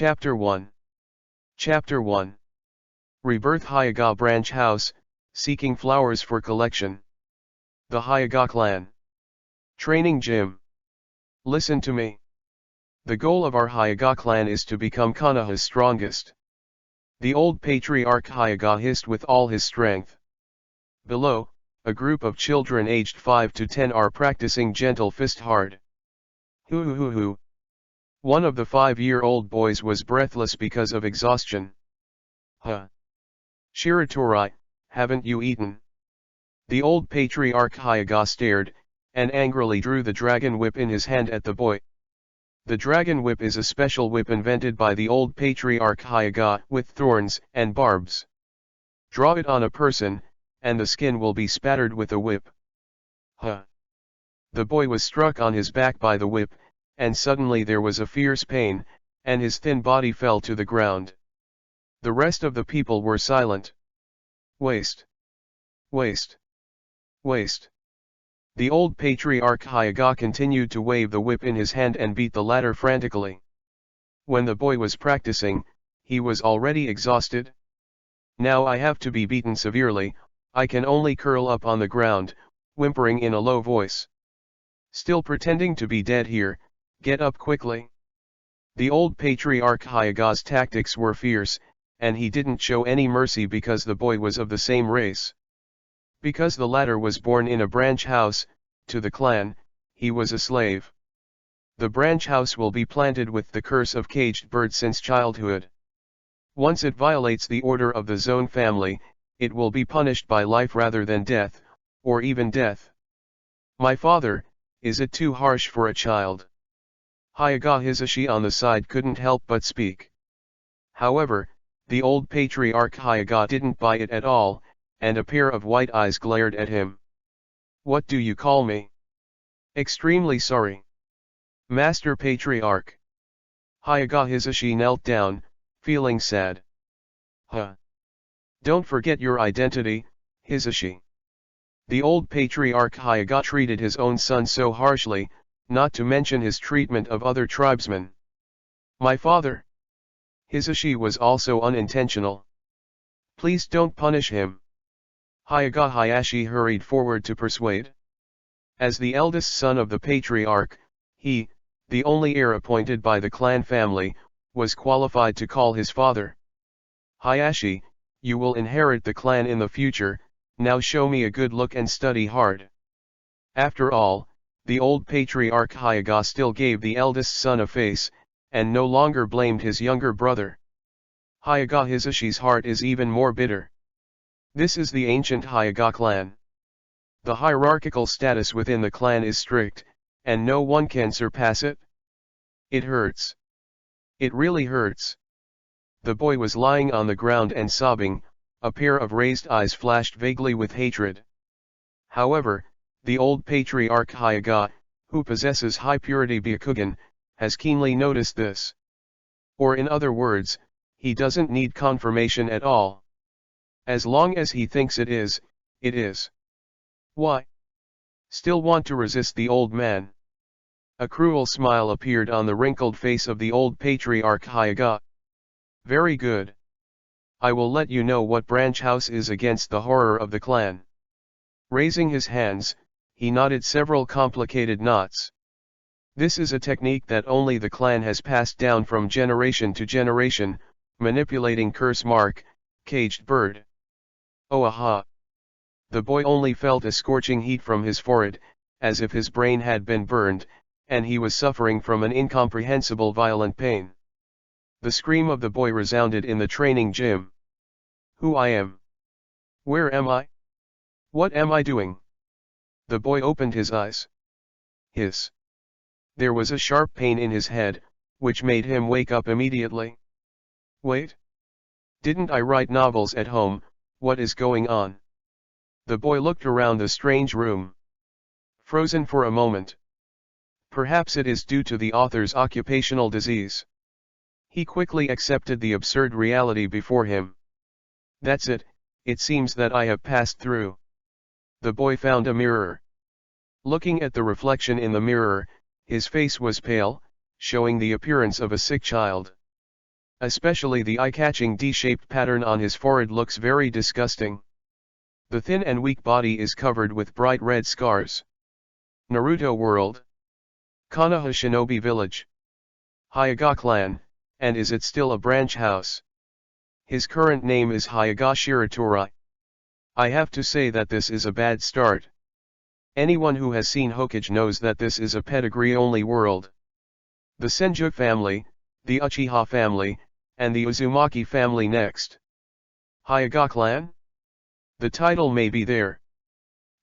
Chapter 1 Chapter 1 Rebirth Hokage Branch House, Seeking Flowers for Collection. The Hokage Clan. Training Gym. Listen to me. The goal of our Hokage clan is to become Konoha's strongest. The old patriarch Hokage hissed with all his strength. Below, a group of children aged 5 to 10 are practicing gentle fist hard. Hoo. One of the 5-year-old boys was breathless because of exhaustion. Huh. Shiratori, haven't you eaten? The old patriarch Hokage stared, and angrily drew the dragon whip in his hand at the boy. The dragon whip is a special whip invented by the old patriarch Hokage with thorns and barbs. Draw it on a person, and the skin will be spattered with the whip. Huh. The boy was struck on his back by the whip, and suddenly there was a fierce pain, and his thin body fell to the ground. The rest of the people were silent. Waste. The old patriarch Hokage continued to wave the whip in his hand and beat the latter frantically. When the boy was practicing, he was already exhausted. Now I have to be beaten severely, I can only curl up on the ground, whimpering in a low voice. Still pretending to be dead here, get up quickly. The old patriarch Hokage's tactics were fierce, and he didn't show any mercy because the boy was of the same race. Because the latter was born in a branch house, to the clan, he was a slave. The branch house will be planted with the curse of caged bird since childhood. Once it violates the order of the zone family, it will be punished by life rather than death, or even death. My father, is it too harsh for a child? Hokage Hisashi on the side couldn't help but speak. However, the old patriarch Hokage didn't buy it at all, and a pair of white eyes glared at him. What do you call me? Extremely sorry. Master Patriarch. Hokage Hisashi knelt down, feeling sad. Huh. Don't forget your identity, Hisashi. The old patriarch Hokage treated his own son so harshly, not to mention his treatment of other tribesmen. My father. Hisashi was also unintentional. Please don't punish him. Hokage Hayashi hurried forward to persuade. As the eldest son of the patriarch, he, the only heir appointed by the clan family, was qualified to call his father. Hayashi, you will inherit the clan in the future, now show me a good look and study hard. After all, the old patriarch Hokage still gave the eldest son a face, and no longer blamed his younger brother. Hokage Hisashi's heart is even more bitter. This is the ancient Hokage clan. The hierarchical status within the clan is strict, and no one can surpass it. It hurts. It really hurts. The boy was lying on the ground and sobbing, a pair of raised eyes flashed vaguely with hatred. However, the old patriarch Hokage, who possesses high purity Byakugan, has keenly noticed this. Or in other words, he doesn't need confirmation at all. As long as he thinks it is, it is. Why? Still want to resist the old man? A cruel smile appeared on the wrinkled face of the old patriarch Hokage. Very good. I will let you know what branch house is against the horror of the clan. Raising his hands, he knotted several complicated knots. This is a technique that only the clan has passed down from generation to generation, manipulating curse mark, caged bird. Oh aha! The boy only felt a scorching heat from his forehead, as if his brain had been burned, and he was suffering from an incomprehensible violent pain. The scream of the boy resounded in the training gym. Who I am? Where am I? What am I doing? The boy opened his eyes. Hiss. There was a sharp pain in his head, which made him wake up immediately. Wait. Didn't I write novels at home? What is going on? The boy looked around the strange room. Frozen for a moment. Perhaps it is due to the author's occupational disease. He quickly accepted the absurd reality before him. That's it, it seems that I have passed through. The boy found a mirror. Looking at the reflection in the mirror, his face was pale, showing the appearance of a sick child. Especially the eye-catching D-shaped pattern on his forehead looks very disgusting. The thin and weak body is covered with bright red scars. Naruto World. Konoha Shinobi Village. Hyuga Clan, and is it still a branch house? His current name is Hyuga Shiratori. I have to say that this is a bad start. Anyone who has seen Hokage knows that this is a pedigree-only world. The Senju family, the Uchiha family, and the Uzumaki family next. Hyuga Clan? The title may be there.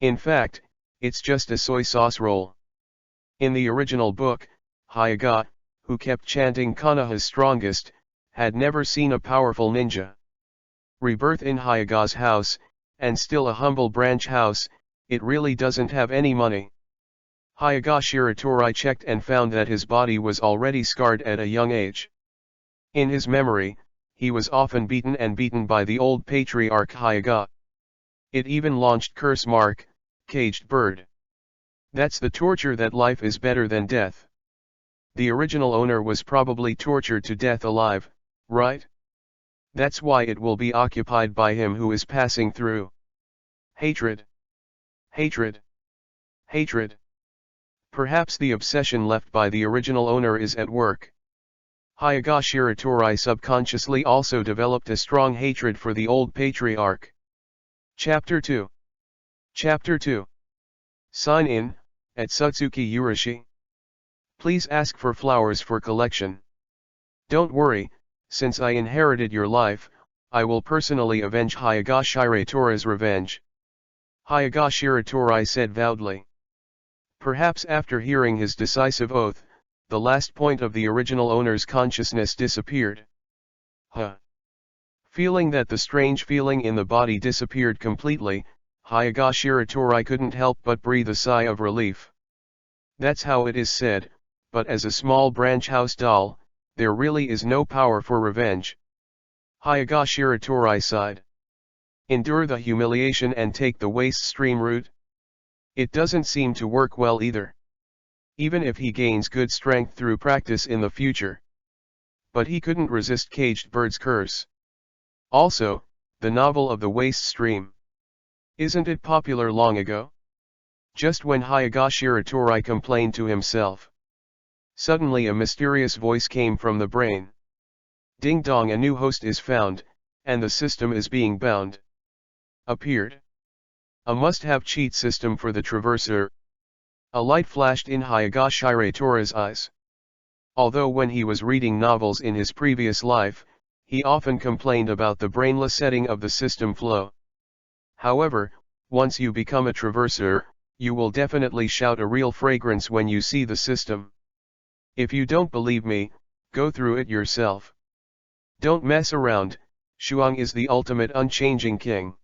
In fact, it's just a soy sauce roll. In the original book, Hyuga, who kept chanting Konoha's strongest, had never seen a powerful ninja. Rebirth in Hyuga's house, and still a humble branch house, it really doesn't have any money. Hyuga Shiratori checked and found that his body was already scarred at a young age. In his memory, he was often beaten by the old patriarch Hyuga. It even launched curse mark, caged bird. That's the torture that life is better than death. The original owner was probably tortured to death alive, right? That's why it will be occupied by him who is passing through. Hatred. Hatred. Hatred. Perhaps the obsession left by the original owner is at work. Hyuga Shiratori subconsciously also developed a strong hatred for the old patriarch. Chapter 2. Chapter 2. Sign in, Otsutsuki Urashi. Please ask for flowers for collection. Don't worry, since I inherited your life, I will personally avenge Hyuga Shiratori's revenge. Hyuga Shiratori said loudly. Perhaps after hearing his decisive oath, the last point of the original owner's consciousness disappeared. Feeling that the strange feeling in the body disappeared completely, Hyuga Shiratori couldn't help but breathe a sigh of relief. That's how it is said, but as a small branch house doll, there really is no power for revenge. Hyuga Shiratori sighed. Endure the humiliation and take the waste stream route? It doesn't seem to work well either. Even if he gains good strength through practice in the future. But he couldn't resist Caged Bird's curse. Also, the novel of the waste stream. Isn't it popular long ago? Just when Hyuga Shiratori complained to himself. Suddenly a mysterious voice came from the brain. Ding dong, a new host is found, and the system is being bound. Appeared. A must-have cheat system for the Traverser. A light flashed in Hyuga Shiratori's eyes. Although when he was reading novels in his previous life, he often complained about the brainless setting of the system flow. However, once you become a Traverser, you will definitely shout a real fragrance when you see the system. If you don't believe me, go through it yourself. Don't mess around, Shuang is the ultimate unchanging king.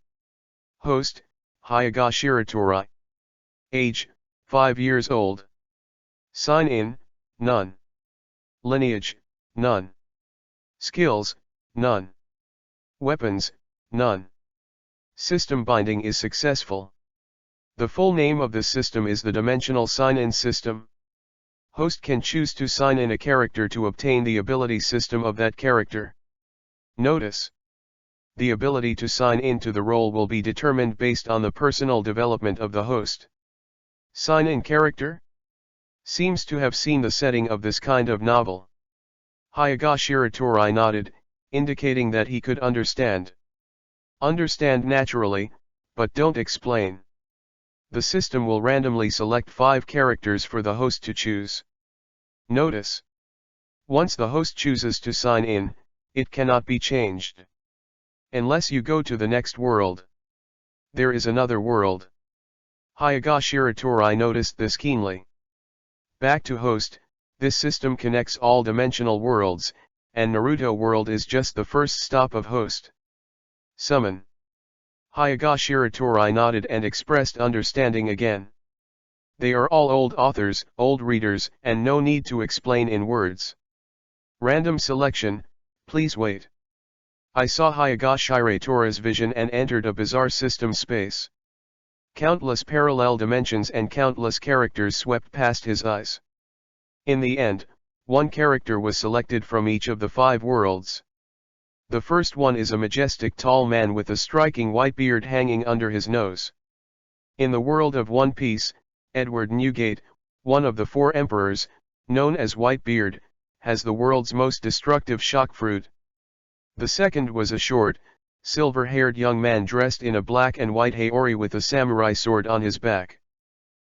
Host, Hyuga Shiratori. Age, 5 years old. Sign in, none. Lineage, none. Skills, none. Weapons, none. System binding is successful. The full name of this system is the Dimensional Sign-In System. Host can choose to sign in a character to obtain the ability system of that character. Notice. The ability to sign into the role will be determined based on the personal development of the host. Sign-in character? Seems to have seen the setting of this kind of novel. Hyuga Shiratori nodded, indicating that he could understand. Understand naturally, but don't explain. The system will randomly select 5 characters for the host to choose. Notice. Once the host chooses to sign in, it cannot be changed. Unless you go to the next world. There is another world. Hyuga Shiratori noticed this keenly. Back to host, this system connects all dimensional worlds, and Naruto World is just the first stop of host. Summon. Hyuga Shiratori nodded and expressed understanding again. They are all old authors, old readers, and no need to explain in words. Random selection, please wait. I saw Hyuga Shiratori's vision and entered a bizarre system space. Countless parallel dimensions and countless characters swept past his eyes. In the end, One character was selected from each of the 5 worlds. The first one is a majestic tall man with a striking white beard hanging under his nose. In the world of One Piece, Edward Newgate, one of the 4 emperors, known as Whitebeard, has the world's most destructive shock fruit. The second was a short, silver-haired young man dressed in a black and white haori with a samurai sword on his back.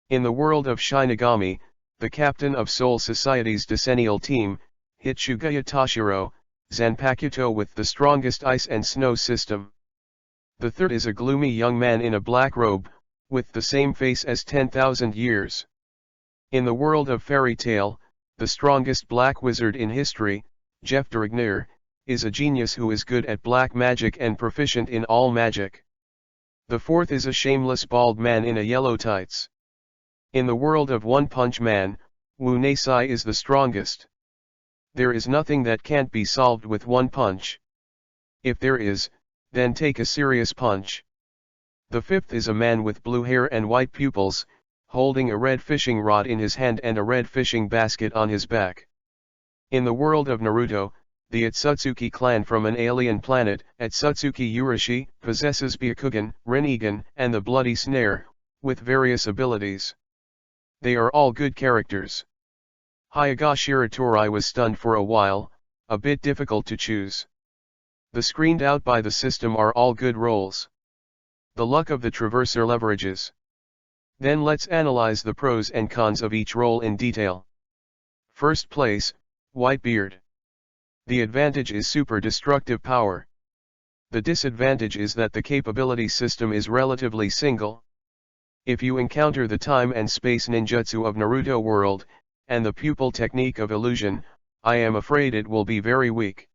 In the world of Shinigami, the captain of Soul Society's decennial team, Hitsugaya Toshiro, Zanpakuto with the strongest ice and snow system. The third is a gloomy young man in a black robe, with the same face as 10,000 years. In the world of Fairy Tale, the strongest black wizard in history, Jeff Derigneur, is a genius who is good at black magic and proficient in all magic. The fourth is a shameless bald man in a yellow tights. In the world of One Punch Man, Wu Neisai is the strongest. There is nothing that can't be solved with one punch. If there is, then take a serious punch. The fifth is a man with blue hair and white pupils, holding a red fishing rod in his hand and a red fishing basket on his back. In the world of Naruto, the Otsutsuki clan from an alien planet, Otsutsuki Urashi, possesses Byakugan, Rinnegan, and the Bloody Snare, with various abilities. They are all good characters. Hyaga Shiratori was stunned for a while, a bit difficult to choose. The screened out by the system are all good roles. The luck of the traverser leverages. Then let's analyze the pros and cons of each role in detail. First place, Whitebeard. The advantage is super destructive power. The disadvantage is that the capability system is relatively single. If you encounter the time and space ninjutsu of Naruto world, and the pupil technique of illusion, I am afraid it will be very weak.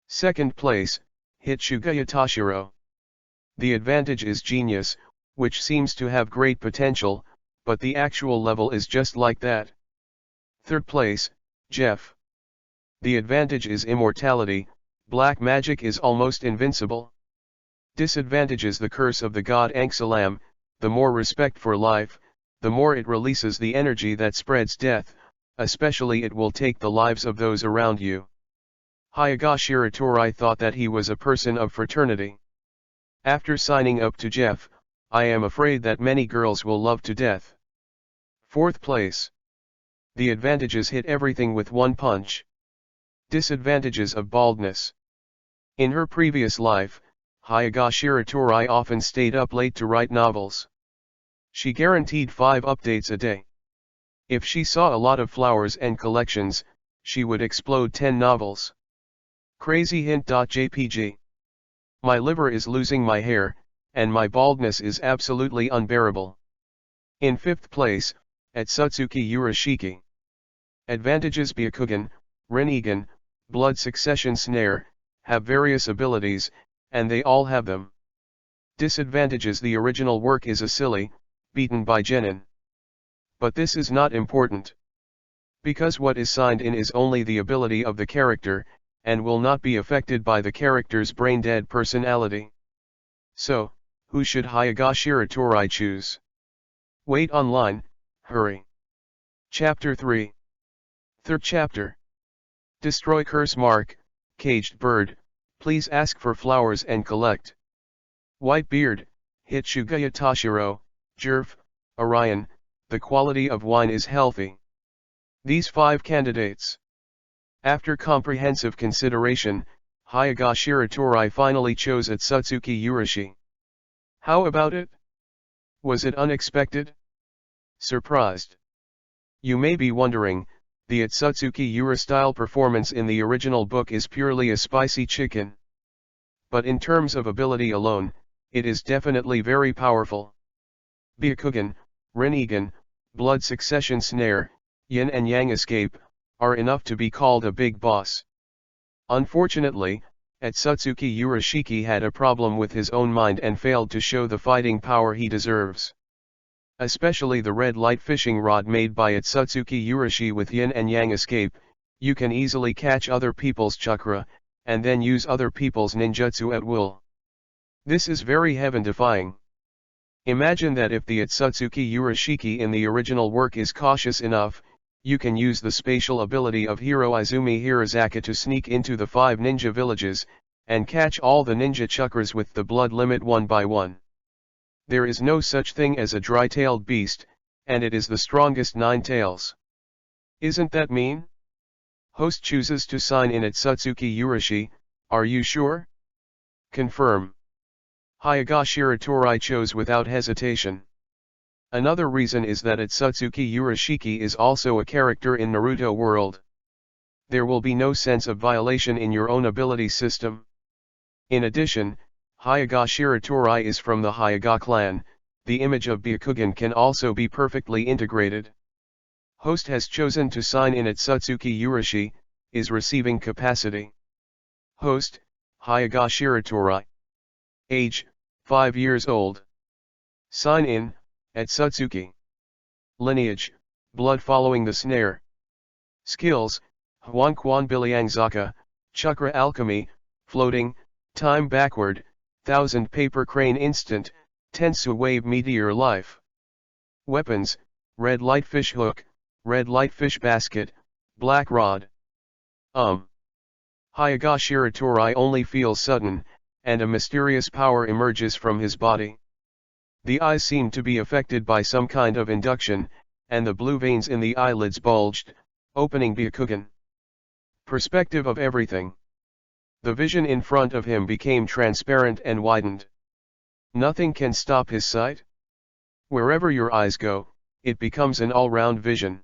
Second place, Hitsugaya Toshiro. The advantage is genius, which seems to have great potential, but the actual level is just like that. Third place, Jeff. The advantage is immortality, black magic is almost invincible. Disadvantage is the curse of the god Anxalam, the more respect for life, the more it releases the energy that spreads death, especially it will take the lives of those around you. Hyaga Shiratori thought that he was a person of fraternity. After signing up to Jeff, I am afraid that many girls will love to death. Fourth place. The advantages hit everything with one punch. Disadvantages of baldness. In her previous life, Hyaga Shiratori often stayed up late to write novels. She guaranteed 5 updates a day. If she saw a lot of flowers and collections, she would explode 10 novels. Crazy hint.jpg. My liver is losing my hair, and my baldness is absolutely unbearable. In 5th place, Otsutsuki Urashiki. Advantages: Byakugan, Rinnegan, Blood Succession Snare, have various abilities, and they all have them. Disadvantages: the original work is a silly, beaten by genin. But this is not important. Because what is signed in is only the ability of the character, and will not be affected by the character's brain-dead personality. So, who should Hyaga Shiratori choose? Wait online, hurry. Chapter 3. Third chapter. Destroy curse mark, caged bird, please ask for flowers and collect. Whitebeard, Hitsugaya Toshiro, Jerf, Orion, the quality of wine is healthy. These 5 candidates. After comprehensive consideration, Hyaga Shiratori finally chose Otsutsuki Urashi. How about it? Was it unexpected? Surprised? You may be wondering, the Otsutsuki Ura style performance in the original book is purely a spicy chicken. But in terms of ability alone, it is definitely very powerful. Byakugan, Rinnegan, Blood Succession Snare, Yin and Yang Escape, are enough to be called a big boss. Unfortunately, Otsutsuki Urashiki had a problem with his own mind and failed to show the fighting power he deserves. Especially the red light fishing rod made by Otsutsuki Urashi with Yin and Yang Escape, you can easily catch other people's chakra, and then use other people's ninjutsu at will. This is very heaven-defying. Imagine that if the Otsutsuki Urashiki in the original work is cautious enough, You can use the spatial ability of hero Izumi Hirazaka to sneak into the 5 ninja villages, and catch all the ninja chakras with the blood limit one by one. There is no such thing as a dry-tailed beast, and it is the strongest 9 tails. Isn't that mean? Host chooses to sign in Otsutsuki Urashi, are you sure? Confirm. Hyoga Shiratori chose without hesitation. Another reason is that Otsutsuki Urashiki is also a character in Naruto world. There will be no sense of violation in your own ability system. In addition, Hyoga Shiratori is from the Hyoga clan, the image of Byakugan can also be perfectly integrated. Host has chosen to sign in Otsutsuki Urashi, is receiving capacity. Host, Hyoga Shiratori. Age, 5 years old. Sign in, Otsutsuki. Lineage, blood following the snare. Skills, Huanquan Biliangzaka, Chakra Alchemy, Floating, Time Backward, 1000 Paper Crane Instant, Tensu Wave Meteor Life. Weapons, Red Light Fish Hook, Red Light Fish Basket, Black Rod. Hyoga Shiratori only feels sudden, and a mysterious power emerges from his body. The eyes seem to be affected by some kind of induction, and the blue veins in the eyelids bulged, opening Byakugan. Perspective of everything. The vision in front of him became transparent and widened. Nothing can stop his sight. Wherever your eyes go, it becomes an all-round vision.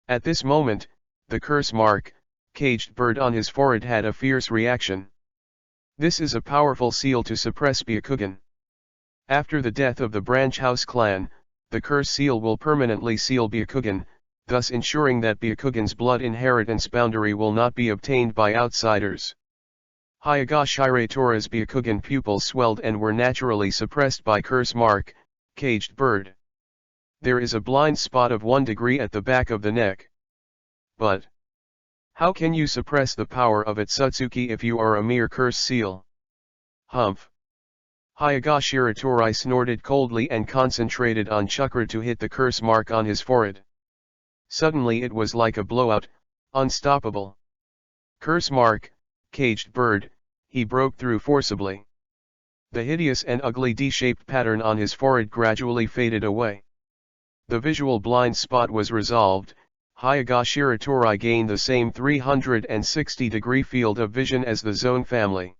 At this moment, the curse mark, caged bird on his forehead had a fierce reaction. This is a powerful seal to suppress Byakugan. After the death of the Branch House clan, the curse seal will permanently seal Byakugan, thus ensuring that Byakugan's blood inheritance boundary will not be obtained by outsiders. Hyoga Shiratori's Byakugan pupils swelled and were naturally suppressed by curse mark, caged bird. There is a blind spot of 1 degree at the back of the neck. But how can you suppress the power of Otsutsuki if you are a mere curse seal? Humph. Hyoga Shiratori snorted coldly and concentrated on chakra to hit the curse mark on his forehead. Suddenly it was like a blowout, unstoppable. Curse mark, caged bird, he broke through forcibly. The hideous and ugly D-shaped pattern on his forehead gradually faded away. The visual blind spot was resolved. Hyoga Shiratori gained the same 360-degree field of vision as the Zone family.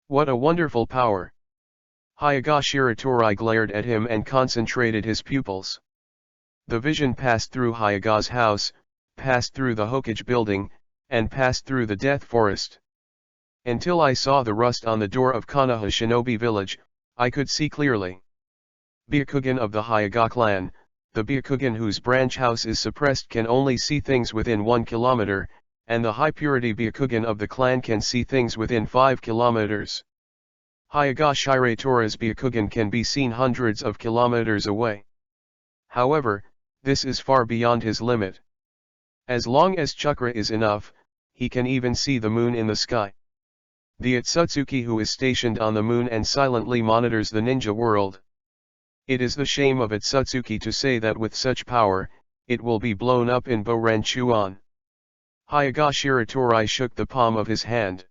What a wonderful power! Hyoga Shiratori glared at him and concentrated his pupils. The vision passed through Hyaga's house, passed through the Hokage building, and passed through the Death Forest. Until I saw the rust on the door of Konoha Shinobi Village, I could see clearly. Byakugan of the Hyoga clan, the Byakugan whose branch house is suppressed can only see things within 1 kilometer, and the high-purity Byakugan of the clan can see things within 5 kilometers. Hyoga Shiratori's Byakugan can be seen hundreds of kilometers away. However, this is far beyond his limit. As long as chakra is enough, he can even see the moon in the sky. The Otsutsuki who is stationed on the moon and silently monitors the ninja world. It is the shame of Otsutsuki to say that with such power, it will be blown up in Boren Chuan. Hyoga Shiratori shook the palm of his hand.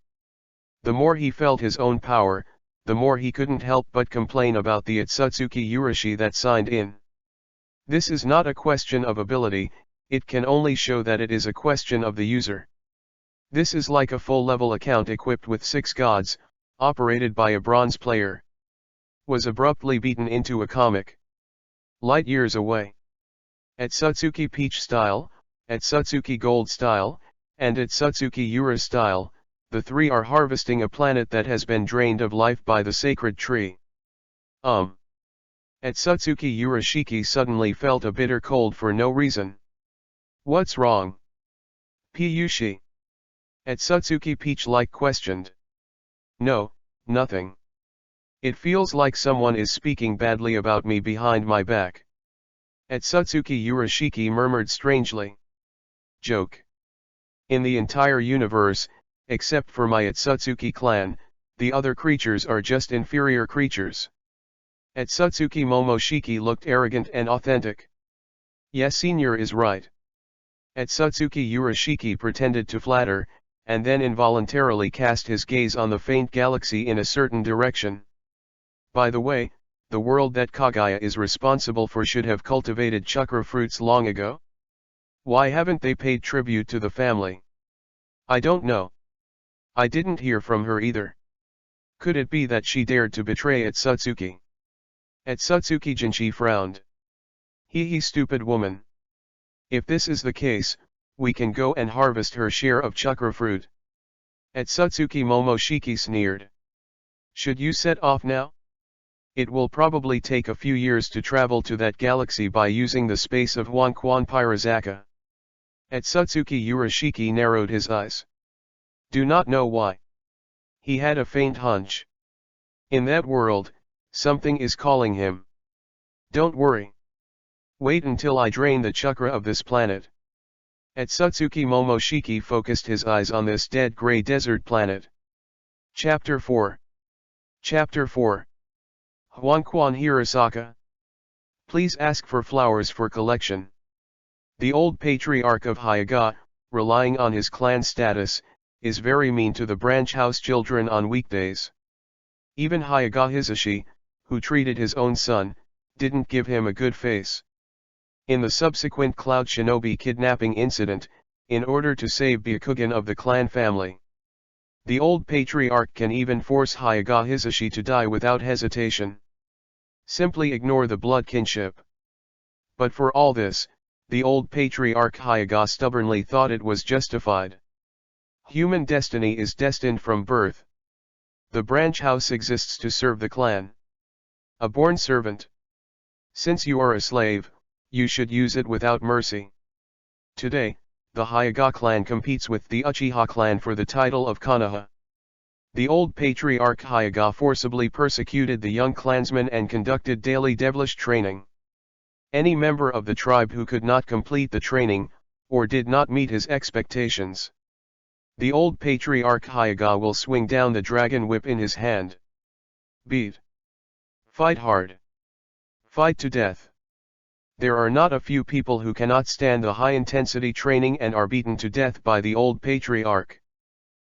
The more he felt his own power, the more he couldn't help but complain about the Otsutsuki Urashi that signed in. This is not a question of ability, it can only show that it is a question of the user. This is like a full-level account equipped with 6 gods, operated by a bronze player. Was abruptly beaten into a comic. Light years away. Otsutsuki Peach style, Otsutsuki Gold style, and Otsutsuki Ura style, the 3 are harvesting a planet that has been drained of life by the sacred tree. Otsutsuki Urashiki suddenly felt a bitter cold for no reason. What's wrong? Piyushi. Otsutsuki Peach-like questioned. No, nothing. It feels like someone is speaking badly about me behind my back. Otsutsuki Urashiki murmured strangely. Joke. In the entire universe, except for my Otsutsuki clan, the other creatures are just inferior creatures. Otsutsuki Momoshiki looked arrogant and authentic. Yes, Senior is right. Otsutsuki Urashiki pretended to flatter, and then involuntarily cast his gaze on the faint galaxy in a certain direction. By the way, the world that Kaguya is responsible for should have cultivated chakra fruits long ago. Why haven't they paid tribute to the family? I don't know. I didn't hear from her either. Could it be that she dared to betray Otsutsuki? Otsutsuki Jinchi frowned. He stupid woman. If this is the case, we can go and harvest her share of chakra fruit. Otsutsuki Momoshiki sneered. Should you set off now? It will probably take a few years to travel to that galaxy by using the space of Huanquan Pirazaka. Otsutsuki Urashiki narrowed his eyes. Do not know why. He had a faint hunch. In that world, something is calling him. Don't worry. Wait until I drain the chakra of this planet. Otsutsuki Momoshiki focused his eyes on this dead gray desert planet. Chapter 4. Chapter 4. Huanquan Hirasaka. Please ask for flowers for collection. The old patriarch of Hyoga, relying on his clan status, is very mean to the branch house children on weekdays. Even Hyoga Hisashi, who treated his own son, didn't give him a good face. In the subsequent Cloud Shinobi kidnapping incident, in order to save Byakugan of the clan family, the old patriarch can even force Hyoga Hisashi to die without hesitation. Simply ignore the blood kinship. But for all this, the old patriarch Hyoga stubbornly thought it was justified. Human destiny is destined from birth. The branch house exists to serve the clan. A born servant. Since you are a slave, you should use it without mercy. Today, the Hyoga clan competes with the Uchiha clan for the title of Konoha. The old patriarch Hyoga forcibly persecuted the young clansmen and conducted daily devilish training. Any member of the tribe who could not complete the training, or did not meet his expectations, the old patriarch Hyoga will swing down the dragon whip in his hand. Beat. Fight hard. Fight to death. There are not a few people who cannot stand the high-intensity training and are beaten to death by the old patriarch.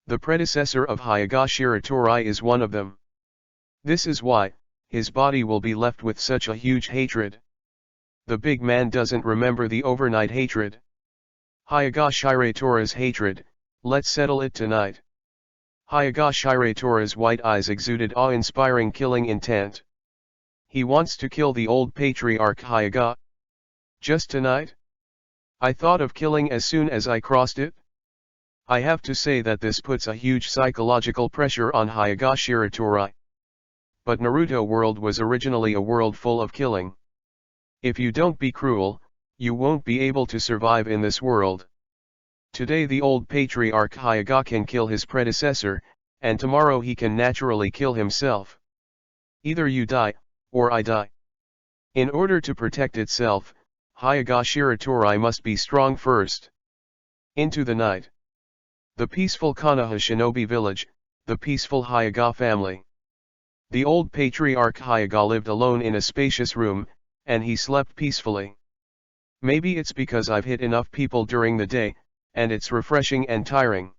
The predecessor of Hyoga Shiratori is one of them. This is why, his body will be left with such a huge hatred. The big man doesn't remember the overnight hatred. Hyoga Shiratori's hatred, let's settle it tonight. Hyoga Shiratori's white eyes exuded awe-inspiring killing intent. He wants to kill the old patriarch Hyoga. Just tonight? I thought of killing as soon as I crossed it. I have to say that this puts a huge psychological pressure on Hyoga Shiratori. But Naruto World was originally a world full of killing. If you don't be cruel, you won't be able to survive in this world. Today the old patriarch Hyoga can kill his predecessor, and tomorrow he can naturally kill himself. Either you die, or I die. In order to protect itself, Hyoga Shiratori must be strong first. Into the night. The peaceful Konoha Shinobi village, the peaceful Hyoga family. The old patriarch Hyoga lived alone in a spacious room, and he slept peacefully. Maybe it's because I've hit enough people during the day, and it's refreshing and tiring.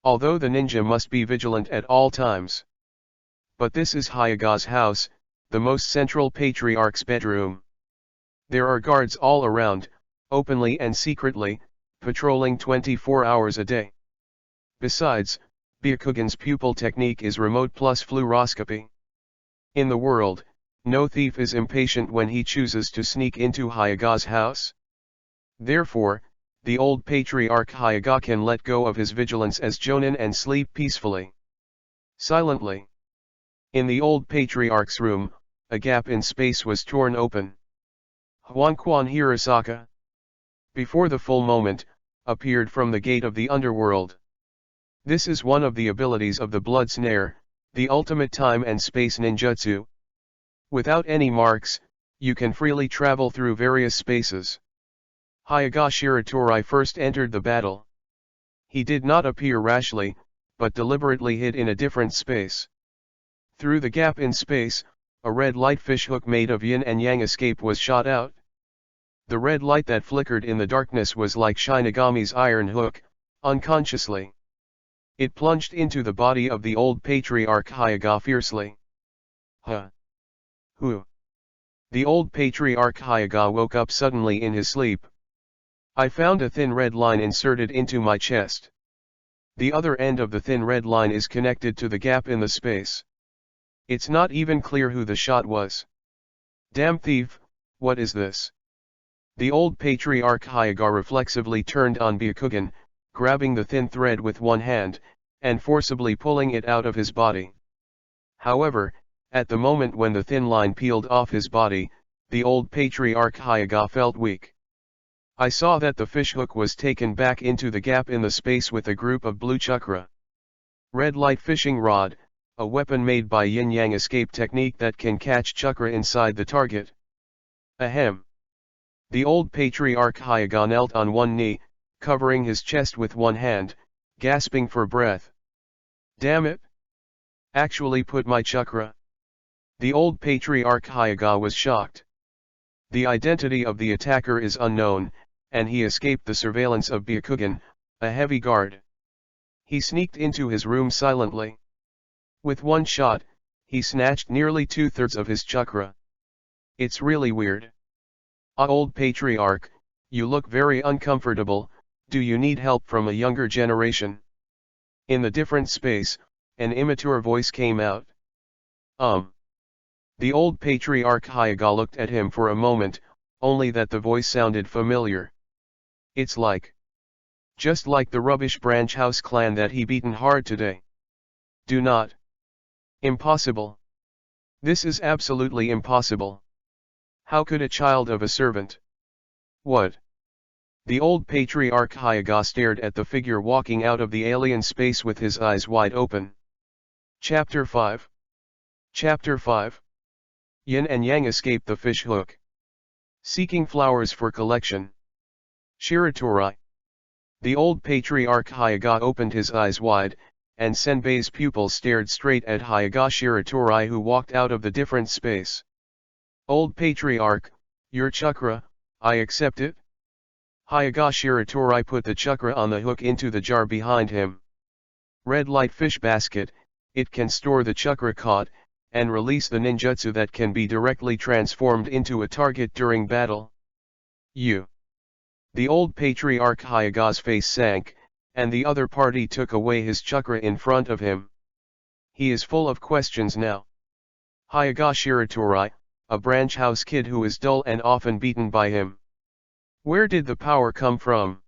Although the ninja must be vigilant at all times. But this is Hyoga's house, the most central patriarch's bedroom. There are guards all around, openly and secretly, patrolling 24 hours a day. Besides, Byakugan's pupil technique is remote plus fluoroscopy. In the world, no thief is impatient when he chooses to sneak into Hyoga's house. Therefore, the old patriarch Hyoga can let go of his vigilance as Jonin and sleep peacefully. Silently. In the old patriarch's room, a gap in space was torn open. Huanquan Hirasaka, before the full moment, appeared from the gate of the underworld. This is one of the abilities of the Blood Snare, the ultimate time and space ninjutsu. Without any marks, you can freely travel through various spaces. Hyoga Shiratori first entered the battle. He did not appear rashly, but deliberately hid in a different space. Through the gap in space, a red light fishhook made of yin and yang escape was shot out. The red light that flickered in the darkness was like Shinigami's iron hook, unconsciously. It plunged into the body of the old patriarch Hyaga fiercely. Huh? Who? The old patriarch Hyaga woke up suddenly in his sleep. I found a thin red line inserted into my chest. The other end of the thin red line is connected to the gap in the space. It's not even clear who the shot was. Damn thief, what is this? The old patriarch Hyaga reflexively turned on Byakugan, grabbing the thin thread with one hand, and forcibly pulling it out of his body. However, at the moment when the thin line peeled off his body, the old patriarch Hyaga felt weak. I saw that the fishhook was taken back into the gap in the space with a group of blue chakra. Red light fishing rod, a weapon made by yin-yang escape technique that can catch chakra inside the target. Ahem. The old patriarch Hyaga knelt on one knee, covering his chest with one hand, gasping for breath. Damn it! Actually put my chakra. The old patriarch Hyaga was shocked. The identity of the attacker is unknown, and he escaped the surveillance of Byakugan, a heavy guard. He sneaked into his room silently. With one shot, he snatched nearly 2/3 of his chakra. It's really weird. Old patriarch, you look very uncomfortable, do you need help from a younger generation? In the different space, an immature voice came out. The old patriarch Hyaga looked at him for a moment, only that the voice sounded familiar. It's like. Just like the rubbish branch house clan that he beaten hard today. Do not. Impossible. This is absolutely impossible. How could a child of a servant? What? The old patriarch Hyaga stared at the figure walking out of the alien space with his eyes wide open. Chapter 5. Chapter 5. Yin and Yang escape the fish hook. Seeking flowers for collection. Shiratori. The old patriarch Hyaga opened his eyes wide, and Senbei's pupils stared straight at Hyaga Shiratori, who walked out of the different space. Old patriarch, your chakra, I accept it. Hyaga Shiratori put the chakra on the hook into the jar behind him. Red light fish basket, it can store the chakra caught, and release the ninjutsu that can be directly transformed into a target during battle. You. The old patriarch Hyaga's face sank, and the other party took away his chakra in front of him. He is full of questions now. Hyaga Shiratori, a branch house kid who is dull and often beaten by him. Where did the power come from?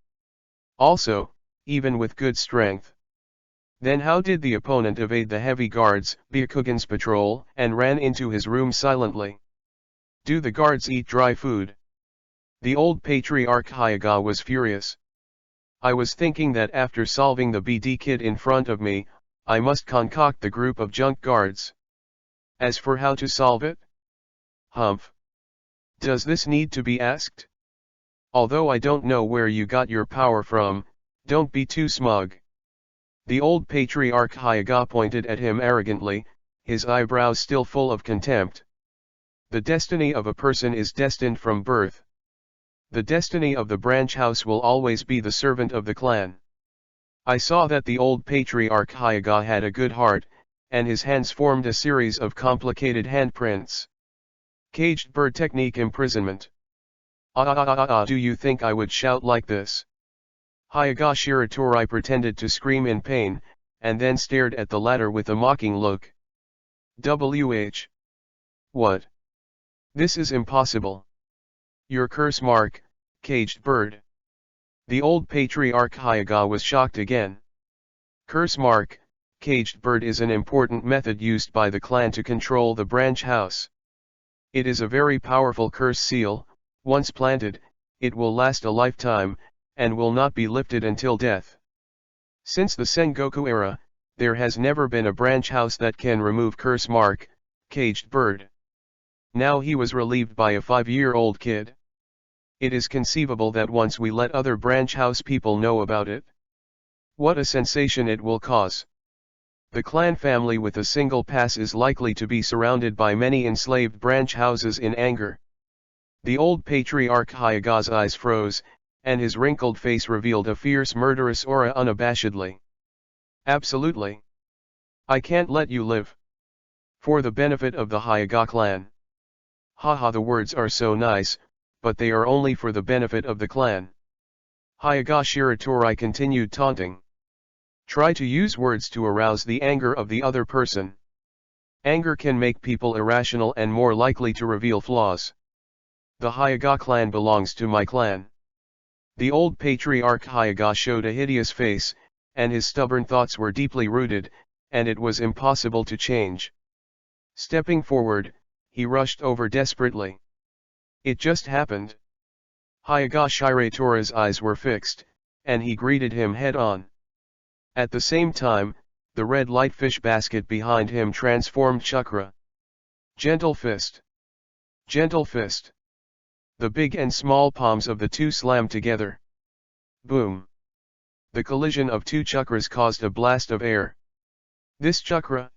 Also, even with good strength. Then how did the opponent evade the heavy guards, Byakugan's patrol, and ran into his room silently? Do the guards eat dry food? The old patriarch Hyaga was furious. I was thinking that after solving the BD kid in front of me, I must concoct the group of junk guards. As for how to solve it? Humph. Does this need to be asked? Although I don't know where you got your power from, don't be too smug. The old patriarch Hyaga pointed at him arrogantly, his eyebrows still full of contempt. The destiny of a person is destined from birth. The destiny of the branch house will always be the servant of the clan. I saw that the old patriarch Hyaga had a good heart, and his hands formed a series of complicated handprints. Caged bird technique imprisonment. Do you think I would shout like this? Hyaga Shiratori pretended to scream in pain, and then stared at the latter with a mocking look. What? This is impossible. Your curse mark, caged bird. The old patriarch Hyaga was shocked again. Curse mark, caged bird is an important method used by the clan to control the branch house. It is a very powerful curse seal. Once planted, it will last a lifetime, and will not be lifted until death. Since the Sengoku era, there has never been a branch house that can remove curse mark, caged bird. Now he was relieved by a 5-year-old kid. It is conceivable that once we let other branch house people know about it, what a sensation it will cause. The clan family with a single pass is likely to be surrounded by many enslaved branch houses in anger. The old patriarch Hayaga's eyes froze, and his wrinkled face revealed a fierce murderous aura unabashedly. Absolutely. I can't let you live. For the benefit of the Hayaga clan. Haha, the words are so nice, but they are only for the benefit of the clan. Hayaga Shiratori continued taunting. Try to use words to arouse the anger of the other person. Anger can make people irrational and more likely to reveal flaws. The Hayaga clan belongs to my clan. The old patriarch Hayaga showed a hideous face, and his stubborn thoughts were deeply rooted, and it was impossible to change. Stepping forward, he rushed over desperately. It just happened. Hayaga Shiratori's eyes were fixed, and he greeted him head-on. At the same time, the red light fish basket behind him transformed chakra. Gentle fist. Gentle fist. The big and small palms of the two slammed together. Boom. The collision of two chakras caused a blast of air. This chakra.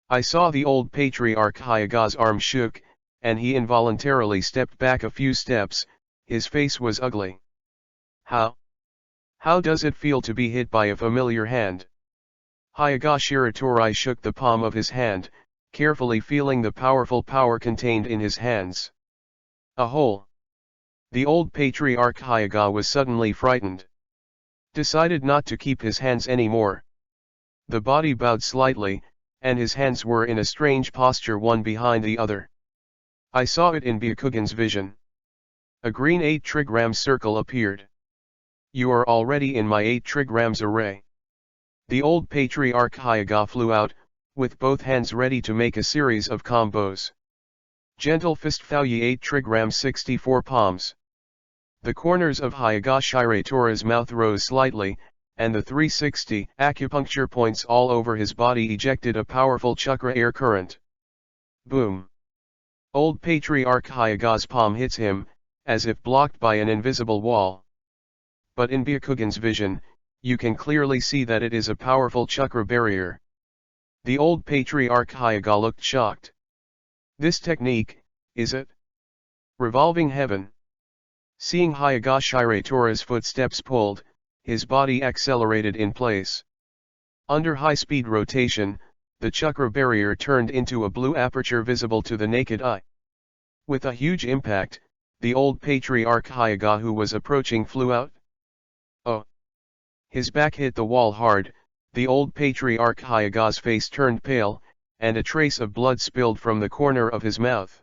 I saw the old patriarch Hayaga's arm shook, and he involuntarily stepped back a few steps. His face was ugly. How does it feel to be hit by a familiar hand? Hayaga Shiratori shook the palm of his hand, carefully feeling the powerful power contained in his hands. A hole. The old patriarch Hayaga was suddenly frightened. Decided not to keep his hands anymore. The body bowed slightly, and his hands were in a strange posture one behind the other. I saw it in Byakugan's vision. A green 8 trigrams circle appeared. You are already in my 8 trigrams array. The old patriarch Hayaga flew out, with both hands ready to make a series of combos. Gentle fist Fauyi 8 trigrams 64 palms. The corners of Hayaga Shiratori's mouth rose slightly, and the 360 acupuncture points all over his body ejected a powerful chakra air current. Boom. Old patriarch Hayaga's palm hits him, as if blocked by an invisible wall. But in Byakugan's vision, you can clearly see that it is a powerful chakra barrier. The old patriarch Hayaga looked shocked. This technique, is it? Revolving heaven. Seeing Hayaga Shiratori's footsteps pulled, his body accelerated in place. Under high-speed rotation, the chakra barrier turned into a blue aperture visible to the naked eye. With a huge impact, the old patriarch Hayaga who was approaching flew out. Oh! His back hit the wall hard, the old patriarch Hayaga's face turned pale, and a trace of blood spilled from the corner of his mouth.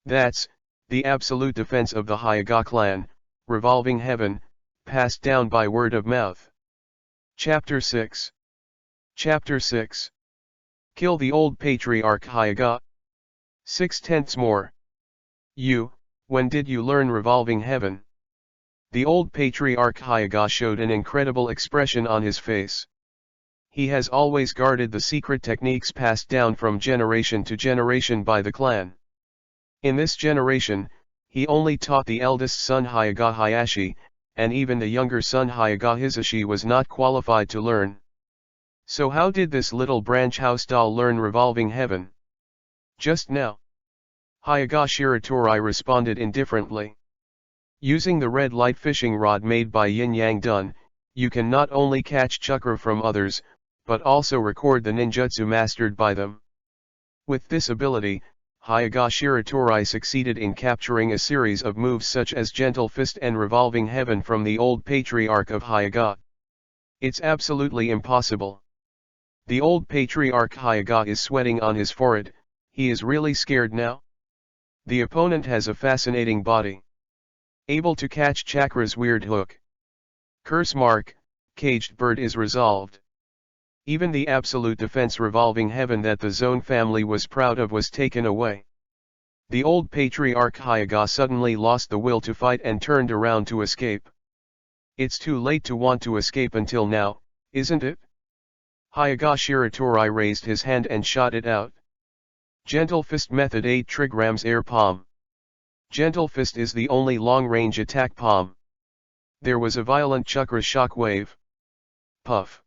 That's the absolute defense of the Hayaga clan, revolving heaven, passed down by word of mouth. Chapter 6. Chapter 6. Kill the old patriarch Hayaga. 6/10 more. When did you learn revolving heaven? The old patriarch Hayaga showed an incredible expression on his face. He has always guarded the secret techniques passed down from generation to generation by the clan. In this generation, he only taught the eldest son Hayaga Hayashi, and even the younger son Hayaga Hisashi was not qualified to learn. So how did this little branch house doll learn revolving heaven? Just now. Hayaga Shiratori responded indifferently. Using the red light fishing rod made by Yin Yang Dun, you can not only catch chakra from others, but also record the ninjutsu mastered by them. With this ability, Hayaga Shiratori succeeded in capturing a series of moves such as Gentle Fist and Revolving Heaven from the old patriarch of Hayaga. It's absolutely impossible. The old patriarch Hayaga is sweating on his forehead. He is really scared now. The opponent has a fascinating body. Able to catch chakra's weird hook. Curse mark, caged bird is resolved. Even the absolute defense revolving heaven that the Zone family was proud of was taken away. The old patriarch Hayaga suddenly lost the will to fight and turned around to escape. It's too late to want to escape until now, isn't it? Hayaga Shiratori raised his hand and shot it out. Gentle Fist Method 8 trigrams Air Palm. Gentle Fist is the only long-range attack palm. There was a violent chakra shock wave. Puff.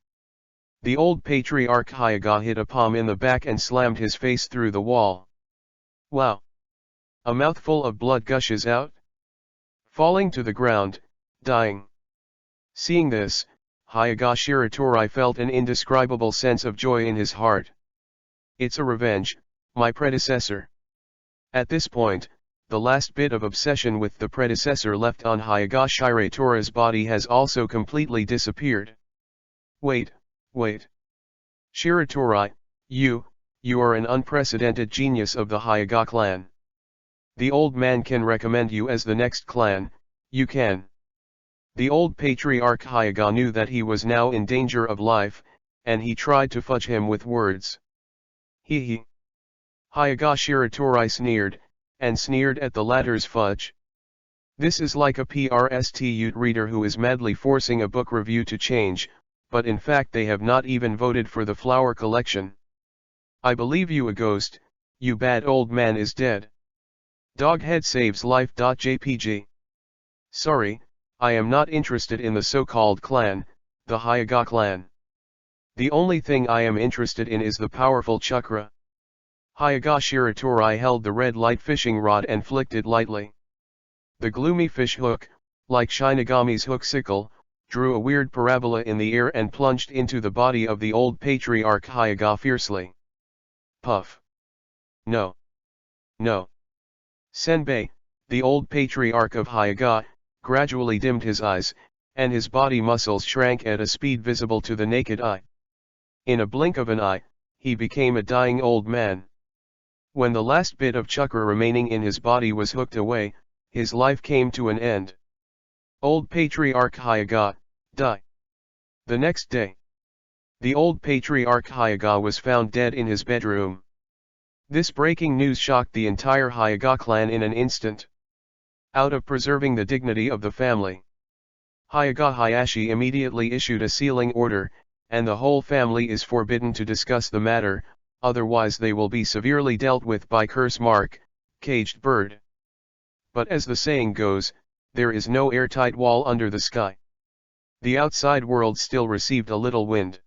The old patriarch Hayaga hit a palm in the back and slammed his face through the wall. Wow! A mouthful of blood gushes out, falling to the ground, dying. Seeing this, Hyoga Shiratori felt an indescribable sense of joy in his heart. It's a revenge, my predecessor. At this point, the last bit of obsession with the predecessor left on Hyoga Shiratori's body has also completely disappeared. Wait. Shiratori, you are an unprecedented genius of the Hyoga clan. The old man can recommend you as the next clan, you can. The old patriarch Hyoga knew that he was now in danger of life, and he tried to fudge him with words. Hee. Hyoga Shiratori sneered, and sneered at the latter's fudge. This is like a PRSTU reader who is madly forcing a book review to change, but in fact they have not even voted for the flower collection. I believe you a ghost, you bad old man is dead. Doghead saves life.jpg. Sorry, I am not interested in the so-called clan, the Hyoga clan. The only thing I am interested in is the powerful chakra. Hyoga Shiratori held the red light fishing rod and flicked it lightly. The gloomy fish hook, like Shinigami's hook sickle, drew a weird parabola in the air and plunged into the body of the old patriarch Hyoga fiercely. Puff. No. Senbei, the old patriarch of Hyoga, gradually dimmed his eyes, and his body muscles shrank at a speed visible to the naked eye. In a blink of an eye, he became a dying old man. When the last bit of chakra remaining in his body was hooked away, his life came to an end. Old Patriarch Hyoga, die. The next day, the old Patriarch Hyoga was found dead in his bedroom. This breaking news shocked the entire Hyoga clan in an instant. Out of preserving the dignity of the family, Hyoga Hayashi immediately issued a sealing order, and the whole family is forbidden to discuss the matter, otherwise they will be severely dealt with by curse mark, caged bird. But as the saying goes, there is no airtight wall under the sky. The outside world still received a little wind.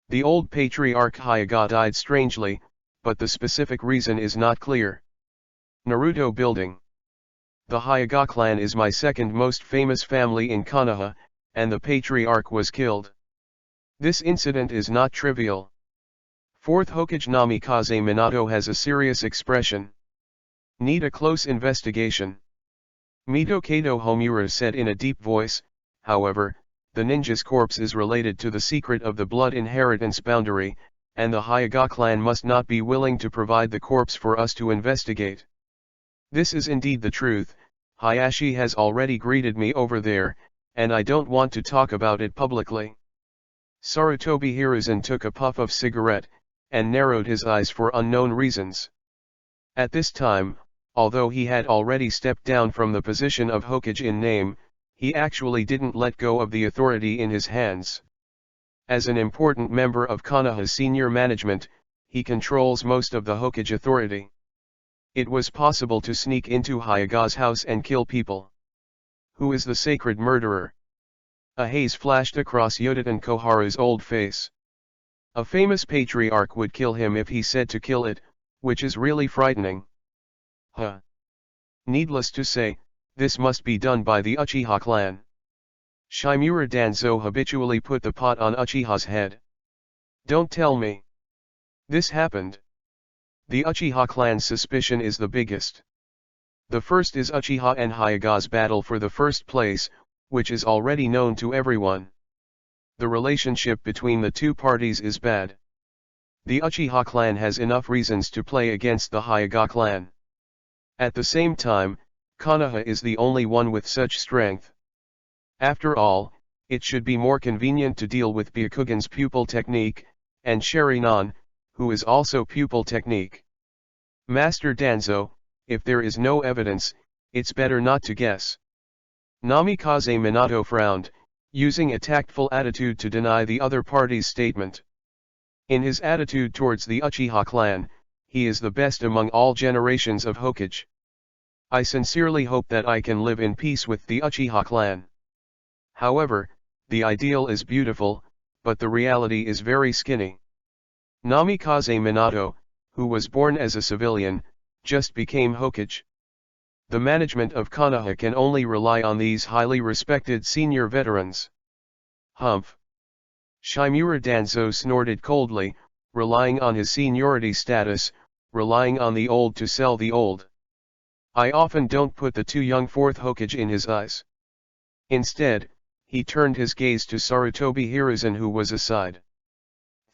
The old patriarch Hyoga died strangely, but the specific reason is not clear. Naruto building. The Hyoga clan is my second most famous family in Konoha, and the patriarch was killed. This incident is not trivial. Fourth Hokage Namikaze Minato has a serious expression. Need a close investigation. Mito Kato Homura said in a deep voice, however, the ninja's corpse is related to the secret of the blood inheritance boundary, and the Hyoga clan must not be willing to provide the corpse for us to investigate. This is indeed the truth. Hayashi has already greeted me over there, and I don't want to talk about it publicly. Sarutobi Hiruzen took a puff of cigarette, and narrowed his eyes for unknown reasons. At this time, although he had already stepped down from the position of Hokage in name, he actually didn't let go of the authority in his hands. As an important member of Konoha's senior management, he controls most of the Hokage authority. It was possible to sneak into Hyoga's house and kill people. Who is the sacred murderer? A haze flashed across Yodaten Koharu's old face. A famous patriarch would kill him if he said to kill it, which is really frightening. Needless to say, this must be done by the Uchiha clan. Shimura Danzo habitually put the pot on Uchiha's head. Don't tell me. This happened. The Uchiha clan's suspicion is the biggest. The first is Uchiha and Hyaga's battle for the first place, which is already known to everyone. The relationship between the two parties is bad. The Uchiha clan has enough reasons to play against the Hyoga clan. At the same time, Konoha is the only one with such strength. After all, it should be more convenient to deal with Byakugan's pupil technique, and Sharinan, who is also pupil technique. Master Danzo, if there is no evidence, it's better not to guess. Namikaze Minato frowned, using a tactful attitude to deny the other party's statement. In his attitude towards the Uchiha clan, he is the best among all generations of Hokage. I sincerely hope that I can live in peace with the Uchiha clan. However, the ideal is beautiful, but the reality is very skinny. Namikaze Minato, who was born as a civilian, just became Hokage. The management of Konoha can only rely on these highly respected senior veterans. Humph. Shimura Danzo snorted coldly, relying on his seniority status, relying on the old to sell the old. I often don't put the too young fourth Hokage in his eyes. Instead, he turned his gaze to Sarutobi Hiruzen, who was aside.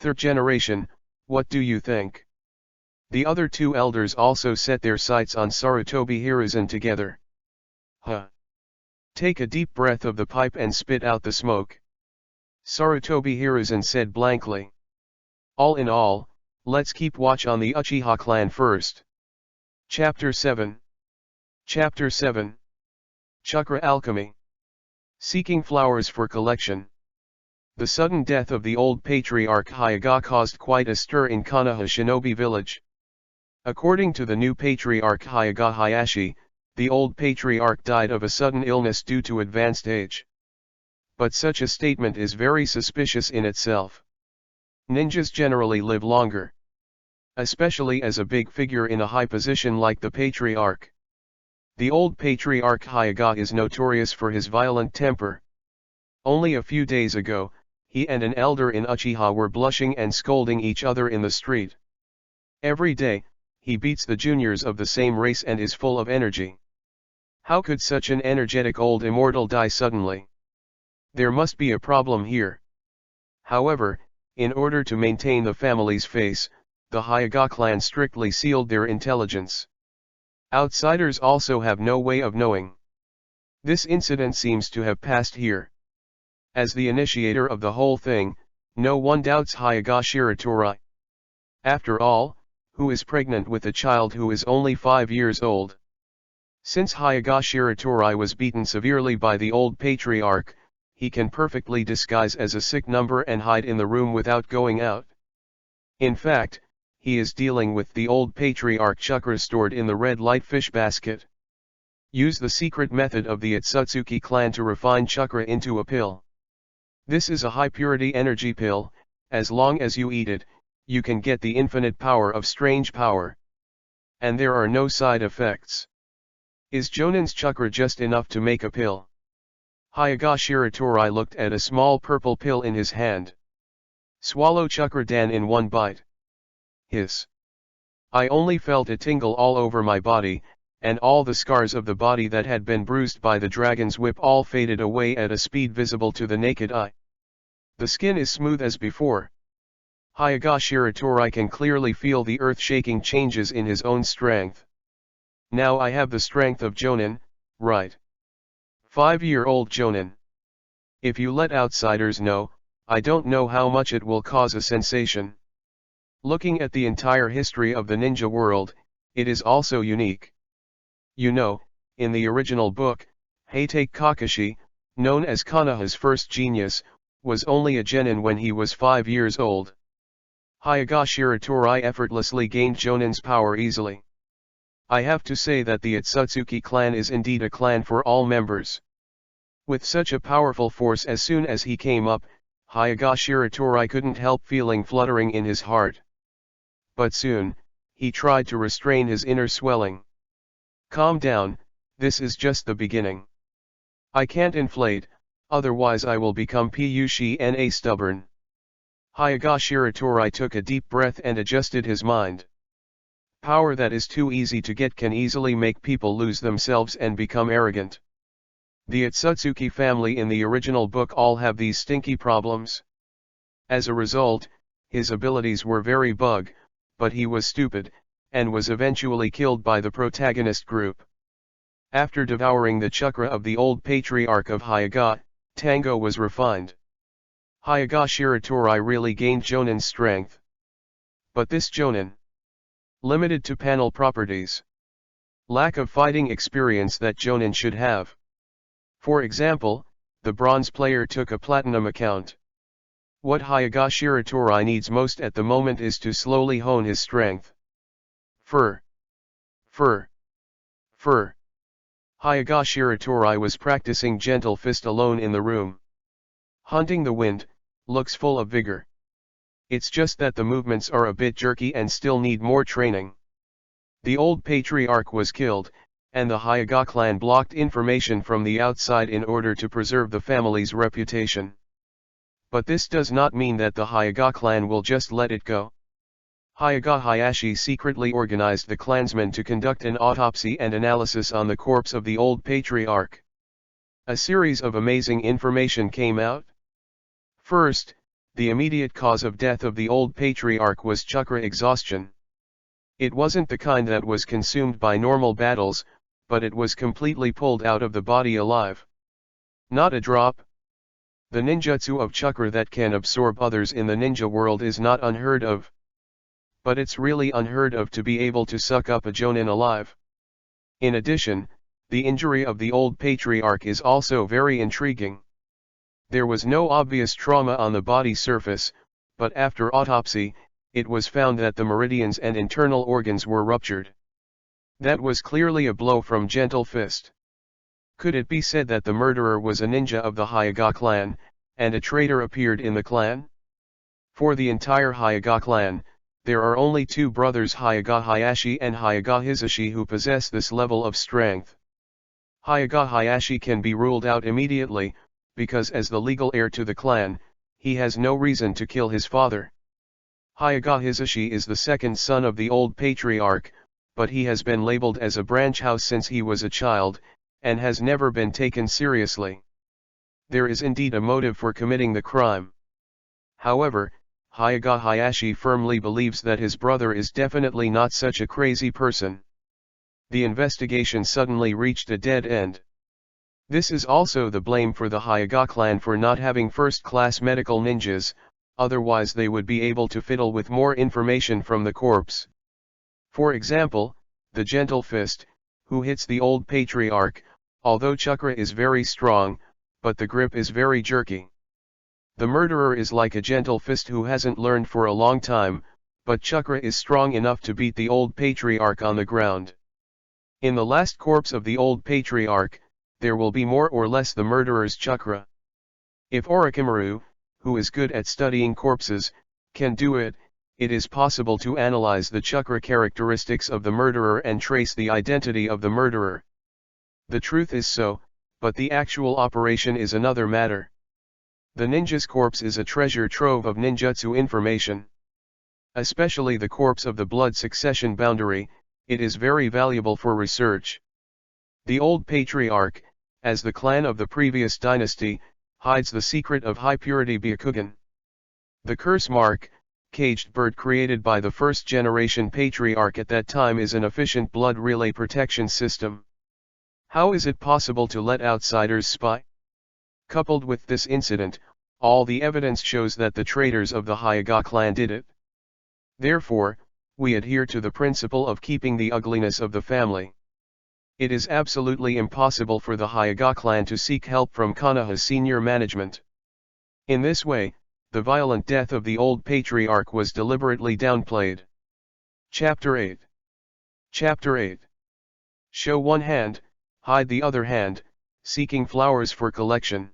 Third generation, what do you think? The other two elders also set their sights on Sarutobi Hiruzen together. Huh. Take a deep breath of the pipe and spit out the smoke. Sarutobi Hiruzen said blankly. All in all, let's keep watch on the Uchiha clan first. Chapter 7. Chapter 7. Chakra Alchemy. Seeking flowers for collection. The sudden death of the old patriarch Hyaga caused quite a stir in Konoha Shinobi village. According to the new patriarch Hyaga Hayashi, the old patriarch died of a sudden illness due to advanced age. But such a statement is very suspicious in itself. Ninjas generally live longer. Especially as a big figure in a high position like the patriarch. The old patriarch Hyaga is notorious for his violent temper. Only a few days ago, he and an elder in Uchiha were blushing and scolding each other in the street. Every day, he beats the juniors of the same race and is full of energy. How could such an energetic old immortal die suddenly? There must be a problem here. However, in order to maintain the family's face, the Hyaga clan strictly sealed their intelligence. Outsiders also have no way of knowing. This incident seems to have passed here. As the initiator of the whole thing, no one doubts Hyaga Shiratori. After all, who is pregnant with a child who is only 5 years old? Since Hyaga Shiratori was beaten severely by the old patriarch, he can perfectly disguise as a sick number and hide in the room without going out. In fact, he is dealing with the old patriarch chakra stored in the red light fish basket. Use the secret method of the Otsutsuki clan to refine chakra into a pill. This is a high purity energy pill. As long as you eat it, you can get the infinite power of strange power. And there are no side effects. Is Jonin's chakra just enough to make a pill? Hyaga Shiratori looked at a small purple pill in his hand. Swallow chakra dan in one bite. Hiss. I only felt a tingle all over my body, and all the scars of the body that had been bruised by the dragon's whip all faded away at a speed visible to the naked eye. The skin is smooth as before. Hyaga Shiratori can clearly feel the earth-shaking changes in his own strength. Now I have the strength of Jonin, right? 5-year-old Jonin. If you let outsiders know, I don't know how much it will cause a sensation. Looking at the entire history of the ninja world, it is also unique. You know, in the original book, Heitake Kakashi, known as Konoha's first genius, was only a genin when he was 5 years old. Hyaga Shiratori effortlessly gained Jonin's power easily. I have to say that the Otsutsuki clan is indeed a clan for all members. With such a powerful force, as soon as he came up, Hyaga Shiratori couldn't help feeling fluttering in his heart. But soon, he tried to restrain his inner swelling. Calm down, this is just the beginning. I can't inflate, otherwise I will become Pushina stubborn. Hyaga Shiratori took a deep breath and adjusted his mind. Power that is too easy to get can easily make people lose themselves and become arrogant. The Otsutsuki family in the original book all have these stinky problems. As a result, his abilities were very bug, but he was stupid, and was eventually killed by the protagonist group. After devouring the chakra of the old patriarch of Hyaga, Tango was refined. Hyaga Shiratori really gained Jonin's strength. But this Jonin, limited to panel properties. Lack of fighting experience that Jonin should have. For example, the bronze player took a platinum account. What Hyaga Shiratori needs most at the moment is to slowly hone his strength. Fur. Fur. Fur. Hyaga Shiratori was practicing gentle fist alone in the room. Hunting the wind, looks full of vigor. It's just that the movements are a bit jerky and still need more training. The old patriarch was killed, and the Hyoga clan blocked information from the outside in order to preserve the family's reputation. But this does not mean that the Hyoga clan will just let it go. Hyoga Hayashi secretly organized the clansmen to conduct an autopsy and analysis on the corpse of the old patriarch. A series of amazing information came out. First, the immediate cause of death of the old patriarch was chakra exhaustion. It wasn't the kind that was consumed by normal battles, but it was completely pulled out of the body alive. Not a drop. The ninjutsu of chakra that can absorb others in the ninja world is not unheard of. But it's really unheard of to be able to suck up a jonin alive. In addition, the injury of the old patriarch is also very intriguing. There was no obvious trauma on the body surface, but after autopsy, it was found that the meridians and internal organs were ruptured. That was clearly a blow from Gentle Fist. Could it be said that the murderer was a ninja of the Hyoga clan, and a traitor appeared in the clan? For the entire Hyoga clan, there are only two brothers Hyoga Hayashi and Hyoga Hisashi who possess this level of strength. Hyoga Hayashi can be ruled out immediately, because as the legal heir to the clan, he has no reason to kill his father. Hyoga Hisashi is the second son of the old patriarch, but he has been labeled as a branch house since he was a child, and has never been taken seriously. There is indeed a motive for committing the crime. However, Hyoga Hayashi firmly believes that his brother is definitely not such a crazy person. The investigation suddenly reached a dead end. This is also the blame for the Hyoga clan for not having first-class medical ninjas, otherwise they would be able to fiddle with more information from the corpse. For example, the Gentle Fist, who hits the old patriarch, although chakra is very strong, but the grip is very jerky. The murderer is like a Gentle Fist who hasn't learned for a long time, but chakra is strong enough to beat the old patriarch on the ground. In the last corpse of the old patriarch, there will be more or less the murderer's chakra. If Orochimaru, who is good at studying corpses, can do it, it is possible to analyze the chakra characteristics of the murderer and trace the identity of the murderer. The truth is so, but the actual operation is another matter. The ninja's corpse is a treasure trove of ninjutsu information. Especially the corpse of the blood succession boundary, it is very valuable for research. The old patriarch, as the clan of the previous dynasty, hides the secret of high-purity Byakugan. The curse mark, caged bird created by the first-generation patriarch at that time is an efficient blood relay protection system. How is it possible to let outsiders spy? Coupled with this incident, all the evidence shows that the traitors of the Hyoga clan did it. Therefore, we adhere to the principle of keeping the ugliness of the family. It is absolutely impossible for the Hyoga clan to seek help from Konoha's senior management. In this way, the violent death of the old patriarch was deliberately downplayed. Chapter 8. Chapter 8. Show one hand, hide the other hand, seeking flowers for collection.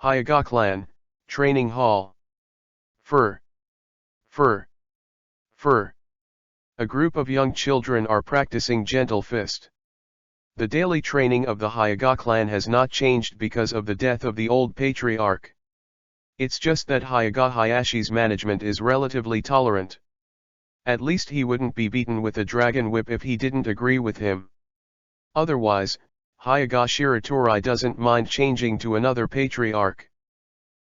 Hyoga clan, training hall. Fur. Fur. Fur. A group of young children are practicing Gentle Fist. The daily training of the Hyoga clan has not changed because of the death of the old patriarch. It's just that Hyoga Hayashi's management is relatively tolerant. At least he wouldn't be beaten with a dragon whip if he didn't agree with him. Otherwise, Hyoga Shiratori doesn't mind changing to another patriarch.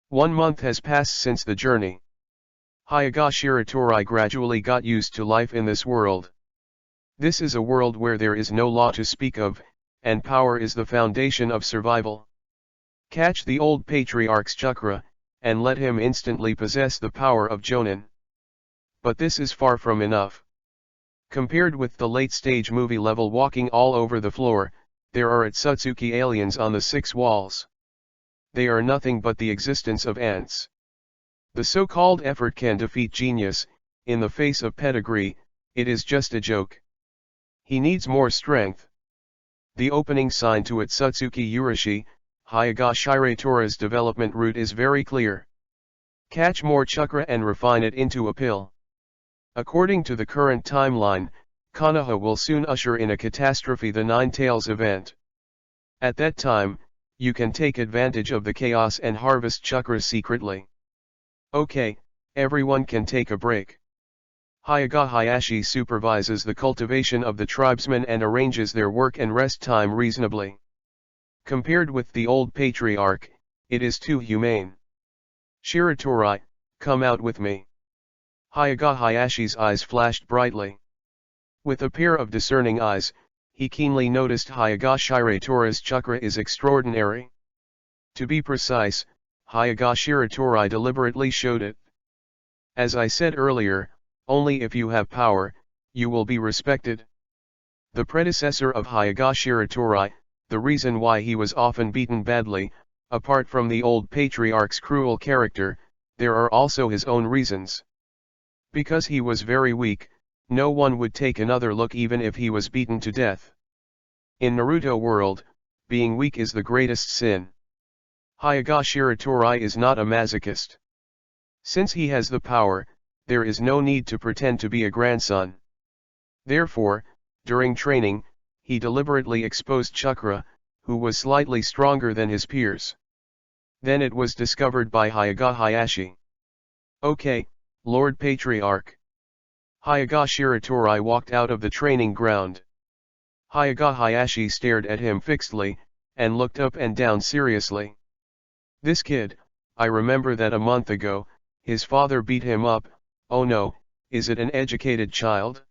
1 month has passed since the journey. Hyoga Shiratori gradually got used to life in this world. This is a world where there is no law to speak of, and power is the foundation of survival. Catch the old patriarch's chakra, and let him instantly possess the power of Jonin. But this is far from enough. Compared with the late-stage movie level walking all over the floor, there are Otsutsuki aliens on the 6 walls. They are nothing but the existence of ants. The so-called effort can defeat genius, in the face of pedigree, it is just a joke. He needs more strength. The opening sign to Otsutsuki Urashi, Hyoga Shiratori's development route is very clear. Catch more chakra and refine it into a pill. According to the current timeline, Konoha will soon usher in a catastrophe, the Nine Tails event. At that time, you can take advantage of the chaos and harvest chakras secretly. Okay, everyone can take a break. Hyaga Hayashi supervises the cultivation of the tribesmen and arranges their work and rest time reasonably. Compared with the old patriarch, it is too humane. Shiratori, come out with me. Hyaga Hayashi's eyes flashed brightly. With a pair of discerning eyes, he keenly noticed Hyaga Shiratori's chakra is extraordinary. To be precise, Hyaga Shiratori deliberately showed it. As I said earlier, only if you have power, you will be respected. The predecessor of Hyaga Shiratori, the reason why he was often beaten badly, apart from the old patriarch's cruel character, there are also his own reasons. Because he was very weak, no one would take another look even if he was beaten to death. In Naruto world, being weak is the greatest sin. Hyaga Shiratori is not a masochist. Since he has the power, there is no need to pretend to be a grandson. Therefore, during training, he deliberately exposed Chakra, who was slightly stronger than his peers. Then it was discovered by Hyaga Hayashi. Okay, Lord Patriarch. Hyaga Shiratori walked out of the training ground. Hyaga Hayashi stared at him fixedly, and looked up and down seriously. This kid, I remember that a month ago, his father beat him up. Oh no, is it an educated child?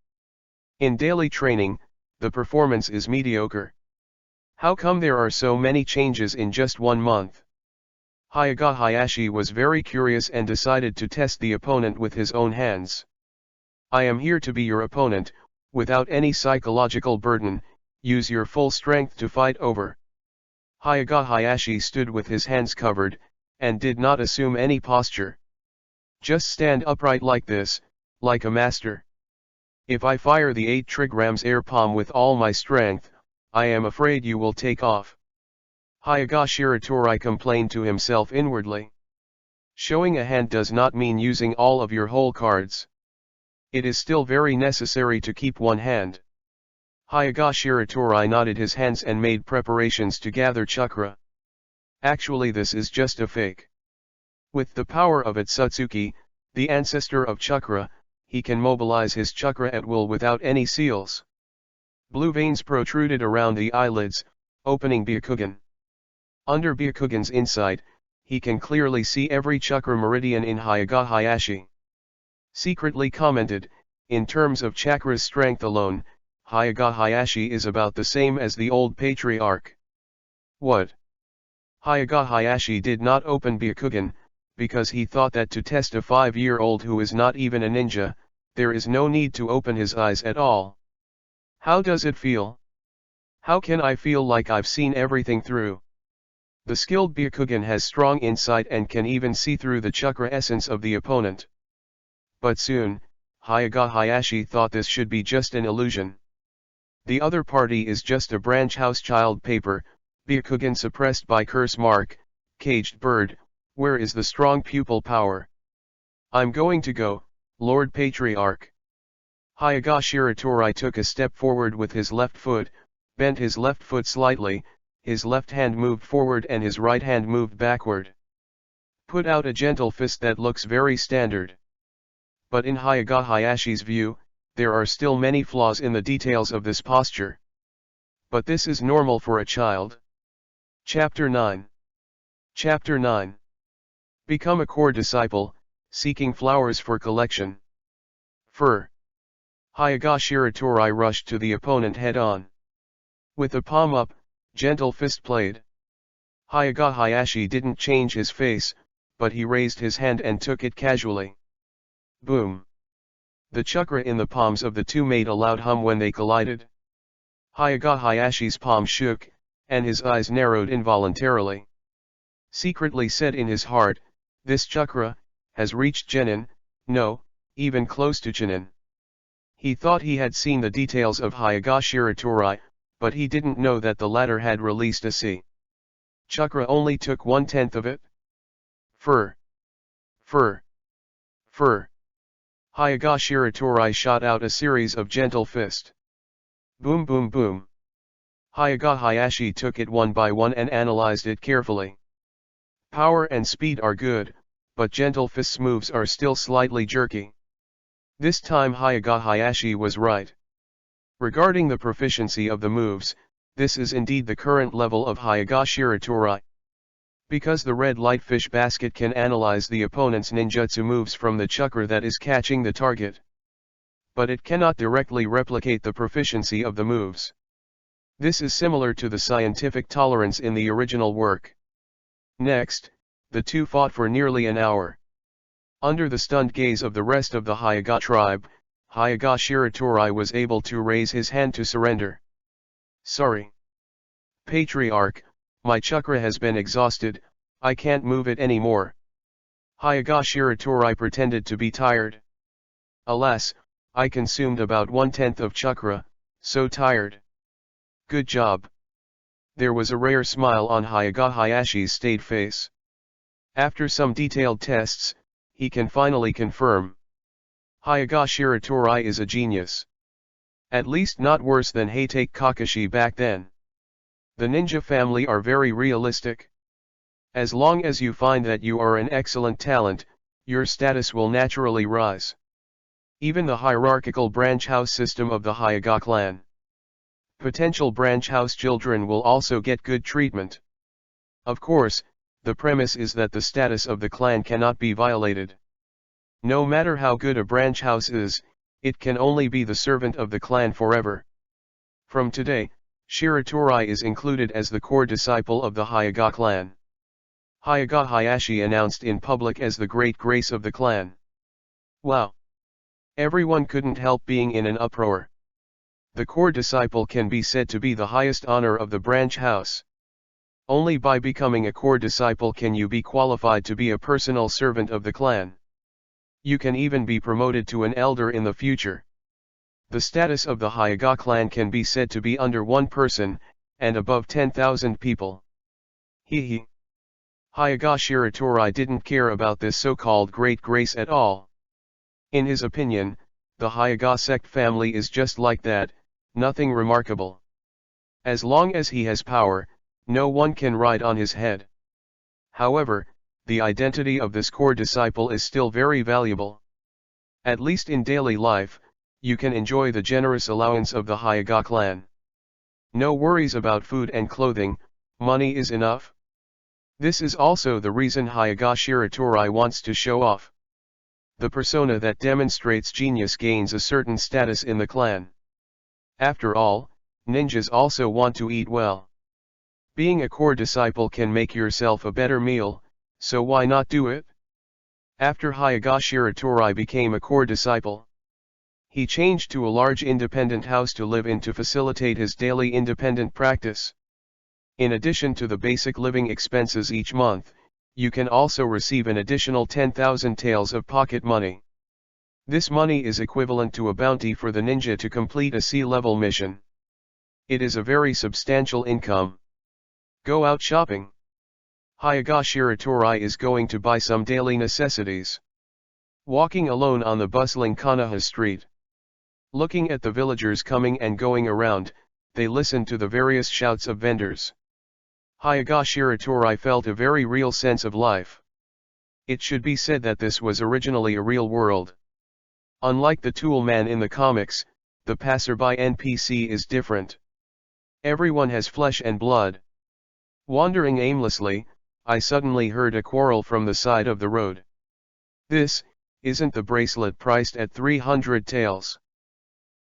In daily training, the performance is mediocre. How come there are so many changes in just 1 month? Hyaga Hayashi was very curious and decided to test the opponent with his own hands. I am here to be your opponent, without any psychological burden, use your full strength to fight over. Hyaga Hayashi stood with his hands covered, and did not assume any posture. Just stand upright like this, like a master. If I fire the 8 trigrams air palm with all my strength, I am afraid you will take off. Hyaga Shiratori complained to himself inwardly. Showing a hand does not mean using all of your whole cards. It is still very necessary to keep one hand. Hyaga Shiratori nodded his hands and made preparations to gather chakra. Actually, this is just a fake. With the power of Otsutsuki, the ancestor of chakra, he can mobilize his chakra at will without any seals. Blue veins protruded around the eyelids, opening Byakugan. Under Byakugan's insight, he can clearly see every chakra meridian in Hyaga Hayashi. Secretly commented, in terms of chakra's strength alone, Hyaga Hayashi is about the same as the old patriarch. What? Hyaga Hayashi did not open Byakugan, because he thought that to test a 5-year-old who is not even a ninja, there is no need to open his eyes at all. How does it feel? How can I feel like I've seen everything through? The skilled Byakugan has strong insight and can even see through the chakra essence of the opponent. But soon, Hyaga Hayashi thought this should be just an illusion. The other party is just a branch house child paper, Byakugan suppressed by curse mark, caged bird. Where is the strong pupil power? I'm going to go, Lord Patriarch. Hyaga Shiratori took a step forward with his left foot, bent his left foot slightly, his left hand moved forward and his right hand moved backward. Put out a gentle fist that looks very standard. But in Hyaga Hayashi's view, there are still many flaws in the details of this posture. But this is normal for a child. Chapter 9. Chapter 9. Become a core disciple, seeking flowers for collection. Fur. Hyaga Shiratori rushed to the opponent head-on. With a palm up, gentle fist played. Hyaga Hayashi didn't change his face, but he raised his hand and took it casually. Boom. The chakra in the palms of the two made a loud hum when they collided. Hyaga Hayashi's palm shook, and his eyes narrowed involuntarily. Secretly said in his heart, this chakra has reached Genin, no, even close to Genin. He thought he had seen the details of Hyaga Shiratori, but he didn't know that the latter had released a C. Chakra only took 1/10 of it. Fur. Fur. Fur. Hyaga Shiratori shot out a series of gentle fists. Boom boom boom. Hyaga Hayashi took it one by one and analyzed it carefully. Power and speed are good, but gentle fist moves are still slightly jerky. This time Hyaga Hayashi was right. Regarding the proficiency of the moves, this is indeed the current level of Hyaga Shiratori. Because the red light fish basket can analyze the opponent's ninjutsu moves from the chakra that is catching the target. But it cannot directly replicate the proficiency of the moves. This is similar to the scientific tolerance in the original work. Next, the two fought for nearly an hour. Under the stunned gaze of the rest of the Hyaga tribe, Hyaga Shiratori was able to raise his hand to surrender. Sorry. Patriarch, my chakra has been exhausted, I can't move it anymore. Hyaga Shiratori pretended to be tired. Alas, I consumed about 1/10 of chakra, so tired. Good job. There was a rare smile on Hyaga Hayashi's staid face. After some detailed tests, he can finally confirm. Hyaga Shiratori is a genius. At least not worse than Heitake Kakashi back then. The ninja family are very realistic. As long as you find that you are an excellent talent, your status will naturally rise. Even the hierarchical branch house system of the Hyaga clan. Potential branch house children will also get good treatment. Of course, the premise is that the status of the clan cannot be violated. No matter how good a branch house is, it can only be the servant of the clan forever. From today, Shiratori is included as the core disciple of the Hyaga clan. Hyaga Hayashi announced in public as the great grace of the clan. Wow! Everyone couldn't help being in an uproar. The core disciple can be said to be the highest honor of the branch house. Only by becoming a core disciple can you be qualified to be a personal servant of the clan. You can even be promoted to an elder in the future. The status of the Hyaga clan can be said to be under one person, and above 10,000 people. Hee. Hyaga Shiratori didn't care about this so-called great grace at all. In his opinion, the Hyaga sect family is just like that, nothing remarkable. As long as he has power, no one can ride on his head. However, the identity of this core disciple is still very valuable. At least in daily life, you can enjoy the generous allowance of the Hyaga clan. No worries about food and clothing, money is enough. This is also the reason Hyaga Shiratori wants to show off. The persona that demonstrates genius gains a certain status in the clan. After all, ninjas also want to eat well. Being a core disciple can make yourself a better meal, so why not do it? After Hyaga Shiratori became a core disciple, he changed to a large independent house to live in to facilitate his daily independent practice. In addition to the basic living expenses each month, you can also receive an additional 10,000 taels of pocket money. This money is equivalent to a bounty for the ninja to complete a sea-level mission. It is a very substantial income. Go out shopping. Hyaga Shiratori is going to buy some daily necessities. Walking alone on the bustling Kanaha street. Looking at the villagers coming and going around, they listen to the various shouts of vendors. Hyaga Shiratori felt a very real sense of life. It should be said that this was originally a real world. Unlike the tool man in the comics, the passerby NPC is different. Everyone has flesh and blood. Wandering aimlessly, I suddenly heard a quarrel from the side of the road. This, isn't the bracelet priced at 300 taels?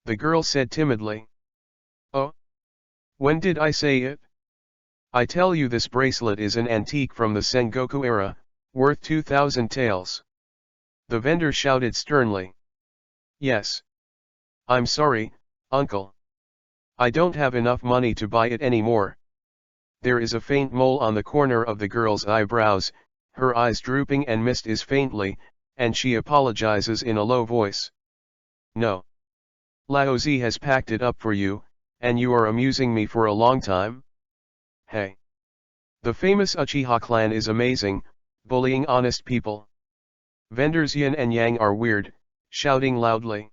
The girl said timidly. Oh? When did I say it? I tell you this bracelet is an antique from the Sengoku era, worth 2,000 taels. The vendor shouted sternly. Yes. I'm sorry, uncle. I don't have enough money to buy it anymore. There is a faint mole on the corner of the girl's eyebrows, her eyes drooping and mist is faintly, and she apologizes in a low voice. No. Laozi has packed it up for you, and you are amusing me for a long time? Hey. The famous Uchiha clan is amazing, bullying honest people. Vendors yin and yang are weird, shouting loudly.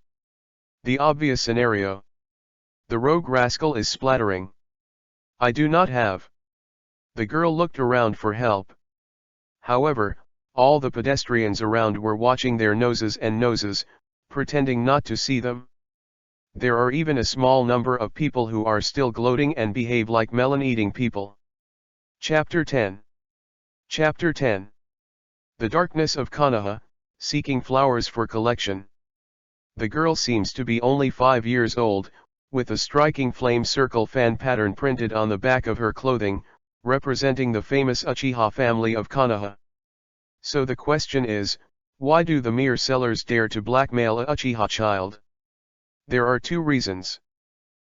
The obvious scenario. The rogue rascal is splattering. I do not have. The girl looked around for help. However, all the pedestrians around were watching their noses and noses, pretending not to see them. There are even a small number of people who are still gloating and behave like melon-eating people. Chapter 10. Chapter 10. The Darkness of Konoha, Seeking Flowers for Collection. The girl seems to be only 5 years old, with a striking flame circle fan pattern printed on the back of her clothing, representing the famous Uchiha family of Konoha. So the question is, why do the mere sellers dare to blackmail a Uchiha child? There are two reasons.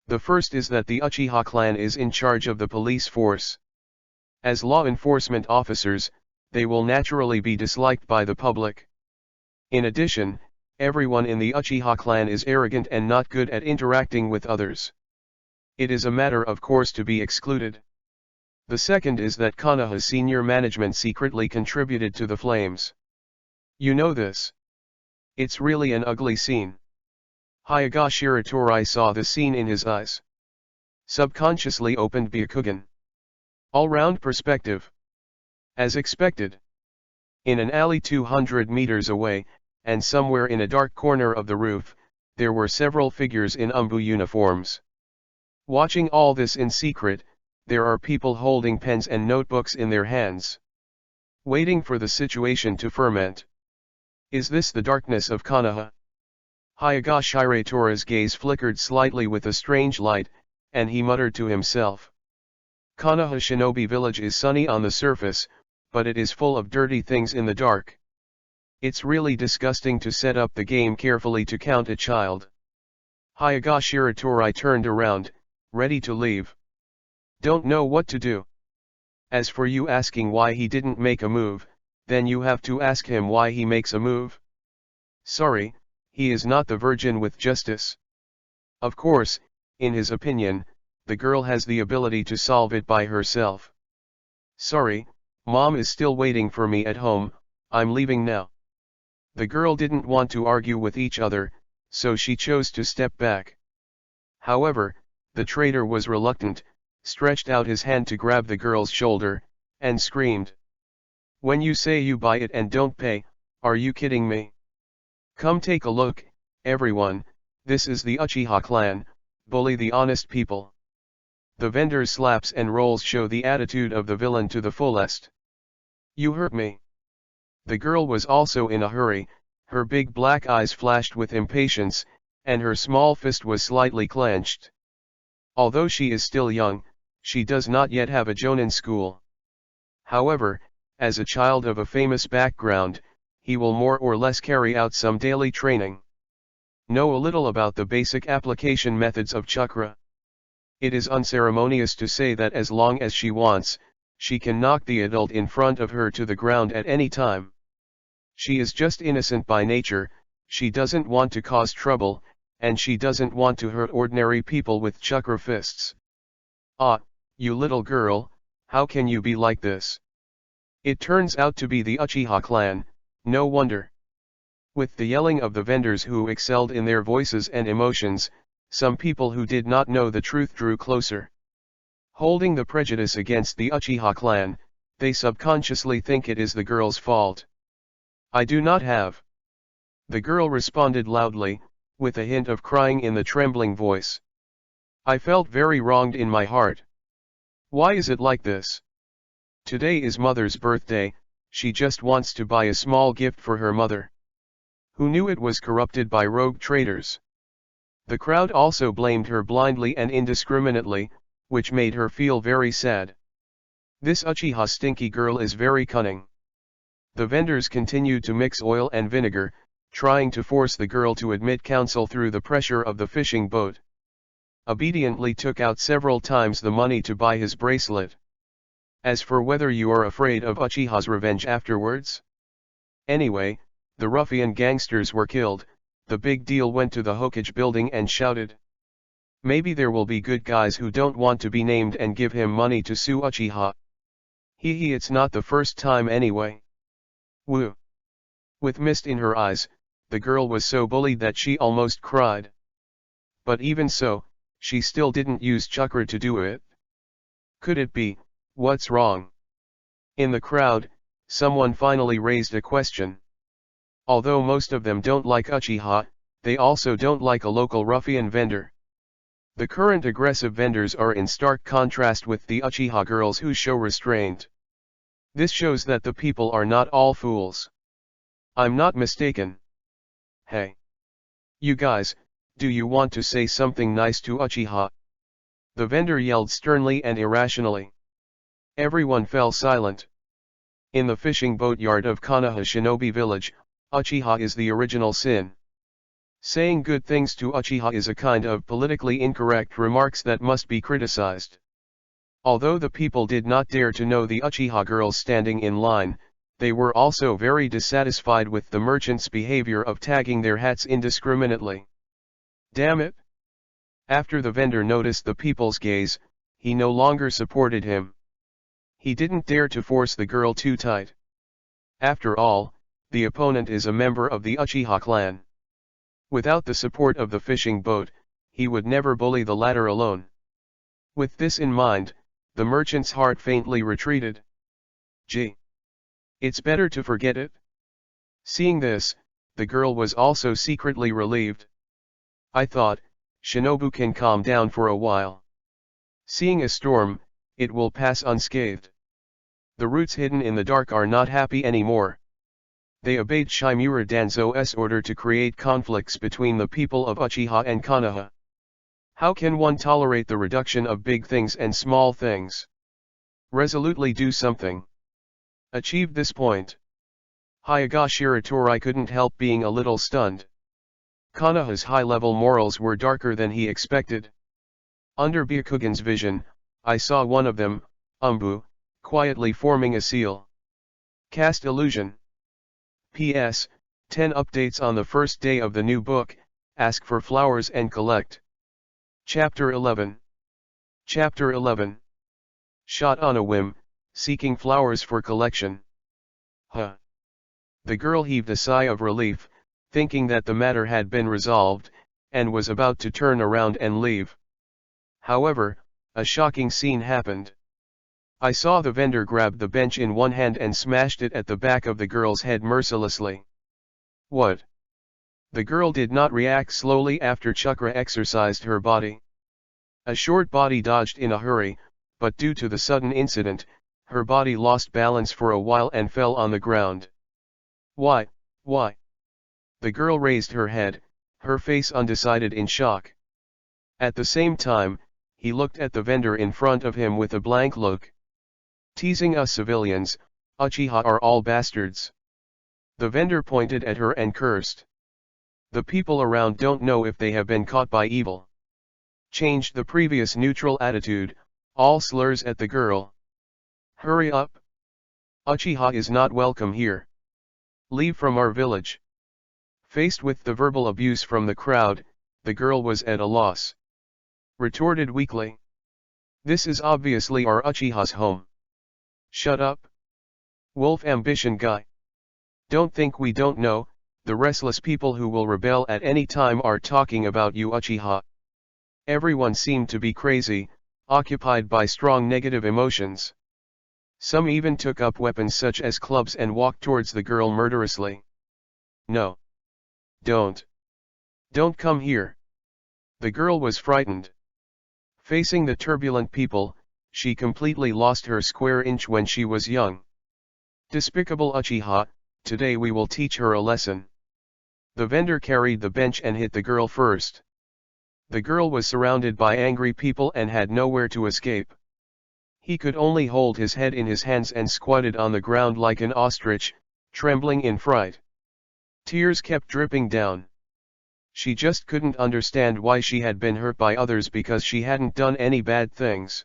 The first is that the Uchiha clan is in charge of the police force. As law enforcement officers, they will naturally be disliked by the public. In addition, everyone in the Uchiha clan is arrogant and not good at interacting with others. It is a matter of course to be excluded. The second is that Konoha's senior management secretly contributed to the flames. You know this. It's really an ugly scene. Hyoga Shiratori saw the scene in his eyes. Subconsciously opened Byakugan. All-round perspective. As expected. In an alley 200 meters away, and somewhere in a dark corner of the roof, there were several figures in umbu uniforms. Watching all this in secret, there are people holding pens and notebooks in their hands. Waiting for the situation to ferment. Is this the darkness of Konoha? Hyoga Shiratori's gaze flickered slightly with a strange light, and he muttered to himself. Konoha Shinobi Village is sunny on the surface, but it is full of dirty things in the dark. It's really disgusting to set up the game carefully to count a child. Hyoga Shiratori turned around, ready to leave. Don't know what to do. As for you asking why he didn't make a move, then you have to ask him why he makes a move. Sorry, he is not the virgin with justice. Of course, in his opinion, the girl has the ability to solve it by herself. Sorry, Mom is still waiting for me at home, I'm leaving now. The girl didn't want to argue with each other, so she chose to step back. However, the trader was reluctant, stretched out his hand to grab the girl's shoulder, and screamed. When you say you buy it and don't pay, are you kidding me? Come take a look, everyone, this is the Uchiha clan, bully the honest people. The vendor's slaps and rolls show the attitude of the villain to the fullest. You hurt me. The girl was also in a hurry, her big black eyes flashed with impatience, and her small fist was slightly clenched. Although she is still young, she does not yet have a jonin school. However, as a child of a famous background, he will more or less carry out some daily training. Know a little about the basic application methods of chakra. It is unceremonious to say that as long as she wants, she can knock the adult in front of her to the ground at any time. She is just innocent by nature, she doesn't want to cause trouble, and she doesn't want to hurt ordinary people with chakra fists. Ah, you little girl, how can you be like this? It turns out to be the Uchiha clan, no wonder. With the yelling of the vendors who excelled in their voices and emotions, some people who did not know the truth drew closer. Holding the prejudice against the Uchiha clan, they subconsciously think it is the girl's fault. I do not have. The girl responded loudly, with a hint of crying in the trembling voice. I felt very wronged in my heart. Why is it like this? Today is Mother's birthday, she just wants to buy a small gift for her mother. Who knew it was corrupted by rogue traders? The crowd also blamed her blindly and indiscriminately, which made her feel very sad. This Uchiha stinky girl is very cunning. The vendors continued to mix oil and vinegar, trying to force the girl to admit counsel through the pressure of the fishing boat. Obediently took out several times the money to buy his bracelet. As for whether you are afraid of Uchiha's revenge afterwards? Anyway, the ruffian gangsters were killed, the big deal went to the Hokage building and shouted. Maybe there will be good guys who don't want to be named and give him money to sue Uchiha. Hee it's not the first time anyway. Woo. With mist in her eyes, the girl was so bullied that she almost cried. But even so, She still didn't use chakra to do it. Could it be, what's wrong? In the crowd, someone finally raised a question. Although most of them don't like Uchiha, they also don't like a local ruffian vendor. The current aggressive vendors are in stark contrast with the Uchiha girls who show restraint. This shows that the people are not all fools. I'm not mistaken. Hey. You guys, do you want to say something nice to Uchiha? The vendor yelled sternly and irrationally. Everyone fell silent. In the fishing boat yard of Konoha Shinobi Village, Uchiha is the original sin. Saying good things to Uchiha is a kind of politically incorrect remarks that must be criticized. Although the people did not dare to know the Uchiha girls standing in line, they were also very dissatisfied with the merchant's behavior of tagging their hats indiscriminately. Damn it! After the vendor noticed the people's gaze, he no longer supported him. He didn't dare to force the girl too tight. After all, the opponent is a member of the Uchiha clan. Without the support of the fishing boat, he would never bully the latter alone. With this in mind, the merchant's heart faintly retreated. Gee. It's better to forget it. Seeing this, the girl was also secretly relieved. I thought, Shinobu can calm down for a while. Seeing a storm, it will pass unscathed. The roots hidden in the dark are not happy anymore. They obeyed Shimura Danzo's order to create conflicts between the people of Uchiha and Konoha. How can one tolerate the reduction of big things and small things? Resolutely do something. Achieve this point. Hyoga Shiratori couldn't help being a little stunned. Konoha's high-level morals were darker than he expected. Under Byakugan's vision, I saw one of them, Umbu, quietly forming a seal. Cast illusion. P.S. 10 updates on the first day of the new book, ask for flowers and collect. Chapter 11. Chapter 11. Shot on a whim, seeking flowers for collection. Huh. The girl heaved a sigh of relief, thinking that the matter had been resolved, and was about to turn around and leave. However, a shocking scene happened. I saw the vendor grab the bench in one hand and smashed it at the back of the girl's head mercilessly. What? The girl did not react slowly after chakra exercised her body. A short body dodged in a hurry, but due to the sudden incident, her body lost balance for a while and fell on the ground. Why? The girl raised her head, her face undecided in shock. At the same time, he looked at the vendor in front of him with a blank look. Teasing us civilians, Uchiha are all bastards. The vendor pointed at her and cursed. The people around don't know if they have been caught by evil. Changed the previous neutral attitude, all slurs at the girl. Hurry up. Uchiha is not welcome here. Leave from our village. Faced with the verbal abuse from the crowd, the girl was at a loss. Retorted weakly. This is obviously our Uchiha's home. Shut up. Wolf ambition guy. Don't think we don't know, the restless people who will rebel at any time are talking about you Uchiha. Everyone seemed to be crazy, occupied by strong negative emotions. Some even took up weapons such as clubs and walked towards the girl murderously. No. Don't come here. The girl was frightened. Facing the turbulent people, she completely lost her square inch when she was young. Despicable Uchiha, today we will teach her a lesson. The vendor carried the bench and hit the girl first. The girl was surrounded by angry people and had nowhere to escape. He could only hold his head in his hands and squatted on the ground like an ostrich, trembling in fright. Tears kept dripping down. She just couldn't understand why she had been hurt by others because she hadn't done any bad things.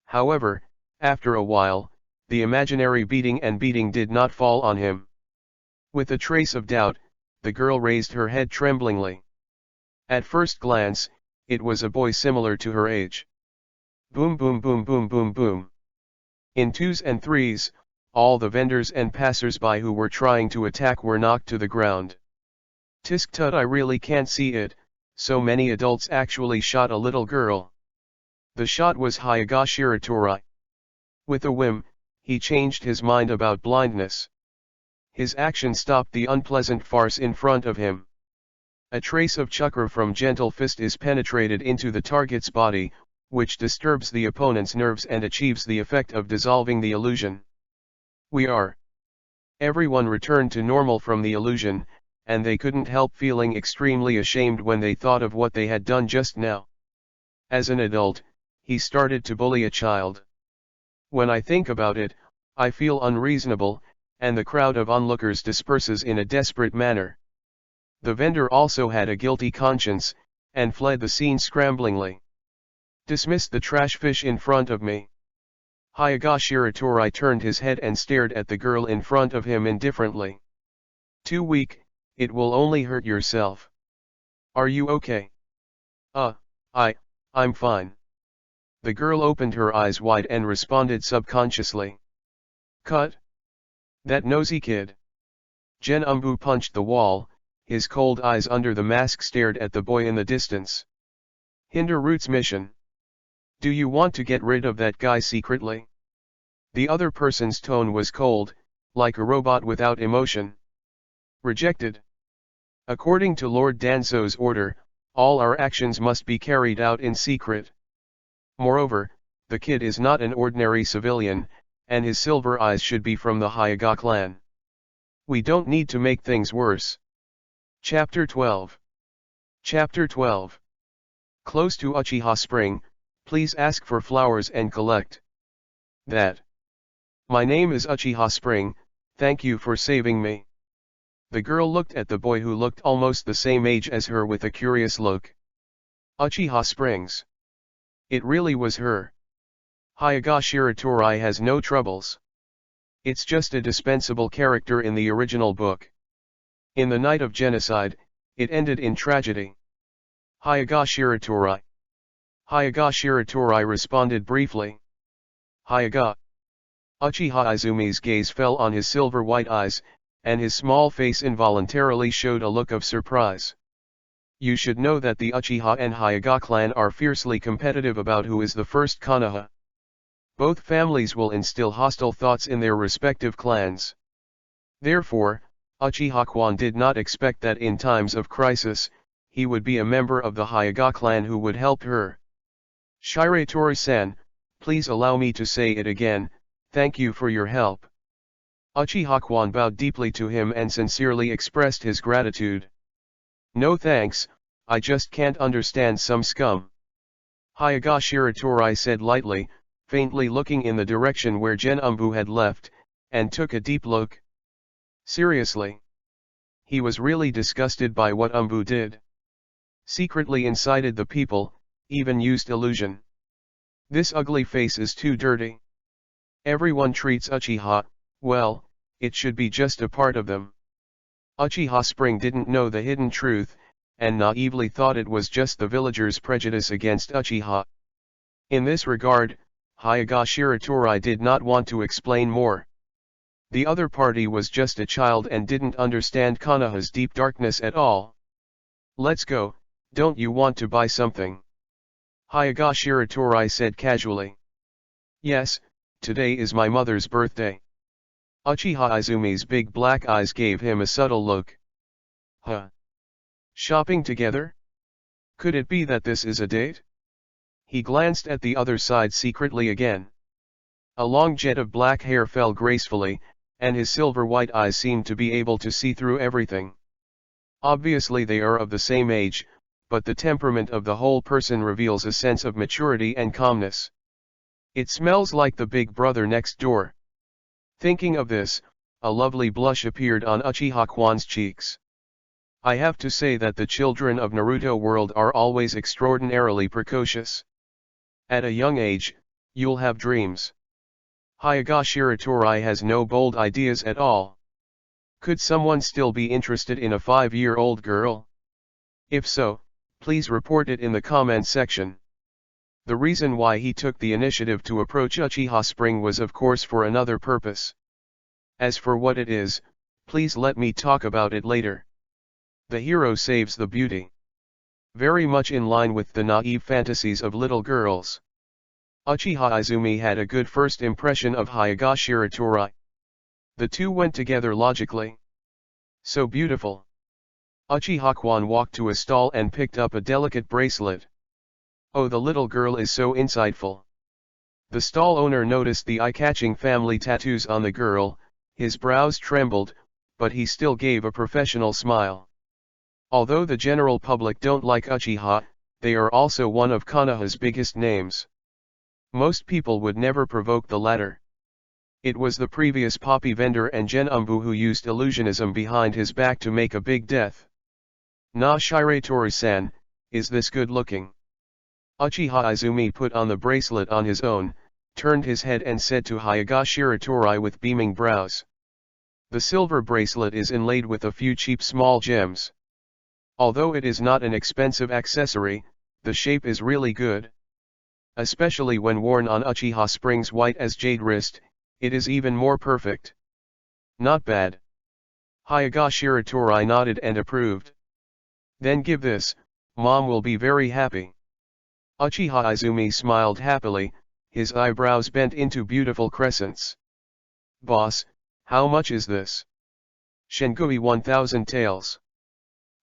However, after a while, the imaginary beating did not fall on him. With a trace of doubt, the girl raised her head tremblingly. At first glance, it was a boy similar to her age. Boom boom boom boom boom boom. In twos and threes, all the vendors and passers-by who were trying to attack were knocked to the ground. Tisk tut, I really can't see it, So many adults actually shot a little girl. The shot was Hyoga Shiratori. With a whim, he changed his mind about blindness. His action stopped the unpleasant farce in front of him. A trace of chakra from gentle fist is penetrated into the target's body, which disturbs the opponent's nerves and achieves the effect of dissolving the illusion. Everyone returned to normal from the illusion, and they couldn't help feeling extremely ashamed when they thought of what they had done just now. As an adult, he started to bully a child. When I think about it, I feel unreasonable, and the crowd of onlookers disperses in a desperate manner. The vendor also had a guilty conscience, and fled the scene scramblingly. Dismissed the trash fish in front of me. Hyoga Shiratori turned his head and stared at the girl in front of him indifferently. Too weak, it will only hurt yourself. Are you okay? I'm fine. The girl opened her eyes wide and responded subconsciously. Cut. That nosy kid. Gen Umbu punched the wall, his cold eyes under the mask stared at the boy in the distance. Hinder Root's mission. Do you want to get rid of that guy secretly? The other person's tone was cold, like a robot without emotion. Rejected. According to Lord Danzo's order, all our actions must be carried out in secret. Moreover, the kid is not an ordinary civilian, and his silver eyes should be from the Hyoga clan. We don't need to make things worse. Chapter 12. Chapter 12. Close to Uchiha Spring, please ask for flowers and collect that. My name is Uchiha Spring, thank you for saving me. The girl looked at the boy who looked almost the same age as her with a curious look. Uchiha Springs. It really was her. Hyoga Shiratori has no troubles. It's just a dispensable character in the original book. In the night of genocide, it ended in tragedy. Hyoga Shiratori. Hyoga Shiratori responded briefly. Hyoga. Uchiha Izumi's gaze fell on his silver white eyes, and his small face involuntarily showed a look of surprise. You should know that the Uchiha and Hyoga clan are fiercely competitive about who is the first Konoha. Both families will instill hostile thoughts in their respective clans. Therefore, Uchiha-kwan did not expect that in times of crisis, he would be a member of the Hyoga clan who would help her. Shiratori-san, please allow me to say it again, thank you for your help. Uchiha-kwan bowed deeply to him and sincerely expressed his gratitude. No thanks, I just can't understand some scum. Hyoga Shiratori said lightly, faintly looking in the direction where Gen Umbu had left, and took a deep look. Seriously. He was really disgusted by what Umbu did. Secretly incited the people, even used illusion. This ugly face is too dirty. Everyone treats Uchiha, well, it should be just a part of them. Uchiha Spring didn't know the hidden truth, and naively thought it was just the villagers' prejudice against Uchiha. In this regard, Hyoga Shiratori did not want to explain more. The other party was just a child and didn't understand Konoha's deep darkness at all. Let's go, don't you want to buy something? Hyoga Shiratori said casually. Yes, today is my mother's birthday. Uchiha Izumi's big black eyes gave him a subtle look. Huh? Shopping together? Could it be that this is a date? He glanced at the other side secretly again. A long jet of black hair fell gracefully, and his silver white eyes seemed to be able to see through everything. Obviously they are of the same age, but the temperament of the whole person reveals a sense of maturity and calmness. It smells like the big brother next door. Thinking of this, a lovely blush appeared on Uchiha-kwan's cheeks. I have to say that the children of Naruto world are always extraordinarily precocious. At a young age, you'll have dreams. Hyoga Shiratori has no bold ideas at all. Could someone still be interested in a 5-year-old girl? If so, please report it in the comment section. The reason why he took the initiative to approach Uchiha Spring was of course for another purpose. As for what it is, please let me talk about it later. The hero saves the beauty. very much in line with the naive fantasies of little girls. Uchiha Izumi had a good first impression of Hayagashira Torai. The two went together logically. So beautiful. Uchiha-kwan walked to a stall and picked up a delicate bracelet. Oh, the little girl is so insightful. The stall owner noticed the eye-catching family tattoos on the girl, his brows trembled, but he still gave a professional smile. Although the general public don't like Uchiha, they are also one of Konoha's biggest names. Most people would never provoke the latter. It was the previous poppy vendor and Genumbu who used illusionism behind his back to make a big death. Na Shiratori-san, is this good looking? Uchiha Izumi put on the bracelet on his own, turned his head and said to Hayagashira Torai with beaming brows. The silver bracelet is inlaid with a few cheap small gems. Although it is not an expensive accessory, the shape is really good. Especially when worn on Uchiha Spring's white as jade wrist, it is even more perfect. Not bad. Hayagashira Torai nodded and approved. Then give this, Mom will be very happy. Uchiha Izumi smiled happily, his eyebrows bent into beautiful crescents. Boss, how much is this? Shengui 1000 taels.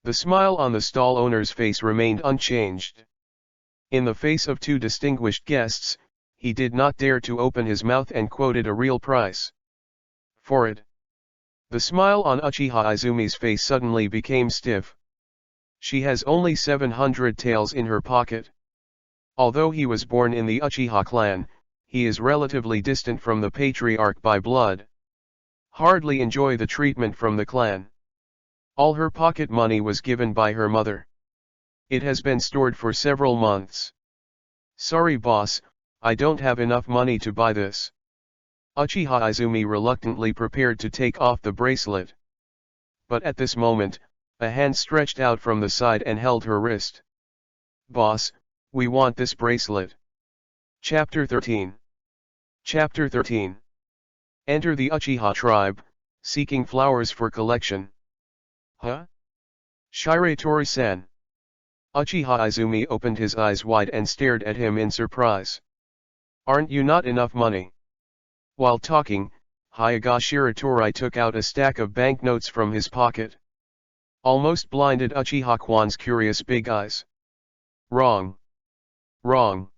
The smile on the stall owner's face remained unchanged. In the face of two distinguished guests, he did not dare to open his mouth and quoted a real price. For it. The smile on Uchiha Izumi's face suddenly became stiff. She has only 700 taels in her pocket. Although he was born in the Uchiha clan, he is relatively distant from the patriarch by blood. Hardly enjoy the treatment from the clan. All her pocket money was given by her mother. It has been stored for several months. Sorry boss, I don't have enough money to buy this. Uchiha Izumi reluctantly prepared to take off the bracelet. But at this moment, a hand stretched out from the side and held her wrist. Boss, we want this bracelet. Chapter 13. Chapter 13. Enter the Uchiha tribe, seeking flowers for collection. Huh? Shiratori-san. Uchiha Izumi opened his eyes wide and stared at him in surprise. Aren't you not enough money? While talking, Hayagashira Torai took out a stack of banknotes from his pocket. Almost blinded Uchiha-kwan's curious big eyes. Wrong. Wrong.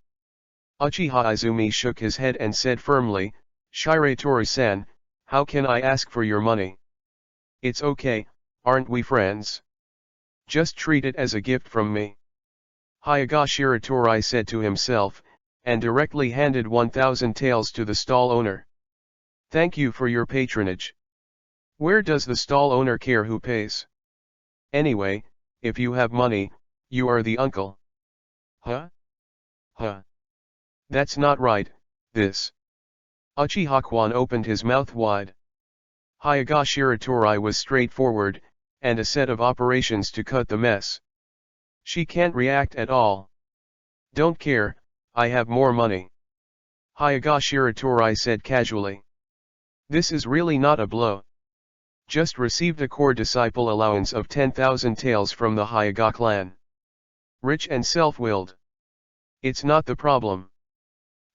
Uchiha Izumi shook his head and said firmly, Shiratori-san, how can I ask for your money? It's okay, aren't we friends? Just treat it as a gift from me. Hayagashira Torai said to himself, and directly handed 1000 taels to the stall owner. Thank you for your patronage. Where does the stall owner care who pays? Anyway, if you have money, you are the uncle. Huh? Huh? That's not right, this. Uchiha-kwan opened his mouth wide. Hayagashira Torai was straightforward, and a set of operations to cut the mess. She can't react at all. Don't care, I have more money. Hayagashira Torai said casually. This is really not a blow. Just received a core disciple allowance of 10,000 taels from the Hayaga clan. Rich and self-willed. It's not the problem.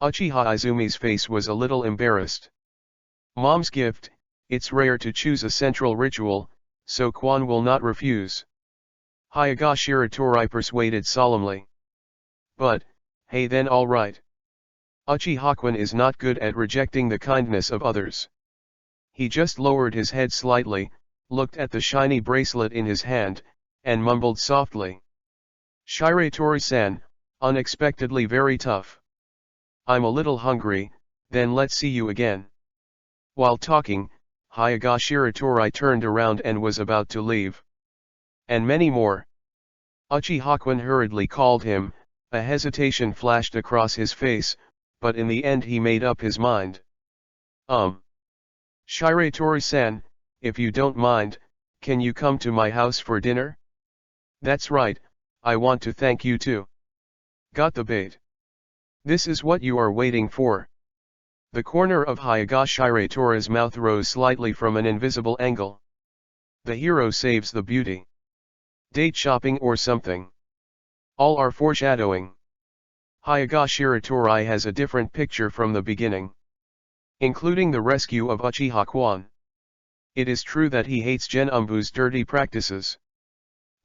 Uchiha Izumi's face was a little embarrassed. Mom's gift, it's rare to choose a central ritual, so Kwan will not refuse. Hayagashira Torai persuaded solemnly. But, hey then alright. Uchiha-kwan is not good at rejecting the kindness of others. He just lowered his head slightly, looked at the shiny bracelet in his hand, and mumbled softly. Shiratori-san, unexpectedly very tough. I'm a little hungry, then let's see you again. While talking, Hayagashira Torai turned around and was about to leave. And many more. Uchiha-kwan hurriedly called him, a hesitation flashed across his face, but in the end he made up his mind. Shiratori-san, if you don't mind, can you come to my house for dinner? That's right, I want to thank you too. Got the bait. This is what you are waiting for. The corner of Hayagashira Torai's mouth rose slightly from an invisible angle. The hero saves the beauty. Date shopping or something. All are foreshadowing. Hyaga Shiratori has a different picture from the beginning, including the rescue of Uchiha Kwan. It is true that he hates Genumbu's dirty practices.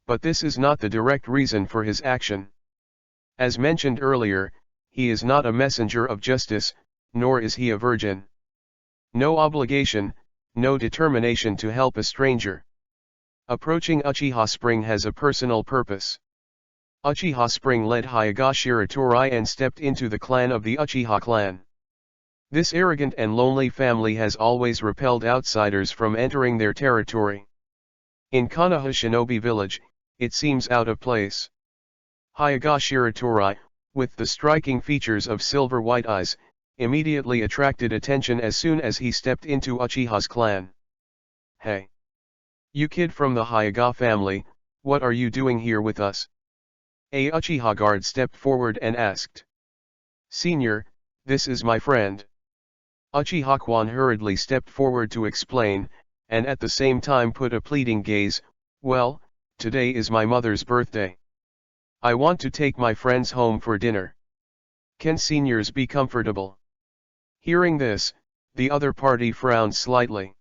But this is not the direct reason for his action. As mentioned earlier, he is not a messenger of justice, nor is he a virgin. No obligation, no determination to help a stranger. Approaching Uchiha Spring has a personal purpose. Uchiha Spring led Hyaga Shiratori and stepped into the clan of the Uchiha clan. This arrogant and lonely family has always repelled outsiders from entering their territory. In Konoha Shinobi Village, it seems out of place. Hyaga Shiratori, with the striking features of silver white eyes, immediately attracted attention as soon as he stepped into Uchiha's clan. "Hey! You kid from the Hyaga family, what are you doing here with us?" A Uchiha guard stepped forward and asked. "Senior, this is my friend." Uchiha Kwan hurriedly stepped forward to explain, and at the same time put a pleading gaze, "Well, today is my mother's birthday. I want to take my friends home for dinner. Can seniors be comfortable?" Hearing this, the other party frowned slightly.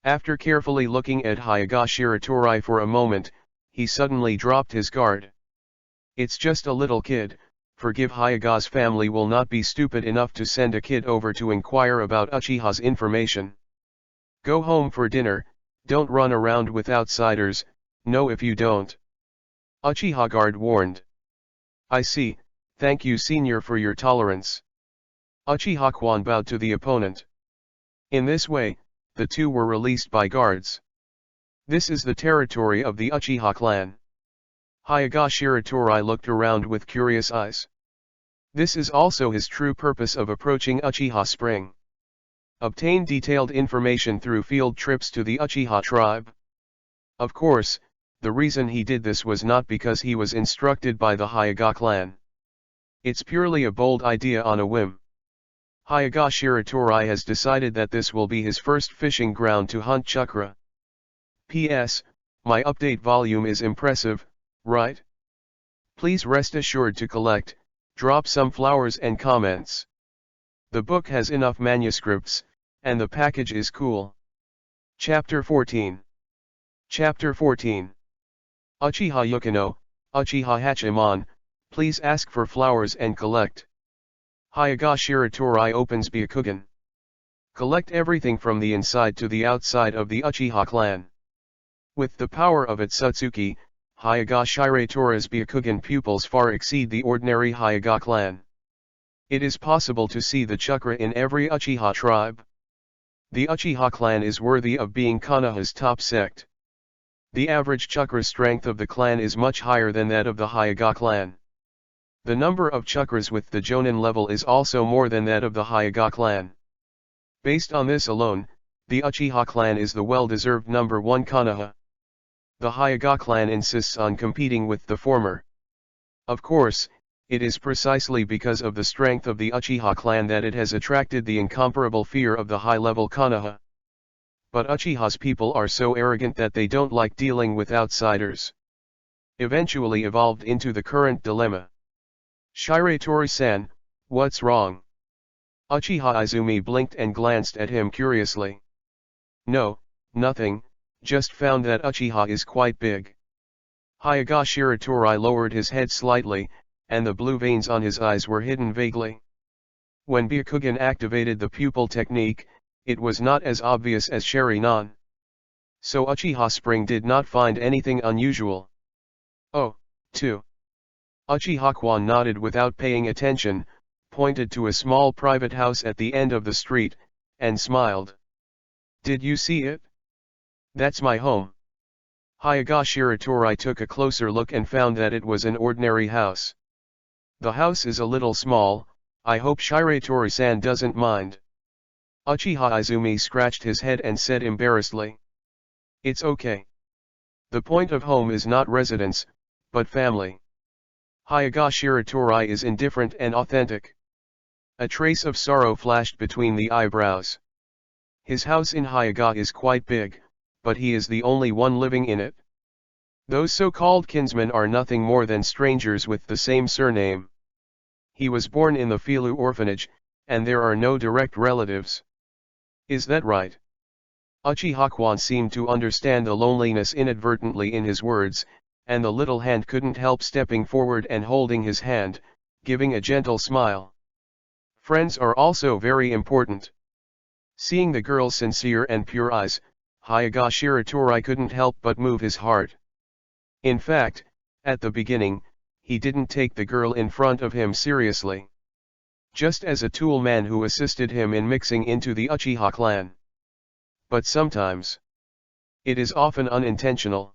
After carefully looking at Hyaga Shiratori for a moment, he suddenly dropped his guard. "It's just a little kid, forgive. Hyaga's family will not be stupid enough to send a kid over to inquire about Uchiha's information. Go home for dinner, don't run around with outsiders, no if you don't." Uchiha guard warned. "I see, thank you senior for your tolerance." Uchiha Kwan bowed to the opponent. In this way, the two were released by guards. This is the territory of the Uchiha clan. Hyaga Shiratori looked around with curious eyes. This is also his true purpose of approaching Uchiha Spring. Obtain detailed information through field trips to the Uchiha tribe. Of course, the reason he did this was not because he was instructed by the Hyaga clan. It's purely a bold idea on a whim. Hyaga Shiratori has decided that this will be his first fishing ground to hunt chakra. P.S. My update volume is impressive, right? Please rest assured to collect, drop some flowers and comments. The book has enough manuscripts, and the package is cool. Chapter 14. Chapter 14. Uchiha Yukino, Uchiha Hachiman, please ask for flowers and collect. Hyaga Shiratori opens Byakugan. Collect everything from the inside to the outside of the Uchiha clan. With the power of Otsutsuki, Hyaga Shiratori's Byakugan pupils far exceed the ordinary Hyaga clan. It is possible to see the chakra in every Uchiha tribe. The Uchiha clan is worthy of being Konoha's top sect. The average chakra strength of the clan is much higher than that of the Hyaga clan. The number of chakras with the Jonin level is also more than that of the Hyaga clan. Based on this alone, the Uchiha clan is the well-deserved number one Konoha. The Hyaga clan insists on competing with the former. Of course, it is precisely because of the strength of the Uchiha clan that it has attracted the incomparable fear of the high-level Konoha. But Uchiha's people are so arrogant that they don't like dealing with outsiders. Eventually evolved into the current dilemma. Shiratori-san, what's wrong? Uchiha Izumi blinked and glanced at him curiously. No, nothing, just found that Uchiha is quite big. Hyaga Shiratori lowered his head slightly, and the blue veins on his eyes were hidden vaguely. When Byakugan activated the pupil technique, it was not as obvious as Sharinan. So Uchiha Spring did not find anything unusual. Oh, too. Uchiha Kwan nodded without paying attention, pointed to a small private house at the end of the street, and smiled. Did you see it? That's my home. Hyaga Shiratori took a closer look and found that it was an ordinary house. The house is a little small, I hope Shiratori-san doesn't mind. Uchiha Izumi scratched his head and said embarrassedly. It's okay. The point of home is not residence, but family. Hyaga Shiratori is indifferent and authentic. A trace of sorrow flashed between the eyebrows. His house in Hyaga is quite big, but he is the only one living in it. Those so-called kinsmen are nothing more than strangers with the same surname. He was born in the Filu orphanage, and there are no direct relatives. Is that right? Uchiha Kwan seemed to understand the loneliness inadvertently in his words, and the little hand couldn't help stepping forward and holding his hand, giving a gentle smile. Friends are also very important. Seeing the girl's sincere and pure eyes, Hyaga Shiratori couldn't help but move his heart. In fact, at the beginning, he didn't take the girl in front of him seriously. Just as a tool man who assisted him in mixing into the Uchiha clan. But sometimes, it is often unintentional.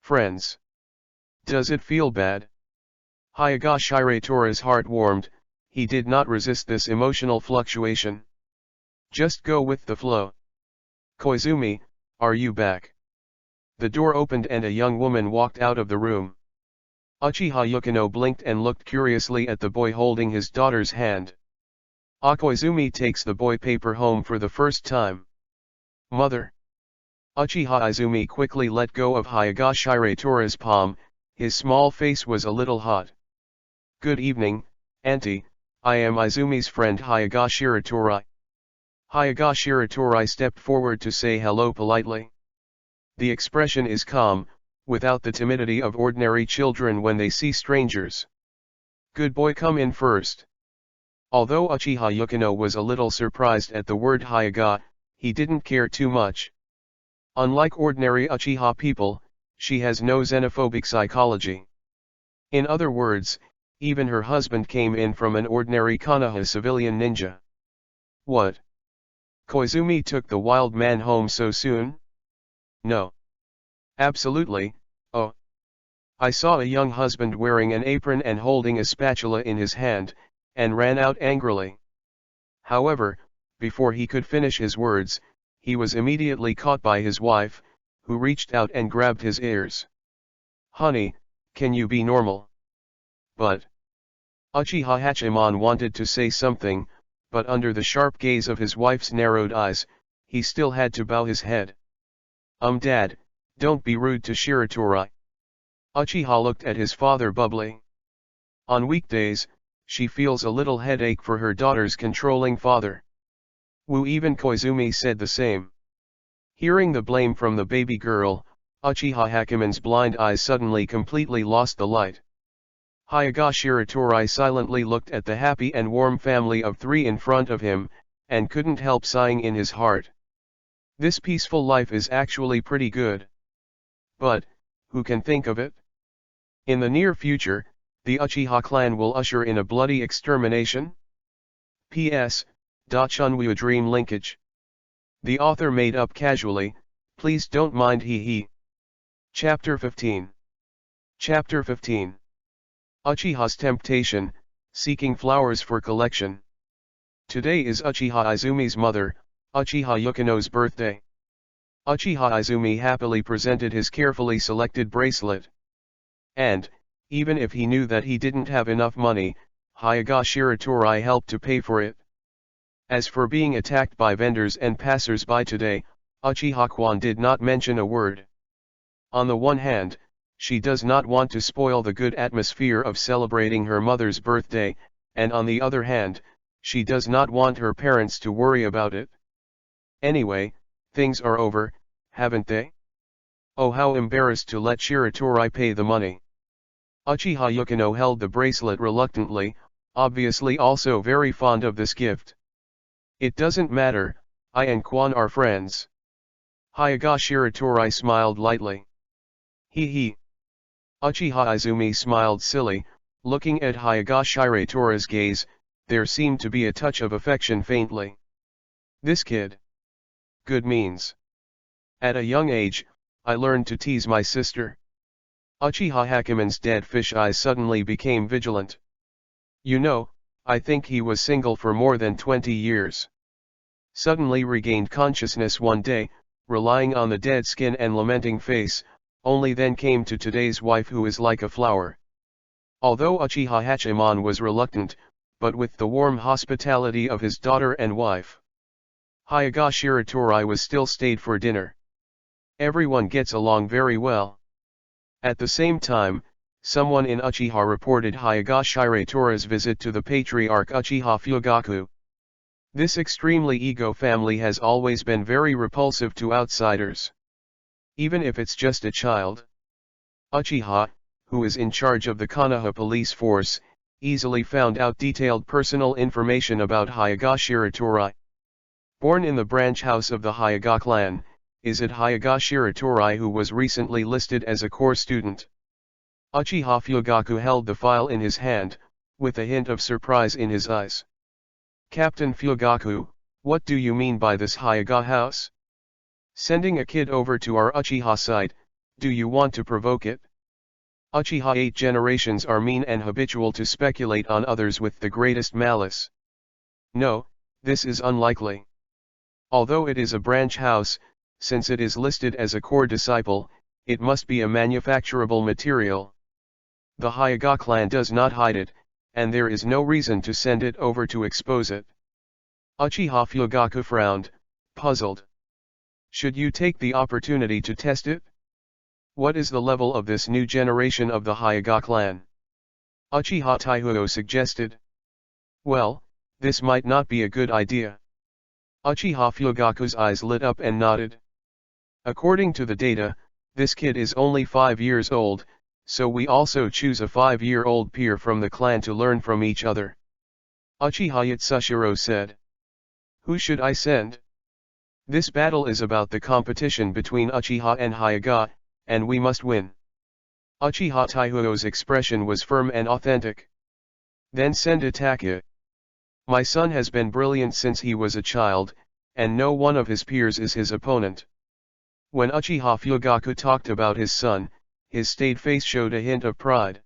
Friends. Does it feel bad? Hyaga Shiratori's heart warmed. He did not resist this emotional fluctuation. Just go with the flow. Koizumi, are you back? The door opened and a young woman walked out of the room. Uchiha Yukino blinked and looked curiously at the boy holding his daughter's hand. Koizumi takes the boy paper home for the first time. Mother. Uchiha Izumi quickly let go of Hyaga Shiratori's palm. His small face was a little hot. Good evening, Auntie, I am Izumi's friend Hyaga Shiratori. Hyaga Shiratori stepped forward to say hello politely. The expression is calm, without the timidity of ordinary children when they see strangers. Good boy, come in first. Although Uchiha Yukino was a little surprised at the word Hyaga, he didn't care too much. Unlike ordinary Uchiha people, she has no xenophobic psychology. In other words, even her husband came in from an ordinary Konoha civilian ninja. What? Koizumi took the wild man home so soon? No. Absolutely, oh. I saw a young husband wearing an apron and holding a spatula in his hand, and ran out angrily. However, before he could finish his words, he was immediately caught by his wife, who reached out and grabbed his ears. Honey, can you be normal? But Uchiha Hachiman wanted to say something, but under the sharp gaze of his wife's narrowed eyes, he still had to bow his head. Dad, don't be rude to Shiratori. Uchiha looked at his father bubbly. On weekdays, she feels a little headache for her daughter's controlling father. Even Koizumi said the same. Hearing the blame from the baby girl, Uchiha Hachiman's blind eyes suddenly completely lost the light. Hyaga Shiratori silently looked at the happy and warm family of three in front of him, and couldn't help sighing in his heart. This peaceful life is actually pretty good. But, who can think of it? In the near future, the Uchiha clan will usher in a bloody extermination? P.S. Dachunwu dream linkage. The author made up casually, please don't mind he. Chapter 15. Chapter 15. Uchiha's temptation, seeking flowers for collection. Today is Uchiha Izumi's mother, Uchiha Yukino's birthday. Uchiha Izumi happily presented his carefully selected bracelet. And, even if he knew that he didn't have enough money, Hyaga Shiratori helped to pay for it. As for being attacked by vendors and passers-by today, Uchiha Kwan did not mention a word. On the one hand, she does not want to spoil the good atmosphere of celebrating her mother's birthday, and on the other hand, she does not want her parents to worry about it. Anyway, things are over, haven't they? Oh, how embarrassed to let Shiratori pay the money. Uchiha Yukino held the bracelet reluctantly, obviously also very fond of this gift. It doesn't matter, I and Kwan are friends. Hyaga Shiratori smiled lightly. He. Uchiha Izumi smiled silly, looking at Hyaga Shiratori's gaze. There seemed to be a touch of affection faintly. This kid. Good means. At a young age, I learned to tease my sister. Uchiha Hachiman's dead fish eyes suddenly became vigilant. You know, I think he was single for more than 20 years. Suddenly regained consciousness one day, relying on the dead skin and lamenting face, only then came to today's wife who is like a flower. Although Uchiha Hachiman was reluctant, but with the warm hospitality of his daughter and wife, Hyaga Shiratori was still stayed for dinner. Everyone gets along very well. At the same time, someone in Uchiha reported Hyaga Shiratora's visit to the patriarch Uchiha Fugaku. This extremely ego family has always been very repulsive to outsiders. Even if it's just a child. Uchiha, who is in charge of the Konoha police force, easily found out detailed personal information about Hyaga Shiratori. Born in the branch house of the Hyaga clan, is it Hyaga Shiratori who was recently listed as a core student. Uchiha Fugaku held the file in his hand, with a hint of surprise in his eyes. Captain Fugaku, what do you mean by this Hyaga house? Sending a kid over to our Uchiha site, do you want to provoke it? Uchiha 8 generations are mean and habitual to speculate on others with the greatest malice. No, this is unlikely. Although it is a branch house, since it is listed as a core disciple, it must be a manufacturable material. The Hyaga clan does not hide it, and there is no reason to send it over to expose it. Uchiha Fugaku frowned, puzzled. Should you take the opportunity to test it? What is the level of this new generation of the Hyaga clan? Uchiha Taihuo suggested. Well, this might not be a good idea. Uchiha Fugaku's eyes lit up and nodded. According to the data, this kid is only 5 years old, so we also choose a 5-year-old peer from the clan to learn from each other. Uchiha Yatsushiro said. Who should I send? This battle is about the competition between Uchiha and Hyaga, and we must win. Uchiha Taihuo's expression was firm and authentic. Then send Itaku. My son has been brilliant since he was a child, and no one of his peers is his opponent. When Uchiha Fugaku talked about his son, his staid face showed a hint of pride.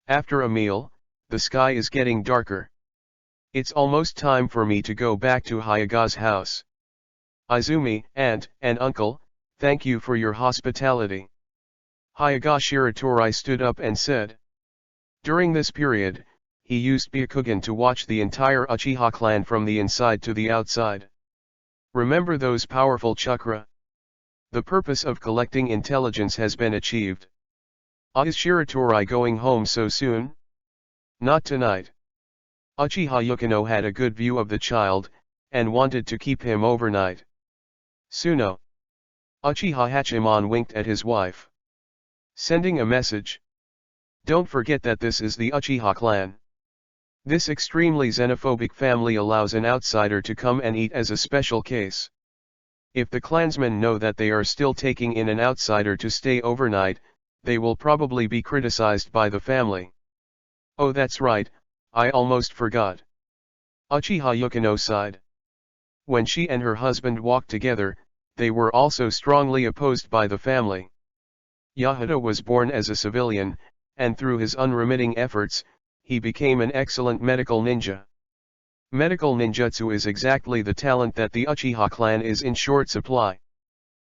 After a meal, the sky is getting darker. It's almost time for me to go back to Hyaga's house. Izumi, aunt and uncle, thank you for your hospitality. Hyaga Shiratori stood up and said. During this period, he used Byakugan to watch the entire Uchiha clan from the inside to the outside. Remember those powerful chakra? The purpose of collecting intelligence has been achieved. Is Shiratori going home so soon? Not tonight. Uchiha Yukino had a good view of the child, and wanted to keep him overnight. Suno. Uchiha Hachiman winked at his wife. Sending a message. Don't forget that this is the Uchiha clan. This extremely xenophobic family allows an outsider to come and eat as a special case. If the clansmen know that they are still taking in an outsider to stay overnight, they will probably be criticized by the family. Oh, that's right, I almost forgot. Uchiha Yukino sighed. When she and her husband walked together, they were also strongly opposed by the family. Yasuda was born as a civilian, and through his unremitting efforts, he became an excellent medical ninja. Medical ninjutsu is exactly the talent that the Uchiha clan is in short supply.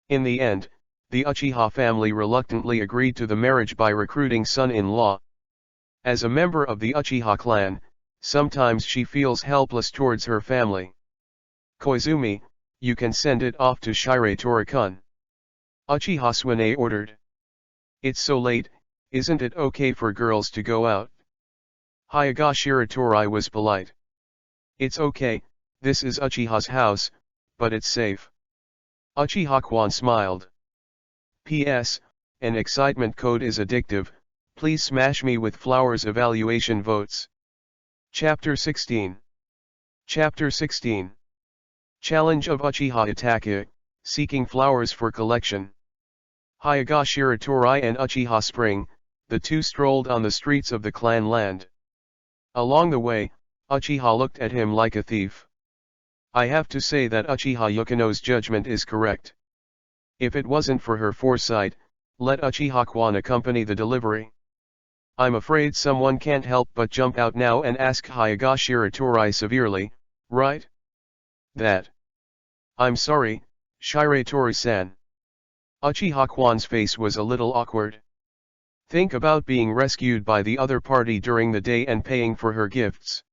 In the end, the Uchiha family reluctantly agreed to the marriage by recruiting son-in-law. As a member of the Uchiha clan, sometimes she feels helpless towards her family. Koizumi, you can send it off to Shiratori-kun. Uchiha Sune ordered. It's so late, isn't it okay for girls to go out? Hyaga Shiratori was polite. It's okay, this is Uchiha's house, but it's safe. Uchiha Kwan smiled. P.S. An excitement code is addictive, please smash me with flowers evaluation votes. Chapter 16. Chapter 16. Challenge of Uchiha Itaku, seeking flowers for collection. Hyaga Shiratori and Uchiha Spring, the two strolled on the streets of the clan land. Along the way, Uchiha looked at him like a thief. I have to say that Uchiha Yukino's judgment is correct. If it wasn't for her foresight, let Uchiha Kwan accompany the delivery. I'm afraid someone can't help but jump out now and ask Hyaga Shiratori severely, right? That. I'm sorry, Shiratori-san. Uchiha Kwan's face was a little awkward. Think about being rescued by the other party during the day and paying for her gifts.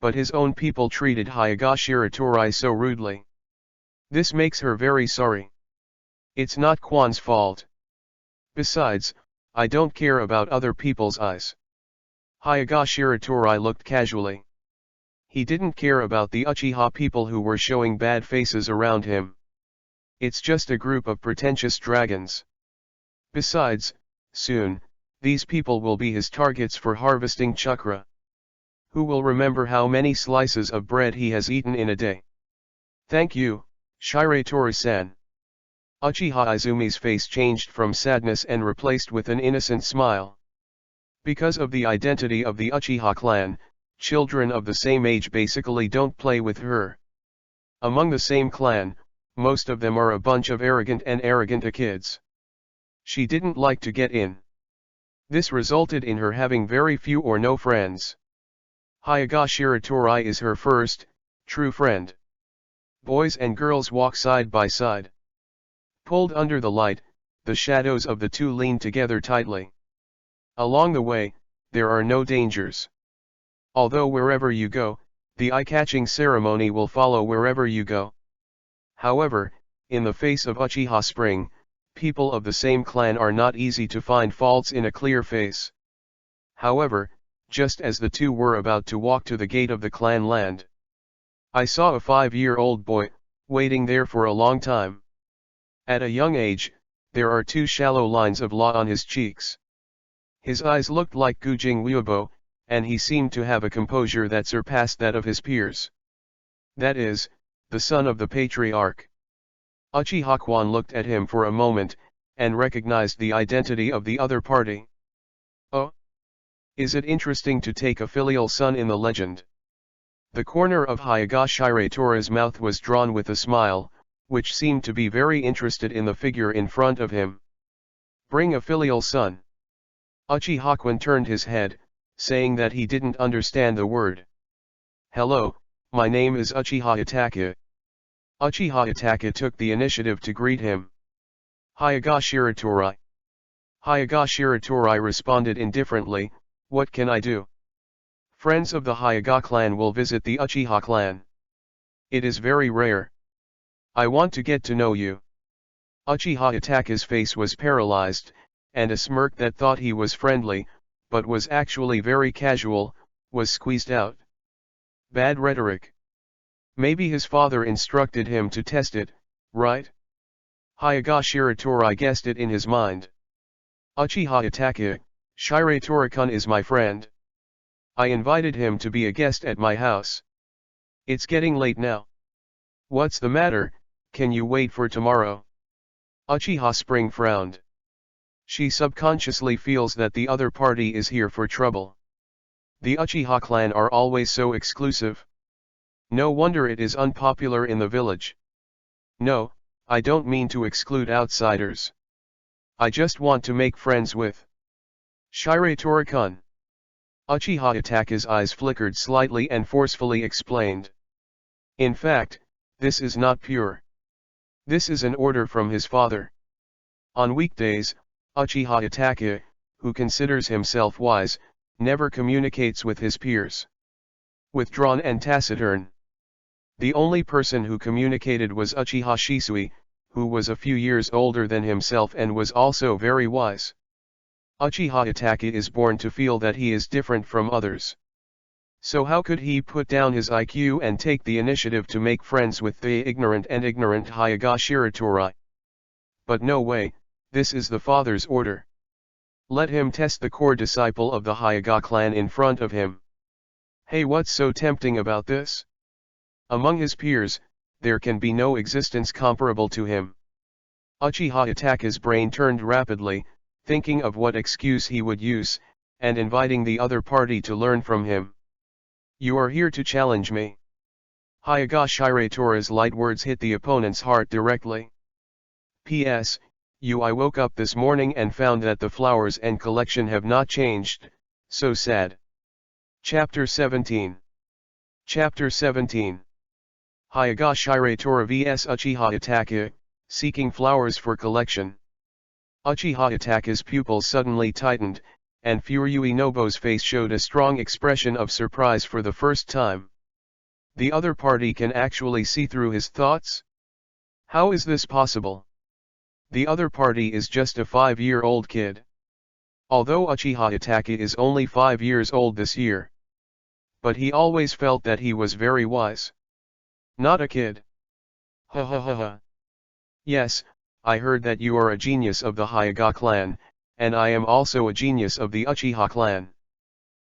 But his own people treated Hyaga Shiratori so rudely. This makes her very sorry. It's not Kwan's fault. Besides, I don't care about other people's eyes. Hyaga Shiratori looked casually. He didn't care about the Uchiha people who were showing bad faces around him. It's just a group of pretentious dragons. Besides, soon, these people will be his targets for harvesting chakra. Who will remember how many slices of bread he has eaten in a day? Thank you, Shiratori-san. Uchiha Izumi's face changed from sadness and replaced with an innocent smile. Because of the identity of the Uchiha clan, children of the same age basically don't play with her. Among the same clan, most of them are a bunch of arrogant kids. She didn't like to get in. This resulted in her having very few or no friends. Hyaga Shiratori is her first, true friend. Boys and girls walk side by side. Pulled under the light, the shadows of the two lean together tightly. Along the way, there are no dangers. Although wherever you go, the eye-catching ceremony will follow wherever you go. However, in the face of Uchiha Spring, people of the same clan are not easy to find faults in a clear face. However, just as the two were about to walk to the gate of the clan land, I saw a 5-year-old boy, waiting there for a long time. At a young age, there are 2 shallow lines of law on his cheeks. His eyes looked like Gujing Weibo, and he seemed to have a composure that surpassed that of his peers. That is, the son of the patriarch. Uchiha Kwan looked at him for a moment, and recognized the identity of the other party. Oh! Is it interesting to take a filial son in the legend? The corner of Hyaga Shiratori's mouth was drawn with a smile, which seemed to be very interested in the figure in front of him. Bring a filial son. Uchiha Kwan turned his head, saying that he didn't understand the word. Hello, my name is Uchiha Itachi. Uchiha Itachi took the initiative to greet him. Hyaga Shiratori. Hyaga Shiratori responded indifferently, what can I do? Friends of the Hyaga clan will visit the Uchiha clan. It is very rare. I want to get to know you. Uchiha Itachi's face was paralyzed, and a smirk that thought he was friendly, but was actually very casual, was squeezed out. Bad rhetoric. Maybe his father instructed him to test it, right? Hyaga Shiratori guessed it in his mind. Uchiha Itachi, Shiratori-kun is my friend. I invited him to be a guest at my house. It's getting late now. What's the matter, can you wait for tomorrow? Uchiha Spring frowned. She subconsciously feels that the other party is here for trouble. The Uchiha clan are always so exclusive. No wonder it is unpopular in the village. No, I don't mean to exclude outsiders. I just want to make friends with Shiratori-kun. Uchiha Itachi's eyes flickered slightly and forcefully explained. In fact, this is not pure. This is an order from his father. On weekdays, Uchiha Itachi, who considers himself wise, never communicates with his peers. Withdrawn and taciturn. The only person who communicated was Uchiha Shisui, who was a few years older than himself and was also very wise. Uchiha Itachi is born to feel that he is different from others. So how could he put down his IQ and take the initiative to make friends with the ignorant Hyaga Shiratori? But no way, this is the father's order. Let him test the core disciple of the Hyaga clan in front of him. Hey, what's so tempting about this? Among his peers, there can be no existence comparable to him. Uchiha Itachi's brain turned rapidly, thinking of what excuse he would use, and inviting the other party to learn from him. You are here to challenge me. Hyaga Shiratori's light words hit the opponent's heart directly. P.S. I woke up this morning and found that the flowers and collection have not changed, so sad. Chapter 17. Chapter 17. Hyaga Shiratori vs Uchiha Itachi, seeking flowers for collection. Uchiha Itachi's pupils suddenly tightened, and Furui Nobu's face showed a strong expression of surprise for the first time. The other party can actually see through his thoughts? How is this possible? The other party is just a 5-year-old kid. Although Uchiha Itachi is only 5 years old this year. But he always felt that he was very wise. Not a kid. Ha ha ha ha. Yes, I heard that you are a genius of the Hyuga clan, and I am also a genius of the Uchiha clan.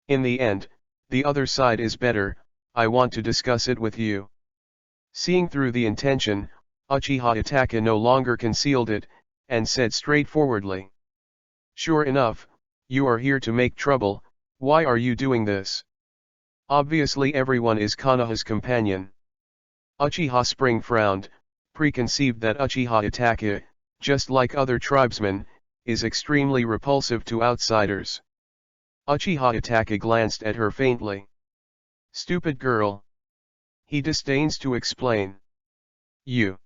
In the end, the other side is better, I want to discuss it with you. Seeing through the intention, Uchiha Itachi no longer concealed it, and said straightforwardly. Sure enough, you are here to make trouble, why are you doing this? Obviously everyone is Konoha's companion. Uchiha Spring frowned, preconceived that Uchiha Itachi, just like other tribesmen, is extremely repulsive to outsiders. Uchiha Itachi glanced at her faintly. Stupid girl. He disdains to explain. You.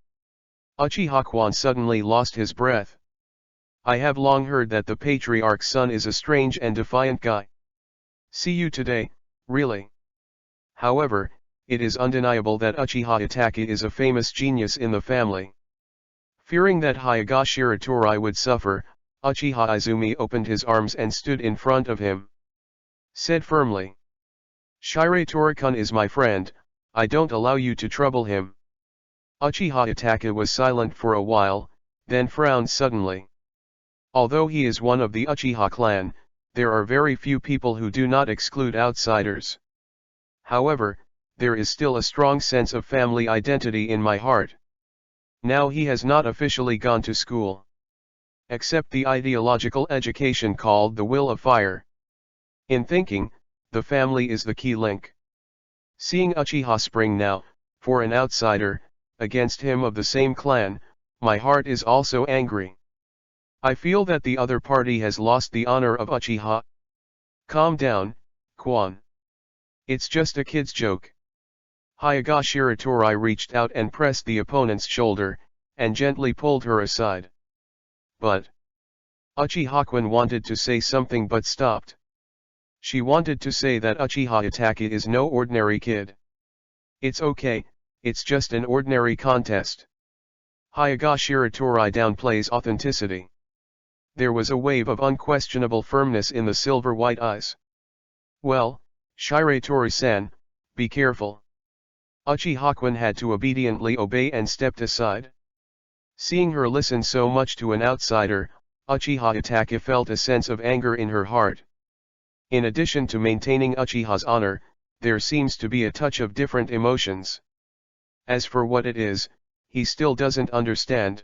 Uchiha Kwan suddenly lost his breath. I have long heard that the patriarch's son is a strange and defiant guy. See you today, really. However, it is undeniable that Uchiha Itachi is a famous genius in the family. Fearing that Hyuga Shiratori would suffer, Uchiha Izumi opened his arms and stood in front of him. Said firmly. Shiratori-kun is my friend, I don't allow you to trouble him. Uchiha Itachi was silent for a while, then frowned suddenly. Although he is one of the Uchiha clan, there are very few people who do not exclude outsiders. However, there is still a strong sense of family identity in my heart. Now he has not officially gone to school. Except the ideological education called the Will of Fire. In thinking, the family is the key link. Seeing Uchiha Spring now, for an outsider, against him of the same clan, my heart is also angry. I feel that the other party has lost the honor of Uchiha. Calm down, Kwan. It's just a kid's joke. Hyuga Shiratori reached out and pressed the opponent's shoulder, and gently pulled her aside. But Uchiha Kwan wanted to say something but stopped. She wanted to say that Uchiha Itachi is no ordinary kid. It's okay, it's just an ordinary contest. Hyuga Shiratori downplays authenticity. There was a wave of unquestionable firmness in the silver-white eyes. Well, Shiratori-san, be careful. Uchiha Kwan had to obediently obey and stepped aside. Seeing her listen so much to an outsider, Uchiha Itachi felt a sense of anger in her heart. In addition to maintaining Uchiha's honor, there seems to be a touch of different emotions. As for what it is, he still doesn't understand.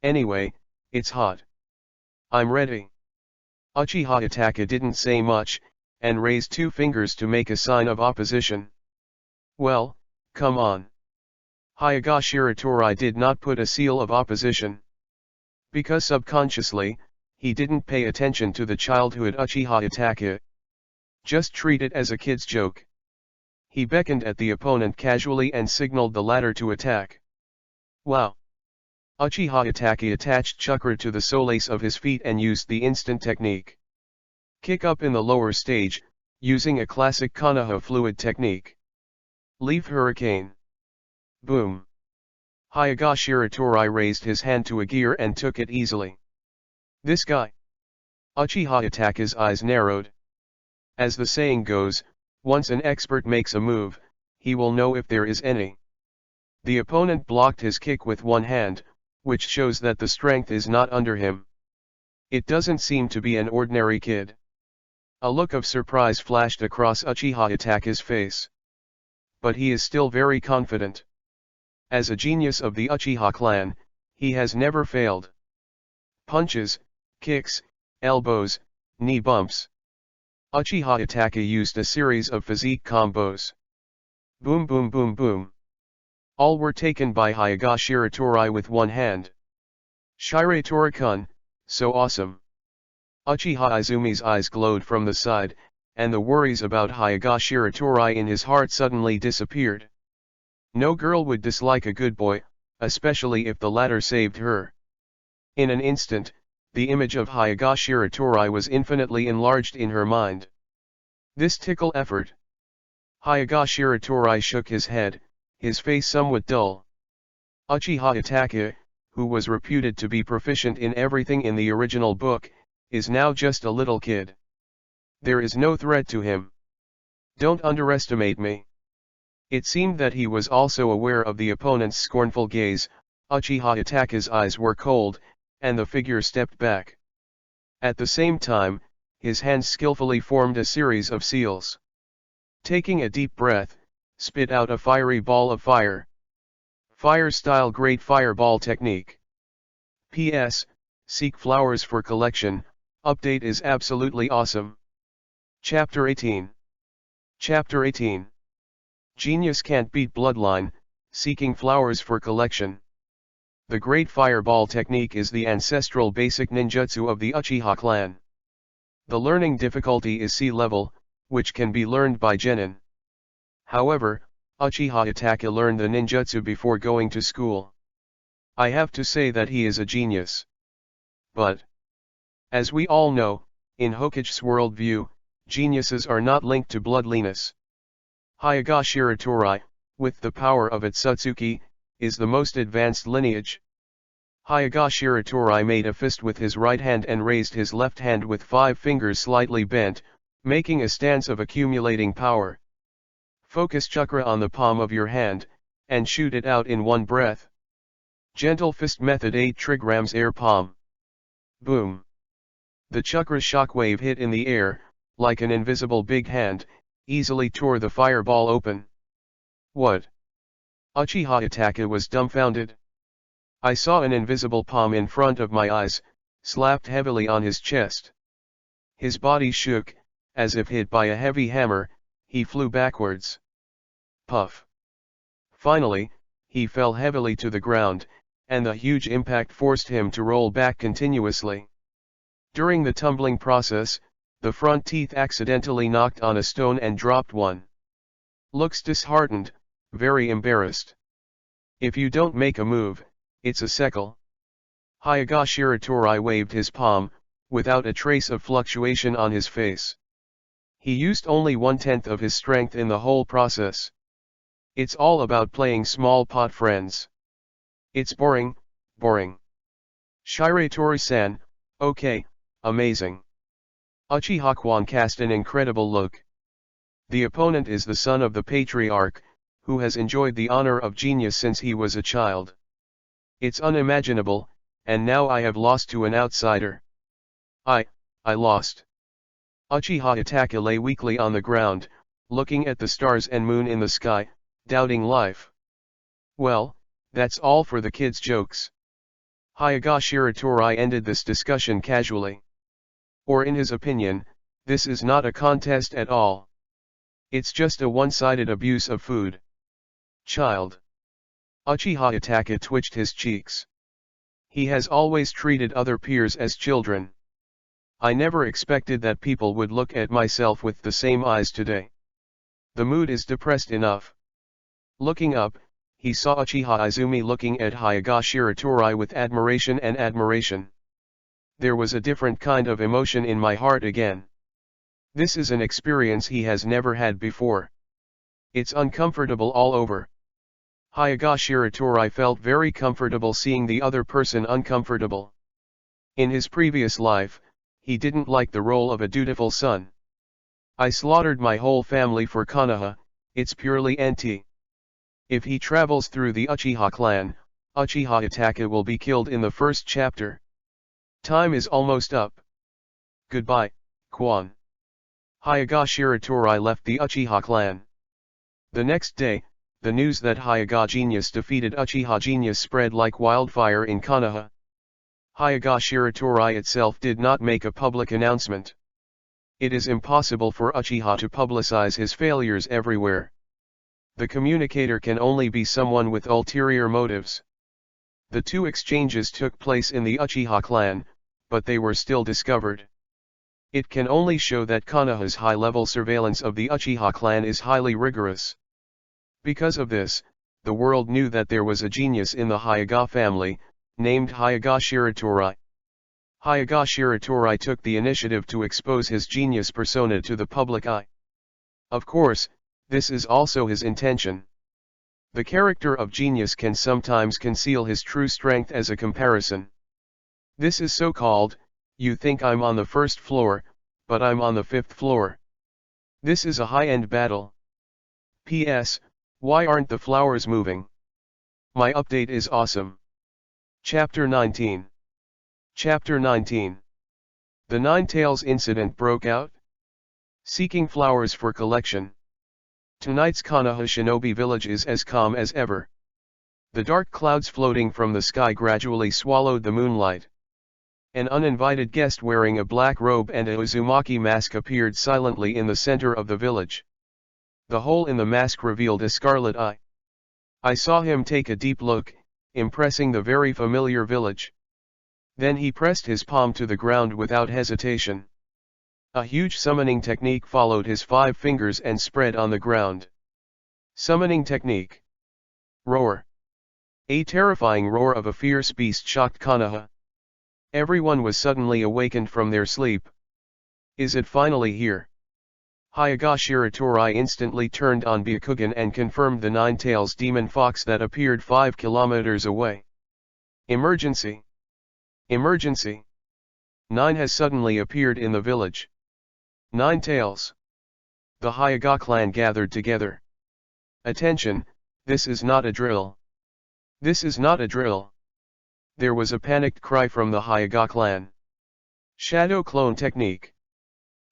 Anyway, it's hot. I'm ready. Uchiha Itachi didn't say much, and raised 2 fingers to make a sign of opposition. Well, come on. Hyuga Shiratori did not put a seal of opposition. Because subconsciously, he didn't pay attention to the childhood Uchiha Itachi. Just treat it as a kid's joke. He beckoned at the opponent casually and signaled the latter to attack. Wow! Uchiha Itachi attached chakra to the soles of his feet and used the instant technique. Kick up in the lower stage, using a classic Konoha fluid technique. Leaf Hurricane. Boom! Hyuga Shiratori raised his hand to a gear and took it easily. This guy. Uchiha Itachi's eyes narrowed. As the saying goes, once an expert makes a move, he will know if there is any. The opponent blocked his kick with one hand, which shows that the strength is not under him. It doesn't seem to be an ordinary kid. A look of surprise flashed across Uchiha Itachi's face. But he is still very confident. As a genius of the Uchiha clan, he has never failed. Punches, kicks, elbows, knee bumps. Uchiha Itachi used a series of physique combos. Boom boom boom boom. All were taken by Hyuga Shiratori with one hand. Shiratori-kun, so awesome. Uchiha Izumi's eyes glowed from the side, and the worries about Hyuga Shiratori in his heart suddenly disappeared. No girl would dislike a good boy, especially if the latter saved her. In an instant, the image of Hyuga Shiratori was infinitely enlarged in her mind. This tickle effort. Hyuga Shiratori shook his head, his face somewhat dull. Uchiha Itachi, who was reputed to be proficient in everything in the original book, is now just a little kid. There is no threat to him. Don't underestimate me. It seemed that he was also aware of the opponent's scornful gaze. Uchiha Itake's eyes were cold, and the figure stepped back. At the same time, his hands skillfully formed a series of seals. Taking a deep breath, spit out a fiery ball of fire. Fire style great fireball technique. P.S. Seek flowers for collection, update is absolutely awesome. Chapter 18. Chapter 18. Genius can't beat bloodline, seeking flowers for collection. The Great Fireball technique is the ancestral basic ninjutsu of the Uchiha clan. The learning difficulty is C level, which can be learned by genin. However, Uchiha Itachi learned the ninjutsu before going to school. I have to say that he is a genius. But, as we all know, in Hokage's worldview, geniuses are not linked to bloodliness. Hyaga Shiratori, with the power of Otsutsuki, is the most advanced lineage. Hyaga Shiratori made a fist with his right hand and raised his left hand with 5 fingers slightly bent, making a stance of accumulating power. Focus chakra on the palm of your hand, and shoot it out in one breath. Gentle fist method 8 trigrams air palm. Boom. The chakra shockwave hit in the air, like an invisible big hand, easily tore the fireball open. What? Uchiha Itachi was dumbfounded. I saw an invisible palm in front of my eyes, slapped heavily on his chest. His body shook, as if hit by a heavy hammer, he flew backwards. Puff. Finally, he fell heavily to the ground, and the huge impact forced him to roll back continuously. During the tumbling process, the front teeth accidentally knocked on a stone and dropped one. Looks disheartened, very embarrassed. If you don't make a move, it's a seckle. Hyaga Shiratori waved his palm, without a trace of fluctuation on his face. He used only 1/10 of his strength in the whole process. It's all about playing small pot friends. It's boring, boring. Shiratori-san, okay, amazing. Uchiha-kwan cast an incredible look. The opponent is the son of the patriarch, who has enjoyed the honor of genius since he was a child. It's unimaginable, and now I have lost to an outsider. I lost. Uchiha Itachi lay weakly on the ground, looking at the stars and moon in the sky, doubting life. Well, that's all for the kids' jokes. Hyaga Shiratori ended this discussion casually. Or in his opinion, this is not a contest at all. It's just a one-sided abuse of food. Child. Uchiha Itachi twitched his cheeks. He has always treated other peers as children. I never expected that people would look at myself with the same eyes today. The mood is depressed enough. Looking up, he saw Uchiha Izumi looking at Hyaga Shiratori with admiration and admiration. There was a different kind of emotion in my heart again. This is an experience he has never had before. It's uncomfortable all over. Hyaga Shiratori felt very comfortable seeing the other person uncomfortable. In his previous life, he didn't like the role of a dutiful son. I slaughtered my whole family for Konoha, it's purely NT. If he travels through the Uchiha clan, Uchiha Itachi will be killed in the first chapter. Time is almost up. Goodbye, Kwan. Hyaga Shiratori left the Uchiha clan. The next day, the news that Hyaga Genius defeated Uchiha Genius spread like wildfire in Konoha. Hyaga Shiratori itself did not make a public announcement. It is impossible for Uchiha to publicize his failures everywhere. The communicator can only be someone with ulterior motives. The two exchanges took place in the Uchiha clan, but they were still discovered. It can only show that Konoha's high-level surveillance of the Uchiha clan is highly rigorous. Because of this, the world knew that there was a genius in the Hyaga family, named Hyaga Shiratori. Hyaga Shiratori took the initiative to expose his genius persona to the public eye. Of course, this is also his intention. The character of genius can sometimes conceal his true strength as a comparison. This is so called, you think I'm on the first floor, but I'm on the 5th floor. This is a high-end battle. P.S. Why aren't the flowers moving? My update is awesome. Chapter 19. Chapter 19. The Nine-Tails incident broke out. Seeking flowers for collection. Tonight's Konoha Shinobi village is as calm as ever. The dark clouds floating from the sky gradually swallowed the moonlight. An uninvited guest wearing a black robe and a Uzumaki mask appeared silently in the center of the village. The hole in the mask revealed a scarlet eye. I saw him take a deep look, impressing the very familiar village. Then he pressed his palm to the ground without hesitation. A huge summoning technique followed his 5 fingers and spread on the ground. Summoning technique. Roar. A terrifying roar of a fierce beast shocked Konoha. Everyone was suddenly awakened from their sleep. Is it finally here? Hyoga Shiratori instantly turned on Byakugan and confirmed the Nine-Tails demon fox that appeared 5 kilometers away. Emergency! Emergency! 9 has suddenly appeared in the village. Nine-Tails! The Hyoga clan gathered together. Attention, this is not a drill. This is not a drill. There was a panicked cry from the Hyoga clan. Shadow clone technique.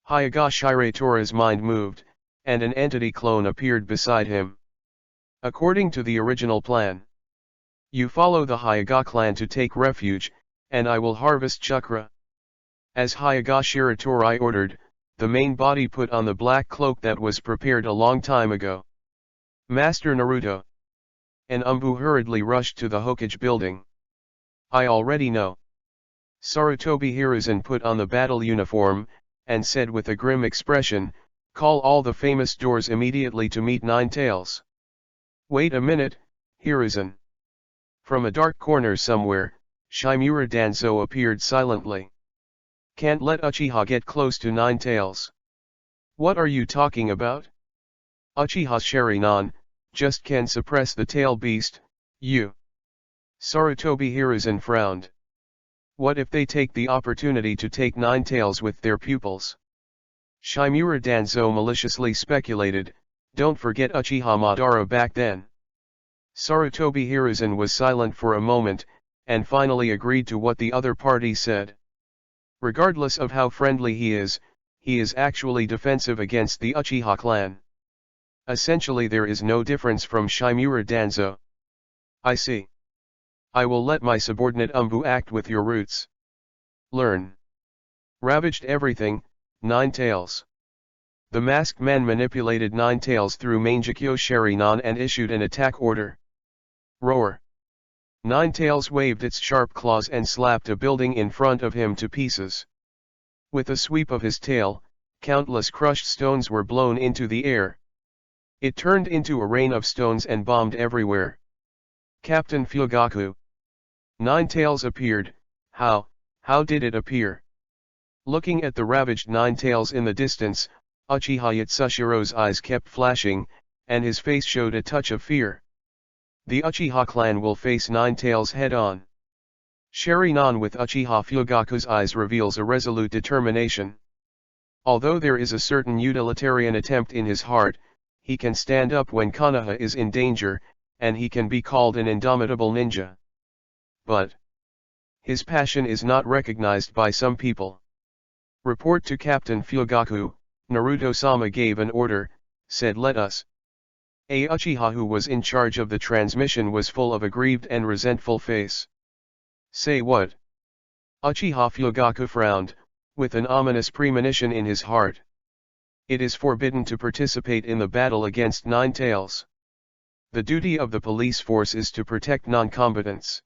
Hyoga Shiratori's mind moved, and an entity clone appeared beside him. According to the original plan, you follow the Hyoga clan to take refuge, and I will harvest chakra. As Hyoga Shiratori ordered, the main body put on the black cloak that was prepared a long time ago. Master Naruto. And Umbu hurriedly rushed to the Hokage building. I already know. Sarutobi Hiruzen put on the battle uniform, and said with a grim expression, call all the famous doors immediately to meet Nine-Tails. Wait a minute, Hiruzen. From a dark corner somewhere, Shimura Danzo appeared silently. Can't let Uchiha get close to Nine-Tails. What are you talking about? Uchiha's Sharingan, just can suppress the tail beast, you. Sarutobi Hiruzen frowned. What if they take the opportunity to take Nine-Tails with their pupils? Shimura Danzo maliciously speculated, don't forget Uchiha Madara back then. Sarutobi Hiruzen was silent for a moment, and finally agreed to what the other party said. Regardless of how friendly he is actually defensive against the Uchiha clan. Essentially there is no difference from Shimura Danzo. I see. I will let my subordinate Umbu act with your roots. Learn. Ravaged everything, Nine-Tails. The masked man manipulated Nine-Tails through Mangekyo Sharingan and issued an attack order. Roar. Nine-Tails waved its sharp claws and slapped a building in front of him to pieces. With a sweep of his tail, countless crushed stones were blown into the air. It turned into a rain of stones and bombed everywhere. Captain Fugaku. Nine-Tails appeared. How did it appear? Looking at the ravaged Nine-Tails in the distance, Uchiha Yatsushiro's eyes kept flashing, and his face showed a touch of fear. The Uchiha clan will face Nine-Tails head-on. Sharingan with Uchiha Fugaku's eyes reveals a resolute determination. Although there is a certain utilitarian attempt in his heart, he can stand up when Konoha is in danger, and he can be called an indomitable ninja. But his passion is not recognized by some people. Report to Captain Fugaku, Naruto-sama gave an order, said let us. A Uchiha who was in charge of the transmission was full of a grieved and resentful face. Say what? Uchiha Fugaku frowned, with an ominous premonition in his heart. It is forbidden to participate in the battle against Nine-Tails. The duty of the police force is to protect non-combatants.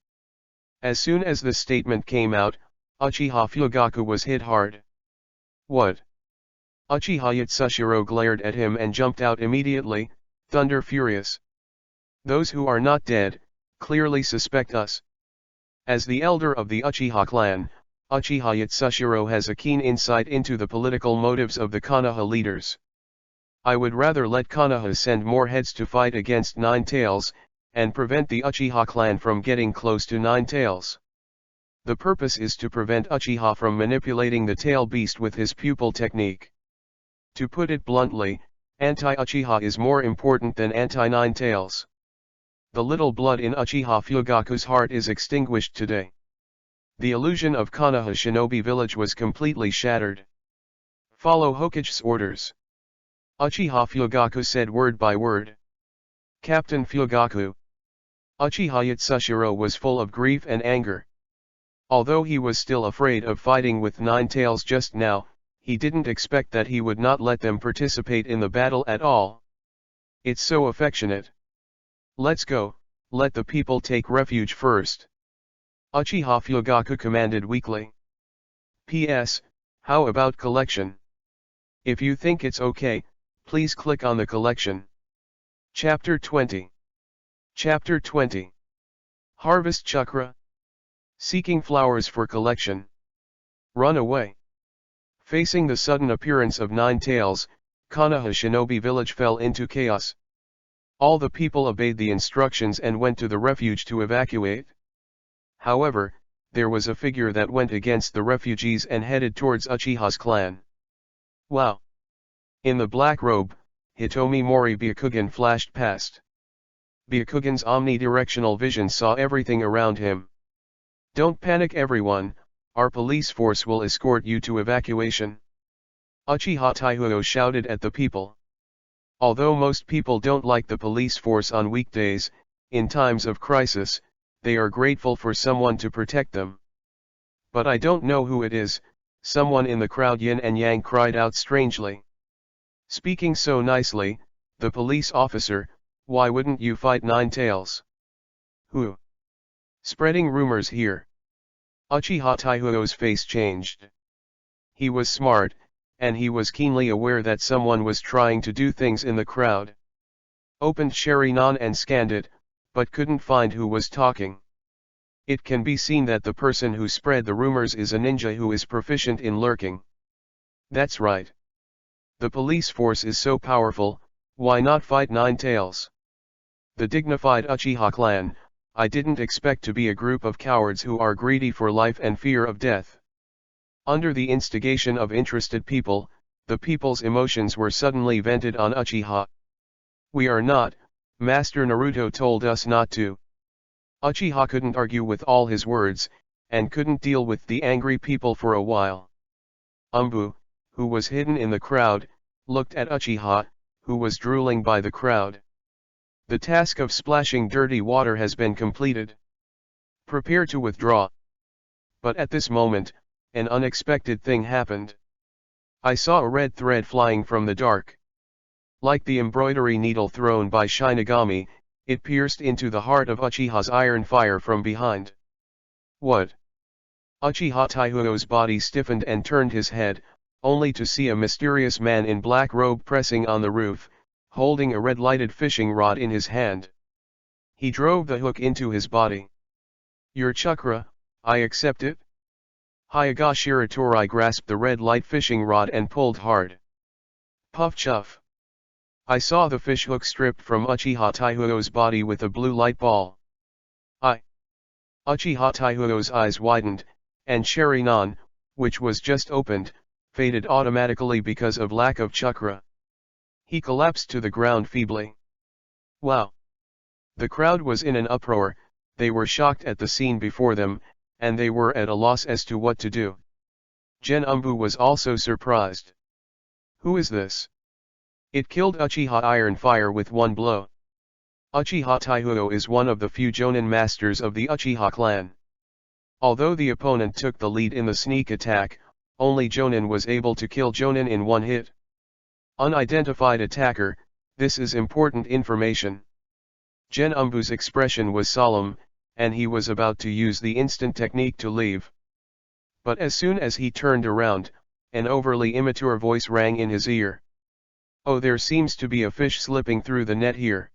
As soon as the statement came out, Uchiha Fugaku was hit hard. What? Uchiha Yatsushiro glared at him and jumped out immediately, thunder furious. Those who are not dead, clearly suspect us. As the elder of the Uchiha clan, Uchiha Yatsushiro has a keen insight into the political motives of the Konoha leaders. I would rather let Konoha send more heads to fight against Nine-Tails, and prevent the Uchiha clan from getting close to Nine Tails. The purpose is to prevent Uchiha from manipulating the tail beast with his pupil technique. To put it bluntly, anti-Uchiha is more important than anti-Nine Tails. The little blood in Uchiha Fugaku's heart is extinguished today. The illusion of Konoha Shinobi Village was completely shattered. Follow Hokage's orders. Uchiha Fugaku said word by word. Captain Fugaku. Uchiha Yatsushiro was full of grief and anger. Although he was still afraid of fighting with Nine Tails just now, he didn't expect that he would not let them participate in the battle at all. It's so affectionate. Let's go, let the people take refuge first. Uchiha Fugaku commanded weakly. P.S. How about collection? If you think it's okay, please click on the collection. Chapter 20. Chapter 20. Harvest Chakra. Seeking flowers for collection. Run away. Facing the sudden appearance of Nine Tails, Konoha Shinobi Village fell into chaos. All the people obeyed the instructions and went to the refuge to evacuate. However, there was a figure that went against the refugees and headed towards Uchiha's clan. Wow! In the black robe, Hitomi Mori Byakugan flashed past. Byakugan's omnidirectional vision saw everything around him. Don't panic everyone, our police force will escort you to evacuation. Uchiha Taihuo shouted at the people. Although most people don't like the police force on weekdays, in times of crisis, they are grateful for someone to protect them. But I don't know who it is, someone in the crowd yin and yang cried out strangely. Speaking so nicely, the police officer, why wouldn't you fight Nine Tails? Who? Spreading rumors here. Uchiha Taihuo's face changed. He was smart, and he was keenly aware that someone was trying to do things in the crowd. Opened Sharingan and scanned it, but couldn't find who was talking. It can be seen that the person who spread the rumors is a ninja who is proficient in lurking. That's right. The police force is so powerful, why not fight Nine Tails? The dignified Uchiha clan, I didn't expect to be a group of cowards who are greedy for life and fear of death. Under the instigation of interested people, the people's emotions were suddenly vented on Uchiha. We are not, Master Naruto told us not to. Uchiha couldn't argue with all his words, and couldn't deal with the angry people for a while. Umbu, who was hidden in the crowd, looked at Uchiha, who was drooling by the crowd. The task of splashing dirty water has been completed. Prepare to withdraw. But at this moment, an unexpected thing happened. I saw a red thread flying from the dark. Like the embroidery needle thrown by Shinigami, it pierced into the heart of Uchiha's iron fire from behind. What? Uchiha Taihuo's body stiffened and turned his head, only to see a mysterious man in black robe pressing on the roof, holding a red-lighted fishing rod in his hand. He drove the hook into his body. Your chakra, I accept it? Hyaga Shiratori grasped the red-light fishing rod and pulled hard. Puff chuff. I saw the fish hook stripped from Uchiha Taihuo's body with a blue light ball. Uchiha Taihuo's eyes widened, and Sharingan, which was just opened, faded automatically because of lack of chakra. He collapsed to the ground feebly. Wow! The crowd was in an uproar, they were shocked at the scene before them, and they were at a loss as to what to do. Gen Umbu was also surprised. Who is this? It killed Uchiha Iron Fire with one blow. Uchiha Taihuo is one of the few Jonin masters of the Uchiha clan. Although the opponent took the lead in the sneak attack, only Jonin was able to kill Jonin in one hit. Unidentified attacker, this is important information. Gen Umbu's expression was solemn, and he was about to use the instant technique to leave. But as soon as he turned around, an overly immature voice rang in his ear. Oh, there seems to be a fish slipping through the net here.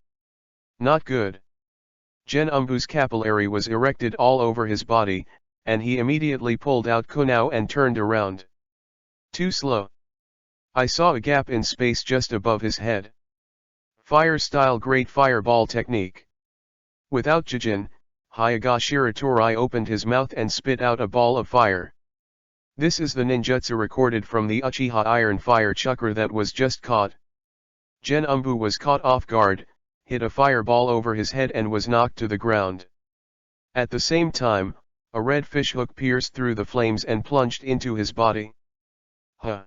Not good. Gen Umbu's capillary was erected all over his body, and he immediately pulled out Kunao and turned around. Too slow. I saw a gap in space just above his head. Fire-style great fireball technique. Without Jijin, Hyaga Shiratori opened his mouth and spit out a ball of fire. This is the ninjutsu recorded from the Uchiha Iron Fire Chakra that was just caught. Gen Umbu was caught off guard, hit a fireball over his head and was knocked to the ground. At the same time, a red fishhook pierced through the flames and plunged into his body. Huh.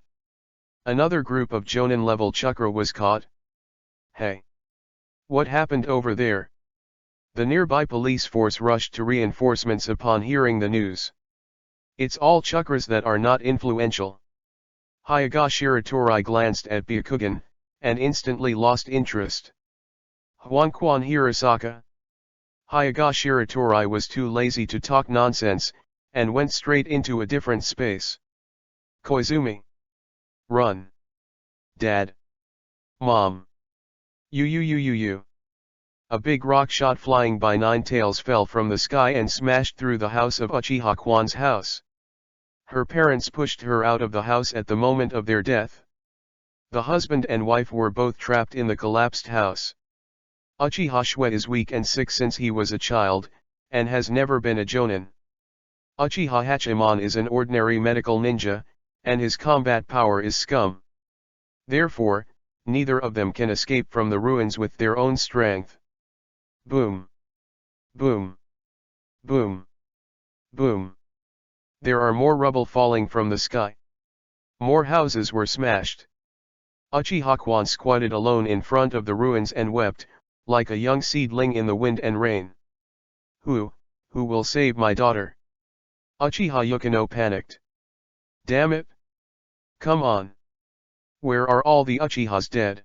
Another group of Jonin-level chakra was caught. Hey! What happened over there? The nearby police force rushed to reinforcements upon hearing the news. It's all chakras that are not influential. Hyaga Shiratori glanced at Byakugan, and instantly lost interest. Huanquan Hirasaka. Hyaga Shiratori was too lazy to talk nonsense, and went straight into a different space. Koizumi. Run. Dad. Mom. You. A big rock shot flying by Nine Tails fell from the sky and smashed through the house of Uchiha Kwan's house. Her parents pushed her out of the house at the moment of their death. The husband and wife were both trapped in the collapsed house. Uchiha Shue is weak and sick since he was a child, and has never been a jonin. Uchiha Hachiman is an ordinary medical ninja, and his combat power is scum. Therefore, neither of them can escape from the ruins with their own strength. Boom. Boom. Boom. Boom. There are more rubble falling from the sky. More houses were smashed. Uchiha Kwan squatted alone in front of the ruins and wept, like a young seedling in the wind and rain. Who will save my daughter? Uchiha Yukino panicked. Damn it! Come on! Where are all the Uchihas dead?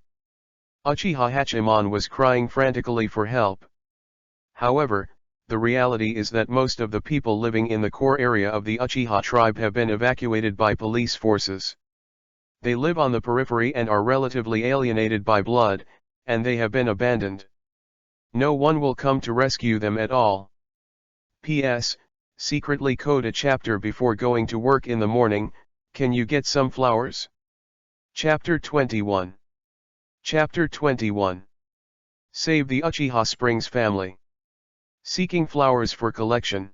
Uchiha Hachiman was crying frantically for help. However, the reality is that most of the people living in the core area of the Uchiha tribe have been evacuated by police forces. They live on the periphery and are relatively alienated by blood, and they have been abandoned. No one will come to rescue them at all. P.S. Secretly code a chapter before going to work in the morning. Can you get some flowers? Chapter 21. Chapter 21. Save the Uchiha Springs family. Seeking flowers for collection.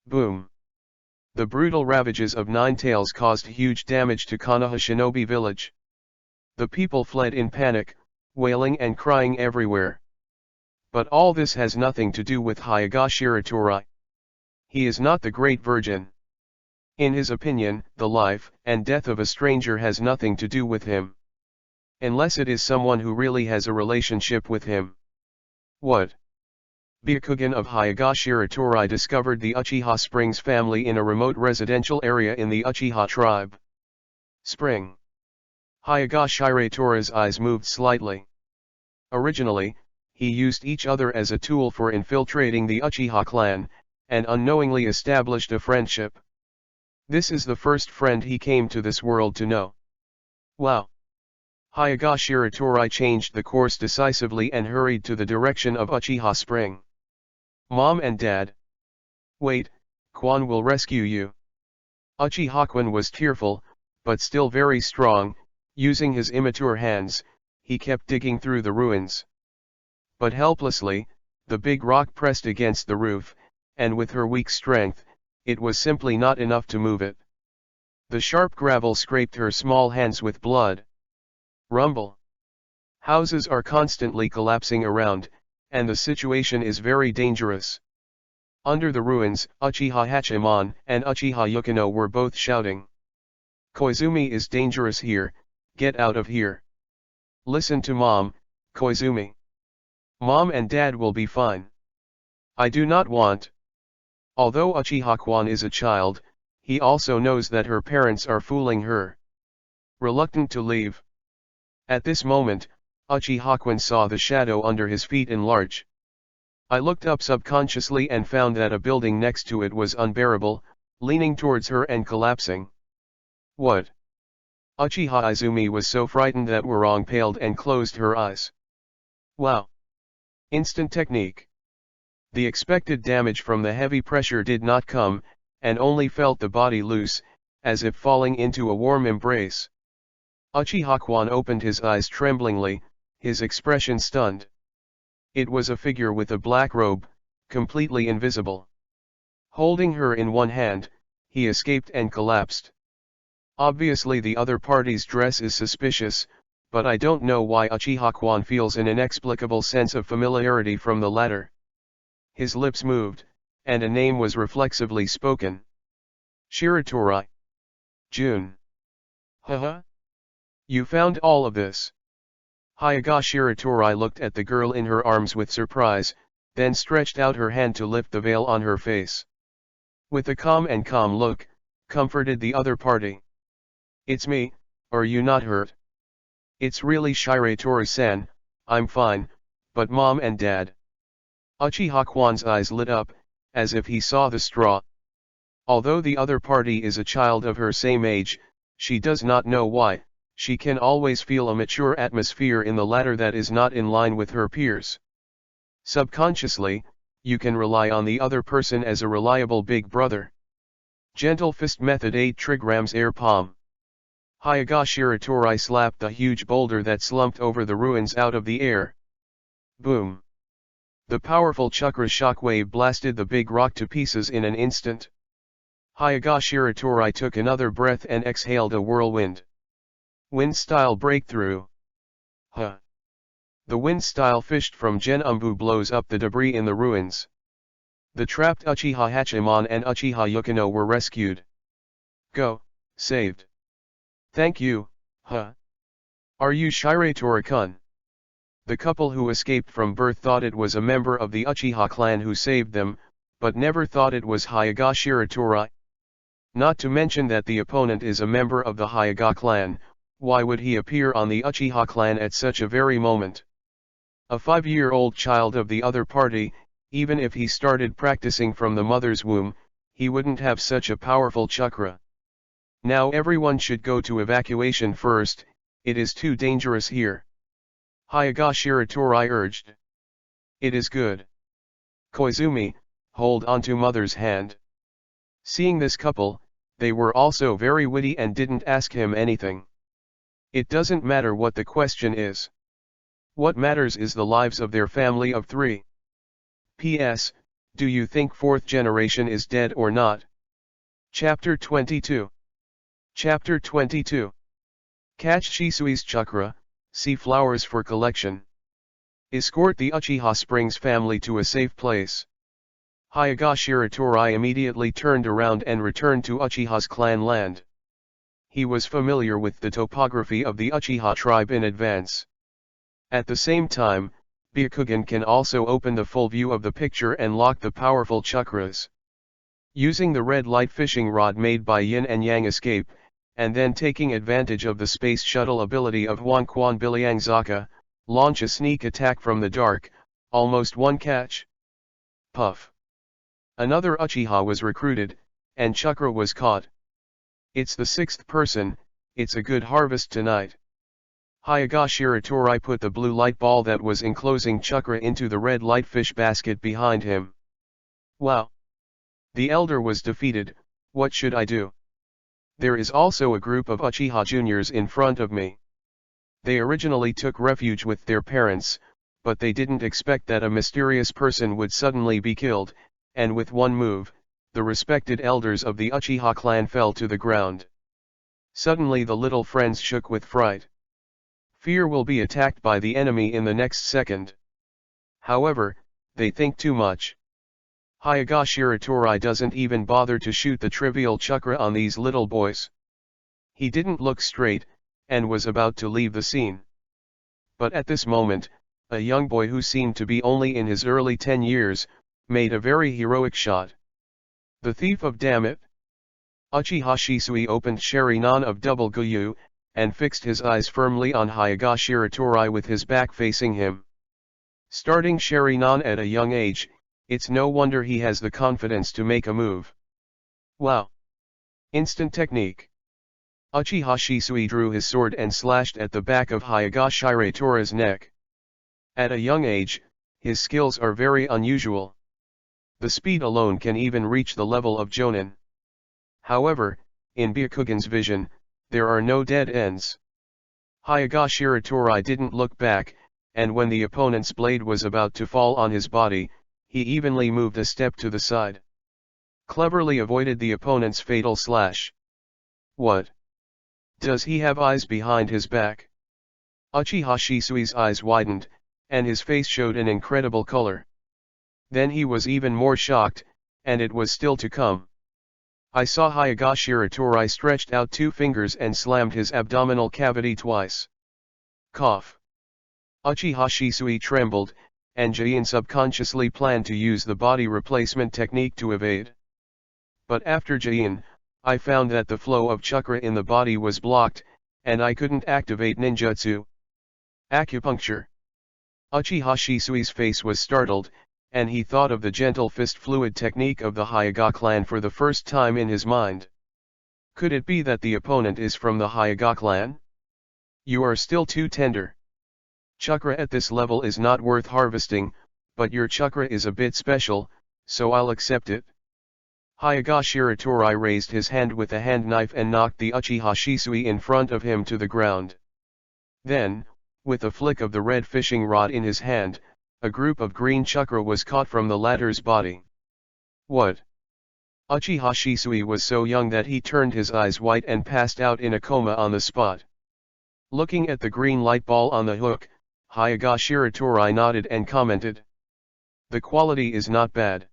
Boom. The brutal ravages of Nine Tails caused huge damage to Konoha Shinobi Village. The people fled in panic, wailing and crying everywhere. But all this has nothing to do with Hyaga Shiratori. He is not the great virgin. In his opinion, the life and death of a stranger has nothing to do with him. Unless it is someone who really has a relationship with him. What? Byakugan of Hyaga Shiratori discovered the Uchiha Springs family in a remote residential area in the Uchiha tribe. Spring. Hyaga Shiratori's eyes moved slightly. Originally, he used each other as a tool for infiltrating the Uchiha clan, and unknowingly established a friendship. This is the first friend he came to this world to know. Wow! Hyaga Shiratori changed the course decisively and hurried to the direction of Uchiha Spring. Mom and Dad. Wait, Kwan will rescue you. Uchiha Kwan was tearful, but still very strong. Using his immature hands, he kept digging through the ruins. But helplessly, the big rock pressed against the roof, and with her weak strength, it was simply not enough to move it. The sharp gravel scraped her small hands with blood. Rumble. Houses are constantly collapsing around, and the situation is very dangerous. Under the ruins, Uchiha Hachiman and Uchiha Yukino were both shouting. Koizumi is dangerous here, get out of here. Listen to Mom, Koizumi. Mom and Dad will be fine. I do not want. Although Uchiha Kwan is a child, he also knows that her parents are fooling her. Reluctant to leave. At this moment, Uchiha Kwan saw the shadow under his feet enlarge. I looked up subconsciously and found that a building next to it was unbearable, leaning towards her and collapsing. What? Uchiha Izumi was so frightened that Warong paled and closed her eyes. Wow! Instant technique. The expected damage from the heavy pressure did not come, and only felt the body loose, as if falling into a warm embrace. Uchiha Kwan opened his eyes tremblingly, his expression stunned. It was a figure with a black robe, completely invisible. Holding her in one hand, he escaped and collapsed. Obviously the other party's dress is suspicious, but I don't know why Uchiha-kwan feels an inexplicable sense of familiarity from the latter. His lips moved, and a name was reflexively spoken. Shiratori. June. Haha. You found all of this. Hyaga Shiratori looked at the girl in her arms with surprise, then stretched out her hand to lift the veil on her face. With a calm look, comforted the other party. It's me, are you not hurt? It's really Shiratori-san, I'm fine, but mom and dad. Uchiha-kwan's eyes lit up, as if he saw the straw. Although the other party is a child of her same age, she does not know why, she can always feel a mature atmosphere in the latter that is not in line with her peers. Subconsciously, you can rely on the other person as a reliable big brother. Gentle fist method 8 trigrams air palm. Hyaga Shiratori slapped the huge boulder that slumped over the ruins out of the air. Boom. The powerful chakra shockwave blasted the big rock to pieces in an instant. Hyaga Shiratori took another breath and exhaled a whirlwind. Wind-style breakthrough. Huh. The wind-style fished from Genumbu blows up the debris in the ruins. The trapped Uchiha Hachiman and Uchiha Yukino were rescued. Go, saved. Thank you, huh? Are you Shiratori-kun? The couple who escaped from birth thought it was a member of the Uchiha clan who saved them, but never thought it was Hyaga Shiratori. Not to mention that the opponent is a member of the Hyaga clan, why would he appear on the Uchiha clan at such a very moment? A 5-year-old child of the other party, even if he started practicing from the mother's womb, he wouldn't have such a powerful chakra. Now everyone should go to evacuation first, it is too dangerous here. Hyaga Shiratori urged. It is good. Koizumi, hold onto mother's hand. Seeing this couple, they were also very witty and didn't ask him anything. It doesn't matter what the question is. What matters is the lives of their family of 3. P.S. Do you think 4th generation is dead or not? Chapter 22. Chapter 22. Catch Shisui's chakra, see flowers for collection. Escort the Uchiha Springs family to a safe place. Hyaga Shiratori immediately turned around and returned to Uchiha's clan land. He was familiar with the topography of the Uchiha tribe in advance. At the same time, Byakugan can also open the full view of the picture and lock the powerful chakras. Using the red light fishing rod made by Yin and Yang Escape, and then taking advantage of the space shuttle ability of Huanquan Biliangzaka, launch a sneak attack from the dark, almost one catch. Puff. Another Uchiha was recruited, and chakra was caught. It's the 6th person, it's a good harvest tonight. Hyaga Shiratori put the blue light ball that was enclosing chakra into the red light fish basket behind him. Wow! The elder was defeated, what should I do? There is also a group of Uchiha juniors in front of me. They originally took refuge with their parents, but they didn't expect that a mysterious person would suddenly be killed, and with one move, the respected elders of the Uchiha clan fell to the ground. Suddenly the little friends shook with fright. Fear will be attacked by the enemy in the next second. However, they think too much. Hyaga Shiratori doesn't even bother to shoot the trivial chakra on these little boys. He didn't look straight, and was about to leave the scene. But at this moment, a young boy who seemed to be only in his early 10 years, made a very heroic shot. The thief of Dammit. Uchiha Shisui opened Sharingan of Double Gyu, and fixed his eyes firmly on Hyaga Shiratori with his back facing him. Starting Sharingan at a young age, it's no wonder he has the confidence to make a move. Wow! Instant technique. Uchiha Shisui drew his sword and slashed at the back of Hyaga Shiratori's neck. At a young age, his skills are very unusual. The speed alone can even reach the level of Jonin. However, in Byakugan's vision, there are no dead ends. Hyaga Shiratori didn't look back, and when the opponent's blade was about to fall on his body, he evenly moved a step to the side. Cleverly avoided the opponent's fatal slash. What? Does he have eyes behind his back? Uchiha Shisui's eyes widened, and his face showed an incredible color. Then he was even more shocked, and it was still to come. I saw Hyoga Shiratori stretched out 2 fingers and slammed his abdominal cavity twice. Cough. Uchiha Shisui trembled, and Jin subconsciously planned to use the body replacement technique to evade. But after Jin, I found that the flow of chakra in the body was blocked, and I couldn't activate ninjutsu. Acupuncture. Uchiha Shisui's face was startled, and he thought of the gentle fist fluid technique of the Hyoga clan for the first time in his mind. Could it be that the opponent is from the Hyoga clan? You are still too tender. Chakra at this level is not worth harvesting, but your chakra is a bit special, so I'll accept it. Hyoga Shiratori raised his hand with a hand knife and knocked the Uchiha Shisui in front of him to the ground. Then, with a flick of the red fishing rod in his hand, a group of green chakra was caught from the latter's body. What? Uchiha Shisui was so young that he turned his eyes white and passed out in a coma on the spot. Looking at the green light ball on the hook, Hyoga Shiratori nodded and commented. The quality is not bad.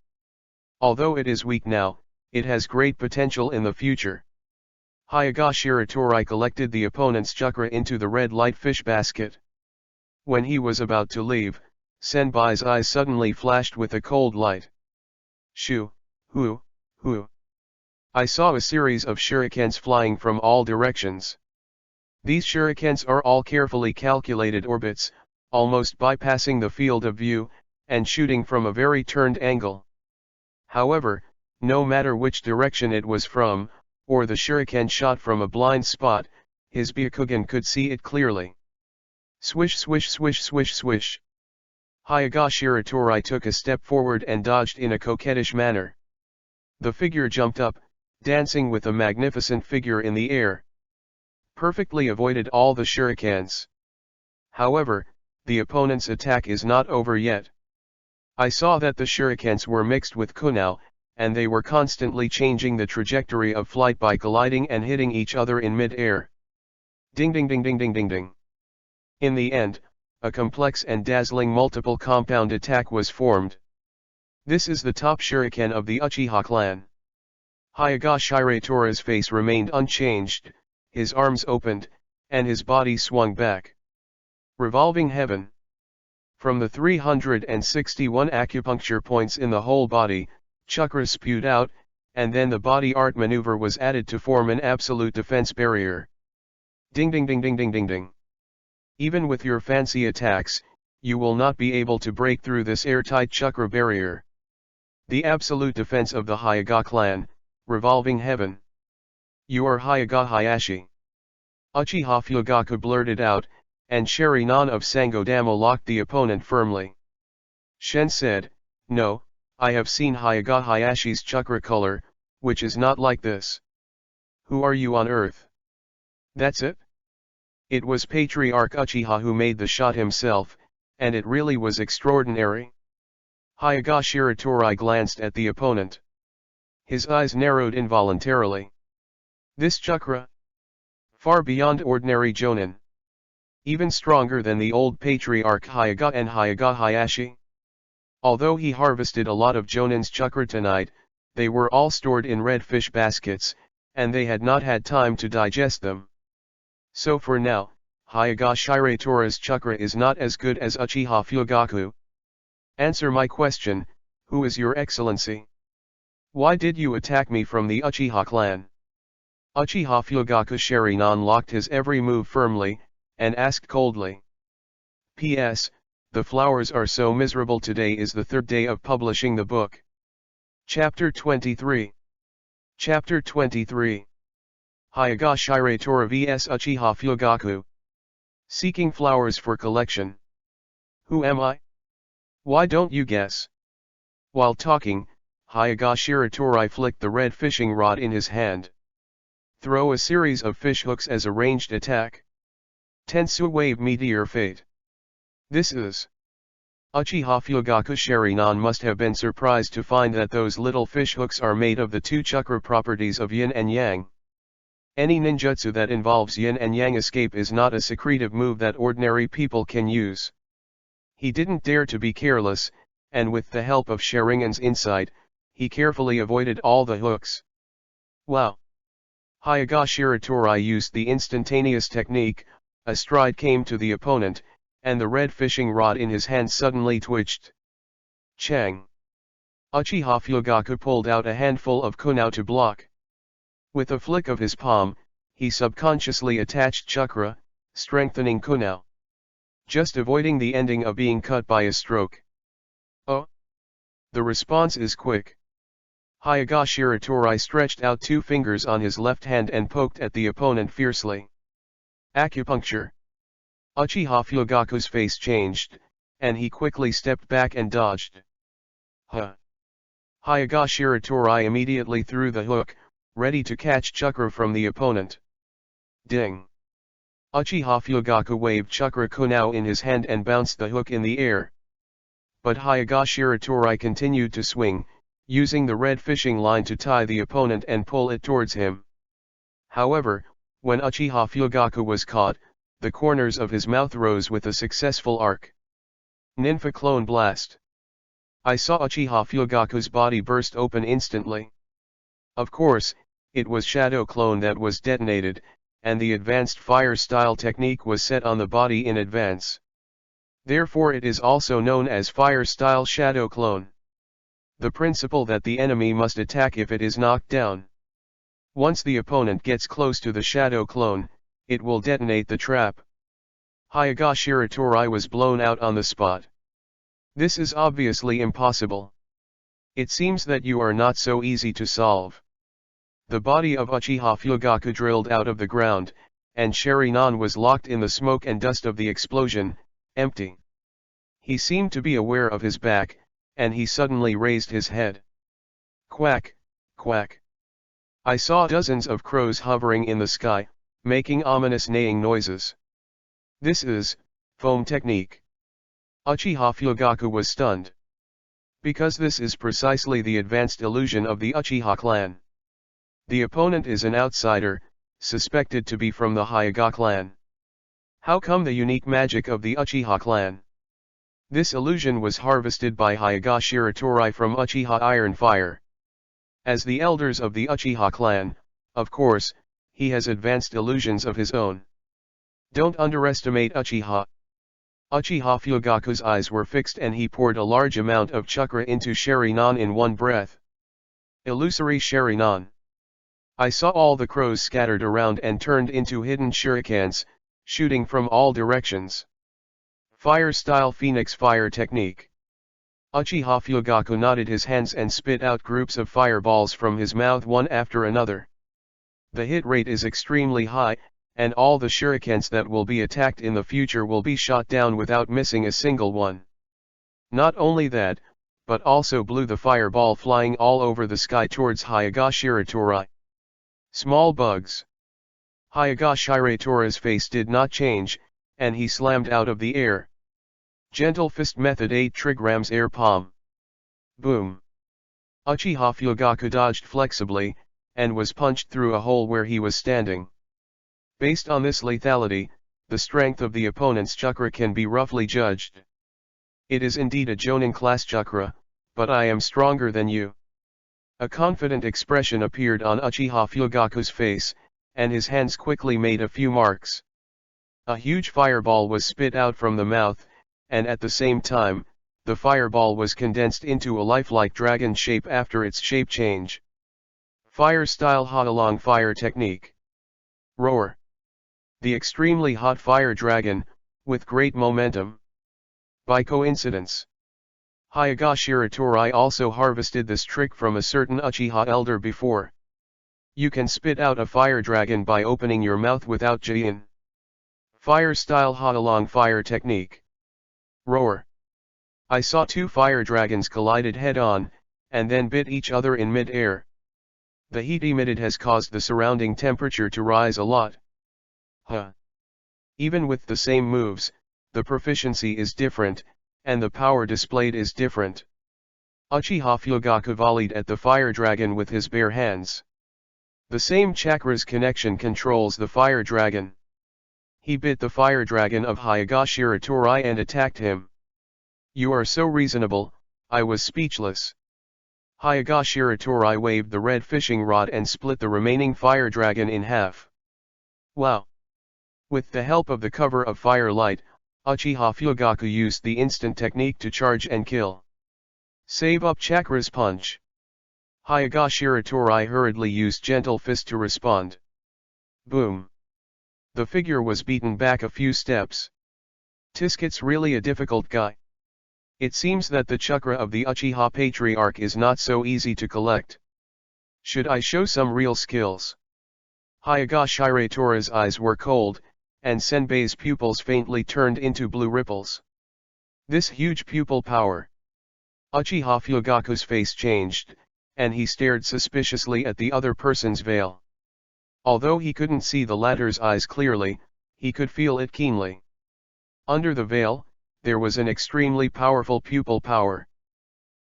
Although it is weak now, it has great potential in the future. Hyoga Shiratori collected the opponent's chakra into the red light fish basket. When he was about to leave, Senbai's eyes suddenly flashed with a cold light. Shoo, hoo. I saw a series of shurikens flying from all directions. These shurikens are all carefully calculated orbits, almost bypassing the field of view, and shooting from a very turned angle. However, no matter which direction it was from, or the shuriken shot from a blind spot, his Byakugan could see it clearly. Swish swish swish swish swish. Hyoga Shiratori took a step forward and dodged in a coquettish manner. The figure jumped up, dancing with a magnificent figure in the air. Perfectly avoided all the shurikens. However, the opponent's attack is not over yet. I saw that the shurikens were mixed with kunao, and they were constantly changing the trajectory of flight by colliding and hitting each other in mid-air. Ding ding ding ding ding ding ding. In the end, a complex and dazzling multiple compound attack was formed. This is the top shuriken of the Uchiha clan. Hyoga Shiratori's face remained unchanged, his arms opened, and his body swung back. Revolving heaven. From the 361 acupuncture points in the whole body, chakra spewed out, and then the body art maneuver was added to form an absolute defense barrier. Ding ding ding ding ding ding ding. Even with your fancy attacks, you will not be able to break through this airtight chakra barrier. The absolute defense of the Hyoga clan, revolving heaven. You are Hyoga Hayashi. Uchiha Fugaku blurted out, and Sherinan of Sangodama locked the opponent firmly. Shen said, No, I have seen Hyoga Hayashi's chakra color, which is not like this. Who are you on earth? That's it? It was Patriarch Uchiha who made the shot himself, and it really was extraordinary. Hyoga Shiratori glanced at the opponent. His eyes narrowed involuntarily. This chakra? Far beyond ordinary jonin. Even stronger than the old Patriarch Hyoga and Hyoga Hayashi. Although he harvested a lot of jonin's chakra tonight, they were all stored in red fish baskets, and they had not had time to digest them. So for now, Hyoga Shiratori's chakra is not as good as Uchiha Fugaku. Answer my question, who is your excellency? Why did you attack me from the Uchiha clan? Uchiha Fugaku Sherinan locked his every move firmly, and asked coldly. P.S. The flowers are so miserable. Today is the 3rd day of publishing the book. Chapter 23. Chapter 23. Hyoga Shiratori vs Uchiha Fugaku. Seeking flowers for collection. Who am I? Why don't you guess? While talking, Hyoga Shiratori flicked the red fishing rod in his hand. Throw a series of fish hooks as a ranged attack. Tensu Wave Meteor Fate. This is. Uchiha Fugaku Sharinan must have been surprised to find that those little fish hooks are made of the two chakra properties of yin and yang. Any ninjutsu that involves yin and yang escape is not a secretive move that ordinary people can use. He didn't dare to be careless, and with the help of Sharingan's insight, he carefully avoided all the hooks. Wow! Hyaga Shiratori used the instantaneous technique. A stride came to the opponent, and the red fishing rod in his hand suddenly twitched. Chang! Uchiha Fugaku pulled out a handful of kunao to block. With a flick of his palm, he subconsciously attached chakra, strengthening kunao. Just avoiding the ending of being cut by a stroke. Oh! The response is quick. Hyaga Shiratori stretched out two fingers on his left hand and poked at the opponent fiercely. Acupuncture. Uchiha Fugaku's face changed, and he quickly stepped back and dodged. Huh! Hyaga Shiratori immediately threw the hook, ready to catch chakra from the opponent. Ding! Uchiha Fugaku waved chakra kunao in his hand and bounced the hook in the air. But Hyaga Shiratori continued to swing, using the red fishing line to tie the opponent and pull it towards him. However, when Uchiha Fugaku was caught, the corners of his mouth rose with a successful arc. Ninfa Clone Blast. I saw Uchiha Fugaku's body burst open instantly. Of course, it was Shadow Clone that was detonated, and the advanced fire style technique was set on the body in advance. Therefore it is also known as fire style Shadow Clone. The principle that the enemy must attack if it is knocked down. Once the opponent gets close to the Shadow Clone, it will detonate the trap. Hyaga Shiratori was blown out on the spot. This is obviously impossible. It seems that you are not so easy to solve. The body of Uchiha Fugaku drilled out of the ground, and Sharinan was locked in the smoke and dust of the explosion, empty. He seemed to be aware of his back, and he suddenly raised his head. Quack, quack. I saw dozens of crows hovering in the sky, making ominous neighing noises. This is foam technique. Uchiha Fugaku was stunned. Because this is precisely the advanced illusion of the Uchiha clan. The opponent is an outsider, suspected to be from the Hyaga clan. How come the unique magic of the Uchiha clan? This illusion was harvested by Hyaga Shiratori from Uchiha Iron Fire. As the elders of the Uchiha clan, of course, he has advanced illusions of his own. Don't underestimate Uchiha. Uchiha Fugaku's eyes were fixed and he poured a large amount of chakra into Sharinan in one breath. Illusory Sharinan. I saw all the crows scattered around and turned into hidden shurikens, shooting from all directions. Fire-style Phoenix Fire Technique. Uchiha Fugaku nodded his hands and spit out groups of fireballs from his mouth one after another. The hit rate is extremely high, and all the shurikens that will be attacked in the future will be shot down without missing a single one. Not only that, but also blew the fireball flying all over the sky towards Hyaga Shiratori. Small bugs. Hyaga Shiratori's face did not change, and he slammed out of the air. Gentle Fist Method 8 Trigrams Air Palm. Boom. Uchiha Fugaku dodged flexibly, and was punched through a hole where he was standing. Based on this lethality, the strength of the opponent's chakra can be roughly judged. It is indeed a Jonin class chakra, but I am stronger than you. A confident expression appeared on Uchiha Fugaku's face, and his hands quickly made a few marks. A huge fireball was spit out from the mouth, and at the same time, the fireball was condensed into a lifelike dragon shape after its shape change. Fire-style Hadalong Fire Technique. Roar. The extremely hot fire dragon, with great momentum. By coincidence, Hyaga Shiratori also harvested this trick from a certain Uchiha elder before. You can spit out a fire dragon by opening your mouth without Jin. Fire-style Hadalong Fire Technique. Roar. I saw two fire dragons collided head-on, and then bit each other in mid-air. The heat emitted has caused the surrounding temperature to rise a lot. Huh. Even with the same moves, the proficiency is different, and the power displayed is different. Uchiha Fugaku volleyed at the fire dragon with his bare hands. The same chakra's connection controls the fire dragon. He bit the fire dragon of Higashira Torai and attacked him. You are so reasonable, I was speechless. Higashira Torai waved the red fishing rod and split the remaining fire dragon in half. Wow! With the help of the cover of firelight, Uchiha Fugaku used the instant technique to charge and kill. Save up chakra's punch. Higashira Torai hurriedly used gentle fist to respond. Boom! The figure was beaten back a few steps. Tiskit's really a difficult guy. It seems that the chakra of the Uchiha Patriarch is not so easy to collect. Should I show some real skills? Higashira Torai's eyes were cold, and Senbei's pupils faintly turned into blue ripples. This huge pupil power. Uchiha Fugaku's face changed, and he stared suspiciously at the other person's veil. Although he couldn't see the latter's eyes clearly, he could feel it keenly. Under the veil, there was an extremely powerful pupil power.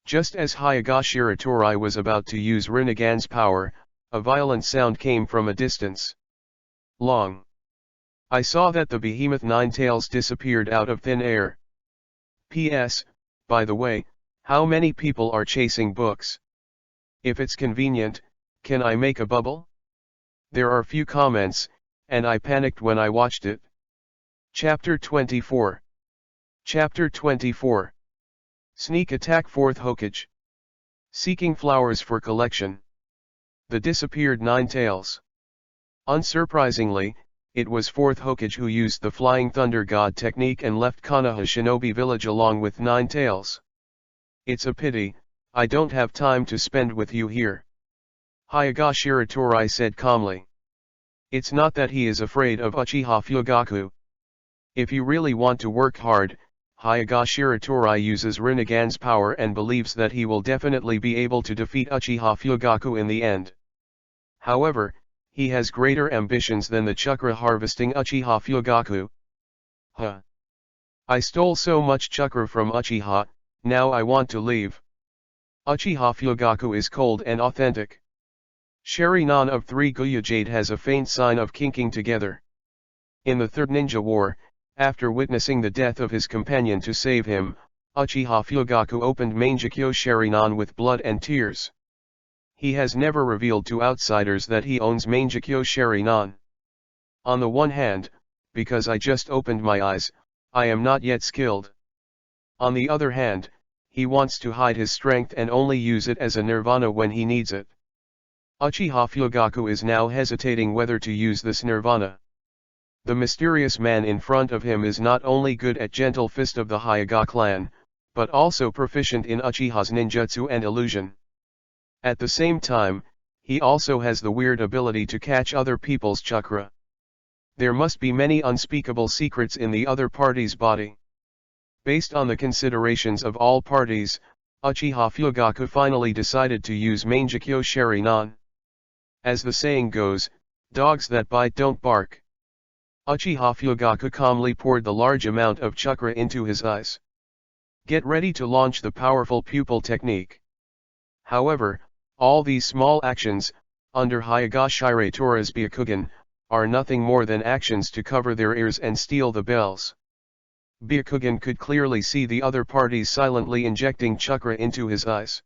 Just as Higashira Torai was about to use Rinnegan's power, a violent sound came from a distance. Long. I saw that the behemoth Nine Tails disappeared out of thin air. P.S. By the way, how many people are chasing books? If it's convenient, can I make a bubble? There are few comments, and I panicked when I watched it. Chapter 24. Chapter 24. Sneak Attack 4th Hokage. Seeking flowers for collection. The disappeared Nine Tails. Unsurprisingly, it was 4th Hokage who used the Flying Thunder God technique and left Konoha Shinobi Village along with Nine Tails. It's a pity, I don't have time to spend with you here. Higashira Torai said calmly. It's not that he is afraid of Uchiha Fugaku. If you really want to work hard, Higashira Torai uses Rinnegan's power and believes that he will definitely be able to defeat Uchiha Fugaku in the end. However, he has greater ambitions than the chakra harvesting Uchiha Fugaku. Huh. I stole so much chakra from Uchiha, now I want to leave. Uchiha Fugaku is cold and authentic. Sharinan of 3 Gyujade has a faint sign of kinking together. In the Third Ninja War, after witnessing the death of his companion to save him, Uchiha Fugaku opened Mangekyo Sharinan with blood and tears. He has never revealed to outsiders that he owns Mangekyo Sharinan. On the one hand, because I just opened my eyes, I am not yet skilled. On the other hand, he wants to hide his strength and only use it as a nirvana when he needs it. Uchiha Fugaku is now hesitating whether to use this nirvana. The mysterious man in front of him is not only good at Gentle Fist of the Hyuga clan, but also proficient in Uchiha's ninjutsu and illusion. At the same time, he also has the weird ability to catch other people's chakra. There must be many unspeakable secrets in the other party's body. Based on the considerations of all parties, Uchiha Fugaku finally decided to use Mangekyo Sharinan. As the saying goes, dogs that bite don't bark. Uchiha Fugaku calmly poured the large amount of chakra into his eyes. Get ready to launch the powerful pupil technique. However, all these small actions, under Higashira Torai's Byakugan, are nothing more than actions to cover their ears and steal the bells. Byakugan could clearly see the other parties silently injecting chakra into his eyes.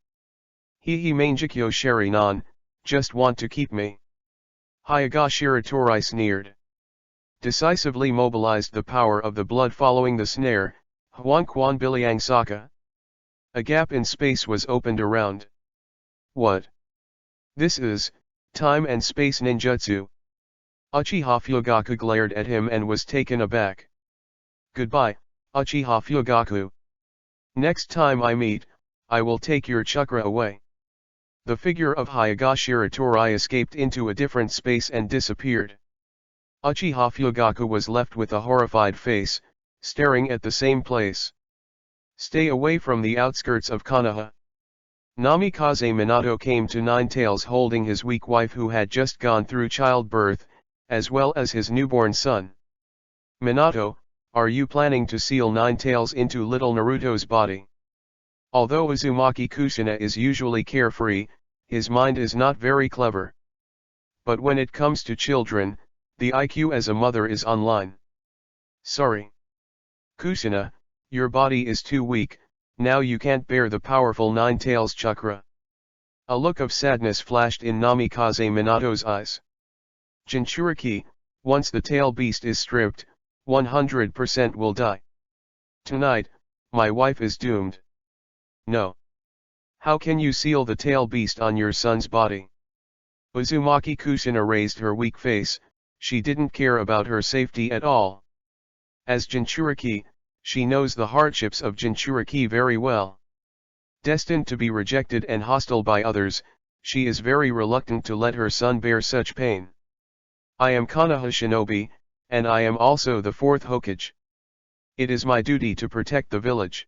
He Mangekyo Sharinan, just want to keep me. Higashira Torai sneered. Decisively mobilized the power of the blood following the snare, Huankwan Biliang Saka. A gap in space was opened around. What? This is, time and space ninjutsu. Uchiha Fugaku glared at him and was taken aback. Goodbye, Uchiha Fugaku. Next time I meet, I will take your chakra away. The figure of Higashira Torai escaped into a different space and disappeared. Uchiha Fugaku was left with a horrified face, staring at the same place. Stay away from the outskirts of Konoha. Namikaze Minato came to Nine Tails holding his weak wife who had just gone through childbirth, as well as his newborn son. Minato, Are you planning to seal Nine Tails into little Naruto's body? Although Uzumaki Kushina is usually carefree, his mind is not very clever. But when it comes to children, the IQ as a mother is online. Sorry. Kushina, your body is too weak, now you can't bear the powerful Nine Tails chakra. A look of sadness flashed in Namikaze Minato's eyes. Jinchuriki, once the tail beast is stripped, 100% will die. Tonight, my wife is doomed. No. How can you seal the tail beast on your son's body? Uzumaki Kushina raised her weak face, she didn't care about her safety at all. As Jinchuriki, she knows the hardships of Jinchuriki very well. Destined to be rejected and hostile by others, she is very reluctant to let her son bear such pain. I am Konoha Shinobi, and I am also the fourth Hokage. It is my duty to protect the village.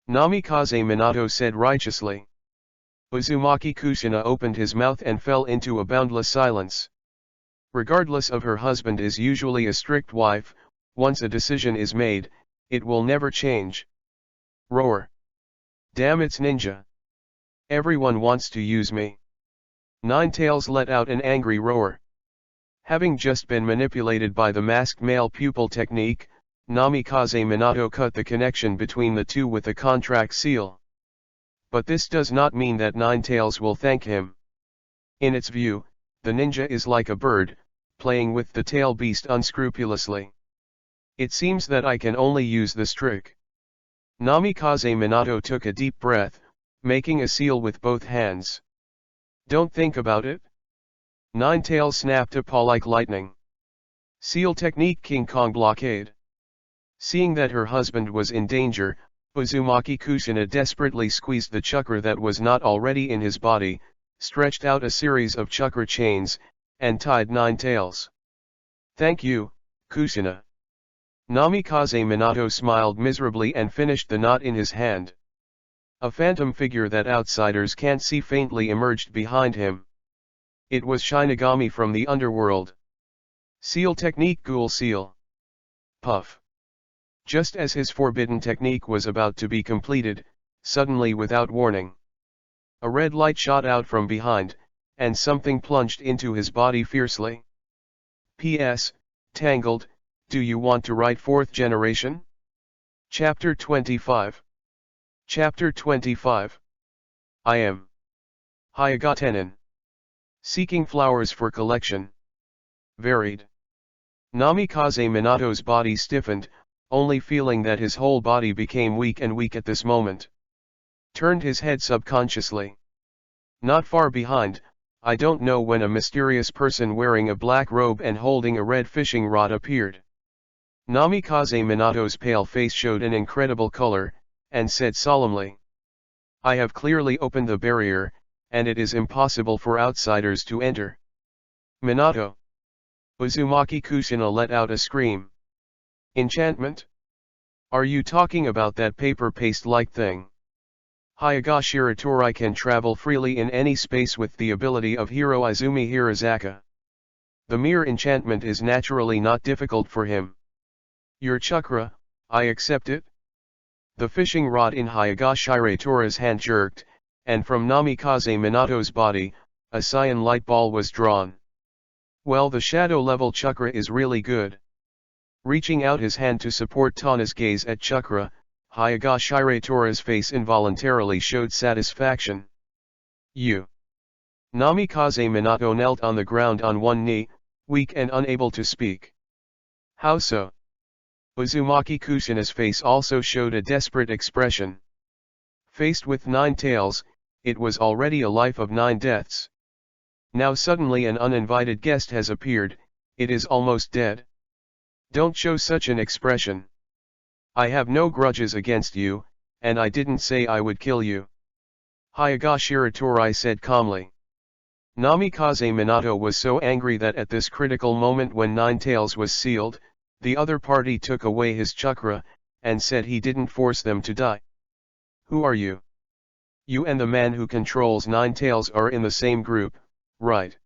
Namikaze Minato said righteously. Uzumaki Kushina opened his mouth and fell into a boundless silence. Regardless of her husband is usually a strict wife, once a decision is made, it will never change. Roar. Damn, it's ninja. Everyone wants to use me. Nine Tails let out an angry roar. Having just been manipulated by the masked male pupil technique, Namikaze Minato cut the connection between the two with a contract seal. But this does not mean that Nine Tails will thank him. In its view, the ninja is like a bird, playing with the tail beast unscrupulously. It seems that I can only use this trick. Namikaze Minato took a deep breath, making a seal with both hands. Don't think about it. Nine Tails snapped a paw like lightning. Seal technique King Kong blockade. Seeing that her husband was in danger, Uzumaki Kushina desperately squeezed the chakra that was not already in his body, stretched out a series of chakra chains, and tied Nine Tails. Thank you, Kushina. Namikaze Minato smiled miserably and finished the knot in his hand. A phantom figure that outsiders can't see faintly emerged behind him. It was Shinigami from the underworld. Seal technique Ghoul Seal. Puff. Just as his forbidden technique was about to be completed, suddenly without warning, a red light shot out from behind, and something plunged into his body fiercely. P.S. Tangled, do you want to write 4th generation? Chapter 25. Chapter 25. I am Hyagatenin. Seeking flowers for collection. Varied. Namikaze Minato's body stiffened, only feeling that his whole body became weak and weak at this moment. Turned his head subconsciously. Not far behind, I don't know when a mysterious person wearing a black robe and holding a red fishing rod appeared. Namikaze Minato's pale face showed an incredible color, and said solemnly. I have clearly opened the barrier, and it is impossible for outsiders to enter. Minato. Uzumaki Kushina let out a scream. Enchantment? Are you talking about that paper paste-like thing? Hyaga Shiratori can travel freely in any space with the ability of Hiro Izumi Hirazaka. The mere enchantment is naturally not difficult for him. Your chakra, I accept it. The fishing rod in Hyaga Shiratori's hand jerked, and from Namikaze Minato's body, a cyan light ball was drawn. Well, the shadow-level chakra is really good. Reaching out his hand to support Tana's gaze at chakra, Hyaga Shiratori's face involuntarily showed satisfaction. You. Namikaze Minato knelt on the ground on one knee, weak and unable to speak. How so? Uzumaki Kushina's face also showed a desperate expression. Faced with 9 tails, it was already a life of 9 deaths. Now suddenly an uninvited guest has appeared, it is almost dead. Don't show such an expression. I have no grudges against you, and I didn't say I would kill you. Hyaga Shiratori said calmly. Namikaze Minato was so angry that at this critical moment when 9 tails was sealed, the other party took away his chakra, and said he didn't force them to die. Who are you? You and the man who controls 9 tails are in the same group, right?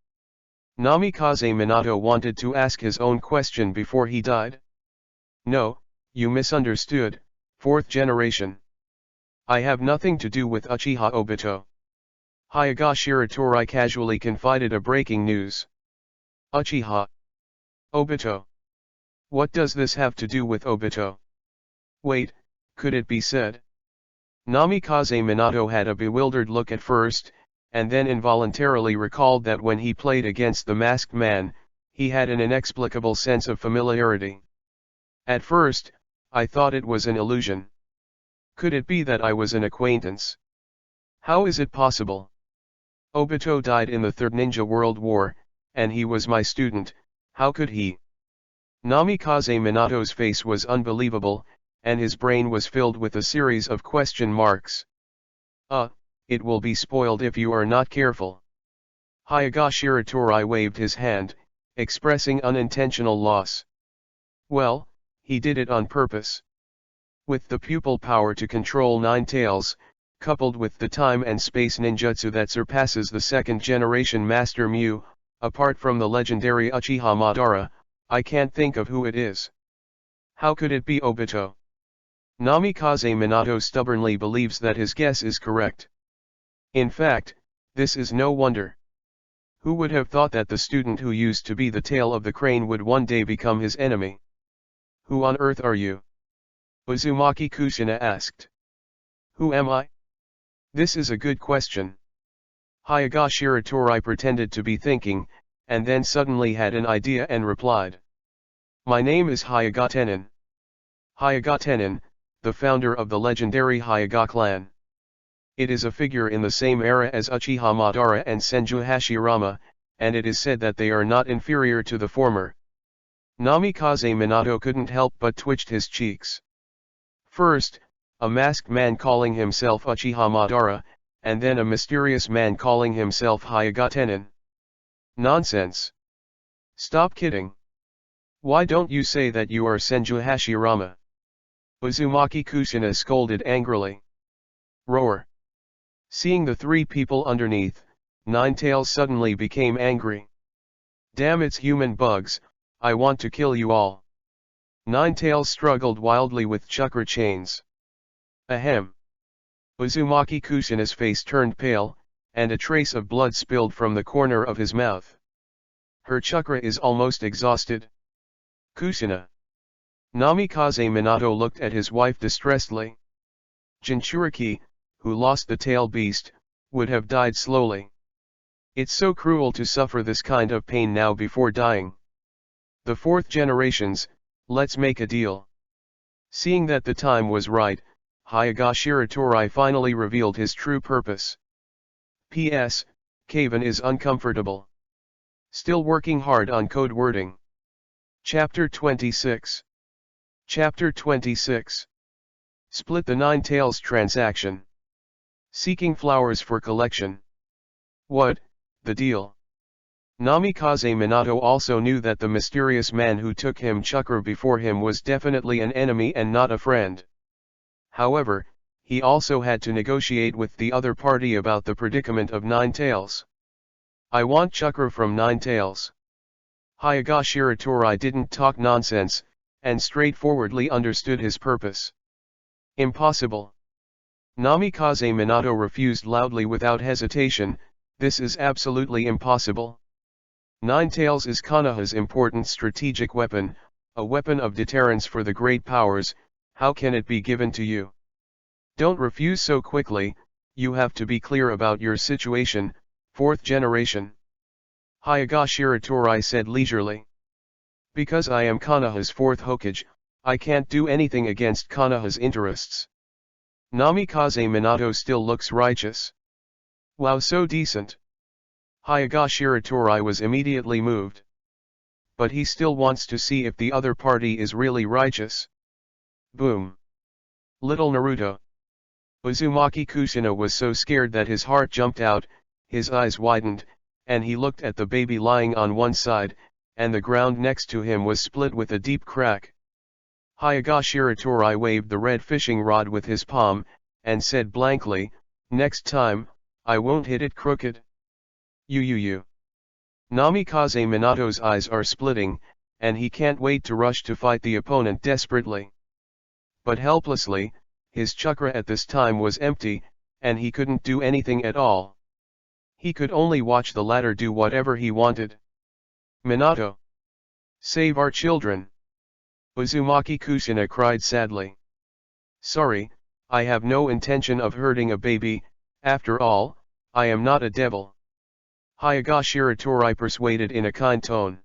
Namikaze Minato wanted to ask his own question before he died. No, You misunderstood, fourth generation. I have nothing to do with Uchiha Obito. Hyaga Shiratori casually confided a breaking news. Uchiha Obito. What does this have to do with Obito? Wait, could it be said? Namikaze Minato had a bewildered look at first, and then involuntarily recalled that when he played against the masked man, he had an inexplicable sense of familiarity. At first, I thought it was an illusion. Could it be that I was an acquaintance? How is it possible? Obito died in the Third Ninja World War, and he was my student. How could he? Namikaze Minato's face was unbelievable, and his brain was filled with a series of question marks. It will be spoiled if you are not careful. Hyaga Shiratori waved his hand, expressing unintentional loss. Well, he did it on purpose. With the pupil power to control nine tails, coupled with the time and space ninjutsu that surpasses the second-generation Master Mu, apart from the legendary Uchiha Madara, I can't think of who it is. How could it be Obito? Namikaze Minato stubbornly believes that his guess is correct. In fact, this is no wonder. Who would have thought that the student who used to be the tail of the crane would one day become his enemy? Who on earth are you? Uzumaki Kushina asked. Who am I? This is a good question. Hyaga Shiratori pretended to be thinking, and then suddenly had an idea and replied. My name is Hyaga Tenin. Hyaga Tenin, the founder of the legendary Hyaga clan. It is a figure in the same era as Uchiha Madara and Senju Hashirama, and it is said that they are not inferior to the former. Namikaze Minato couldn't help but twitched his cheeks. First, a masked man calling himself Uchiha Madara, and then a mysterious man calling himself Hyaga Tenin. Nonsense. Stop kidding. Why don't you say that you are Senju Hashirama? Uzumaki Kushina scolded angrily. Roar. Seeing the three people underneath, Ninetails suddenly became angry. Damn, it's human bugs, I want to kill you all. Ninetails struggled wildly with chakra chains. Ahem. Uzumaki Kushina's face turned pale, and a trace of blood spilled from the corner of his mouth. Her chakra is almost exhausted. Kushina. Namikaze Minato looked at his wife distressedly. Jinchuriki, who lost the tail beast, would have died slowly. It's so cruel to suffer this kind of pain now before dying. The fourth generations, let's make a deal. Seeing that the time was right, Hyaga Shiratori finally revealed his true purpose. P.S. Kaven is uncomfortable. Still working hard on code wording. Chapter 26. Chapter 26. Split the Nine Tails transaction. Seeking flowers for collection. What, the deal? Namikaze Minato also knew that the mysterious man who took him chakra before him was definitely an enemy and not a friend. However, he also had to negotiate with the other party about the predicament of Nine Tails. I want chakra from Nine Tails. Hyaga Shiratori didn't talk nonsense, and straightforwardly understood his purpose. Impossible. Namikaze Minato refused loudly without hesitation, this is absolutely impossible. Nine Tails is Konoha's important strategic weapon, a weapon of deterrence for the great powers, how can it be given to you? Don't refuse so quickly, you have to be clear about your situation, fourth generation. Hyaga Shiratori said leisurely. Because I am Konoha's fourth Hokage, I can't do anything against Konoha's interests. Namikaze Minato still looks righteous. Wow, so decent. Hyaga Shiratori was immediately moved. But he still wants to see if the other party is really righteous. Boom. Little Naruto. Uzumaki Kushina was so scared that his heart jumped out, his eyes widened, and he looked at the baby lying on one side, and the ground next to him was split with a deep crack. Hyaga Shiratori waved the red fishing rod with his palm, and said blankly, next time, I won't hit it crooked. You. Namikaze Minato's eyes are splitting, and he can't wait to rush to fight the opponent desperately. But helplessly, his chakra at this time was empty, and he couldn't do anything at all. He could only watch the latter do whatever he wanted. Minato! Save our children! Uzumaki Kushina cried sadly. Sorry, I have no intention of hurting a baby, after all, I am not a devil. Hyaga Shiratori persuaded in a kind tone.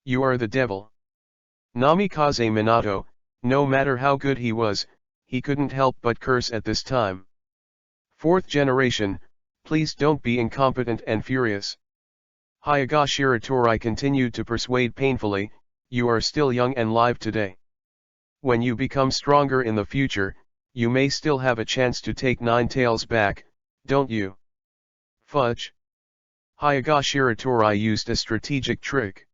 You are the devil. Namikaze Minato, no matter how good he was, he couldn't help but curse at this time. Fourth generation, please don't be incompetent and furious. Hyaga Shiratori continued to persuade painfully, you are still young and live today. When you become stronger in the future, you may still have a chance to take Nine Tails back, don't you? Fudge. Hyaga Shiratori used a strategic trick.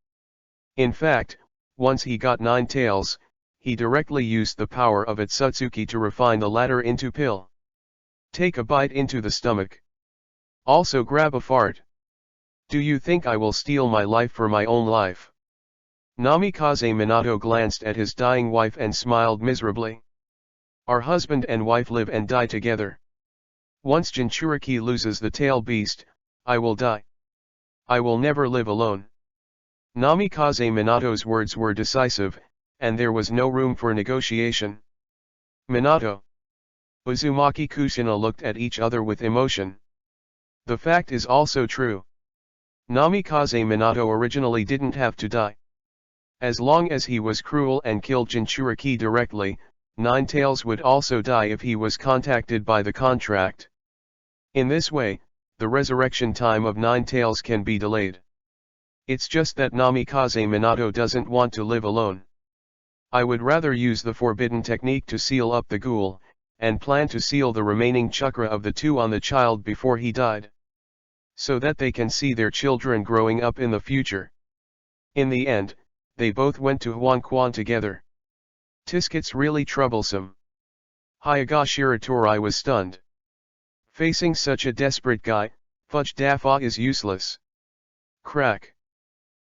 In fact, once he got Nine Tails, he directly used the power of Otsutsuki to refine the latter into pill. Take a bite into the stomach. Also grab a fart. Do you think I will steal my life for my own life? Namikaze Minato glanced at his dying wife and smiled miserably. Our husband and wife live and die together. Once Jinchuriki loses the tail beast, I will die. I will never live alone. Namikaze Minato's words were decisive, and there was no room for negotiation. Minato. Uzumaki Kushina looked at each other with emotion. The fact is also true. Namikaze Minato originally didn't have to die. As long as he was cruel and killed Jinchuriki directly, Nine Tails would also die if he was contacted by the contract. In this way, the resurrection time of Nine Tails can be delayed. It's just that Namikaze Minato doesn't want to live alone. I would rather use the forbidden technique to seal up the ghoul, and plan to seal the remaining chakra of the two on the child before he died. So that they can see their children growing up in the future. In the end, they both went to Huanquan together. Tisket's really troublesome. Hyaga Shiratori was stunned. Facing such a desperate guy, Fudge Daffa is useless. Crack.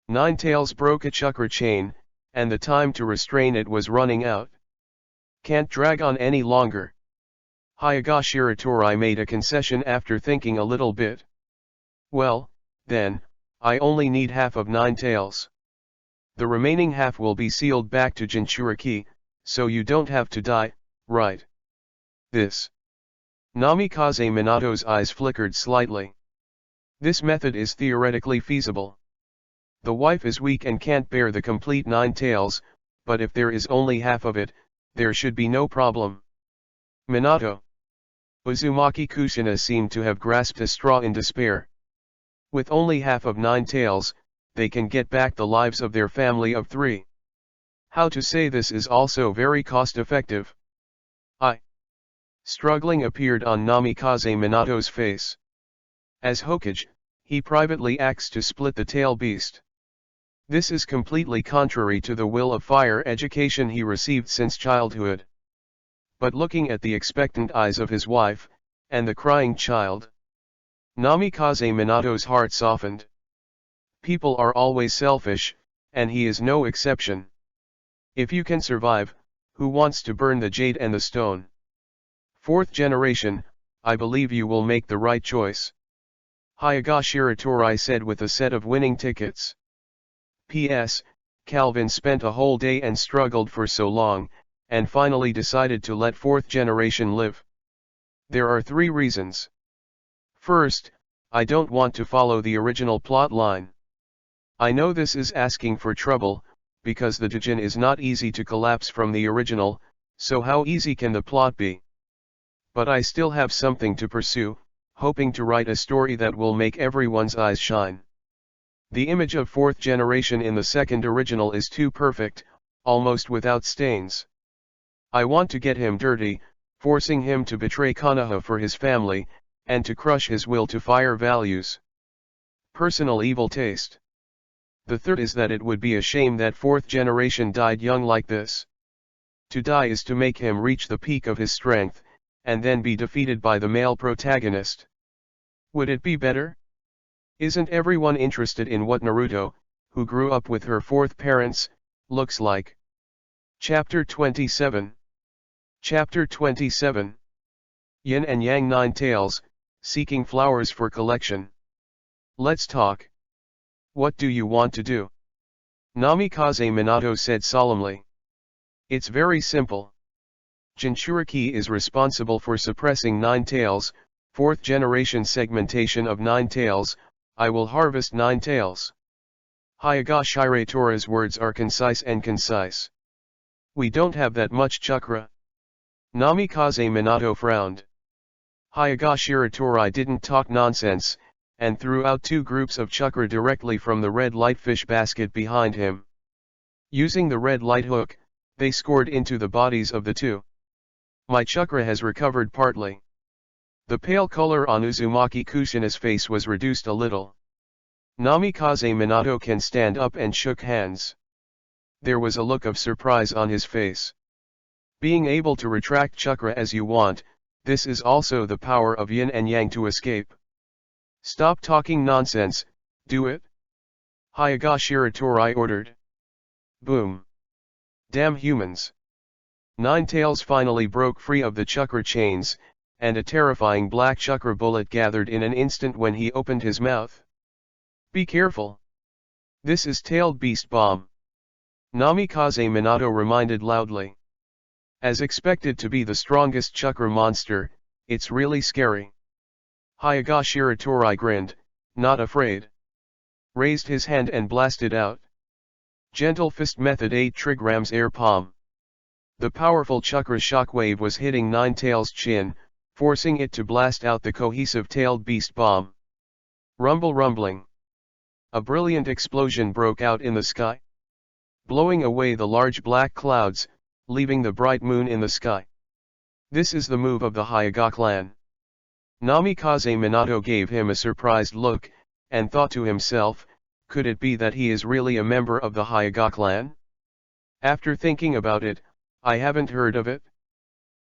Nine Tails broke a chakra chain, and the time to restrain it was running out. Can't drag on any longer. Hyaga Shiratori made a concession after thinking a little bit. Well, then, I only need half of Nine Tails. The remaining half will be sealed back to Jinchuriki, so you don't have to die, right? This. Namikaze Minato's eyes flickered slightly. This method is theoretically feasible. The wife is weak and can't bear the complete Nine Tails, but if there is only half of it, there should be no problem. Minato. Uzumaki Kushina seemed to have grasped a straw in despair. With only half of Nine Tails, they can get back the lives of their family of 3. How to say this is also very cost-effective. Struggling appeared on Namikaze Minato's face. As Hokage, he privately acts to split the tail beast. This is completely contrary to the will of fire education he received since childhood. But looking at the expectant eyes of his wife, and the crying child, Namikaze Minato's heart softened. People are always selfish, and he is no exception. If you can survive, who wants to burn the jade and the stone? Fourth generation, I believe you will make the right choice. Hyaga Shiratori said with a set of winning tickets. P.S. Calvin spent a whole day and struggled for so long, and finally decided to let fourth generation live. There are 3 reasons. First, I don't want to follow the original plot line. I know this is asking for trouble, because the Dojin is not easy to collapse from the original, so how easy can the plot be? But I still have something to pursue, hoping to write a story that will make everyone's eyes shine. The image of fourth generation in the second original is too perfect, almost without stains. I want to get him dirty, forcing him to betray Konoha for his family, and to crush his will to fire values. Personal evil taste. The third is that it would be a shame that fourth generation died young like this. To die is to make him reach the peak of his strength, and then be defeated by the male protagonist. Would it be better? Isn't everyone interested in what Naruto, who grew up with her fourth parents, looks like? Chapter 27. Chapter 27. Yin and Yang Nine Tails, Seeking Flowers for Collection. Let's talk. What do you want to do? Namikaze Minato said solemnly. It's very simple. Jinchuriki is responsible for suppressing Nine Tails, 4th generation segmentation of Nine Tails. I will harvest Nine Tails. Hyoga Shiratora's words are concise and concise. We don't have that much chakra. Namikaze Minato frowned. Hyoga Shiratori didn't talk nonsense, and threw out 2 groups of chakra directly from the red lightfish basket behind him. Using the red light hook, they scored into the bodies of the 2. My chakra has recovered partly. The pale color on Uzumaki Kushina's face was reduced a little. Namikaze Minato can stand up and shook hands. There was a look of surprise on his face. Being able to retract chakra as you want, this is also the power of yin and yang to escape. Stop talking nonsense, do it. Hyoga Shiratori ordered. Boom. Damn humans. Nine Tails finally broke free of the chakra chains, and a terrifying black chakra bullet gathered in an instant when he opened his mouth. Be careful. This is Tailed Beast Bomb. Namikaze Minato reminded loudly. As expected to be the strongest chakra monster, it's really scary. Hyoga Shiratori grinned, not afraid. Raised his hand and blasted out. Gentle Fist Method 8 trigrams Air Palm. The powerful chakra shockwave was hitting Nine Tails' chin, forcing it to blast out the cohesive Tailed Beast Bomb. Rumbling. A brilliant explosion broke out in the sky, blowing away the large black clouds, leaving the bright moon in the sky. This is the move of the Hyoga clan. Namikaze Minato gave him a surprised look, and thought to himself, could it be that he is really a member of the Hyoga clan? After thinking about it, I haven't heard of it.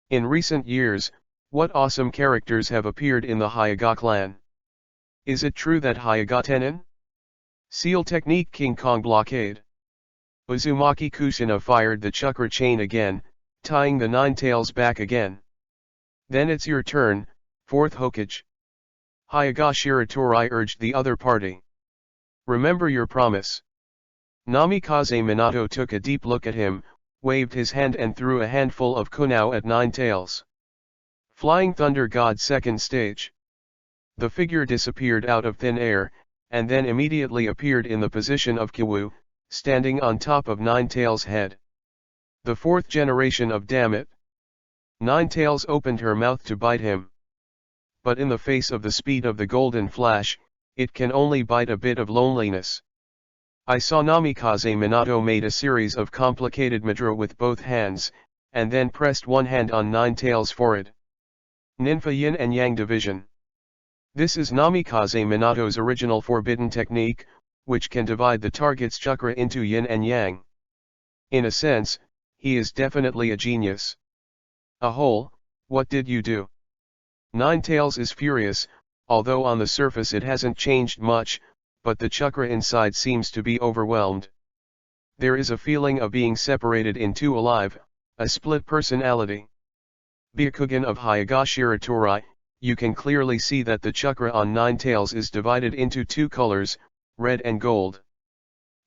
In recent years, what awesome characters have appeared in the Hyoga clan? Is it true that Hyoga Tenin? Seal Technique King Kong Blockade. Uzumaki Kushina fired the chakra chain again, tying the Nine Tails back again. Then it's your turn, 4th Hokage. Hyoga Shiratori urged the other party. Remember your promise. Namikaze Minato took a deep look at him, waved his hand and threw a handful of kunao at Nine Tails. Flying Thunder God 2nd stage. The figure disappeared out of thin air, and then immediately appeared in the position of Kiwu, standing on top of Nine Tails' head. The 4th generation of Dammit. Nine Tails opened her mouth to bite him. But in the face of the speed of the golden flash, it can only bite a bit of loneliness. I saw Namikaze Minato made a series of complicated mudra with both hands, and then pressed one hand on Nine Tails' forehead. Ninfa Yin and Yang Division. This is Namikaze Minato's original forbidden technique, which can divide the target's chakra into yin and yang. In a sense, he is definitely a genius. What did you do? Nine Tails is furious, although on the surface it hasn't changed much, but the chakra inside seems to be overwhelmed. There is a feeling of being separated in two alive, a split personality. Byakugan of Hyoga Shiratori, you can clearly see that the chakra on Nine Tails is divided into 2 colors, red and gold.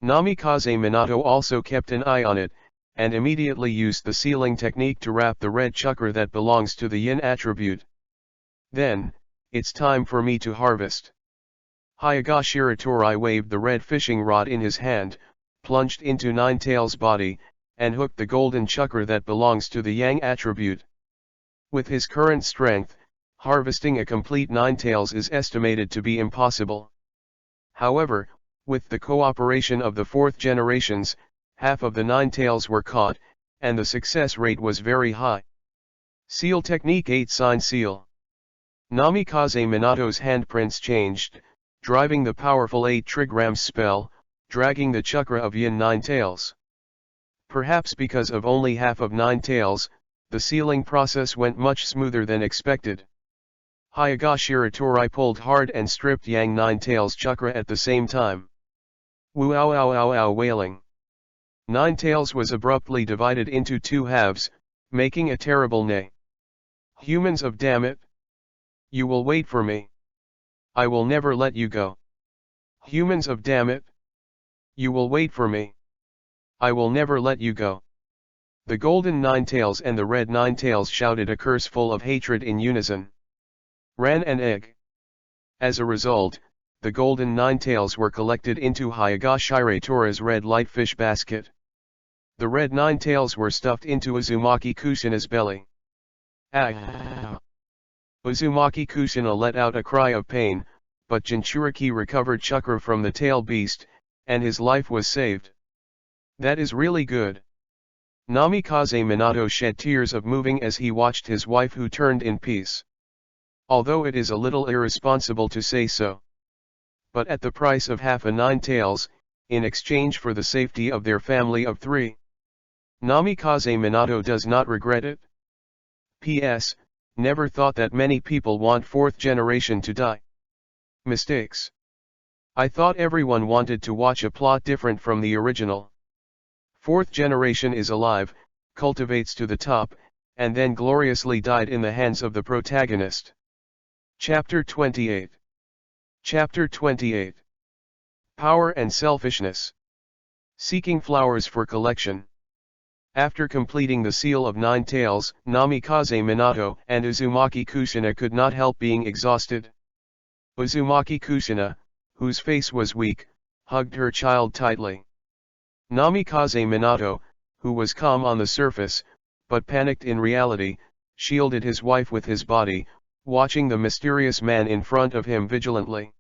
Namikaze Minato also kept an eye on it, and immediately used the sealing technique to wrap the red chakra that belongs to the yin attribute. Then, it's time for me to harvest. Hyoga Shiratori waved the red fishing rod in his hand, plunged into Nine Tails' body, and hooked the golden chakra that belongs to the yang attribute. With his current strength, harvesting a complete Nine Tails is estimated to be impossible. However, with the cooperation of the 4th generations, half of the Nine Tails were caught, and the success rate was very high. Seal Technique 8 Sign Seal. Namikaze Minato's handprints changed, driving the powerful 8 trigrams spell, dragging the chakra of yin Nine Tails. Perhaps because of only half of Nine Tails, the sealing process went much smoother than expected. Hyoga Shiratori pulled hard and stripped Yang Nine Tails' chakra at the same time. Wailing. Nine Tails was abruptly divided into 2 halves, making a terrible neigh. Humans of damn it! You will wait for me. I will never let you go. Humans of damn it! You will wait for me. I will never let you go. The golden nine-tails and the red nine-tails shouted a curse full of hatred in unison. Ran an egg. As a result, the golden nine-tails were collected into Higashiratora's red light-fish basket. The red nine-tails were stuffed into Uzumaki Kushina's belly. Ah! Uzumaki Kushina let out a cry of pain, but Jinchuriki recovered chakra from the tail beast, and his life was saved. That is really good. Namikaze Minato shed tears of moving as he watched his wife who turned in peace. Although it is a little irresponsible to say so. But at the price of half a nine-tails, in exchange for the safety of their family of 3. Namikaze Minato does not regret it. P.S. Never thought that many people want 4th generation to die. Mistakes. I thought everyone wanted to watch a plot different from the original. 4th generation is alive, cultivates to the top, and then gloriously died in the hands of the protagonist. Chapter 28. Chapter 28. Power and Selfishness. Seeking flowers for collection. After completing the Seal of Nine Tails, Namikaze Minato and Uzumaki Kushina could not help being exhausted. Uzumaki Kushina, whose face was weak, hugged her child tightly. Namikaze Minato, who was calm on the surface, but panicked in reality, shielded his wife with his body, watching the mysterious man in front of him vigilantly.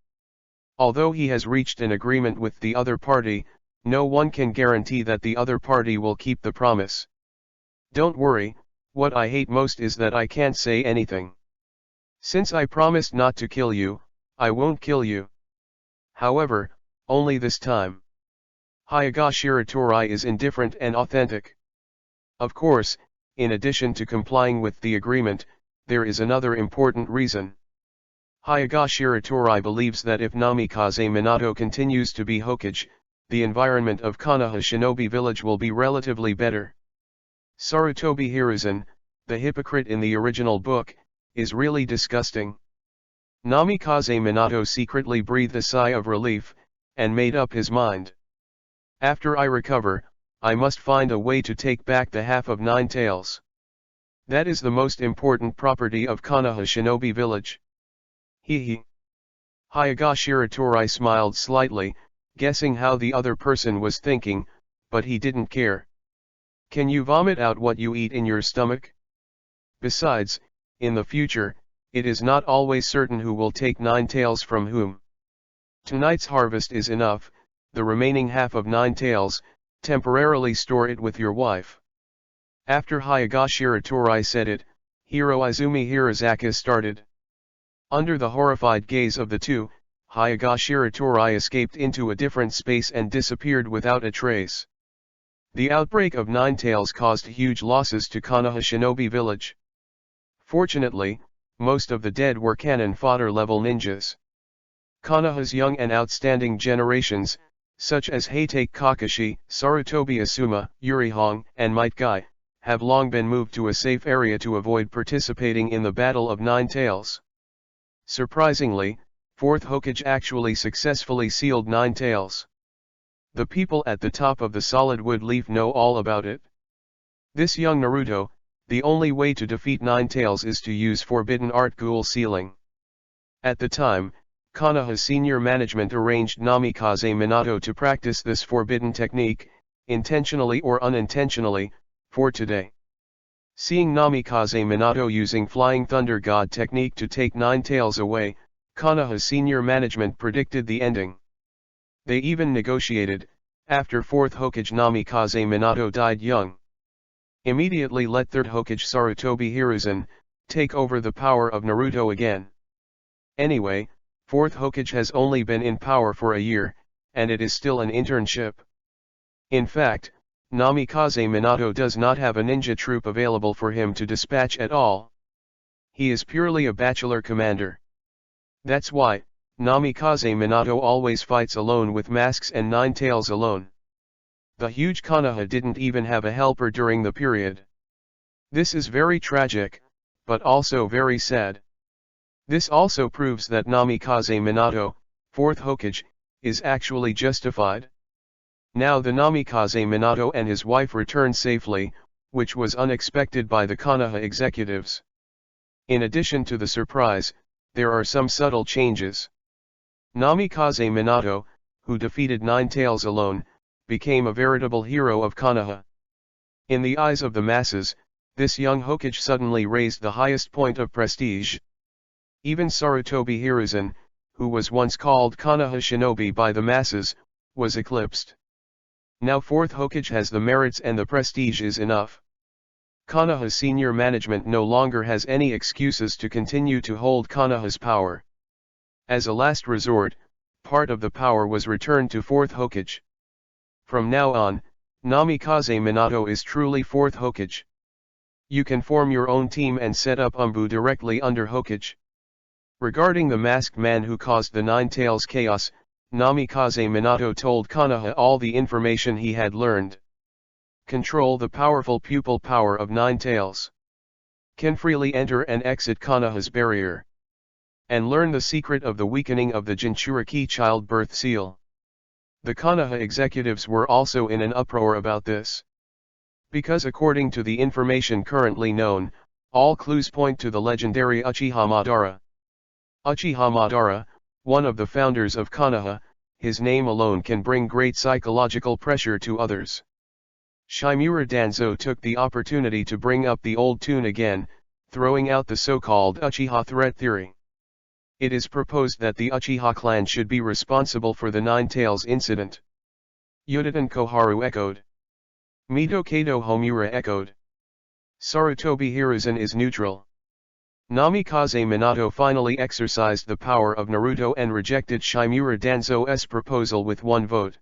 Although he has reached an agreement with the other party, no one can guarantee that the other party will keep the promise. Don't worry, what I hate most is that I can't say anything. Since I promised not to kill you, I won't kill you. However, only this time. Higashiratorai is indifferent and authentic. Of course, in addition to complying with the agreement, there is another important reason. Higashiratorai believes that if Namikaze Minato continues to be Hokage, the environment of Konoha Shinobi Village will be relatively better. Sarutobi Hiruzen, the hypocrite in the original book, is really disgusting. Namikaze Minato secretly breathed a sigh of relief, and made up his mind. After I recover, I must find a way to take back the half of Nine Tails. That is the most important property of Konoha Shinobi Village. Hee. Higashiratorai smiled slightly, guessing how the other person was thinking, but he didn't care. Can you vomit out what you eat in your stomach? Besides, in the future, it is not always certain who will take Nine Tails from whom. Tonight's harvest is enough, the remaining half of Nine Tails, temporarily store it with your wife. After Higashiratorai said it, Hiroizumi Hirazaka started. Under the horrified gaze of the two, Higashiratorai escaped into a different space and disappeared without a trace. The outbreak of Nine Tails caused huge losses to Konoha Shinobi Village. Fortunately, most of the dead were cannon fodder level ninjas. Konoha's young and outstanding generations, such as Heitake Kakashi, Sarutobi Asuma, Yurihong, and Might Guy, have long been moved to a safe area to avoid participating in the Battle of Nine Tails. Surprisingly, 4th Hokage actually successfully sealed Nine Tails. The people at the top of the solid wood leaf know all about it. This young Naruto, the only way to defeat Nine Tails is to use Forbidden Art Ghoul sealing. At the time, Konoha's senior management arranged Namikaze Minato to practice this forbidden technique, intentionally or unintentionally, for today. Seeing Namikaze Minato using Flying Thunder God technique to take Nine Tails away, Konoha's senior management predicted the ending. They even negotiated, after 4th Hokage Namikaze Minato died young. Immediately let 3rd Hokage Sarutobi Hiruzen take over the power of Naruto again. Anyway, 4th Hokage has only been in power for a year, and it is still an internship. In fact, Namikaze Minato does not have a ninja troop available for him to dispatch at all. He is purely a bachelor commander. That's why, Namikaze Minato always fights alone with masks and Nine Tails alone. The huge Konoha didn't even have a helper during the period. This is very tragic, but also very sad. This also proves that Namikaze Minato, 4th Hokage, is actually justified. Now the Namikaze Minato and his wife return safely, which was unexpected by the Konoha executives. In addition to the surprise, there are some subtle changes. Namikaze Minato, who defeated Nine Tails alone, became a veritable hero of Konoha. In the eyes of the masses, this young Hokage suddenly raised the highest point of prestige. Even Sarutobi Hiruzen, who was once called Konoha Shinobi by the masses, was eclipsed. Now 4th Hokage has the merits and the prestige is enough. Konoha's senior management no longer has any excuses to continue to hold Konoha's power. As a last resort, part of the power was returned to 4th Hokage. From now on, Namikaze Minato is truly 4th Hokage. You can form your own team and set up Umbu directly under Hokage. Regarding the masked man who caused the Nine Tails chaos, Namikaze Minato told Konoha all the information he had learned. Control the powerful pupil power of Nine Tails. Can freely enter and exit Konoha's barrier. And learn the secret of the weakening of the Jinchuriki childbirth seal. The Konoha executives were also in an uproar about this. Because according to the information currently known, all clues point to the legendary Uchiha Madara. Uchiha Madara, one of the founders of Konoha, his name alone can bring great psychological pressure to others. Shimura Danzo took the opportunity to bring up the old tune again, throwing out the so-called Uchiha threat theory. It is proposed that the Uchiha clan should be responsible for the Nine Tails incident. Yudatan Koharu echoed. Mito Kato Homura echoed. Sarutobi Hiruzen is neutral. Namikaze Minato finally exercised the power of Naruto and rejected Shimura Danzo's proposal with one vote.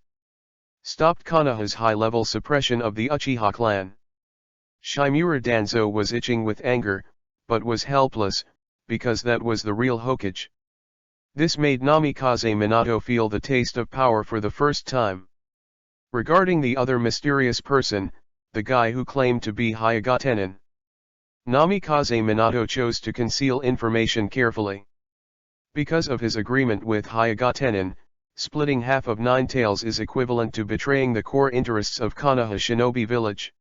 Stopped Konoha's high-level suppression of the Uchiha clan. Shimura Danzo was itching with anger, but was helpless, because that was the real Hokage. This made Namikaze Minato feel the taste of power for the first time. Regarding the other mysterious person, the guy who claimed to be Hyuga Tenin, Namikaze Minato chose to conceal information carefully. Because of his agreement with Hyuga Tenin, splitting half of Nine Tails is equivalent to betraying the core interests of Konoha Shinobi Village.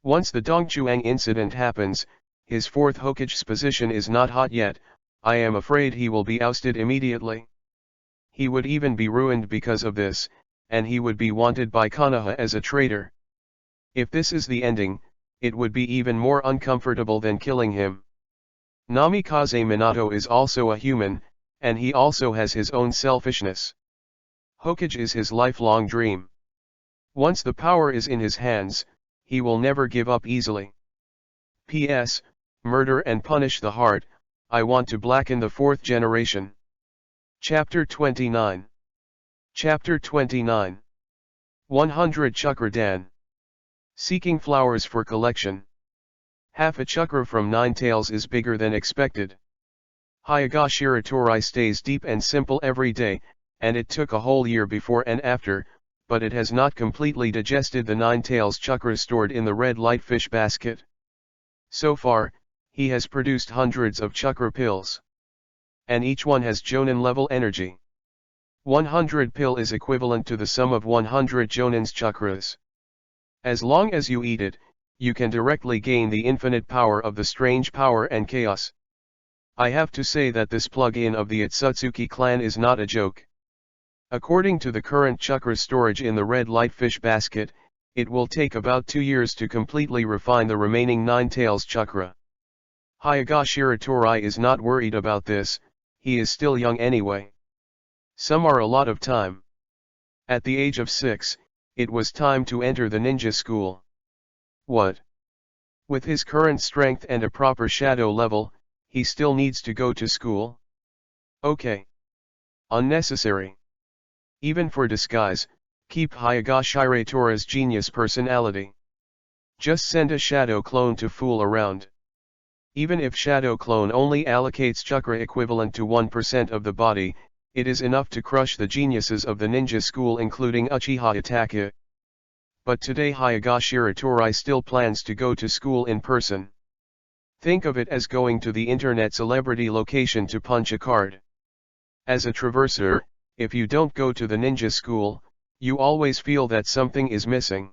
Once the Dongchuang incident happens, his 4th Hokage's position is not hot yet. I am afraid he will be ousted immediately. He would even be ruined because of this, and he would be wanted by Konoha as a traitor. If this is the ending, it would be even more uncomfortable than killing him. Namikaze Minato is also a human, and he also has his own selfishness. Hokage is his lifelong dream. Once the power is in his hands, he will never give up easily. P.S. Murder and punish the heart, I want to blacken the 4th generation. Chapter 29. Chapter 29. 100 Chakra-dan. Seeking flowers for collection. Half a chakra from Nine Tails is bigger than expected. Hyuga Shiratori stays deep and simple every day, and it took a whole year before and after, but it has not completely digested the Nine Tails chakra stored in the red light fish basket. So far, he has produced hundreds of chakra pills. And each one has Jonin level energy. 100 pill is equivalent to the sum of 100 Jonin's chakras. As long as you eat it, you can directly gain the infinite power of the strange power and chaos. I have to say that this plug-in of the Otsutsuki clan is not a joke. According to the current chakra storage in the red light fish basket, it will take about 2 years to completely refine the remaining Nine Tails chakra. Hyuga Shiratori is not worried about this, he is still young anyway. Some are a lot of time. At the age of 6, it was time to enter the ninja school. What? With his current strength and a proper shadow level, he still needs to go to school? Okay. Unnecessary. Even for disguise, keep Hyuga Shiratori's genius personality. Just send a shadow clone to fool around. Even if shadow clone only allocates chakra equivalent to 1% of the body, it is enough to crush the geniuses of the ninja school including Uchiha Itachi. But today Hokage Torai still plans to go to school in person. Think of it as going to the internet celebrity location to punch a card. As a traverser, if you don't go to the ninja school, you always feel that something is missing.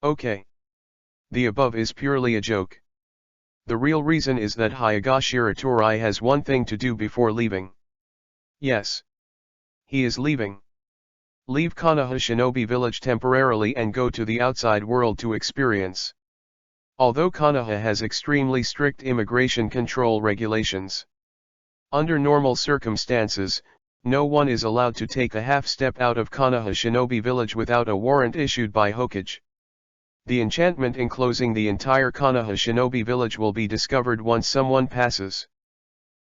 Okay. The above is purely a joke. The real reason is that Hokage Torai has one thing to do before leaving. Yes. He is leaving. Leave Konoha Shinobi Village temporarily and go to the outside world to experience. Although Konoha has extremely strict immigration control regulations. Under normal circumstances, no one is allowed to take a half step out of Konoha Shinobi Village without a warrant issued by Hokage. The enchantment enclosing the entire Konoha Shinobi Village will be discovered once someone passes.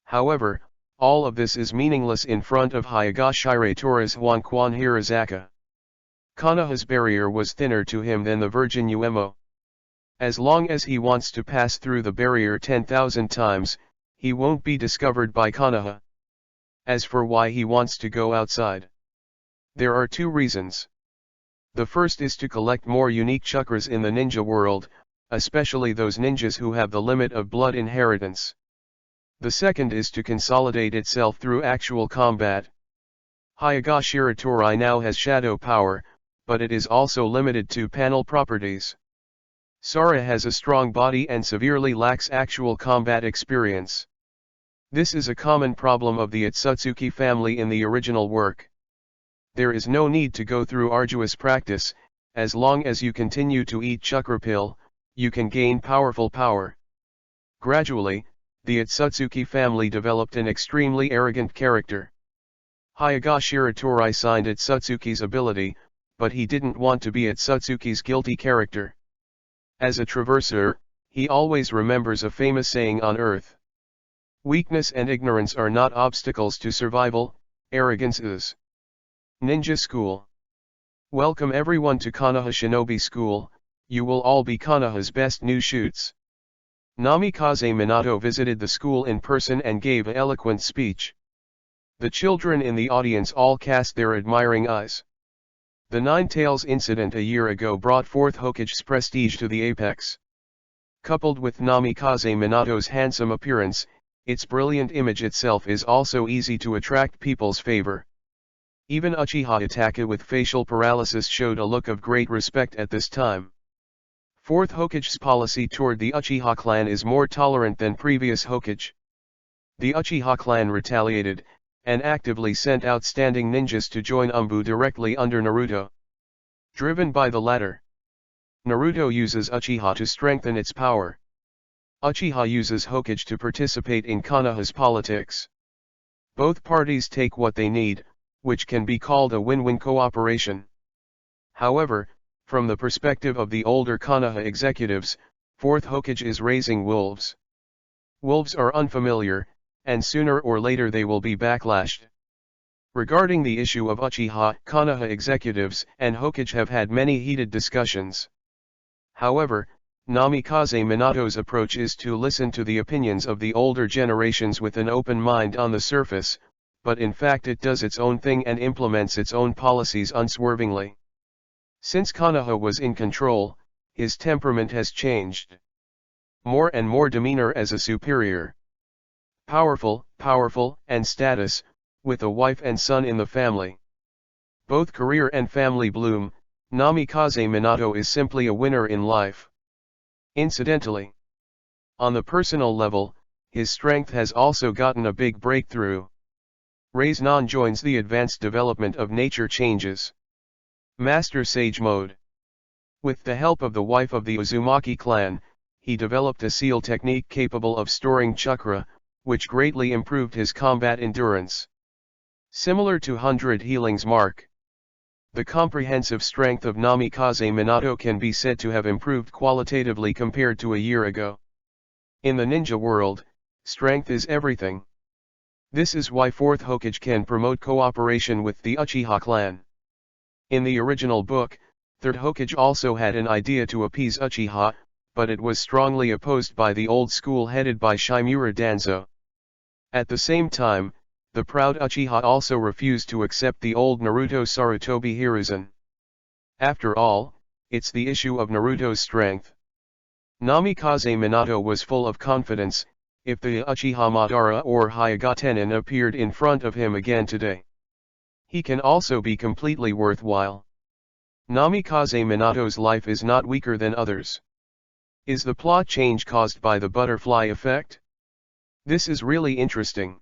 However, all of this is meaningless in front of Hokage Torai's Huanquan Hirazaka. Konoha's barrier was thinner to him than the Virgin Uemo. As long as he wants to pass through the barrier 10,000 times, he won't be discovered by Konoha. As for why he wants to go outside, there are two reasons. The first is to collect more unique chakras in the ninja world, especially those ninjas who have the limit of blood inheritance. The second is to consolidate itself through actual combat. Hokage Torai now has shadow power, but it is also limited to panel properties. Sara has a strong body and severely lacks actual combat experience. This is a common problem of the Otsutsuki family in the original work. There is no need to go through arduous practice, as long as you continue to eat chakra pill, you can gain powerful power. Gradually, the Otsutsuki family developed an extremely arrogant character. Hokage Torai signed Otsutsuki's ability, but he didn't want to be Otsutsuki's guilty character. As a traverser, he always remembers a famous saying on Earth. Weakness and ignorance are not obstacles to survival, arrogance is. Ninja School. Welcome everyone to Konoha Shinobi School, you will all be Konoha's best new shoots. Namikaze Minato visited the school in person and gave an eloquent speech. The children in the audience all cast their admiring eyes. The Nine Tails incident a year ago brought forth Hokage's prestige to the apex. Coupled with Namikaze Minato's handsome appearance, its brilliant image itself is also easy to attract people's favor. Even Uchiha Itachi with facial paralysis showed a look of great respect at this time. Fourth Hokage's policy toward the Uchiha clan is more tolerant than previous Hokage. The Uchiha clan retaliated, and actively sent outstanding ninjas to join Umbu directly under Naruto. Driven by the latter, Naruto uses Uchiha to strengthen its power. Uchiha uses Hokage to participate in Konoha's politics. Both parties take what they need, which can be called a win-win cooperation. However, from the perspective of the older Konoha executives, Fourth Hokage is raising wolves. Wolves are unfamiliar, and sooner or later they will be backlashed. Regarding the issue of Uchiha, Konoha executives and Hokage have had many heated discussions. However, Namikaze Minato's approach is to listen to the opinions of the older generations with an open mind on the surface, but in fact it does its own thing and implements its own policies unswervingly. Since Konoha was in control, his temperament has changed. More and more demeanor as a superior. Powerful, and status, with a wife and son in the family. Both career and family bloom, Namikaze Minato is simply a winner in life. Incidentally, on the personal level, his strength has also gotten a big breakthrough. Reiznan joins the advanced development of nature changes. Master Sage Mode. With the help of the wife of the Uzumaki clan, he developed a seal technique capable of storing chakra, which greatly improved his combat endurance. Similar to 100 Healing's mark. The comprehensive strength of Namikaze Minato can be said to have improved qualitatively compared to a year ago. In the ninja world, strength is everything. This is why Fourth Hokage can promote cooperation with the Uchiha clan. In the original book, Third Hokage also had an idea to appease Uchiha, but it was strongly opposed by the old school headed by Shimura Danzo. At the same time, the proud Uchiha also refused to accept the old Naruto Sarutobi Hiruzen. After all, it's the issue of Naruto's strength. Namikaze Minato was full of confidence. If the Uchiha Madara or Hyuga Tenin appeared in front of him again today, he can also be completely worthwhile. Namikaze Minato's life is not weaker than others. Is the plot change caused by the butterfly effect? This is really interesting.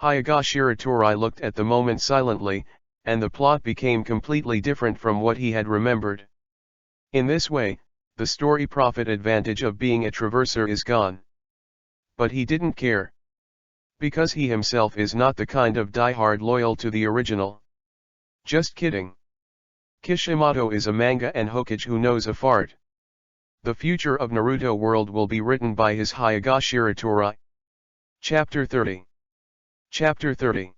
Hyuga Shiratori looked at the moment silently, and the plot became completely different from what he had remembered. In this way, the story profit advantage of being a traverser is gone. But he didn't care. Because he himself is not the kind of diehard loyal to the original. Just kidding. Kishimoto is a manga and Hokage who knows a fart. The future of Naruto world will be written by his Hyuga Shiratori. Chapter 30. Chapter 30.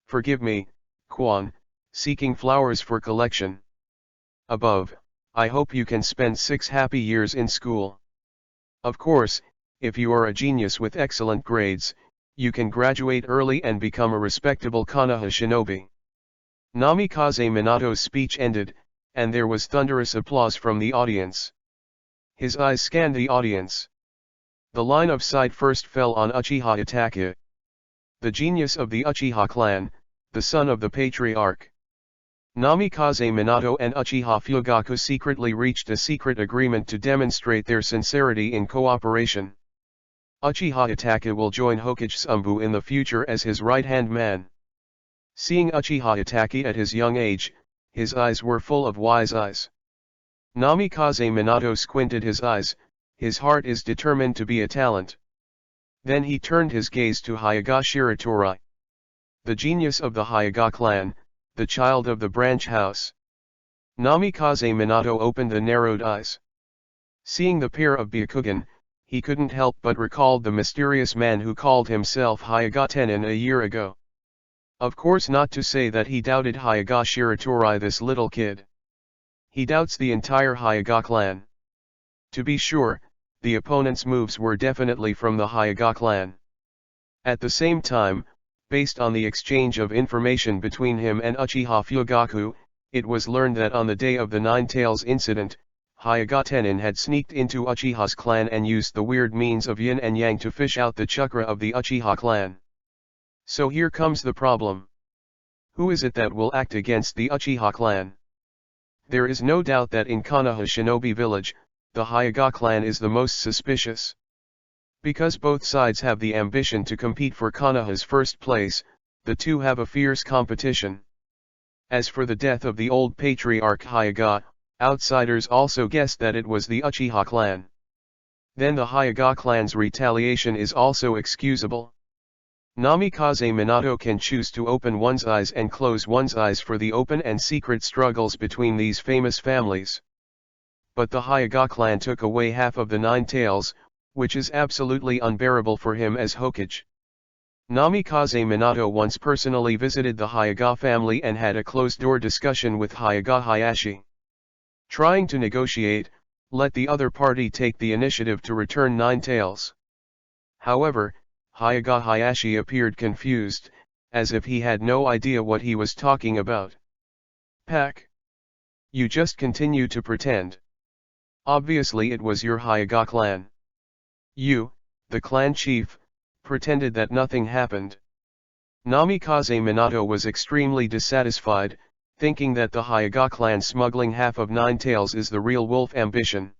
Forgive me, Quan, seeking flowers for collection. Above, I hope you can spend 6 happy years in school. Of course, if you are a genius with excellent grades, you can graduate early and become a respectable Konoha shinobi. Namikaze Minato's speech ended, and there was thunderous applause from the audience. His eyes scanned the audience. The line of sight first fell on Uchiha Itachi, the genius of the Uchiha clan, the son of the patriarch. Namikaze Minato and Uchiha Fugaku secretly reached a secret agreement to demonstrate their sincerity in cooperation. Uchiha Itachi will join Hokage Sumbu in the future as his right-hand man. Seeing Uchiha Itachi at his young age, his eyes were full of wise eyes. Namikaze Minato squinted his eyes, his heart is determined to be a talent. Then he turned his gaze to Hyuga Shiratori, the genius of the Hyuga clan, the child of the branch house. Namikaze Minato opened the narrowed eyes. Seeing the pair of Byakugan, he couldn't help but recall the mysterious man who called himself Hyuga Tenin a year ago. Of course, not to say that he doubted Hyuga Shiratori, this little kid. He doubts the entire Hyuga clan. To be sure, the opponent's moves were definitely from the Hyuga clan. At the same time, based on the exchange of information between him and Uchiha Fugaku, it was learned that on the day of the Nine Tails incident, Hyuga Tenin had sneaked into Uchiha's clan and used the weird means of yin and yang to fish out the chakra of the Uchiha clan. So here comes the problem. Who is it that will act against the Uchiha clan? There is no doubt that in Konoha Shinobi Village, the Hyuga clan is the most suspicious. Because both sides have the ambition to compete for Konoha's first place, the two have a fierce competition. As for the death of the old patriarch Hyuga, outsiders also guessed that it was the Uchiha clan. Then the Hyuga clan's retaliation is also excusable. Namikaze Minato can choose to open one's eyes and close one's eyes for the open and secret struggles between these famous families. But the Hyuga clan took away half of the Nine Tails, which is absolutely unbearable for him as Hokage. Namikaze Minato once personally visited the Hyuga family and had a closed-door discussion with Hyuga Hayashi. Trying to negotiate, let the other party take the initiative to return Nine Tails. However, Hyuga Hayashi appeared confused, as if he had no idea what he was talking about. Pack. You just continue to pretend. Obviously it was your Hyuga clan. You, the clan chief, pretended that nothing happened. Namikaze Minato was extremely dissatisfied, thinking that the Hyuga clan smuggling half of Nine Tails is the real wolf ambition.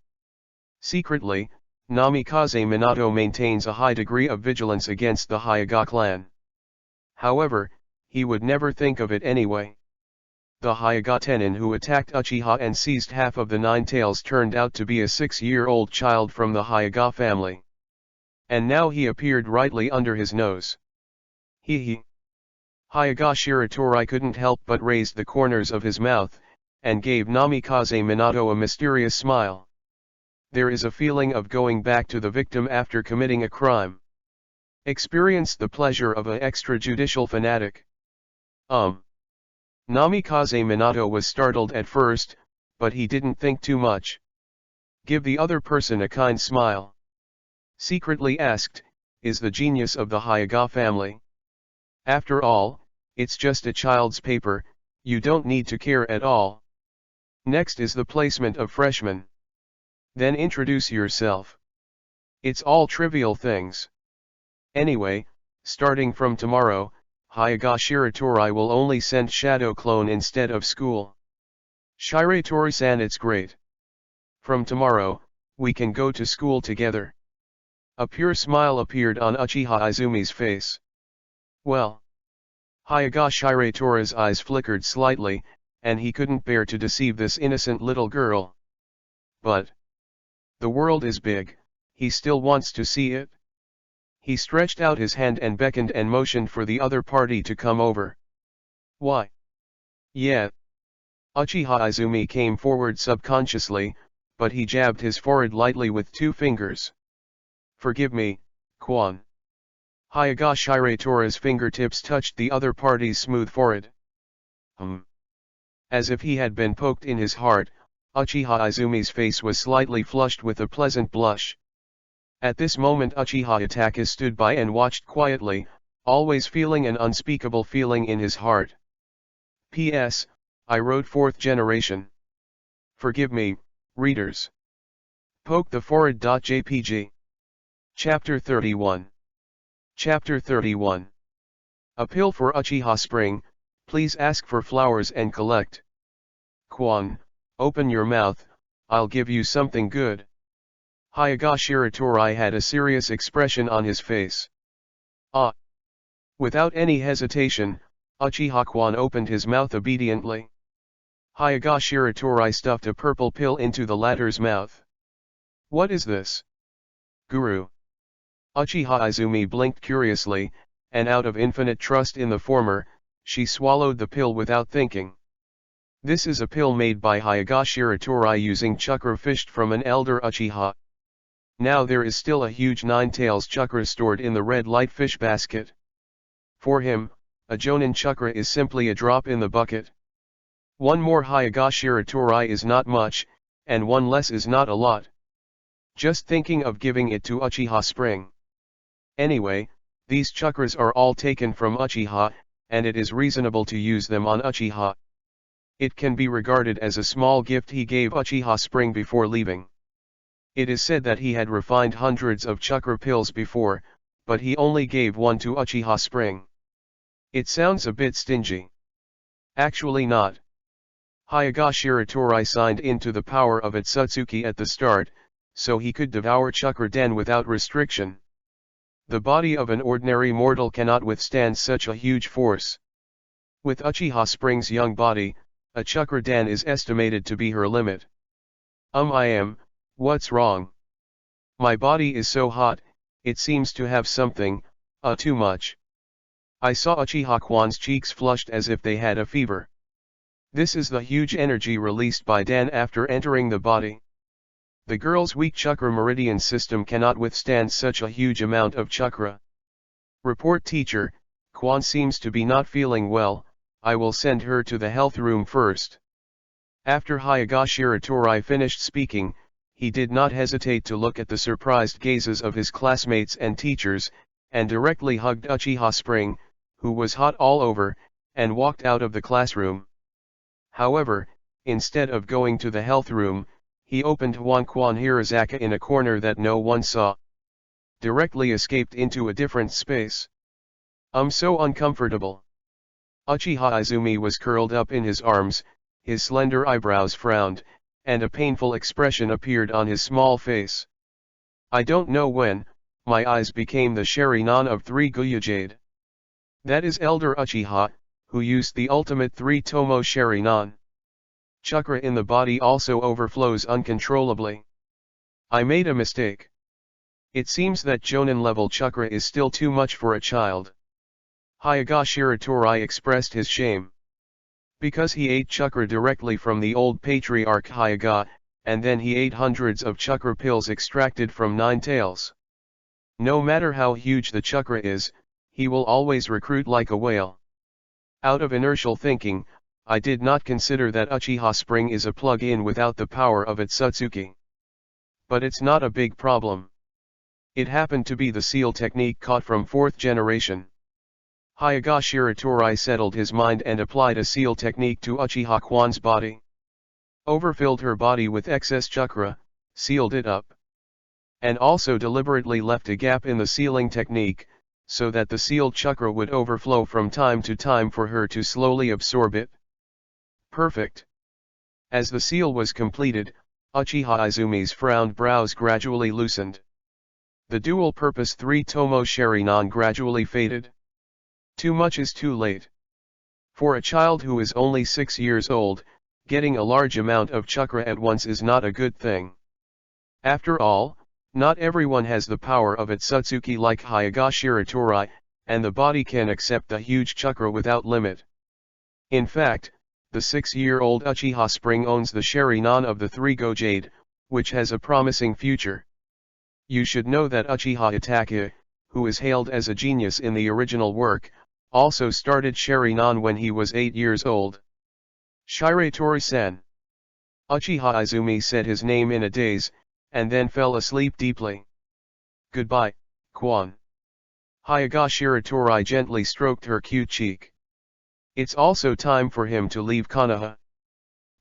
Secretly, Namikaze Minato maintains a high degree of vigilance against the Hyuga clan. However, he would never think of it anyway. The Hyuga Tenin who attacked Uchiha and seized half of the Nine Tails turned out to be a 6-year-old child from the Hyuga family. And now he appeared rightly under his nose. Hee. Hyuga Shiratori couldn't help but raise the corners of his mouth, and gave Namikaze Minato a mysterious smile. There is a feeling of going back to the victim after committing a crime. Experience the pleasure of an extrajudicial fanatic. Namikaze Minato was startled at first, but he didn't think too much. Give the other person a kind smile. Secretly asked, is the genius of the Hyuga family. After all, it's just a child's paper, you don't need to care at all. Next is the placement of freshmen. Then introduce yourself. It's all trivial things. Anyway, starting from tomorrow, Hyaga Shiratori will only send Shadow Clone instead of school. Shiratori-san, it's great. From tomorrow, we can go to school together. A pure smile appeared on Uchiha Izumi's face. Well. Hyaga Shiratori's eyes flickered slightly, and he couldn't bear to deceive this innocent little girl. But the world is big, he still wants to see it. He stretched out his hand and beckoned and motioned for the other party to come over. Why? Yeah. Uchiha Izumi came forward subconsciously, but he jabbed his forehead lightly with 2 fingers. Forgive me, Quan. Hyaga Shiratori's fingertips touched the other party's smooth forehead. As if he had been poked in his heart, Uchiha Izumi's face was slightly flushed with a pleasant blush. At this moment Uchiha Itachi stood by and watched quietly, always feeling an unspeakable feeling in his heart. P.S. I wrote 4th generation. Forgive me, readers. Poke the forehead.jpg. Chapter 31. Chapter 31. A pill for Uchiha Spring, please ask for flowers and collect. Quan, open your mouth, I'll give you something good. Hyaga Shiratori had a serious expression on his face. Ah! Without any hesitation, Uchiha Quan opened his mouth obediently. Hyaga Shiratori stuffed a purple pill into the latter's mouth. What is this? Guru. Uchiha Izumi blinked curiously, and out of infinite trust in the former, she swallowed the pill without thinking. This is a pill made by Hyaga Shiratori using chakra fished from an elder Uchiha. Now there is still a huge 9 tails chakra stored in the red light fish basket. For him, a Jonin chakra is simply a drop in the bucket. 1 more Hyaga Shiratori is not much, and 1 less is not a lot. Just thinking of giving it to Uchiha Spring. Anyway, these chakras are all taken from Uchiha, and it is reasonable to use them on Uchiha. It can be regarded as a small gift he gave Uchiha Spring before leaving. It is said that he had refined hundreds of chakra pills before, but he only gave 1 to Uchiha Spring. It sounds a bit stingy. Actually not. Hyaga Shiratori signed into the power of Otsutsuki at the start, so he could devour chakra den without restriction. The body of an ordinary mortal cannot withstand such a huge force. With Uchiha Spring's young body, a chakra den is estimated to be her limit. What's wrong? My body is so hot, it seems to have something, too much. I saw Uchiha Quan's cheeks flushed as if they had a fever. This is the huge energy released by Dan after entering the body. The girl's weak chakra meridian system cannot withstand such a huge amount of chakra. Report teacher, Quan seems to be not feeling well, I will send her to the health room first. After Hyaga Shiratori finished speaking, he did not hesitate to look at the surprised gazes of his classmates and teachers, and directly hugged Uchiha Spring, who was hot all over, and walked out of the classroom. However, instead of going to the health room, he opened Huanquan Hirazaka in a corner that no one saw. Directly escaped into a different space. So uncomfortable. Uchiha Izumi was curled up in his arms, his slender eyebrows frowned, and a painful expression appeared on his small face. I don't know when, my eyes became the Sharingan of 3 Gyujade. That is Elder Uchiha, who used the ultimate 3 Tomo Sharingan. Chakra in the body also overflows uncontrollably. I made a mistake. It seems that Jonin level chakra is still too much for a child. Hyaga Shiratori expressed his shame. Because he ate chakra directly from the old patriarch Hyaga, and then he ate hundreds of chakra pills extracted from 9 tails. No matter how huge the chakra is, he will always recruit like a whale. Out of inertial thinking, I did not consider that Uchiha Spring is a plug-in without the power of Otsutsuki. But it's not a big problem. It happened to be the seal technique caught from 4th generation. Hyaga Shiratori settled his mind and applied a seal technique to Uchiha Quan's body. overfilled her body with excess chakra, sealed it up, and also deliberately left a gap in the sealing technique, so that the sealed chakra would overflow from time to time for her to slowly absorb it. Perfect. As the seal was completed, Uchiha Izumi's frowned brows gradually loosened. The dual-purpose 3-tomo Sharinan gradually faded. Too much is too late. For a child who is only 6 years old, getting a large amount of chakra at once is not a good thing. After all, not everyone has the power of Otsutsuki like Hyoga Shiratori, and the body can accept the huge chakra without limit. In fact, the 6-year-old Uchiha Spring owns the Sharinan of the 3-go Jade, which has a promising future. You should know that Uchiha Itachi, who is hailed as a genius in the original work, also started Sharinan when he was 8 years old. Shiratori-san. Uchiha Izumi said his name in a daze, and then fell asleep deeply. Goodbye, Quan. Hyoga Shiratori gently stroked her cute cheek. It's also time for him to leave Konoha.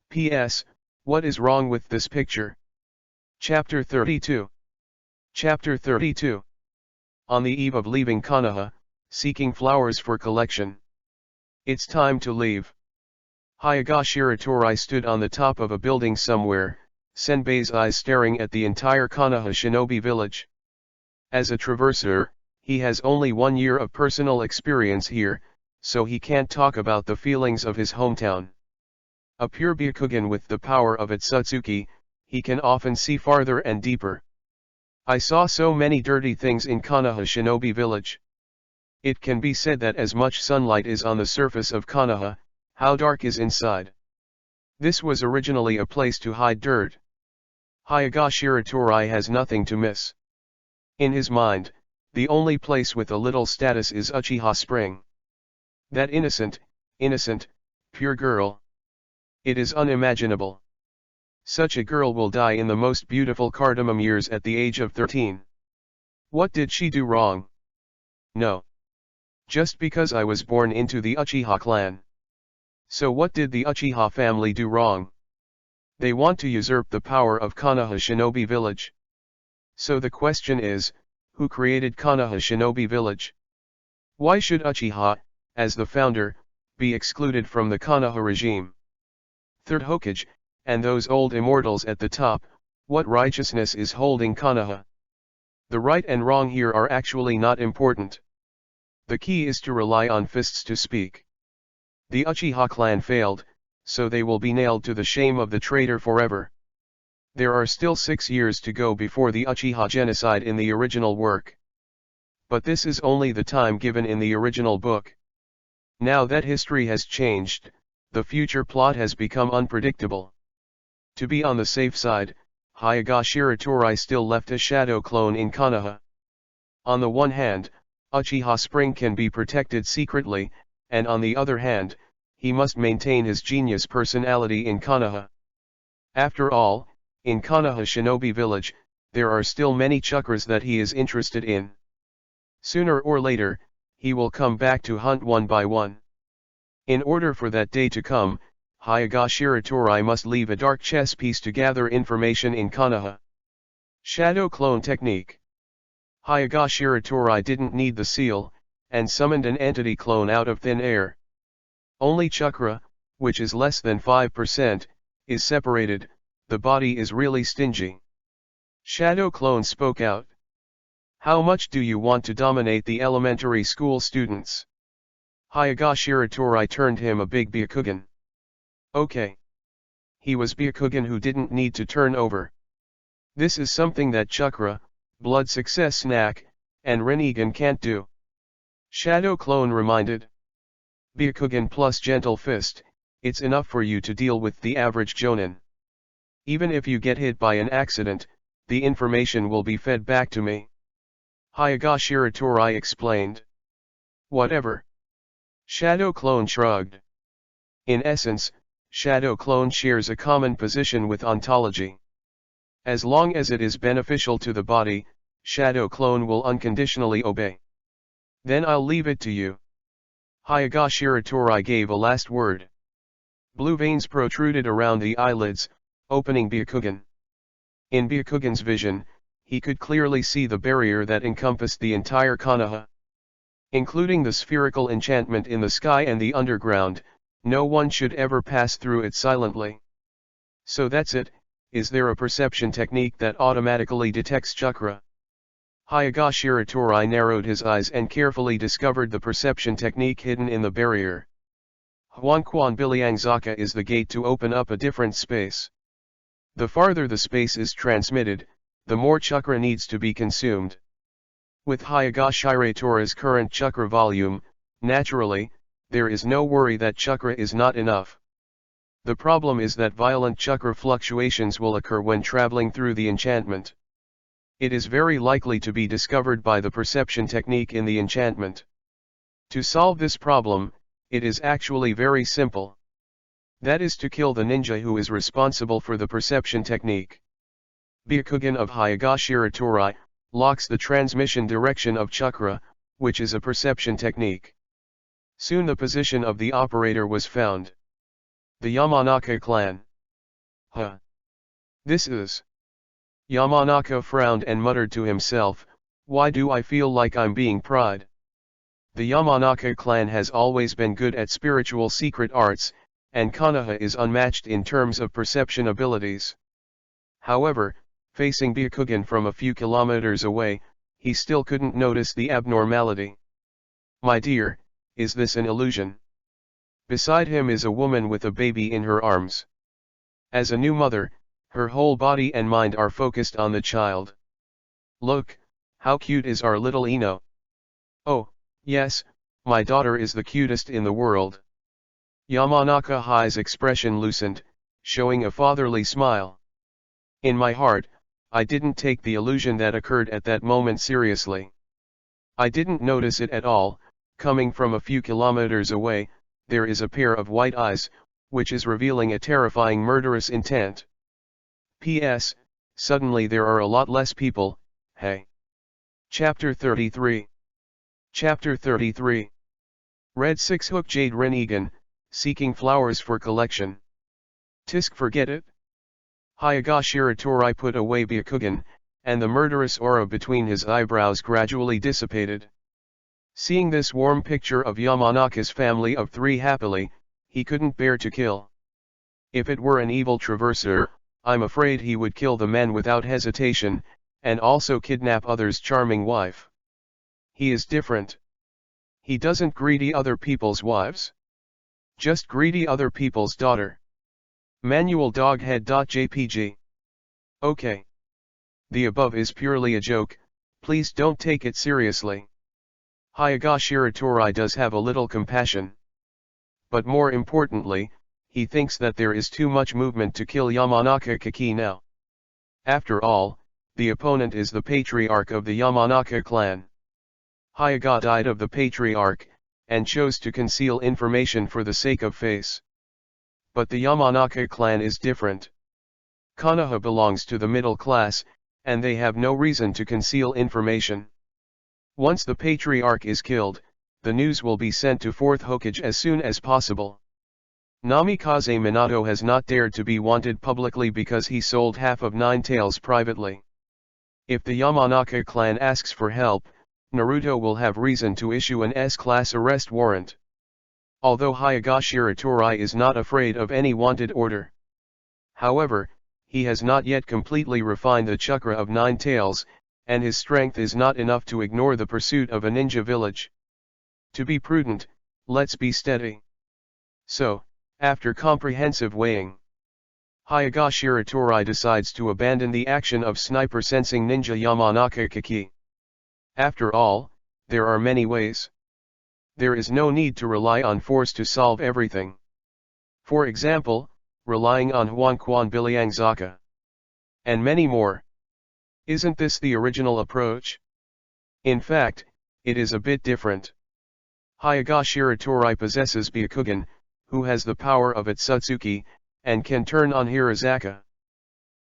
P.S. What is wrong with this picture? Chapter 32. Chapter 32. On the eve of leaving Konoha, seeking flowers for collection. It's time to leave. Hyoga Shiratori stood on the top of a building somewhere, Senbei's eyes staring at the entire Konoha shinobi village. As a traverser, he has only 1 year of personal experience here, so he can't talk about the feelings of his hometown. A pure Byakugan with the power of Otsutsuki, he can often see farther and deeper. I saw so many dirty things in Konoha shinobi village. It can be said that as much sunlight is on the surface of Konoha, how dark is inside. This was originally a place to hide dirt. Hyoga Shiratori has nothing to miss. In his mind, the only place with a little status is Uchiha Spring. That innocent, pure girl. It is unimaginable. Such a girl will die in the most beautiful cardamom years at the age of 13. What did she do wrong? No. Just because I was born into the Uchiha clan. So what did the Uchiha family do wrong? They want to usurp the power of Konoha Shinobi Village. So the question is, who created Konoha Shinobi Village? Why should Uchiha, as the founder, be excluded from the Konoha regime? Third Hokage, and those old immortals at the top, what righteousness is holding Konoha? The right and wrong here are actually not important. The key is to rely on fists to speak. The Uchiha clan failed, so they will be nailed to the shame of the traitor forever. There are still 6 years to go before the Uchiha genocide in the original work. But this is only the time given in the original book. Now that history has changed, the future plot has become unpredictable. To be on the safe side, Hyoga Shiratori still left a shadow clone in Konoha. On the one hand, Uchiha Spring can be protected secretly, and on the other hand, he must maintain his genius personality in Konoha. After all, in Konoha Shinobi Village, there are still many chakras that he is interested in. Sooner or later, he will come back to hunt one by one. In order for that day to come, Hyoga Shiratori must leave a dark chess piece to gather information in Konoha. Shadow Clone Technique. Hyoga Shiratori didn't need the seal, and summoned an entity clone out of thin air. Only chakra, which is less than 5%, is separated. The body is really stingy. Shadow Clone spoke out. How much do you want to dominate the elementary school students? Hyoga Shiratori turned him a big Byakugan. Okay. He was Byakugan who didn't need to turn over. This is something that chakra, blood success snack, and Rinnegan can't do. Shadow Clone reminded. Byakugan plus gentle fist, it's enough for you to deal with the average jonin. Even if you get hit by an accident, the information will be fed back to me. Hyoga Shiratori explained. Whatever. Shadow Clone shrugged. In essence, Shadow Clone shares a common position with ontology. As long as it is beneficial to the body, Shadow Clone will unconditionally obey. Then I'll leave it to you. Hyoga Shiratori gave a last word. Blue veins protruded around the eyelids, Opening Byakugan. In Byakugan's vision, he could clearly see the barrier that encompassed the entire Konoha. Including the spherical enchantment in the sky and the underground, no one should ever pass through it silently. So that's it. Is there a perception technique that automatically detects chakra? Hyoga Shiratori narrowed his eyes and carefully discovered the perception technique hidden in the barrier. Huanquan Biliangzaka is the gate to open up a different space. The farther the space is transmitted, the more chakra needs to be consumed. With Hyoga Shiratori's current chakra volume, naturally, there is no worry that chakra is not enough. The problem is that violent chakra fluctuations will occur when traveling through the enchantment. It is very likely to be discovered by the perception technique in the enchantment. To solve this problem, it is actually very simple. That is to kill the ninja who is responsible for the perception technique. Byakugan of Hyoga Shiratori locks the transmission direction of chakra, which is a perception technique. Soon the position of the operator was found. The Yamanaka clan. Huh. This is. Yamanaka frowned and muttered to himself, why do I feel like I'm being pried? The Yamanaka clan has always been good at spiritual secret arts, and Konoha is unmatched in terms of perception abilities. However, facing Byakugan from a few kilometers away, he still couldn't notice the abnormality. My dear, is this an illusion? Beside him is a woman with a baby in her arms. As a new mother, her whole body and mind are focused on the child. Look, how cute is our little Ino? Oh, yes, my daughter is the cutest in the world. Yamanaka Hi's expression loosened, showing a fatherly smile. In my heart, I didn't take the illusion that occurred at that moment seriously. I didn't notice it at all. Coming from a few kilometers away, there is a pair of white eyes, which is revealing a terrifying murderous intent. P.S. Suddenly there are a lot less people, hey. Chapter 33. Chapter 33. Red 6 Hook Jade Renigan, seeking flowers for collection. Tisk forget it? Hyoga Shiratori put away Byakugan, and the murderous aura between his eyebrows gradually dissipated. Seeing this warm picture of Yamanaka's family of three happily, he couldn't bear to kill. If it were an evil traverser, I'm afraid he would kill the man without hesitation, and also kidnap others' charming wife. He is different. He doesn't greedy other people's wives. Just greedy other people's daughter. Manual Doghead.jpg. Okay. The above is purely a joke, please don't take it seriously. Hyoga Shiratori does have a little compassion. But more importantly, he thinks that there is too much movement to kill Yamanaka Kaki now. After all, the opponent is the patriarch of the Yamanaka clan. Hyoga died of the patriarch, and chose to conceal information for the sake of face. But the Yamanaka clan is different. Konoha belongs to the middle class, and they have no reason to conceal information. Once the patriarch is killed, the news will be sent to 4th Hokage as soon as possible. Namikaze Minato has not dared to be wanted publicly because he sold half of Nine Tails privately. If the Yamanaka clan asks for help, Naruto will have reason to issue an S-class arrest warrant. Although Hyoga Shiratori is not afraid of any wanted order. However, he has not yet completely refined the chakra of Nine Tails, and his strength is not enough to ignore the pursuit of a ninja village. To be prudent, let's be steady. So, after comprehensive weighing, Hyoga Shiratori decides to abandon the action of sniper sensing ninja Yamanaka Kaki. After all, there are many ways. There is no need to rely on force to solve everything. For example, relying on Huanquan Biliangzaka. And many more. Isn't this the original approach? In fact, it is a bit different. Hyoga Shiratori possesses Byakugan, who has the power of Otsutsuki, and can turn on Hirazaka.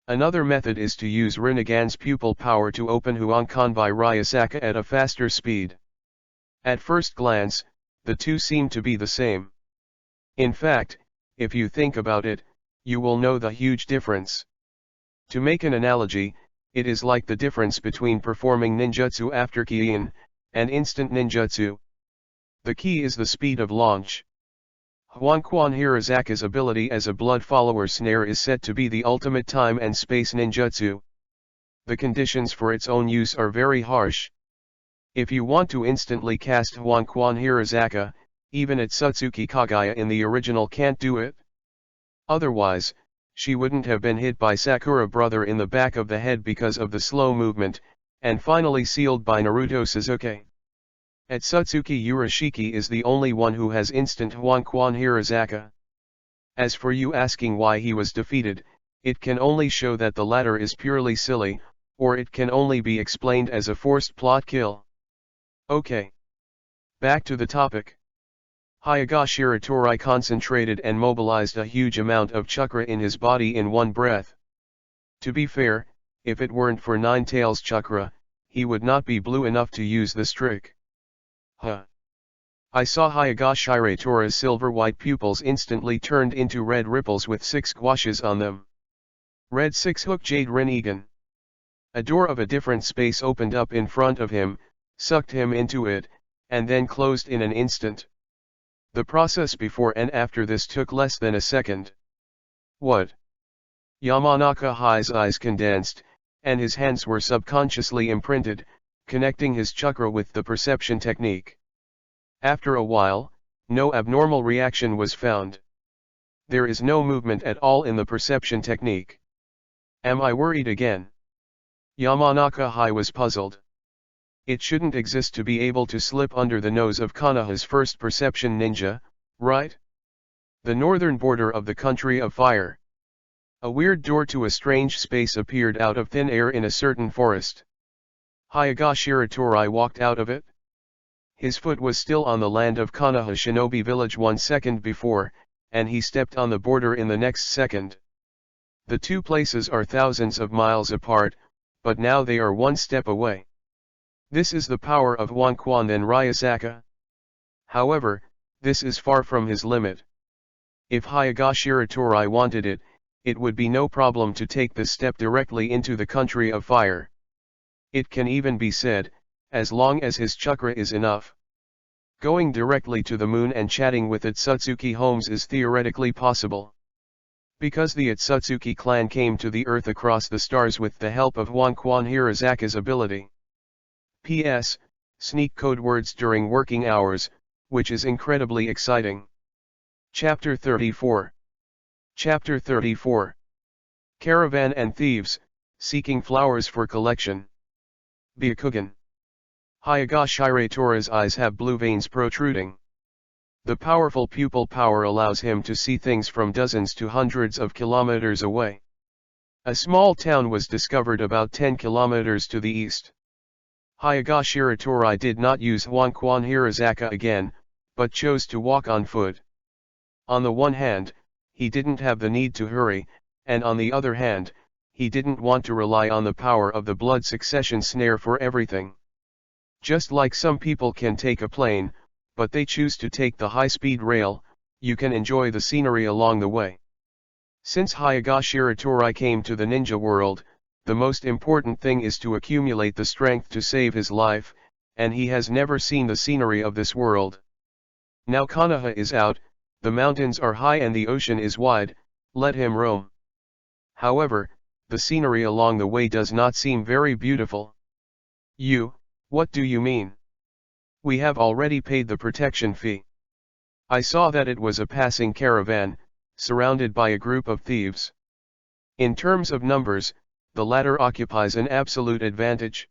Another method is to use Rinnegan's pupil power to open Huanquan by Ryasaka at a faster speed. At first glance, the two seem to be the same. In fact, if you think about it, you will know the huge difference. To make an analogy, it is like the difference between performing ninjutsu after ki-in, and instant ninjutsu. The key is the speed of launch. Huanquan Hirazaka's ability as a blood follower snare is said to be the ultimate time and space ninjutsu. The conditions for its own use are very harsh. If you want to instantly cast Huanquan Hirazaka, even Otsutsuki Kagaya in the original can't do it. Otherwise, she wouldn't have been hit by Sakura brother in the back of the head because of the slow movement, and finally sealed by Naruto Sasuke. Otsutsuki Urashiki is the only one who has instant Huanquan Hirazaka. As for you asking why he was defeated, it can only show that the latter is purely silly, or it can only be explained as a forced plot kill. Okay. Back to the topic. Hyaga Shiratori concentrated and mobilized a huge amount of chakra in his body in one breath. To be fair, if it weren't for Nine Tails chakra, he would not be blue enough to use this trick. I saw Hyaga Shiratori's silver-white pupils instantly turned into red ripples with 6 squashes on them. Red 6 Hook Jade Rinnegan. A door of a different space opened up in front of him, sucked him into it, and then closed in an instant. The process before and after this took less than a second. What? Yamanaka Hai's eyes condensed, and his hands were subconsciously imprinted, connecting his chakra with the perception technique. After a while, no abnormal reaction was found. There is no movement at all in the perception technique. Am I worried again? Yamanaka Hai was puzzled. It shouldn't exist to be able to slip under the nose of Konoha's first perception ninja, right? The northern border of the country of fire. A weird door to a strange space appeared out of thin air in a certain forest. Hyaga Shiratori walked out of it. His foot was still on the land of Konoha Shinobi Village 1 second before, and he stepped on the border in the next second. The two places are thousands of miles apart, but now they are one step away. This is the power of Huanquan and Ryasaka. However, this is far from his limit. If Hyaga Shiratori wanted it, it would be no problem to take this step directly into the country of fire. It can even be said, as long as his chakra is enough. Going directly to the moon and chatting with Otsutsuki homes is theoretically possible. Because the Otsutsuki clan came to the earth across the stars with the help of Huanquan Hirazaka's ability. P.S. Sneak code words during working hours, which is incredibly exciting. Chapter 34. Chapter 34. Caravan and Thieves, Seeking Flowers for Collection. Byakugan. Hyaga Shiratori's eyes have blue veins protruding. The powerful pupil power allows him to see things from dozens to hundreds of kilometers away. A small town was discovered about 10 kilometers to the east. Hyaga Shiratori did not use Huanquan Hirazaka again, but chose to walk on foot. On the one hand, he didn't have the need to hurry, and on the other hand, he didn't want to rely on the power of the blood succession snare for everything. Just like some people can take a plane, but they choose to take the high-speed rail, you can enjoy the scenery along the way. Since Hyaga Shiratori came to the ninja world, the most important thing is to accumulate the strength to save his life, and he has never seen the scenery of this world. Now Konoha is out, the mountains are high and the ocean is wide, let him roam. However, the scenery along the way does not seem very beautiful. What do you mean? We have already paid the protection fee. I saw that it was a passing caravan, surrounded by a group of thieves. In terms of numbers, the latter occupies an absolute advantage.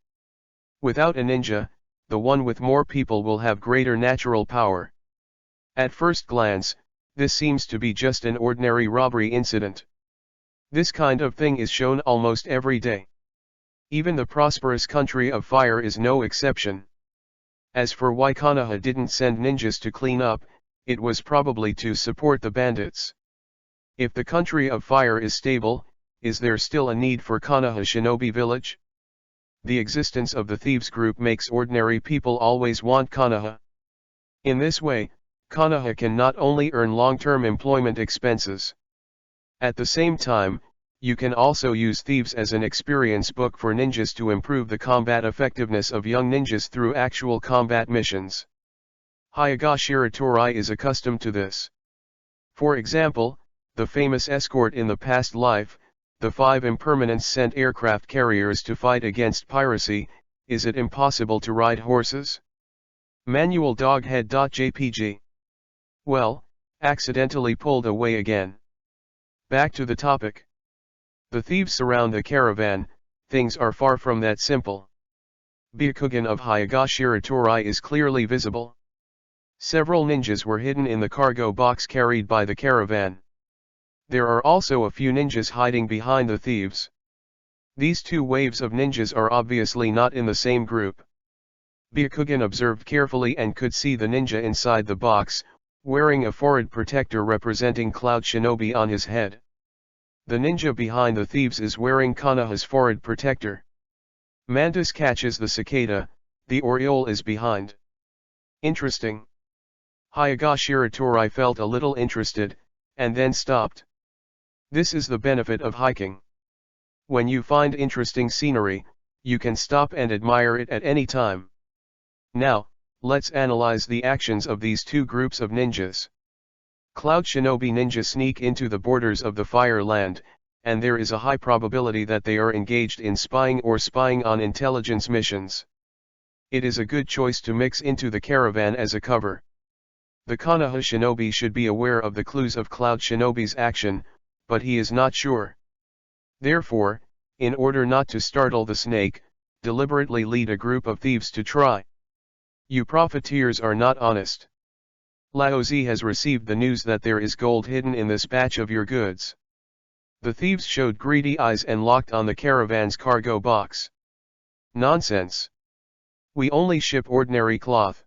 Without a ninja, the one with more people will have greater natural power. At first glance, this seems to be just an ordinary robbery incident. This kind of thing is shown almost every day. Even the prosperous country of fire is no exception. As for why Konoha didn't send ninjas to clean up, it was probably to support the bandits. If the country of fire is stable, is there still a need for Konoha Shinobi Village? The existence of the thieves group makes ordinary people always want Konoha. In this way, Konoha can not only earn long-term employment expenses. At the same time, you can also use Thieves as an experience book for ninjas to improve the combat effectiveness of young ninjas through actual combat missions. Hokage Torai is accustomed to this. For example, the famous escort in the past life, the 5 impermanents sent aircraft carriers to fight against piracy. Is it impossible to ride horses? Manual doghead.jpg. Well, accidentally pulled away again. Back to the topic. The thieves surround the caravan. Things are far from that simple. Byakugan of Hokage Torai is clearly visible. Several ninjas were hidden in the cargo box carried by the caravan. There are also a few ninjas hiding behind the thieves. These two waves of ninjas are obviously not in the same group. Byakugan observed carefully and could see the ninja inside the box, wearing a forehead protector representing Cloud Shinobi on his head. The ninja behind the thieves is wearing Konoha's forehead protector. Mantis catches the cicada, the Oriole is behind. Interesting. Hokage Torai felt a little interested, and then stopped. This is the benefit of hiking. When you find interesting scenery, you can stop and admire it at any time. Now, let's analyze the actions of these two groups of ninjas. Cloud Shinobi ninja sneak into the borders of the Fire Land, and there is a high probability that they are engaged in spying or spying on intelligence missions. It is a good choice to mix into the caravan as a cover. The Konoha Shinobi should be aware of the clues of Cloud Shinobi's action, but he is not sure. Therefore, in order not to startle the snake, deliberately lead a group of thieves to try. You profiteers are not honest. Laozi has received the news that there is gold hidden in this batch of your goods. The thieves showed greedy eyes and locked on the caravan's cargo box. Nonsense. We only ship ordinary cloth.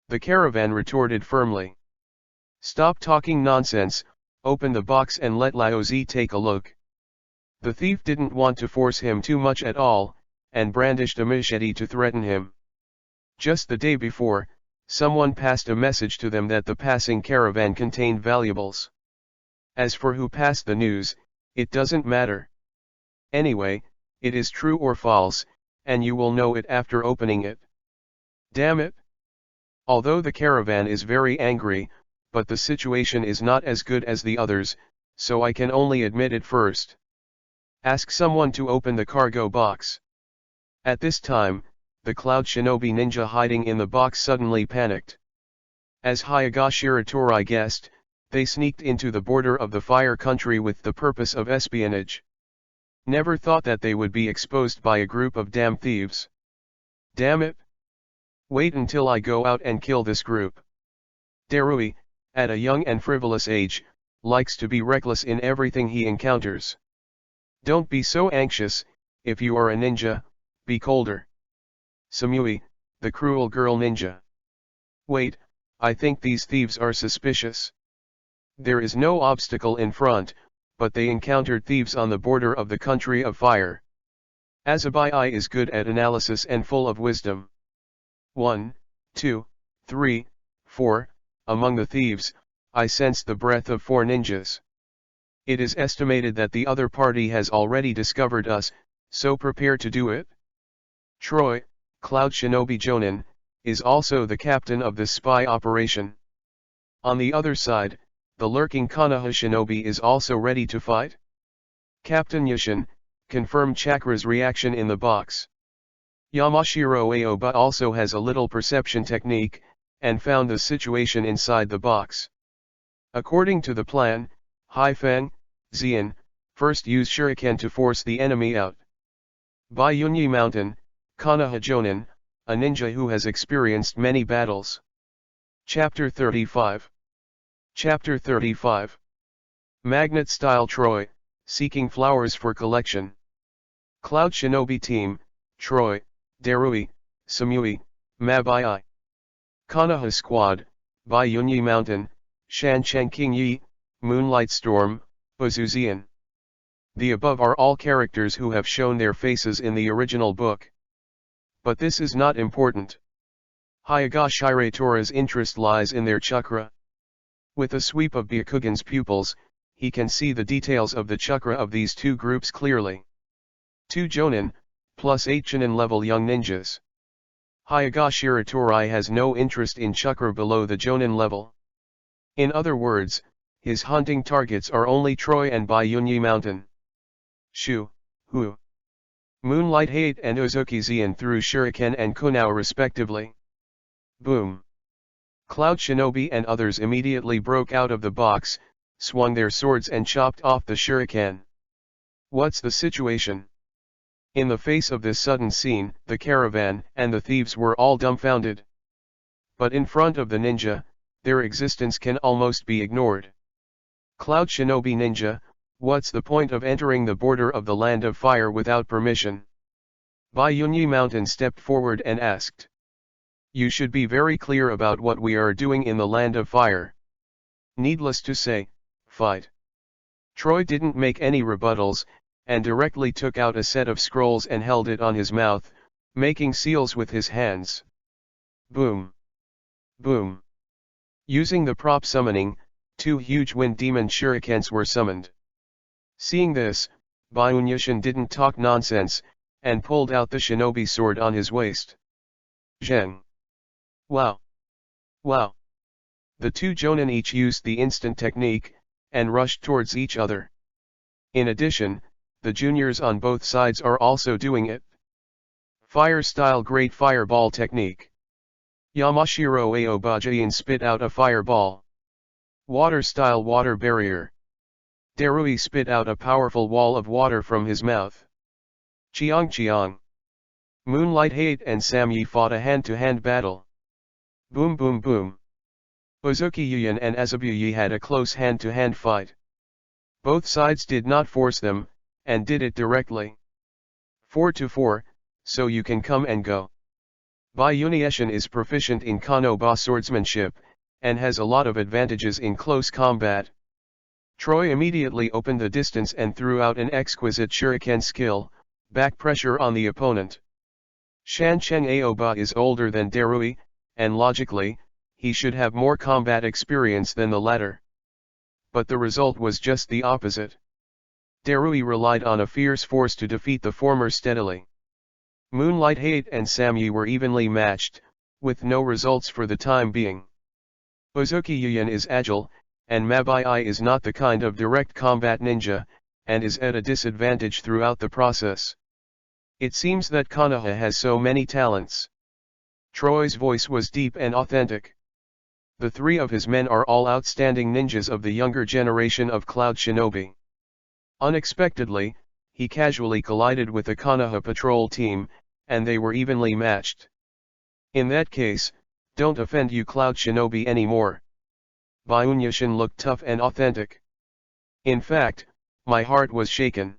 The caravan retorted firmly. Stop talking nonsense, open the box and let Laozi take a look. The thief didn't want to force him too much at all, and brandished a machete to threaten him. Just the day before, someone passed a message to them that the passing caravan contained valuables. As for who passed the news, it doesn't matter. Anyway, it is true or false, and you will know it after opening it. Damn it! Although the caravan is very angry, but the situation is not as good as the others, so I can only admit it first. Ask someone to open the cargo box. At this time, the Cloud Shinobi ninja hiding in the box suddenly panicked. As Hokage Torai guessed, they sneaked into the border of the Fire Country with the purpose of espionage. Never thought that they would be exposed by a group of damn thieves. Damn it! Wait until I go out and kill this group. Darui, at a young and frivolous age, likes to be reckless in everything he encounters. Don't be so anxious. If you are a ninja, be colder. Samui, the cruel girl ninja. Wait, I think these thieves are suspicious. There is no obstacle in front, but they encountered thieves on the border of the country of fire. Azabai is good at analysis and full of wisdom. 1, 2, 3, 4, among the thieves, I sensed the breath of 4 ninjas. It is estimated that the other party has already discovered us, so prepare to do it. Troy, Cloud Shinobi Jonin, is also the captain of this spy operation. On the other side, the lurking Konoha Shinobi is also ready to fight. Captain Yushin, confirmed Chakra's reaction in the box. Yamashiro Aoba also has a little perception technique, and found the situation inside the box. According to the plan, Haifeng, Xian, first use shuriken to force the enemy out. By Yunyi Mountain, Konoha Jonin, a ninja who has experienced many battles. Chapter 35. Chapter 35. Magnet Style Troy, seeking flowers for collection. Cloud Shinobi Team, Troy, Darui, Samui, Mabai. Konoha Squad, by Yunyi Mountain, Shan Chen King Yi, Moonlight Storm, Uzuzian. The above are all characters who have shown their faces in the original book. But this is not important. Hokage Tora's interest lies in their chakra. With a sweep of Byakugan's pupils, he can see the details of the chakra of these two groups clearly. 2 Jonin, plus 8 Chunin level young ninjas. Hyoga Shiratori has no interest in chakra below the Jonin level. In other words, his hunting targets are only Troy and Bayunyi Mountain. Shu, Hu, Moonlight Hate and Ozuki Zian threw shuriken and kunao respectively. Boom. Cloud Shinobi and others immediately broke out of the box, swung their swords and chopped off the shuriken. What's the situation? In the face of this sudden scene, the caravan and the thieves were all dumbfounded. But in front of the ninja, their existence can almost be ignored. Cloud Shinobi Ninja, what's the point of entering the border of the Land of Fire without permission? Bayunyi Mountain stepped forward and asked. You should be very clear about what we are doing in the Land of Fire. Needless to say, fight. Troy didn't make any rebuttals, and directly took out a set of scrolls and held it on his mouth, making seals with his hands. Boom. Boom. Using the prop summoning, 2 huge wind demon shurikens were summoned. Seeing this, Bayunyushin didn't talk nonsense, and pulled out the shinobi sword on his waist. Zheng. Wow. Wow. The 2 Jonin each used the instant technique, and rushed towards each other. In addition, the juniors on both sides are also doing it. Fire style Great Fireball technique. Yamashiro Aobajayan spit out a fireball. Water style Water barrier. Darui spit out a powerful wall of water from his mouth. Chiang Chiang. Moonlight Hate and Samyi fought a hand-to-hand battle. Boom boom boom. Ozuki Yuyan and Azabuyi had a close hand-to-hand fight. Both sides did not force them, and did it directly. 4-4, so you can come and go. Bayunyushin is proficient in Kano-ba swordsmanship, and has a lot of advantages in close combat. Troy immediately opened the distance and threw out an exquisite shuriken skill, back pressure on the opponent. Shancheng Aoba is older than Darui, and logically, he should have more combat experience than the latter. But the result was just the opposite. Darui relied on a fierce force to defeat the former steadily. Moonlight Hate and Samyi were evenly matched, with no results for the time being. Ozuki Yuyan is agile, and Mabai is not the kind of direct combat ninja, and is at a disadvantage throughout the process. It seems that Konoha has so many talents. Troy's voice was deep and authentic. The 3 of his men are all outstanding ninjas of the younger generation of Cloud Shinobi. Unexpectedly, he casually collided with the Konoha patrol team, and they were evenly matched. In that case, don't offend you Cloud Shinobi anymore. Bayunyushin looked tough and authentic. In fact, my heart was shaken.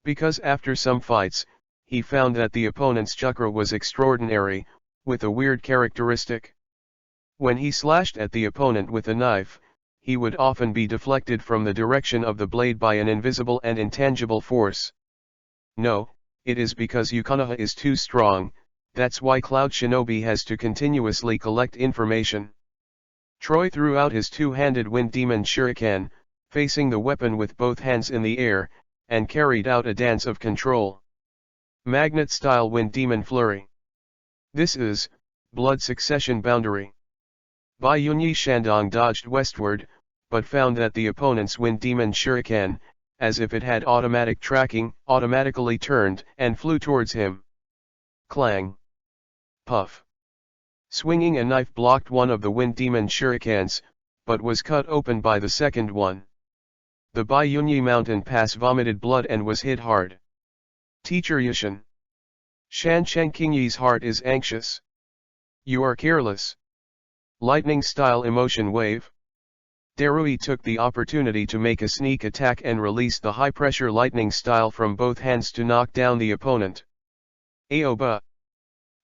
Because after some fights, he found that the opponent's chakra was extraordinary, with a weird characteristic. When he slashed at the opponent with a knife, he would often be deflected from the direction of the blade by an invisible and intangible force. No, it is because Konoha is too strong, that's why Cloud Shinobi has to continuously collect information. Troy threw out his 2-handed wind demon shuriken, facing the weapon with both hands in the air, and carried out a dance of control. Magnet-style wind demon flurry. This is blood succession boundary. Bayunyi Shandong dodged westward, but found that the opponent's wind demon shuriken, as if it had automatic tracking, automatically turned and flew towards him. Clang. Puff. Swinging a knife blocked one of the wind demon shurikens, but was cut open by the second one. The Bayunyi mountain pass vomited blood and was hit hard. Teacher Yushin. Shancheng Qingyi's heart is anxious. You are careless. Lightning-style emotion wave. Darui took the opportunity to make a sneak attack and release the high-pressure lightning style from both hands to knock down the opponent. Aoba.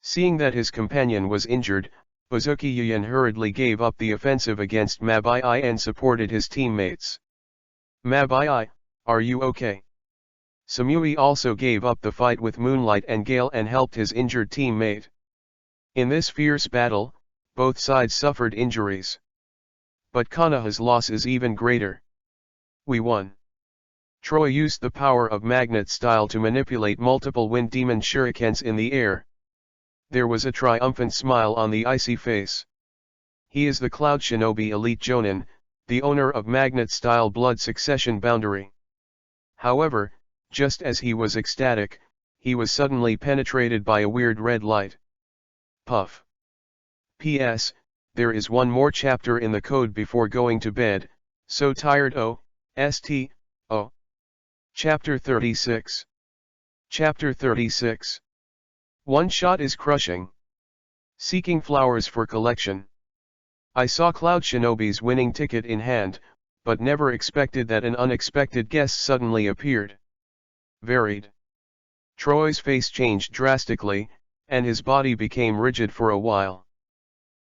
Seeing that his companion was injured, Ozuki Yuyan hurriedly gave up the offensive against Mabai and supported his teammates. Mabai, are you okay? Samui also gave up the fight with Moonlight and Gale and helped his injured teammate. In this fierce battle, both sides suffered injuries. But Konoha's loss is even greater. We won. Troy used the power of magnet style to manipulate multiple wind demon shurikens in the air. There was a triumphant smile on the icy face. He is the Cloud Shinobi Elite Jonin, the owner of magnet style blood succession boundary. However, just as he was ecstatic, he was suddenly penetrated by a weird red light. Puff. P.S. There is one more chapter in the code before going to bed, so tired. Oh. Chapter 36. Chapter 36. One shot is crushing. Seeking flowers for collection. I saw Cloud Shinobi's winning ticket in hand, but never expected that an unexpected guest suddenly appeared. Varied. Troy's face changed drastically, and his body became rigid for a while.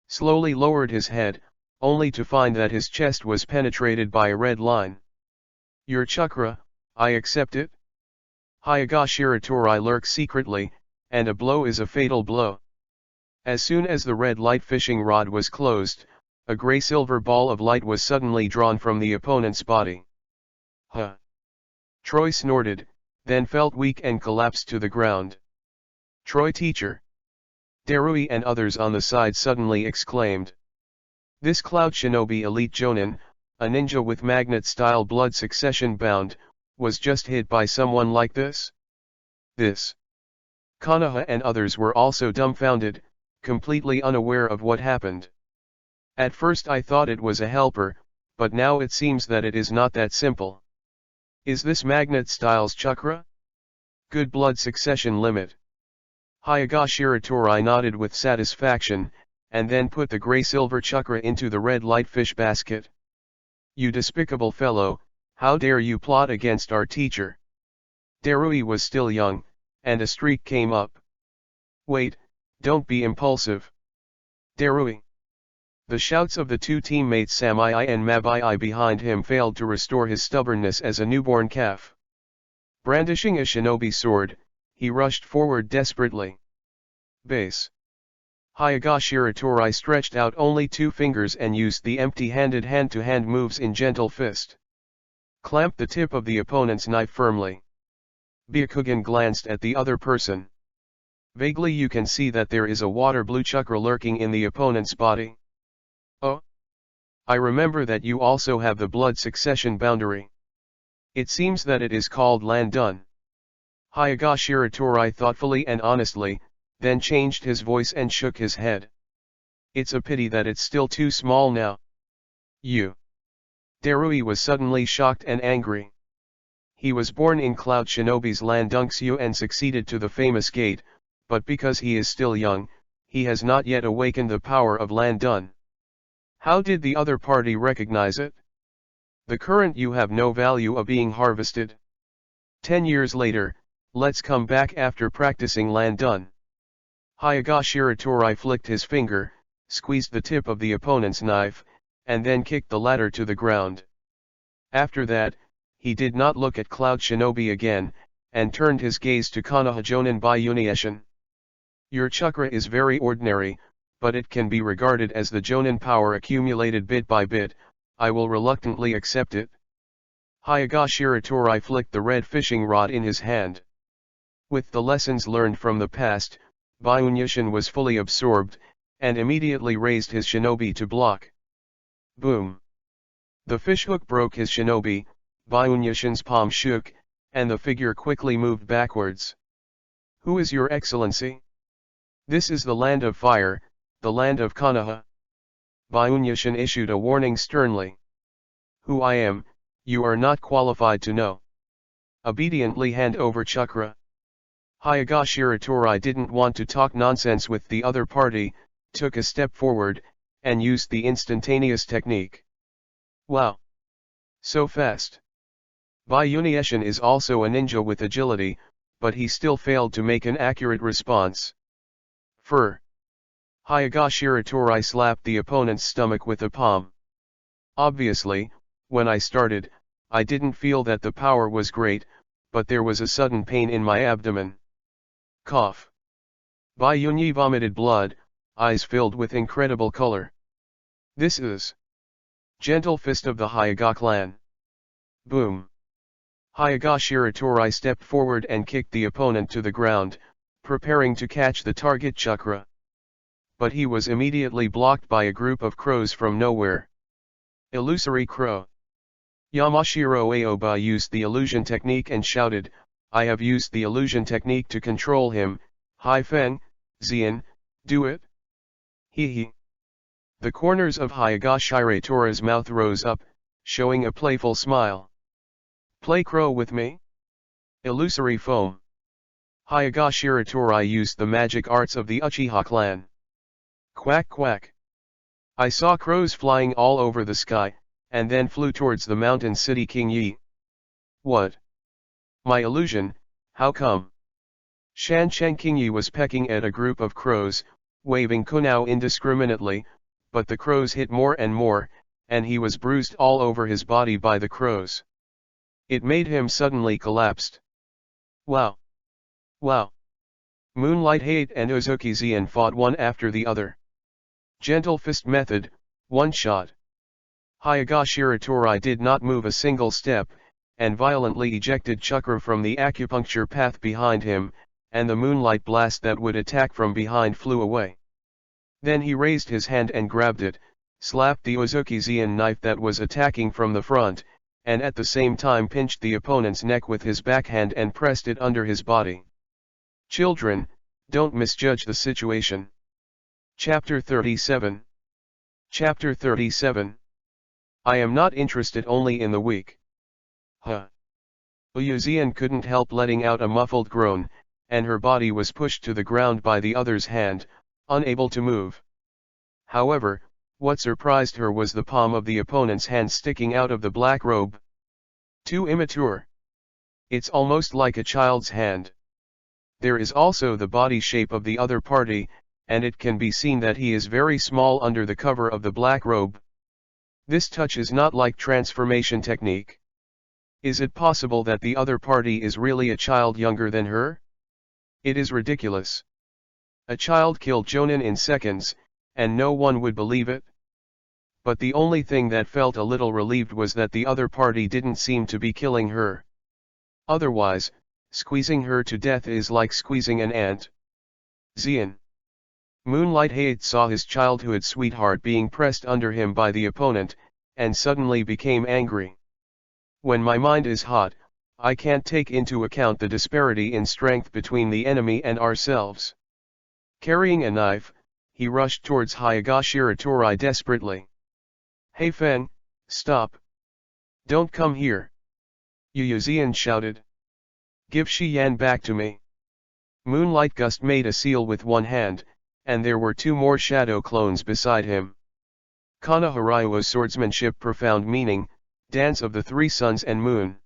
Slowly lowered his head, only to find that his chest was penetrated by a red line. Your chakra, I accept it. Hyagashiratori lurks secretly, and a blow is a fatal blow. As soon as the red light fishing rod was closed, a gray-silver ball of light was suddenly drawn from the opponent's body. Huh. Troy snorted, then felt weak and collapsed to the ground. Troy teacher. Darui and others on the side suddenly exclaimed. This Cloud Shinobi Elite Jonin, a ninja with magnet-style blood succession bound, was just hit by someone like this? This. Konoha and others were also dumbfounded, completely unaware of what happened. At first I thought it was a helper, but now it seems that it is not that simple. Is this magnet style's chakra? Good blood succession limit. Hyagashiratori nodded with satisfaction, and then put the gray-silver chakra into the red light fish basket. You despicable fellow, how dare you plot against our teacher? Darui was still young, and a streak came up. Wait, don't be impulsive. Darui. The shouts of the two teammates Samai and Mabai behind him failed to restore his stubbornness as a newborn calf. Brandishing a shinobi sword, he rushed forward desperately. Base. Hyagashiratori stretched out only 2 fingers and used the empty-handed hand-to-hand moves in gentle fist. Clamped the tip of the opponent's knife firmly. Byakugan glanced at the other person. Vaguely you can see that there is a water-blue chakra lurking in the opponent's body. Oh? I remember that you also have the blood succession boundary. It seems that it is called Landun. Hyagashiratori thoughtfully and honestly, then changed his voice and shook his head. It's a pity that it's still too small now. You. Darui was suddenly shocked and angry. He was born in Cloud Shinobi's Landunxu and succeeded to the famous gate, but because he is still young, he has not yet awakened the power of Landun. How did the other party recognize it? The current you have no value of being harvested. 10 years later, let's come back after practicing Landun. Hyagashiratori flicked his finger, squeezed the tip of the opponent's knife, and then kicked the latter to the ground. After that, he did not look at Cloud Shinobi again, and turned his gaze to Konoha Jonin by Unieshin. Your chakra is very ordinary, but it can be regarded as the Jonin power accumulated bit by bit. I will reluctantly accept it. Hyagashiratori flicked the red fishing rod in his hand. With the lessons learned from the past, Byunyushin was fully absorbed, and immediately raised his shinobi to block. Boom! The fishhook broke his shinobi, Byunyushin's palm shook, and the figure quickly moved backwards. Who is your excellency? This is the land of fire, the land of Konoha. Byunyushin issued a warning sternly. Who I am, you are not qualified to know. Obediently hand over chakra. Hyagashiratori didn't want to talk nonsense with the other party, took a step forward, and used the instantaneous technique. Wow! So fast! Byunyushin is also a ninja with agility, but he still failed to make an accurate response. Fur! Hyagashiratori slapped the opponent's stomach with a palm. Obviously, when I started, I didn't feel that the power was great, but there was a sudden pain in my abdomen. Cough. Byunyi vomited blood, eyes filled with incredible color. This is Gentle Fist of the Hyaga clan. Boom. Higashira Torai stepped forward and kicked the opponent to the ground, preparing to catch the target chakra. But he was immediately blocked by a group of crows from nowhere. Illusory crow. Yamashiro Aoba used the illusion technique and shouted, "I have used the illusion technique to control him, Hai Feng, Xian, do it." Hee. The corners of Higashira Torai's mouth rose up, showing a playful smile. "Play crow with me?" Illusory foam. Higashira Torai used the magic arts of the Uchiha clan. Quack quack. I saw crows flying all over the sky, and then flew towards the mountain city King Yi. What? My illusion, how come? Shan Chen King Yi was pecking at a group of crows, waving kunao indiscriminately, but the crows hit more and more, and he was bruised all over his body by the crows. It made him suddenly collapsed. Wow! Wow! Moonlight Hate and Ozuki Xian fought one after the other. Gentle fist method, one shot. Higashira Torai did not move a single step, and violently ejected chakra from the acupuncture path behind him, and the moonlight blast that would attack from behind flew away. Then he raised his hand and grabbed it, slapped the Ozuki Xian knife that was attacking from the front, and at the same time pinched the opponent's neck with his backhand and pressed it under his body. Children, don't misjudge the situation. Chapter 37. Chapter 37. I am not interested only in the weak. Huh. Xian couldn't help letting out a muffled groan, and her body was pushed to the ground by the other's hand, unable to move. However, what surprised her was the palm of the opponent's hand sticking out of the black robe. Too immature. It's almost like a child's hand. There is also the body shape of the other party, and it can be seen that he is very small under the cover of the black robe. This touch is not like transformation technique. Is it possible that the other party is really a child younger than her? It is ridiculous. A child killed Jonin in seconds, and no one would believe it. But the only thing that felt a little relieved was that the other party didn't seem to be killing her. Otherwise, squeezing her to death is like squeezing an ant. Xian. Moonlight Hate saw his childhood sweetheart being pressed under him by the opponent, and suddenly became angry. When my mind is hot, I can't take into account the disparity in strength between the enemy and ourselves. Carrying a knife, he rushed towards Higashira Torai desperately. Hey Feng, stop! Don't come here! Xian shouted. Give Shi Yan back to me. Moonlight Gust made a seal with one hand, and there were two more shadow clones beside him. Kana Haraiwa's swordsmanship profound meaning, dance of the three suns and moon.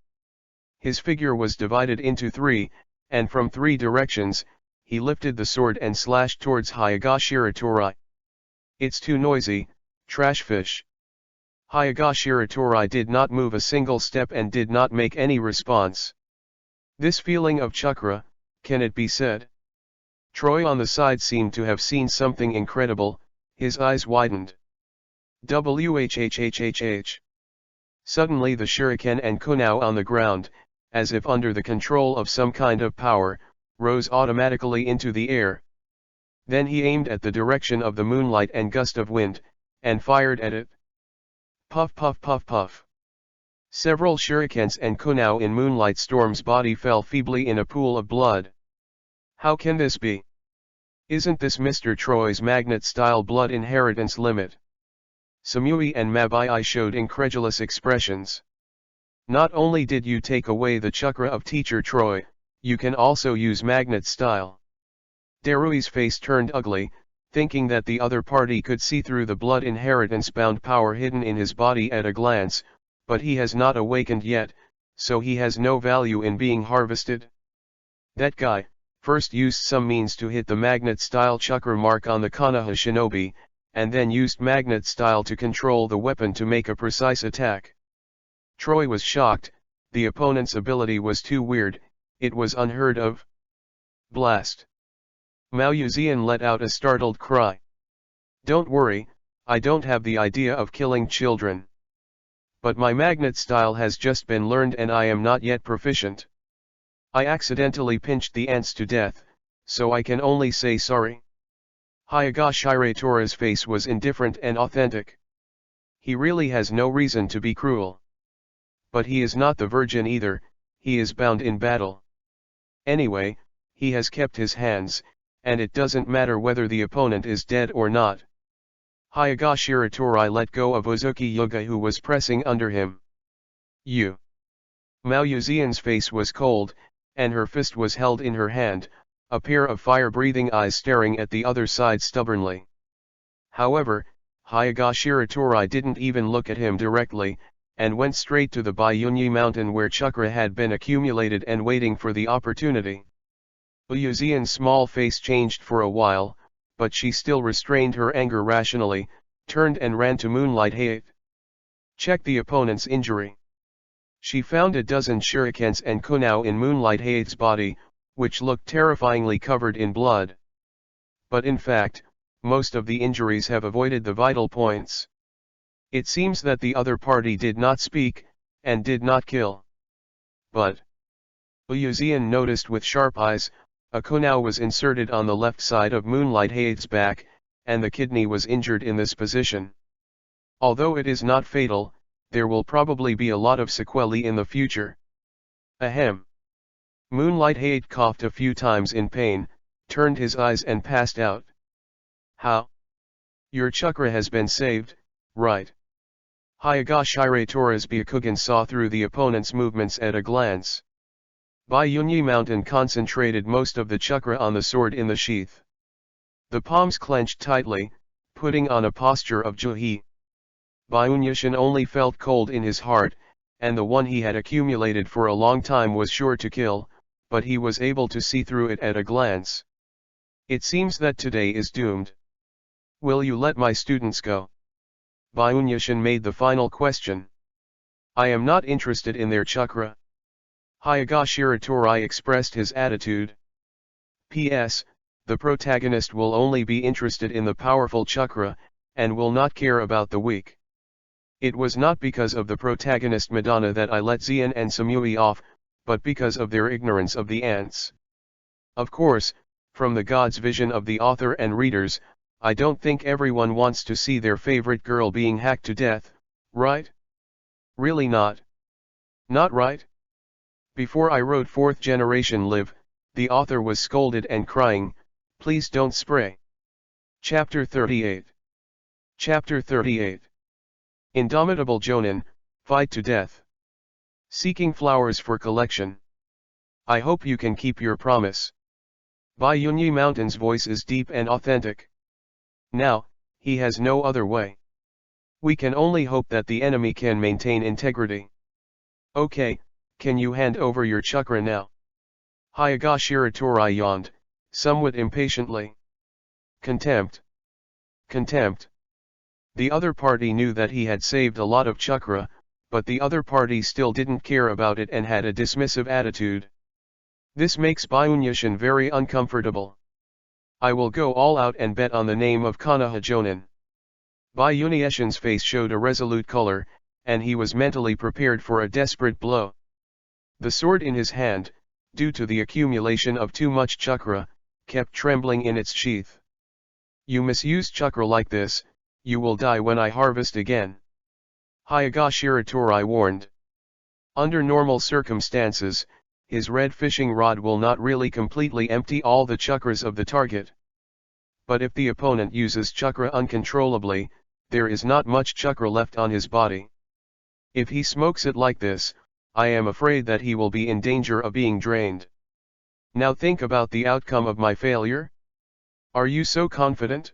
His figure was divided into three, and from three directions, he lifted the sword and slashed towards Higashira Torai. It's too noisy, trash fish. Higashira Torai did not move a single step and did not make any response. This feeling of chakra, can it be said? Troy on the side seemed to have seen something incredible, his eyes widened. Whhhhh. Suddenly the shuriken and kunao on the ground, as if under the control of some kind of power, rose automatically into the air. Then he aimed at the direction of the moonlight and gust of wind, and fired at it. Puff puff puff puff. Several shurikens and kunao in Moonlight Storm's body fell feebly in a pool of blood. How can this be? Isn't this Mr. Troy's magnet-style blood inheritance limit? Samui and Mabai showed incredulous expressions. Not only did you take away the chakra of Teacher Troy, you can also use magnet style. Darui's face turned ugly, thinking that the other party could see through the blood inheritance-bound power hidden in his body at a glance, but he has not awakened yet, so he has no value in being harvested. That guy first used some means to hit the magnet-style chakra mark on the Konoha shinobi, and then used magnet style to control the weapon to make a precise attack. Troy was shocked, the opponent's ability was too weird, it was unheard of. Blast! Mao Xian let out a startled cry. Don't worry, I don't have the idea of killing children. But my magnet style has just been learned and I am not yet proficient. I accidentally pinched the ants to death, so I can only say sorry. Hayagashiratora's face was indifferent and authentic. He really has no reason to be cruel. But he is not the virgin either, he is bound in battle. Anyway, he has kept his hands, and it doesn't matter whether the opponent is dead or not. Hayagashiratori let go of Ozuki Yuga who was pressing under him. Mao Yuzian's face was cold, and her fist was held in her hand, a pair of fire-breathing eyes staring at the other side stubbornly. However, Hayagashiratori didn't even look at him directly, and went straight to the Bayunyi mountain where chakra had been accumulated and waiting for the opportunity. Yuzian's small face changed for a while, but she still restrained her anger rationally, turned and ran to Moonlight Hayate. Check the opponent's injury. She found a dozen shurikens and kunao in Moonlight Hayate's body, which looked terrifyingly covered in blood. But in fact, most of the injuries have avoided the vital points. It seems that the other party did not speak, and did not kill. But Yuzian noticed with sharp eyes, a kunao was inserted on the left side of Moonlight Hayate's back, and the kidney was injured in this position. Although it is not fatal, there will probably be a lot of sequelae in the future. Ahem. Moonlight Hayate coughed a few times in pain, turned his eyes and passed out. How? Your chakra has been saved, right? Hayagashiratora's Byakugan saw through the opponent's movements at a glance. Bayunyi Mountain concentrated most of the chakra on the sword in the sheath. The palms clenched tightly, putting on a posture of Juhi. Bayunyushin only felt cold in his heart, and the one he had accumulated for a long time was sure to kill, but he was able to see through it at a glance. It seems that today is doomed. Will you let my students go? Bayunyushin made the final question. I am not interested in their chakra. Hayagashiratori expressed his attitude. P.S. The protagonist will only be interested in the powerful chakra, and will not care about the weak. It was not because of the protagonist Madonna that I let Xian and Samui off, but because of their ignorance of the ants. Of course, from the god's vision of the author and readers, I don't think everyone wants to see their favorite girl being hacked to death, right? Really not. Not right? Before I wrote 4th Generation Live, the author was scolded and crying, please don't spray. Chapter 38. Chapter 38. Indomitable Jonin, fight to death. Seeking flowers for collection. I hope you can keep your promise. Bayunyi Mountain's voice is deep and authentic. Now, he has no other way. We can only hope that the enemy can maintain integrity. Okay, can you hand over your chakra now? Hayagashiratori yawned, somewhat impatiently. Contempt. Contempt. The other party knew that he had saved a lot of chakra, but the other party still didn't care about it and had a dismissive attitude. This makes Bayunyushin very uncomfortable. I will go all out and bet on the name of Konoha Jonin. Bayunyushin's face showed a resolute color, and he was mentally prepared for a desperate blow. The sword in his hand, due to the accumulation of too much chakra, kept trembling in its sheath. You misuse chakra like this, you will die when I harvest again. Hayagashiratori warned. Under normal circumstances, his red fishing rod will not really completely empty all the chakras of the target. But if the opponent uses chakra uncontrollably, there is not much chakra left on his body. If he smokes it like this, I am afraid that he will be in danger of being drained. Now think about the outcome of my failure. Are you so confident?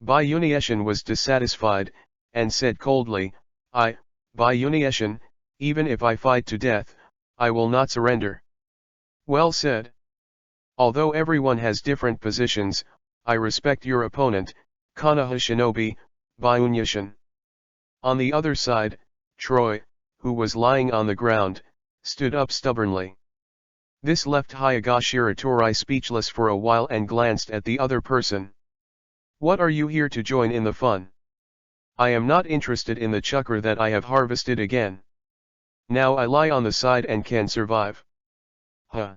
Bayunyushin was dissatisfied, and said coldly, Bayunyushin, even if I fight to death, I will not surrender. Well said. Although everyone has different positions, I respect your opponent, Konoha Shinobi, Bayunyushin. On the other side, Troy, who was lying on the ground, stood up stubbornly. This left Hayagashiratori speechless for a while and glanced at the other person. What are you here to join in the fun? I am not interested in the chakra that I have harvested again. Now I lie on the side and can survive. Huh.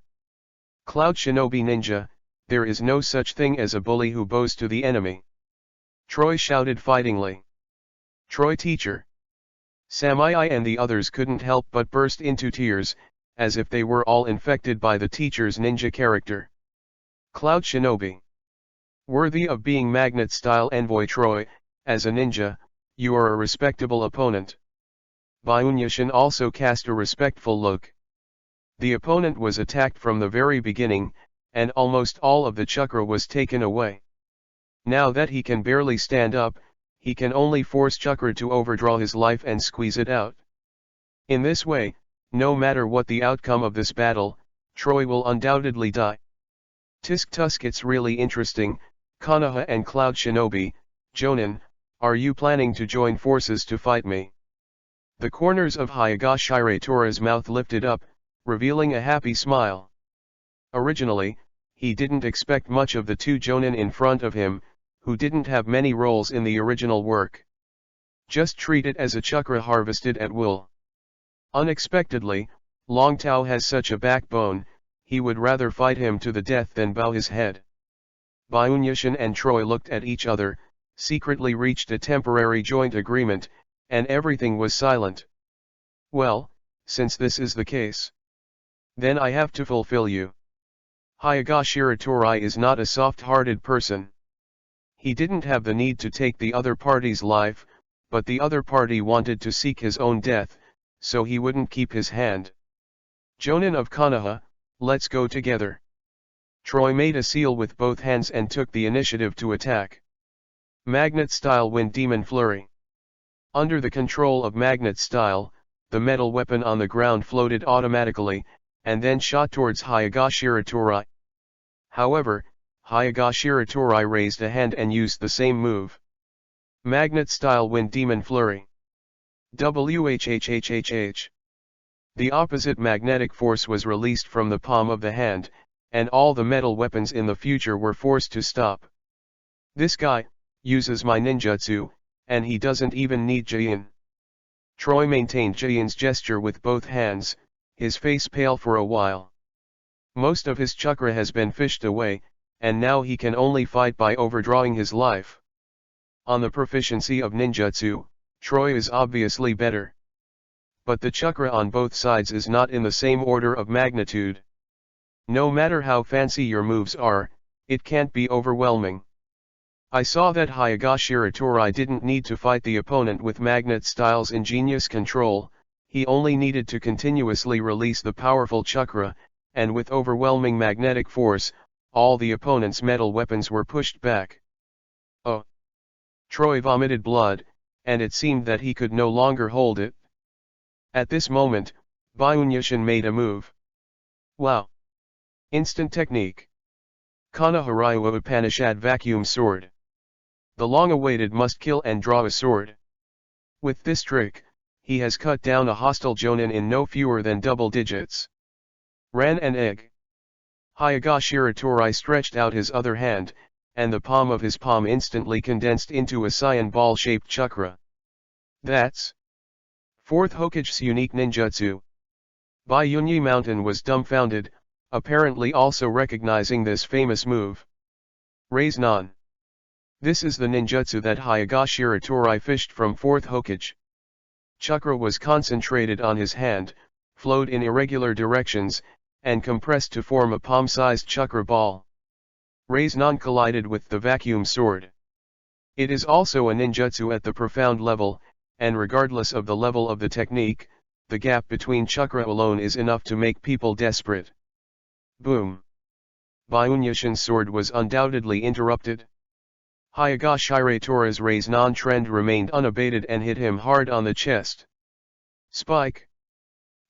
Cloud Shinobi Ninja, there is no such thing as a bully who bows to the enemy. Troy shouted fightingly. Troy teacher. Samai and the others couldn't help but burst into tears, as if they were all infected by the teacher's ninja character. Cloud Shinobi. Worthy of being magnet-style envoy Troy, as a ninja, you are a respectable opponent. Byunyashin also cast a respectful look. The opponent was attacked from the very beginning, and almost all of the chakra was taken away. Now that he can barely stand up, he can only force chakra to overdraw his life and squeeze it out. In this way, no matter what the outcome of this battle, Troy will undoubtedly die. Tisk tusk, it's really interesting. Konoha and Cloud Shinobi, Jonin, are you planning to join forces to fight me? The corners of Hayagashire Tora's mouth lifted up, revealing a happy smile. Originally, he didn't expect much of the two Jonin in front of him, who didn't have many roles in the original work. Just treat it as a chakra harvested at will. Unexpectedly, Long Tao has such a backbone, he would rather fight him to the death than bow his head. Byunyashin and Troy looked at each other, secretly reached a temporary joint agreement, and everything was silent. Well, since this is the case, then I have to fulfill you. Hayagashira Torai is not a soft-hearted person. He didn't have the need to take the other party's life, but the other party wanted to seek his own death, so he wouldn't keep his hand. Jonin of Konoha, let's go together. Troy made a seal with both hands and took the initiative to attack. Magnet-style Wind Demon Flurry. Under the control of Magnet-style, the metal weapon on the ground floated automatically, and then shot towards Hayagashira Torai. However, Hayagashira Torai raised a hand and used the same move. Magnet-style Wind Demon Flurry. WHHHHH. The opposite magnetic force was released from the palm of the hand, and all the metal weapons in the future were forced to stop. This guy uses my ninjutsu, and he doesn't even need Jin. Troy maintained Jin's gesture with both hands, his face pale for a while. Most of his chakra has been fished away, and now he can only fight by overdrawing his life. On the proficiency of ninjutsu, Troy is obviously better. But the chakra on both sides is not in the same order of magnitude. No matter how fancy your moves are, it can't be overwhelming. I saw that Hayagashira Torai didn't need to fight the opponent with Magnet-style's ingenious control, he only needed to continuously release the powerful chakra, and with overwhelming magnetic force, all the opponent's metal weapons were pushed back. Oh! Troy vomited blood, and it seemed that he could no longer hold it. At this moment, Byunyashin made a move. Wow! Instant technique. Konoharaiwa Upanishad Vacuum Sword. The long-awaited must kill and draw a sword. With this trick, he has cut down a hostile Jonin in no fewer than double digits. Ran an egg. Hayagashira Torai stretched out his other hand, and the palm of his palm instantly condensed into a cyan ball-shaped chakra. That's 4th Hokage's unique ninjutsu. Byunyi Mountain was dumbfounded, apparently also recognizing this famous move. Raise Non. This is the ninjutsu that Hayagashira Torai fished from 4th Hokage. Chakra was concentrated on his hand, flowed in irregular directions, and compressed to form a palm-sized chakra ball. Raise Non collided with the vacuum sword. It is also a ninjutsu at the profound level, and regardless of the level of the technique, the gap between chakra alone is enough to make people desperate. Boom! Byunyashin's sword was undoubtedly interrupted. Hayagashira Torai's Raise Non trend remained unabated and hit him hard on the chest. Spike.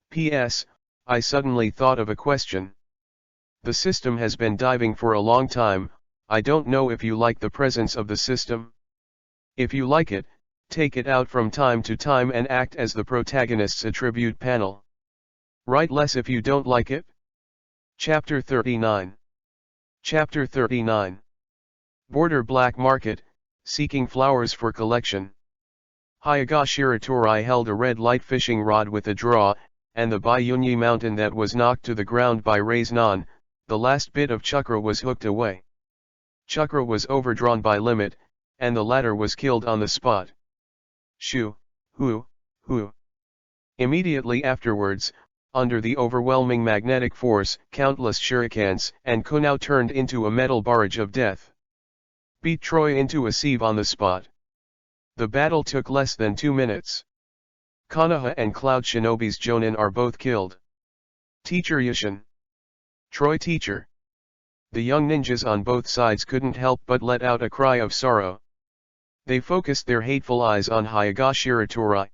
P.S. I suddenly thought of a question. The system has been diving for a long time, I don't know if you like the presence of the system. If you like it, take it out from time to time and act as the protagonist's attribute panel. Write less if you don't like it. Chapter 39. Chapter 39. Border Black Market, Seeking Flowers for Collection. Hyoga held a red light fishing rod with a draw, and the Bayunyi mountain that was knocked to the ground by Raznan, the last bit of chakra was hooked away. Chakra was overdrawn by limit, and the latter was killed on the spot. Shoo, hoo, hoo. Immediately afterwards, under the overwhelming magnetic force, countless shurikens and kunao turned into a metal barrage of death. Beat Troy into a sieve on the spot. The battle took less than 2 minutes. Konoha and Cloud Shinobi's Jonin are both killed. Teacher Yushin. Troy teacher. The young ninjas on both sides couldn't help but let out a cry of sorrow. They focused their hateful eyes on Hyoga.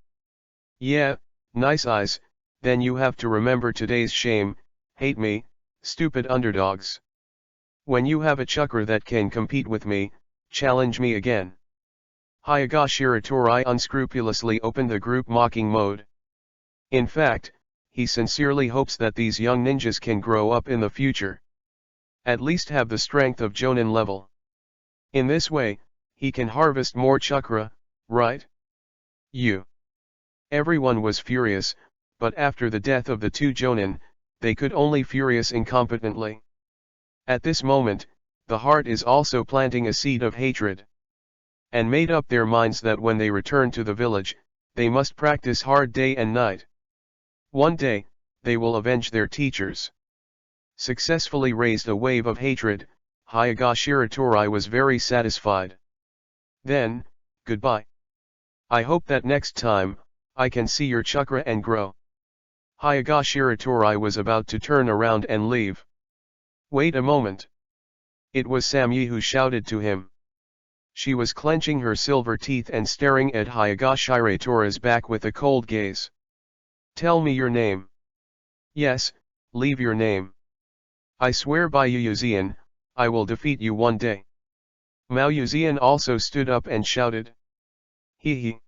Yeah, nice eyes, then you have to remember today's shame, hate me, stupid underdogs. When you have a chakra that can compete with me, challenge me again. Hyoga unscrupulously opened the group mocking mode. In fact, he sincerely hopes that these young ninjas can grow up in the future. At least have the strength of Jonin level. In this way, he can harvest more chakra, right? Everyone was furious, but after the death of the two Jonin, they could only furious incompetently. At this moment, the heart is also planting a seed of hatred. And made up their minds that when they return to the village, they must practice hard day and night. One day, they will avenge their teachers. Successfully raised a wave of hatred, Hyoga was very satisfied. Then, goodbye. I hope that next time, I can see your chakra and grow. Hyoga was about to turn around and leave. Wait a moment. It was Samyi who shouted to him. She was clenching her silver teeth and staring at Hyoga back with a cold gaze. Tell me your name. Yes, leave your name. I swear by Yuzian, I will defeat you one day. Mao Yuzian also stood up and shouted. Hee.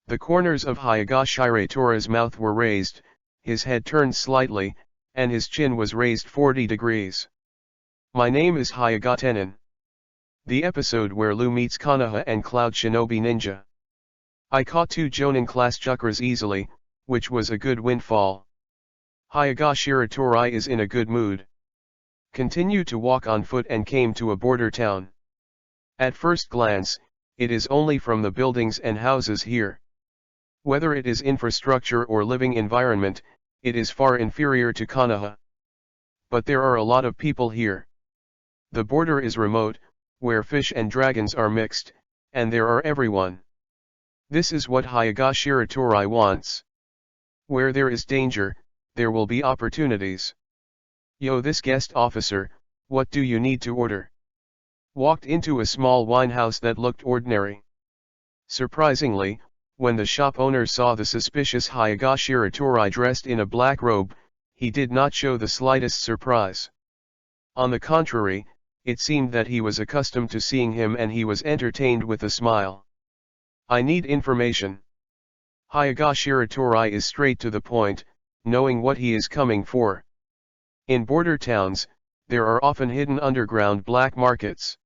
The corners of Hyoga mouth were raised, his head turned slightly, and his chin was raised 40 degrees. My name is Hyoga Tenin. The episode where Lu meets Konoha and Cloud Shinobi Ninja. I caught 2 Jonin class chakras easily, which was a good windfall. Hyoga is in a good mood. Continued to walk on foot and came to a border town. At first glance, it is only from the buildings and houses here. Whether it is infrastructure or living environment, it is far inferior to Konoha. But there are a lot of people here. The border is remote, where fish and dragons are mixed, and there are everyone. This is what Hyoga wants. Where there is danger, there will be opportunities. Yo, this guest officer, what do you need to order? Walked into a small wine house that looked ordinary. Surprisingly, when the shop owner saw the suspicious Hyoga dressed in a black robe, he did not show the slightest surprise. On the contrary, it seemed that he was accustomed to seeing him and he was entertained with a smile. I need information. Hyoga is straight to the point, knowing what he is coming for. In border towns, there are often hidden underground black markets.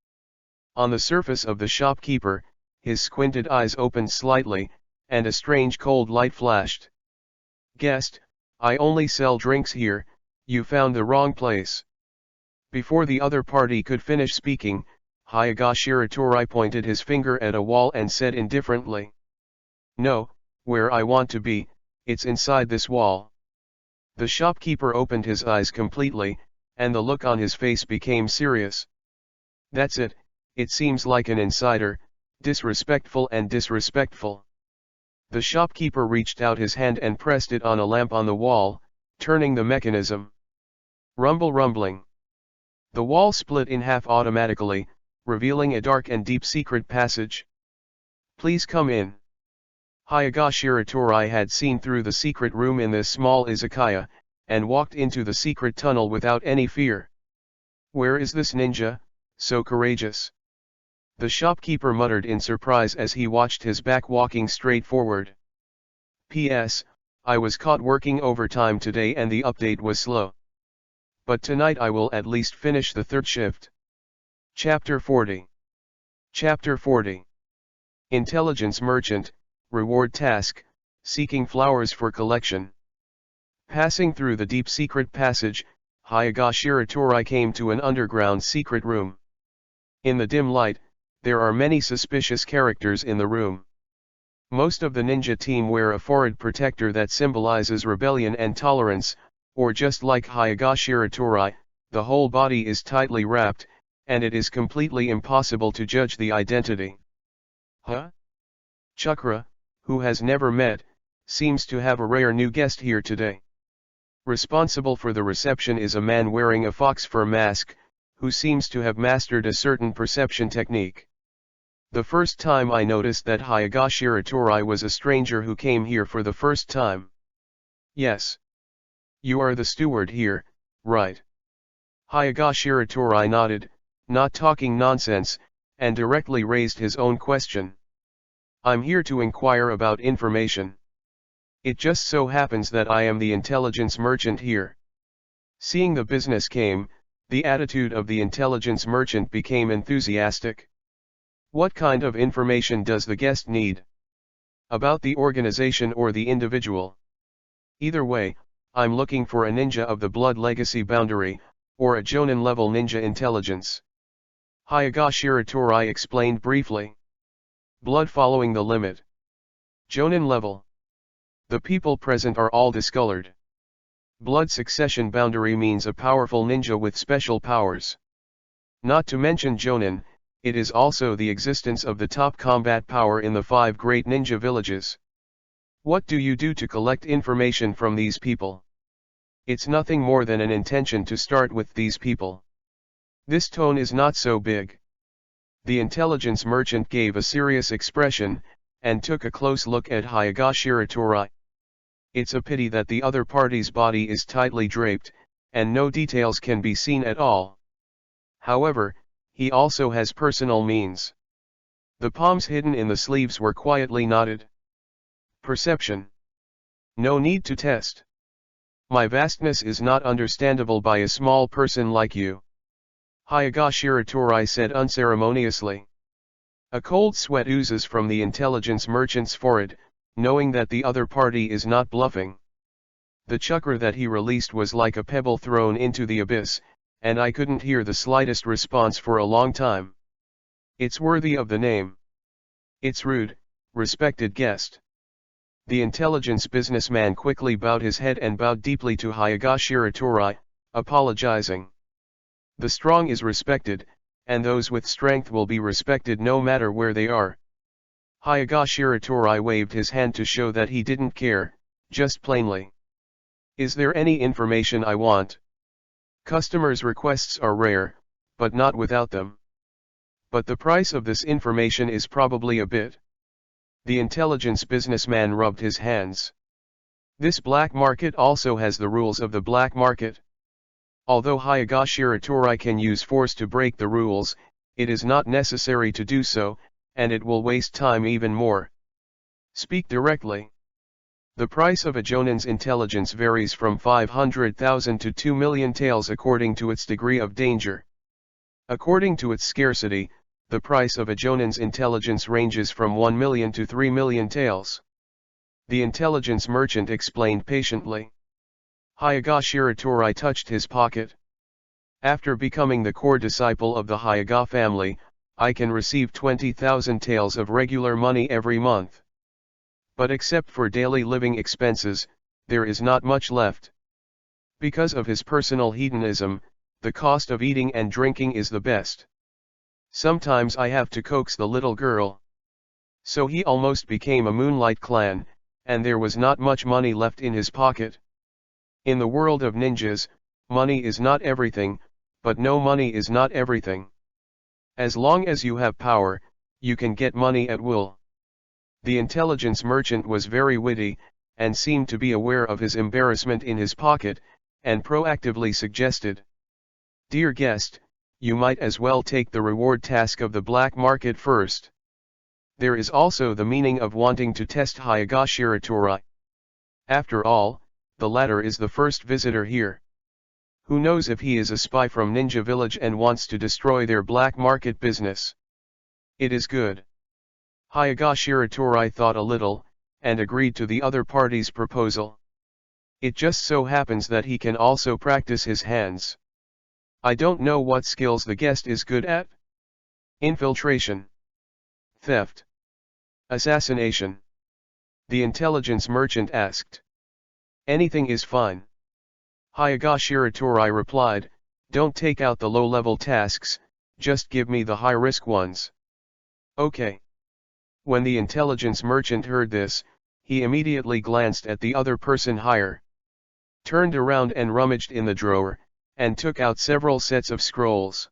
On the surface of the shopkeeper, his squinted eyes opened slightly, and a strange cold light flashed. Guest, I only sell drinks here, you found the wrong place. Before the other party could finish speaking, Hyoga pointed his finger at a wall and said indifferently. No, where I want to be, it's inside this wall. The shopkeeper opened his eyes completely, and the look on his face became serious. That's it, it seems like an insider, disrespectful and disrespectful. The shopkeeper reached out his hand and pressed it on a lamp on the wall, turning the mechanism. Rumbling. The wall split in half automatically, revealing a dark and deep secret passage. Please come in. Hyoga had seen through the secret room in this small izakaya, and walked into the secret tunnel without any fear. Where is this ninja, so courageous? The shopkeeper muttered in surprise as he watched his back walking straight forward. P.S. I was caught working overtime today and the update was slow. But tonight I will at least finish the 3rd shift. Chapter 40. Chapter 40. Intelligence Merchant, Reward task, seeking flowers for collection. Passing through the deep secret passage, Higashira came to an underground secret room. In the dim light, there are many suspicious characters in the room. Most of the ninja team wear a forehead protector that symbolizes rebellion and tolerance, or just like Higashira, the whole body is tightly wrapped, and it is completely impossible to judge the identity. Chakra, who has never met, seems to have a rare new guest here today. Responsible for the reception is a man wearing a fox fur mask, who seems to have mastered a certain perception technique. The first time I noticed that Higashira was a stranger who came here for the first time. Yes. You are the steward here, right? Higashira nodded, not talking nonsense, and directly raised his own question. I'm here to inquire about information. It just so happens that I am the intelligence merchant here. Seeing the business came, the attitude of the intelligence merchant became enthusiastic. What kind of information does the guest need? About the organization or the individual? Either way, I'm looking for a ninja of the blood legacy boundary, or a Jonin level ninja intelligence. Higashira explained briefly. Blood following the limit. Jonin level. The people present are all discolored. Blood succession boundary means a powerful ninja with special powers. Not to mention Jonin, it is also the existence of the top combat power in the 5 great ninja villages. What do you do to collect information from these people? It's nothing more than an intention to start with these people. This tone is not so big. The intelligence merchant gave a serious expression, and took a close look at Higashira. It's a pity that the other party's body is tightly draped, and no details can be seen at all. However, he also has personal means. The palms hidden in the sleeves were quietly knotted. Perception. No need to test. My vastness is not understandable by a small person like you. Higashira said unceremoniously. A cold sweat oozes from the intelligence merchant's forehead, knowing that the other party is not bluffing. The chakra that he released was like a pebble thrown into the abyss, and I couldn't hear the slightest response for a long time. It's worthy of the name. It's rude, respected guest. The intelligence businessman quickly bowed his head and bowed deeply to Higashira, apologizing. The strong is respected, and those with strength will be respected no matter where they are. Higashira waved his hand to show that he didn't care, just plainly. Is there any information I want? Customers' requests are rare, but not without them. But the price of this information is probably a bit. The intelligence businessman rubbed his hands. This black market also has the rules of the black market. Although Higashira can use force to break the rules, it is not necessary to do so, and it will waste time even more. Speak directly. The price of a Jonin's intelligence varies from 500,000 to 2 million taels according to its degree of danger. According to its scarcity, the price of a Jonin's intelligence ranges from 1 million to 3 million taels. The intelligence merchant explained patiently. Higashira touched his pocket. After becoming the core disciple of the Hyuga family, I can receive 20,000 taels of regular money every month. But except for daily living expenses, there is not much left. Because of his personal hedonism, the cost of eating and drinking is the best. Sometimes I have to coax the little girl. So he almost became a Moonlight Clan, and there was not much money left in his pocket. In the world of ninjas, money is not everything, but no money is not everything. As long as you have power, you can get money at will. The intelligence merchant was very witty, and seemed to be aware of his embarrassment in his pocket, and proactively suggested. Dear guest, you might as well take the reward task of the black market first. There is also the meaning of wanting to test Higashira. After all, the latter is the first visitor here. Who knows if he is a spy from Ninja Village and wants to destroy their black market business? It is good. Higashiratorai thought a little, and agreed to the other party's proposal. It just so happens that he can also practice his hands. I don't know what skills the guest is good at. Infiltration. Theft. Assassination. The intelligence merchant asked. Anything is fine. Higashiratorai replied, don't take out the low-level tasks, just give me the high-risk ones. Okay. When the intelligence merchant heard this, he immediately glanced at the other person higher, turned around and rummaged in the drawer, and took out several sets of scrolls.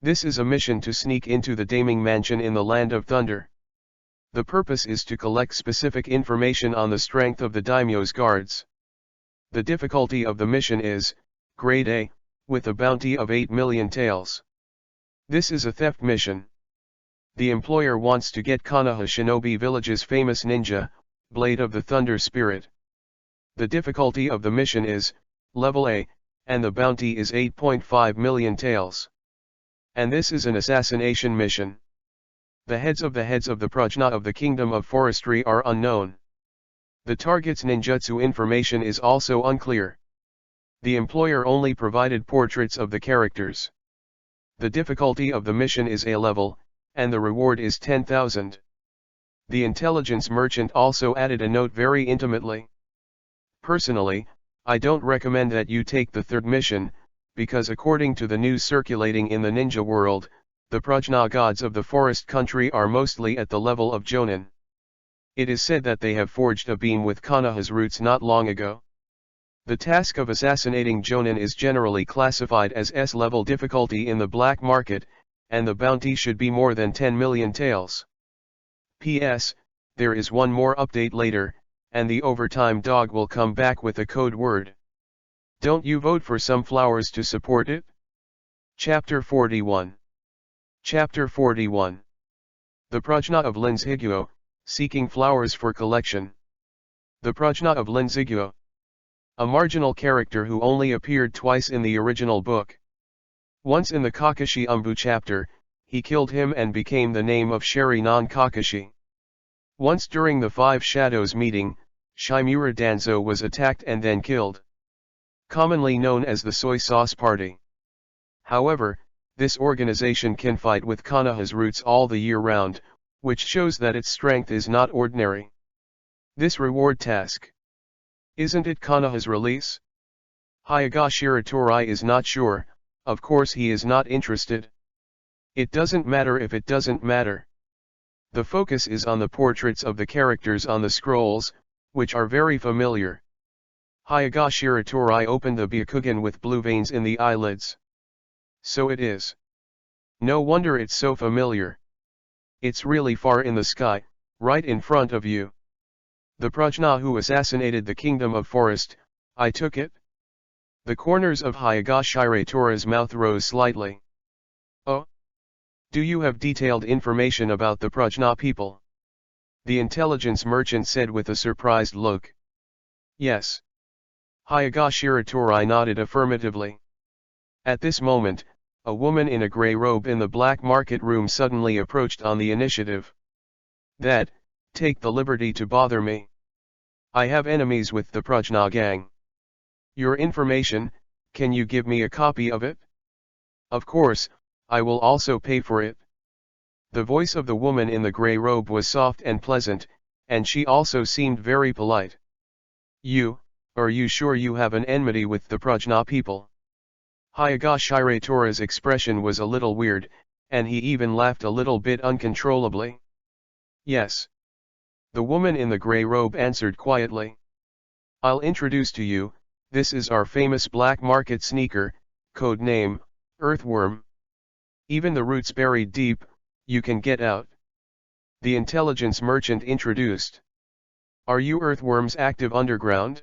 This is a mission to sneak into the Daming Mansion in the Land of Thunder. The purpose is to collect specific information on the strength of the daimyo's guards. The difficulty of the mission is, Grade A, with a bounty of 8 million taels. This is a theft mission. The employer wants to get Konoha Shinobi Village's famous ninja, Blade of the Thunder Spirit. The difficulty of the mission is, Level A, and the bounty is 8.5 million taels. And this is an assassination mission. The heads of the Prajna of the Kingdom of Forestry are unknown. The target's ninjutsu information is also unclear. The employer only provided portraits of the characters. The difficulty of the mission is A level, and the reward is 10,000. The intelligence merchant also added a note very intimately. Personally, I don't recommend that you take the third mission, because according to the news circulating in the ninja world, the Prajna gods of the forest country are mostly at the level of Jonin. It is said that they have forged a beam with Konoha's roots not long ago. The task of assassinating Jonin is generally classified as S-level difficulty in the black market, and the bounty should be more than 10 million taels. P.S. There is one more update later, and the overtime dog will come back with a code word. Don't you vote for some flowers to support it? Chapter 41. Chapter 41. The Prajna of Linzhiguo, seeking flowers for collection. The Prajna of Linzhiguo. A marginal character who only appeared twice in the original book. Once in the Kakashi Umbu chapter, he killed him and became the name of Sheri non Kakashi. Once during the Five Shadows meeting, Shimura Danzo was attacked and then killed. Commonly known as the Soy Sauce Party. However, this organization can fight with Konoha's roots all the year round, which shows that its strength is not ordinary. This reward task. Isn't it Konoha's release? Higashiratorai is not sure, of course he is not interested. It doesn't matter if it doesn't matter. The focus is on the portraits of the characters on the scrolls, which are very familiar. Higashiratorai opened the Byakugan with blue veins in the eyelids. So it is. No wonder it's so familiar. It's really far in the sky, right in front of you. The Prajna who assassinated the Kingdom of Forest, I took it? The corners of Higashiratorai's mouth rose slightly. Oh? Do you have detailed information about the Prajna people? The intelligence merchant said with a surprised look. Yes. Higashiratorai nodded affirmatively. At this moment, a woman in a grey robe in the black market room suddenly approached on the initiative. Take the liberty to bother me. I have enemies with the Prajna gang. Your information, can you give me a copy of it? Of course, I will also pay for it. The voice of the woman in the grey robe was soft and pleasant, and she also seemed very polite. Are you sure you have an enmity with the Prajna people? Higashiratorai's expression was a little weird, and he even laughed a little bit uncontrollably. Yes. The woman in the grey robe answered quietly. I'll introduce to you, this is our famous black market sneaker, code name, Earthworm. Even the roots buried deep, you can get out. The intelligence merchant introduced. Are you earthworms active underground?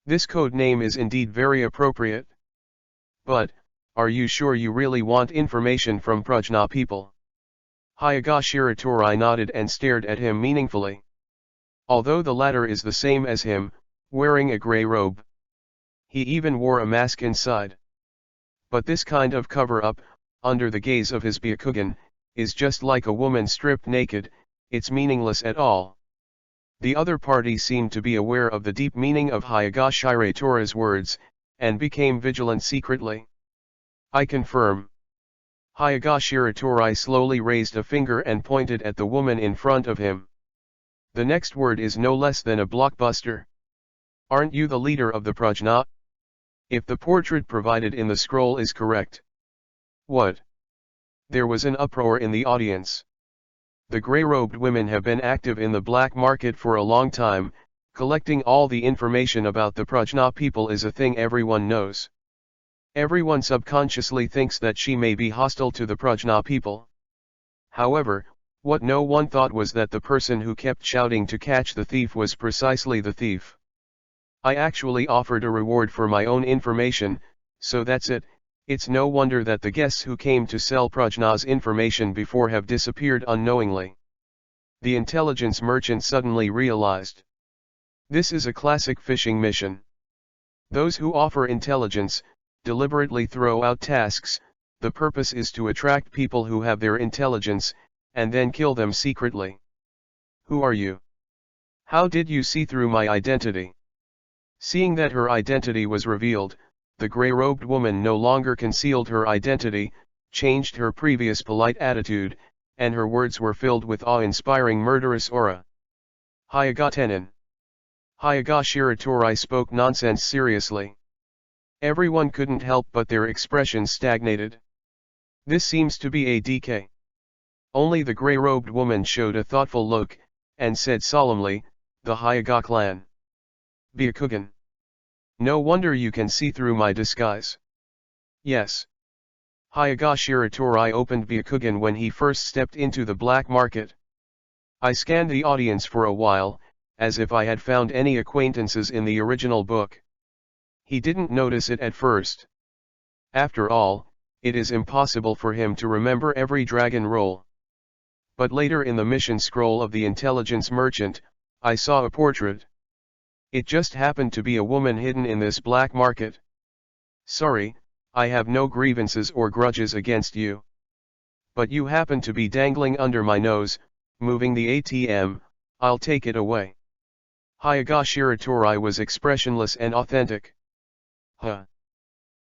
This code name is indeed very appropriate. But, are you sure you really want information from Prajna people? Higashiratorai nodded and stared at him meaningfully. Although the latter is the same as him, wearing a grey robe. He even wore a mask inside. But this kind of cover-up, under the gaze of his Byakugan, is just like a woman stripped naked, it's meaningless at all. The other party seemed to be aware of the deep meaning of Hayagashire Tora's words, and became vigilant secretly. I confirm. Hayagashire Torai slowly raised a finger and pointed at the woman in front of him. The next word is no less than a blockbuster. Aren't you the leader of the Prajna? If the portrait provided in the scroll is correct. What? There was an uproar in the audience. The grey-robed women have been active in the black market for a long time. Collecting all the information about the Prajna people is a thing everyone knows. Everyone subconsciously thinks that she may be hostile to the Prajna people. However, what no one thought was that the person who kept shouting to catch the thief was precisely the thief. I actually offered a reward for my own information, so that's it. It's no wonder that the guests who came to sell Prajna's information before have disappeared unknowingly. The intelligence merchant suddenly realized. This is a classic phishing mission. Those who offer intelligence deliberately throw out tasks. The purpose is to attract people who have their intelligence, and then kill them secretly. Who are you? How did you see through my identity? Seeing that her identity was revealed, the grey-robed woman no longer concealed her identity, changed her previous polite attitude, and her words were filled with awe-inspiring murderous aura. Hayagatenin. Hayagashira Torai spoke nonsense seriously. Everyone couldn't help but their expressions stagnated. This seems to be a DK. Only the grey-robed woman showed a thoughtful look, and said solemnly, the Hayaga clan. Byakugan. No wonder you can see through my disguise. Yes. Hayagashira Torai opened Byakugan when he first stepped into the black market. I scanned the audience for a while, as if I had found any acquaintances in the original book. He didn't notice it at first. After all, it is impossible for him to remember every dragon role. But later in the mission scroll of the intelligence merchant, I saw a portrait. It just happened to be a woman hidden in this black market. Sorry, I have no grievances or grudges against you. But you happen to be dangling under my nose, moving the ATM, I'll take it away. Hayagashira Torai was expressionless and authentic. Huh.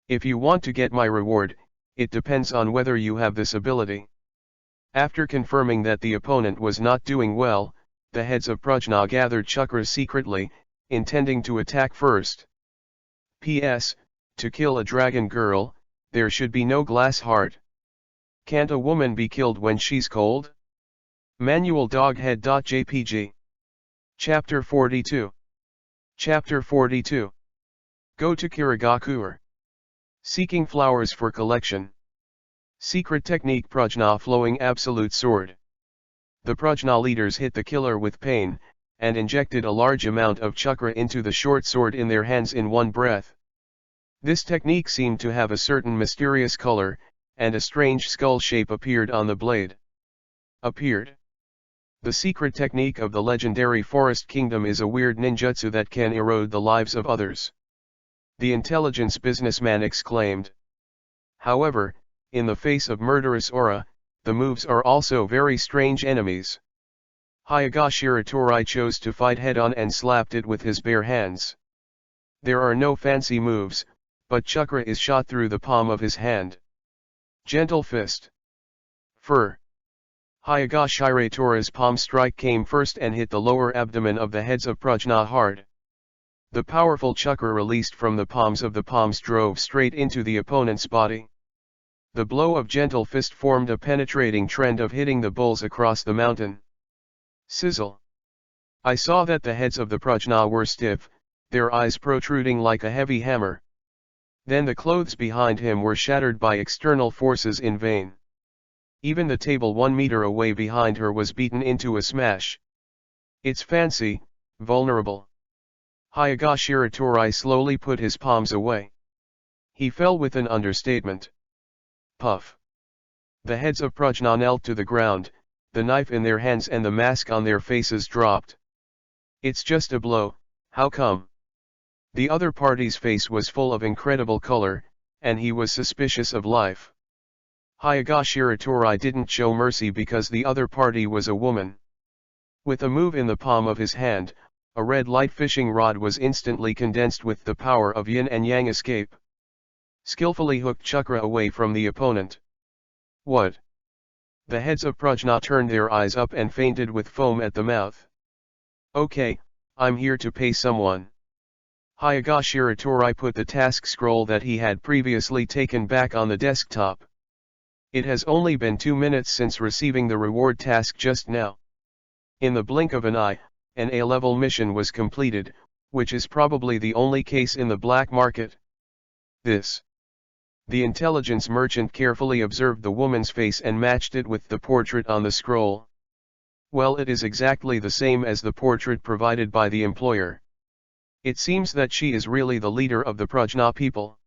If you want to get my reward, it depends on whether you have this ability. After confirming that the opponent was not doing well, the heads of Prajna gathered chakras secretly, intending to attack first. P.S. To kill a dragon girl, there should be no glass heart. Can't a woman be killed when she's cold? Manual Doghead.jpg. Chapter 42. Chapter 42. Go to Kirigakure. Seeking flowers for collection. Secret technique Prajna flowing absolute sword. The Prajna leaders hit the killer with pain, and injected a large amount of chakra into the short sword in their hands in one breath. This technique seemed to have a certain mysterious color, and a strange skull shape appeared on the blade. Appeared. The secret technique of the legendary Forest Kingdom is a weird ninjutsu that can erode the lives of others. The intelligence businessman exclaimed. However, in the face of murderous aura, the moves are also very strange enemies. Hayagashira Torai chose to fight head-on and slapped it with his bare hands. There are no fancy moves, but chakra is shot through the palm of his hand. Gentle fist. Fur. Hayagashira Torai's palm strike came first and hit the lower abdomen of the heads of Prajna hard. The powerful chakra released from the palms drove straight into the opponent's body. The blow of gentle fist formed a penetrating trend of hitting the bulls across the mountain. Sizzle. I saw that the heads of the Prajna were stiff, their eyes protruding like a heavy hammer. Then the clothes behind him were shattered by external forces in vain. Even the table 1 meter away behind her was beaten into a smash. It's fancy, vulnerable. Hayagashira Torai slowly put his palms away. He fell with an understatement. Puff. The heads of Prajna knelt to the ground, the knife in their hands and the mask on their faces dropped. It's just a blow, how come? The other party's face was full of incredible color, and he was suspicious of life. Hayagashira Torai didn't show mercy because the other party was a woman. With a move in the palm of his hand, a red light fishing rod was instantly condensed with the power of yin and yang escape. Skillfully hooked chakra away from the opponent. What? The heads of Prajna turned their eyes up and fainted with foam at the mouth. Okay, I'm here to pay someone. Hyoga Shiratori put the task scroll that he had previously taken back on the desktop. It has only been 2 minutes since receiving the reward task just now. In the blink of an eye, an A-level mission was completed, which is probably the only case in the black market. This. The intelligence merchant carefully observed the woman's face and matched it with the portrait on the scroll. Well, it is exactly the same as the portrait provided by the employer. It seems that she is really the leader of the Prajna people.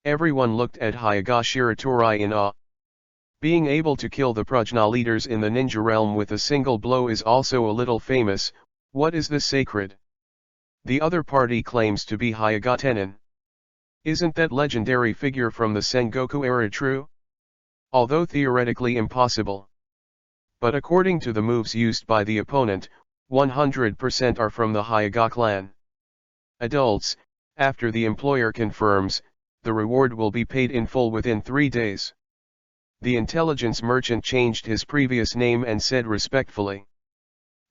Everyone looked at Hyoga Shiratori in awe. Being able to kill the Prajna leaders in the ninja realm with a single blow is also a little famous. What is this sacred? The other party claims to be Hyoga Tenin. Isn't that legendary figure from the Sengoku era true? Although theoretically impossible. But according to the moves used by the opponent, 100% are from the Hyoga clan. Adults, after the employer confirms, the reward will be paid in full within 3 days. The intelligence merchant changed his previous name and said respectfully.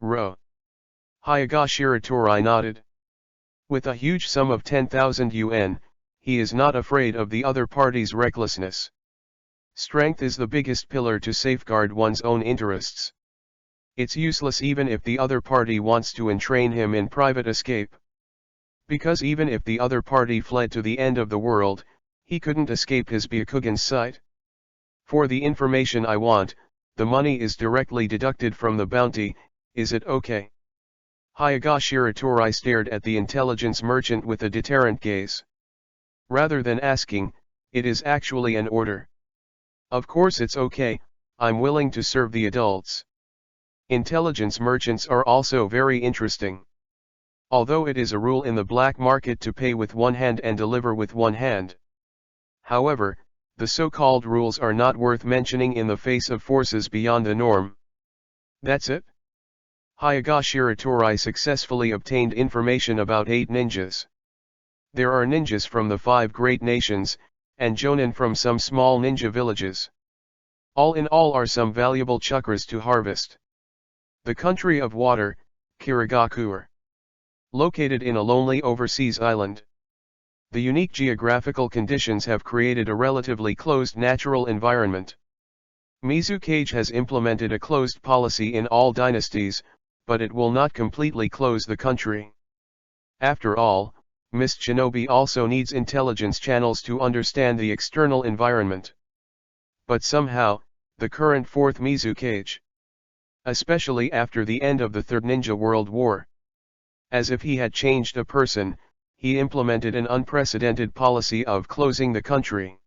Ro. Hyoga Shiratori nodded. With a huge sum of 10,000 yuan, he is not afraid of the other party's recklessness. Strength is the biggest pillar to safeguard one's own interests. It's useless even if the other party wants to entrain him in private escape. Because even if the other party fled to the end of the world, he couldn't escape his Byakugan's sight. For the information I want, the money is directly deducted from the bounty, is it okay? Hyoga Shiratori stared at the intelligence merchant with a deterrent gaze. Rather than asking, it is actually an order. Of course it's okay, I'm willing to serve the adults. Intelligence merchants are also very interesting. Although it is a rule in the black market to pay with one hand and deliver with one hand. However, the so-called rules are not worth mentioning in the face of forces beyond the norm. That's it? Hyoga Shiratori successfully obtained information about 8 ninjas. There are ninjas from the 5 great nations, and jonin from some small ninja villages. All in all are some valuable chakras to harvest. The country of water, Kirigakure. Located in a lonely overseas island. The unique geographical conditions have created a relatively closed natural environment. Mizukage has implemented a closed policy in all dynasties, but it will not completely close the country. After all, Miss Shinobi also needs intelligence channels to understand the external environment. But somehow, the current 4th Mizukage. Especially after the end of the Third Ninja World War. As if he had changed a person, he implemented an unprecedented policy of closing the country.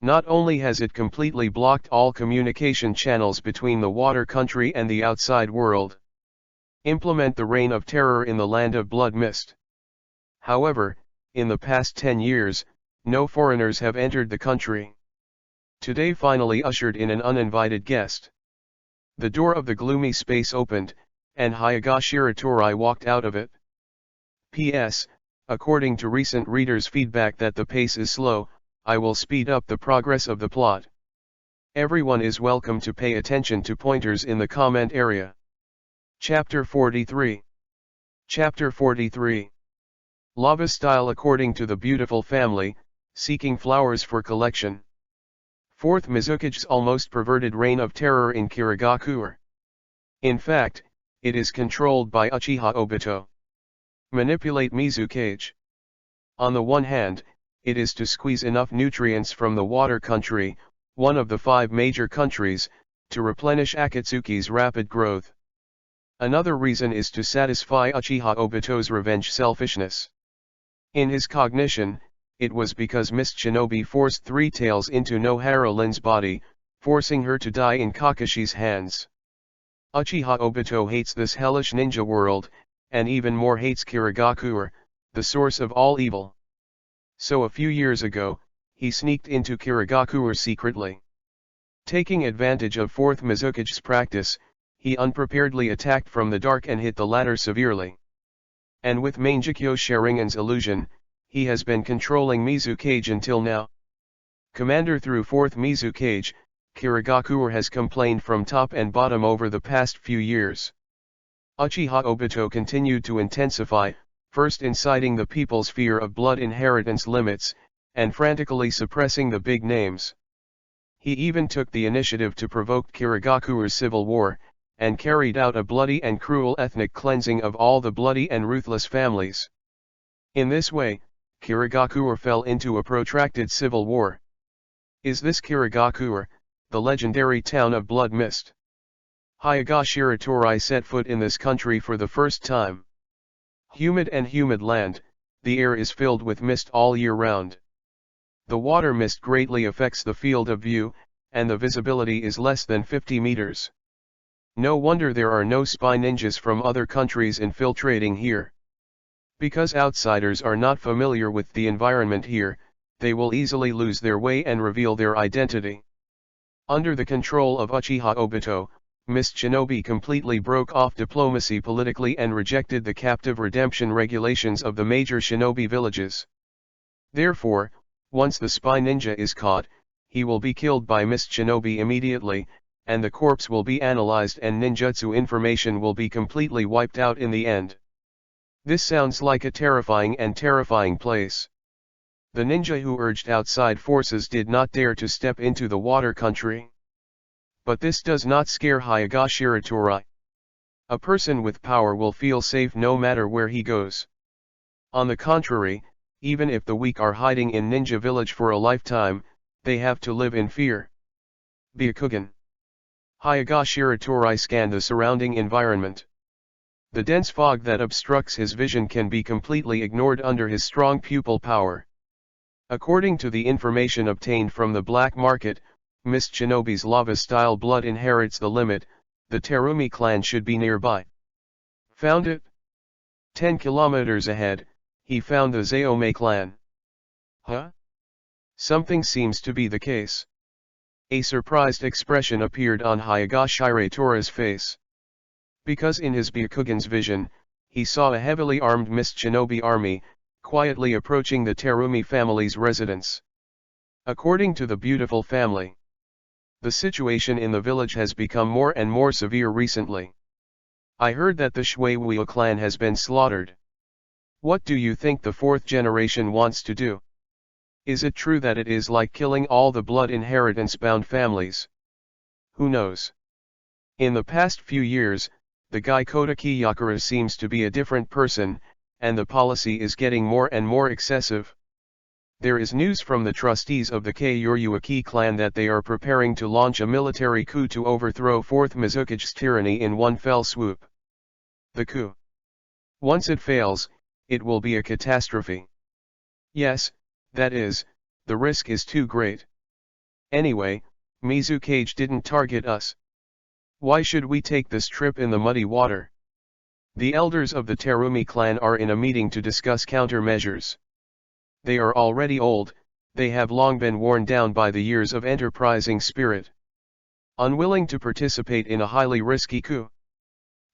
Not only has it completely blocked all communication channels between the water country and the outside world. Implement the reign of terror in the land of blood mist. However, in the past 10 years, no foreigners have entered the country. Today finally ushered in an uninvited guest. The door of the gloomy space opened, and Hyoga Shiratori walked out of it. P.S. According to recent readers' feedback that the pace is slow, I will speed up the progress of the plot. Everyone is welcome to pay attention to pointers in the comment area. Chapter 43. Chapter 43. Lava style according to the beautiful family, seeking flowers for collection. 4th Mizukage's almost perverted reign of terror in Kirigakure. In fact, it is controlled by Uchiha Obito. Manipulate Mizukage. On the one hand, it is to squeeze enough nutrients from the water country, one of the 5 major countries, to replenish Akatsuki's rapid growth. Another reason is to satisfy Uchiha Obito's revenge selfishness. In his cognition, it was because Miss Shinobi forced 3 Tails into Nohara Lin's body, forcing her to die in Kakashi's hands. Uchiha Obito hates this hellish ninja world, and even more hates Kirigakure, the source of all evil. So a few years ago, he sneaked into Kirigakure secretly. Taking advantage of 4th Mizukage's practice, he unpreparedly attacked from the dark and hit the latter severely. And with Mangekyo Sharingan's illusion, he has been controlling Mizukage until now. Commander through 4th Mizukage, Kirigakuer has complained from top and bottom over the past few years. Uchiha Obito continued to intensify, first inciting the people's fear of blood inheritance limits, and frantically suppressing the big names. He even took the initiative to provoke Kirigakuer's civil war, and carried out a bloody and cruel ethnic cleansing of all the bloody and ruthless families. In this way, Kirigakuer fell into a protracted civil war. Is this Kirigakuer, the legendary town of Blood Mist? Hyaga Shiratori set foot in this country for the first time. Humid land, the air is filled with mist all year round. The water mist greatly affects the field of view, and the visibility is less than 50 meters. No wonder there are no spy ninjas from other countries infiltrating here. Because outsiders are not familiar with the environment here, they will easily lose their way and reveal their identity. Under the control of Uchiha Obito, Mist Shinobi completely broke off diplomacy politically and rejected the captive redemption regulations of the major shinobi villages. Therefore, once the spy ninja is caught, he will be killed by Mist Shinobi immediately, and the corpse will be analyzed and ninjutsu information will be completely wiped out in the end. This sounds like a terrifying place. The ninja who urged outside forces did not dare to step into the water country. But this does not scare Hyaga Shiratori. A person with power will feel safe no matter where he goes. On the contrary, even if the weak are hiding in Ninja Village for a lifetime, they have to live in fear. Byakugan. Hyaga Shiratori scanned the surrounding environment. The dense fog that obstructs his vision can be completely ignored under his strong pupil power. According to the information obtained from the black market, Mist Shinobi's lava-style blood inherits the limit, the Terumi clan should be nearby. Found it? 10 kilometers ahead, he found the Zaome clan. Huh? Something seems to be the case. A surprised expression appeared on Hyaga Shiratori's face. Because in his Byakugan's vision, he saw a heavily armed Mist Shinobi army, quietly approaching the Terumi family's residence. According to the beautiful family, the situation in the village has become more and more severe recently. I heard that the Shueisha clan has been slaughtered. What do you think the 4th generation wants to do? Is it true that it is like killing all the blood inheritance-bound families? Who knows? In the past few years, the guy Kotaki Yakura seems to be a different person, and the policy is getting more and more excessive. There is news from the trustees of the Kyoryuaki clan that they are preparing to launch a military coup to overthrow 4th Mizukage's tyranny in one fell swoop. The coup. Once it fails, it will be a catastrophe. Yes, that is, the risk is too great. Anyway, Mizukage didn't target us. Why should we take this trip in the muddy water? The elders of the Terumi clan are in a meeting to discuss countermeasures. They are already old, they have long been worn down by the years of enterprising spirit. Unwilling to participate in a highly risky coup.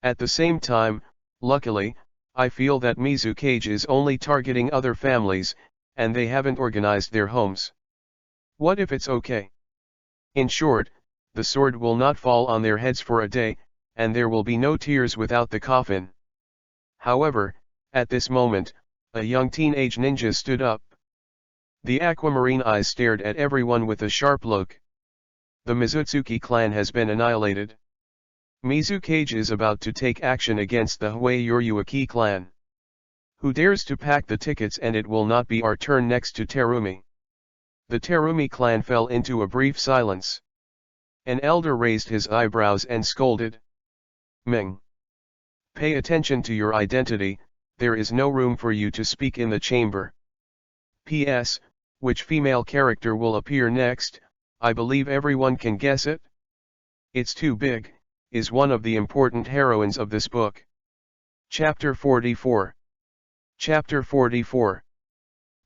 At the same time, luckily, I feel that Mizukage is only targeting other families, and they haven't organized their homes. What if it's okay? In short, the sword will not fall on their heads for a day, and there will be no tears without the coffin. However, at this moment, a young teenage ninja stood up. The aquamarine eyes stared at everyone with a sharp look. The Mizutsuki clan has been annihilated. Mizukage is about to take action against the Yoryuaki clan. Who dares to pack the tickets, and it will not be our turn next to Terumi. The Terumi clan fell into a brief silence. An elder raised his eyebrows and scolded. Ming. Pay attention to your identity, there is no room for you to speak in the chamber. P.S. Which female character will appear next? I believe everyone can guess it. It's too big, is one of the important heroines of this book. Chapter 44. Chapter 44.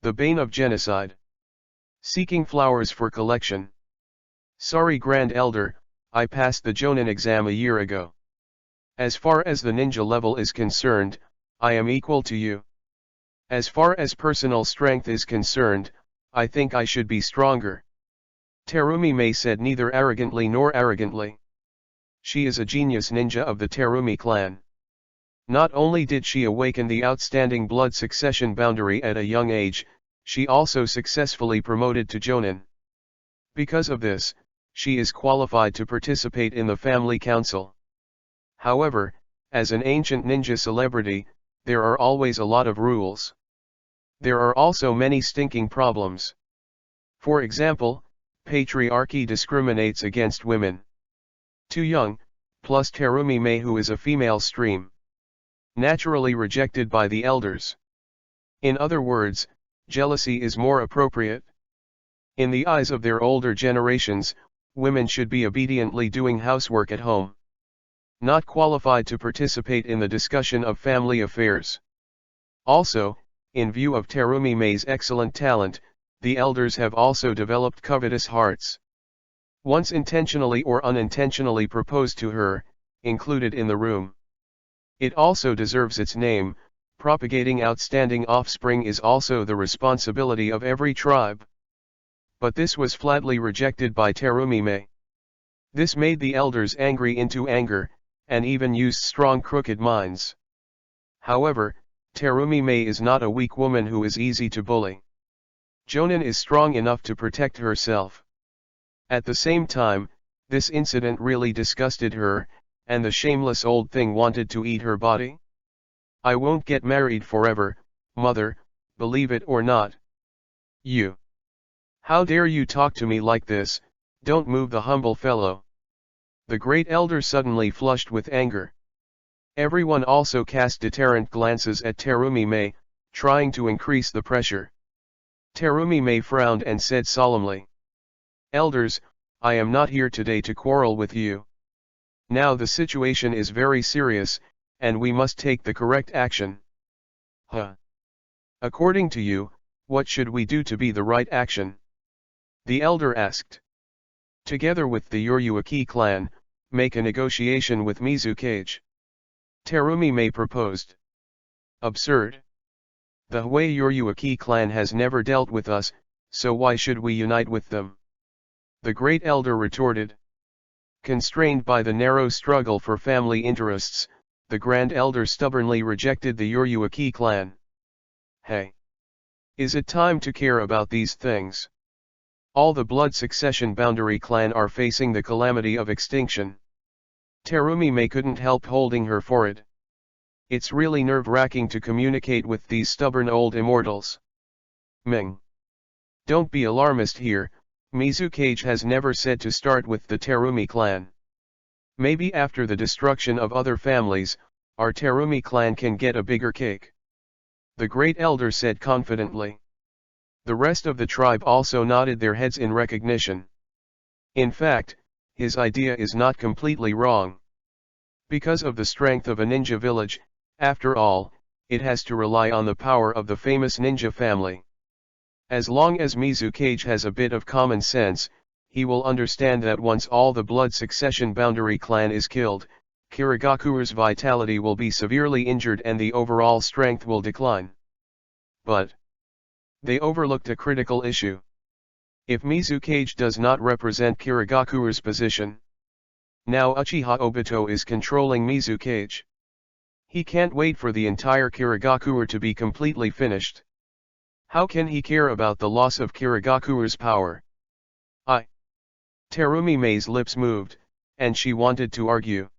The Bane of Genocide. Seeking flowers for collection. Sorry Grand Elder, I passed the Jonin exam a year ago. As far as the ninja level is concerned, I am equal to you. As far as personal strength is concerned, I think I should be stronger. Terumi Mei said neither arrogantly nor arrogantly. She is a genius ninja of the Terumi clan. Not only did she awaken the outstanding blood succession boundary at a young age, she also successfully promoted to Jonin. Because of this, she is qualified to participate in the family council. However, as an ancient ninja celebrity, there are always a lot of rules. There are also many stinking problems. For example, patriarchy discriminates against women. Too young, plus Terumi Mei, who is a female stream. Naturally rejected by the elders. In other words, jealousy is more appropriate. In the eyes of their older generations, women should be obediently doing housework at home. Not qualified to participate in the discussion of family affairs. Also, in view of Terumi Mei's excellent talent, the elders have also developed covetous hearts. Once intentionally or unintentionally proposed to her, included in the room. It also deserves its name. Propagating outstanding offspring is also the responsibility of every tribe. But this was flatly rejected by Terumi Mei. This made the elders angry into anger, and even used strong crooked minds. However, Terumi Mei is not a weak woman who is easy to bully. Jonin is strong enough to protect herself. At the same time, this incident really disgusted her, and the shameless old thing wanted to eat her body. I won't get married forever, mother, believe it or not. You. How dare you talk to me like this? Don't move, the humble fellow. The great elder suddenly flushed with anger. Everyone also cast deterrent glances at Terumi Mei, trying to increase the pressure. Terumi Mei frowned and said solemnly, "Elders, I am not here today to quarrel with you. Now the situation is very serious, and we must take the correct action." Huh? According to you, what should we do to be the right action? The elder asked. Together with the Yoryuaki clan, make a negotiation with Mizukage. Terumi Mei proposed. Absurd. The Hui Yoryuaki clan has never dealt with us, so why should we unite with them? The great elder retorted. Constrained by the narrow struggle for family interests, the grand elder stubbornly rejected the Yoryuaki clan. Hey! Is it time to care about these things? All the blood succession boundary clan are facing the calamity of extinction. Terumi Mei couldn't help holding her for it. It's really nerve-wracking to communicate with these stubborn old immortals. Ming. Don't be alarmist here, Mizukage has never said to start with the Terumi clan. Maybe after the destruction of other families, our Terumi clan can get a bigger cake. The great elder said confidently. The rest of the tribe also nodded their heads in recognition. In fact, his idea is not completely wrong. Because of the strength of a ninja village, after all, it has to rely on the power of the famous ninja family. As long as Mizukage has a bit of common sense, he will understand that once all the blood succession boundary clan is killed, Kirigakuru's vitality will be severely injured and the overall strength will decline. But they overlooked a critical issue. If Mizukage does not represent Kirigakuru's position, now Uchiha Obito is controlling Mizukage. He can't wait for the entire Kirigakure to be completely finished. How can he care about the loss of Kirigakuru's power? Terumi Mei's lips moved, and she wanted to argue.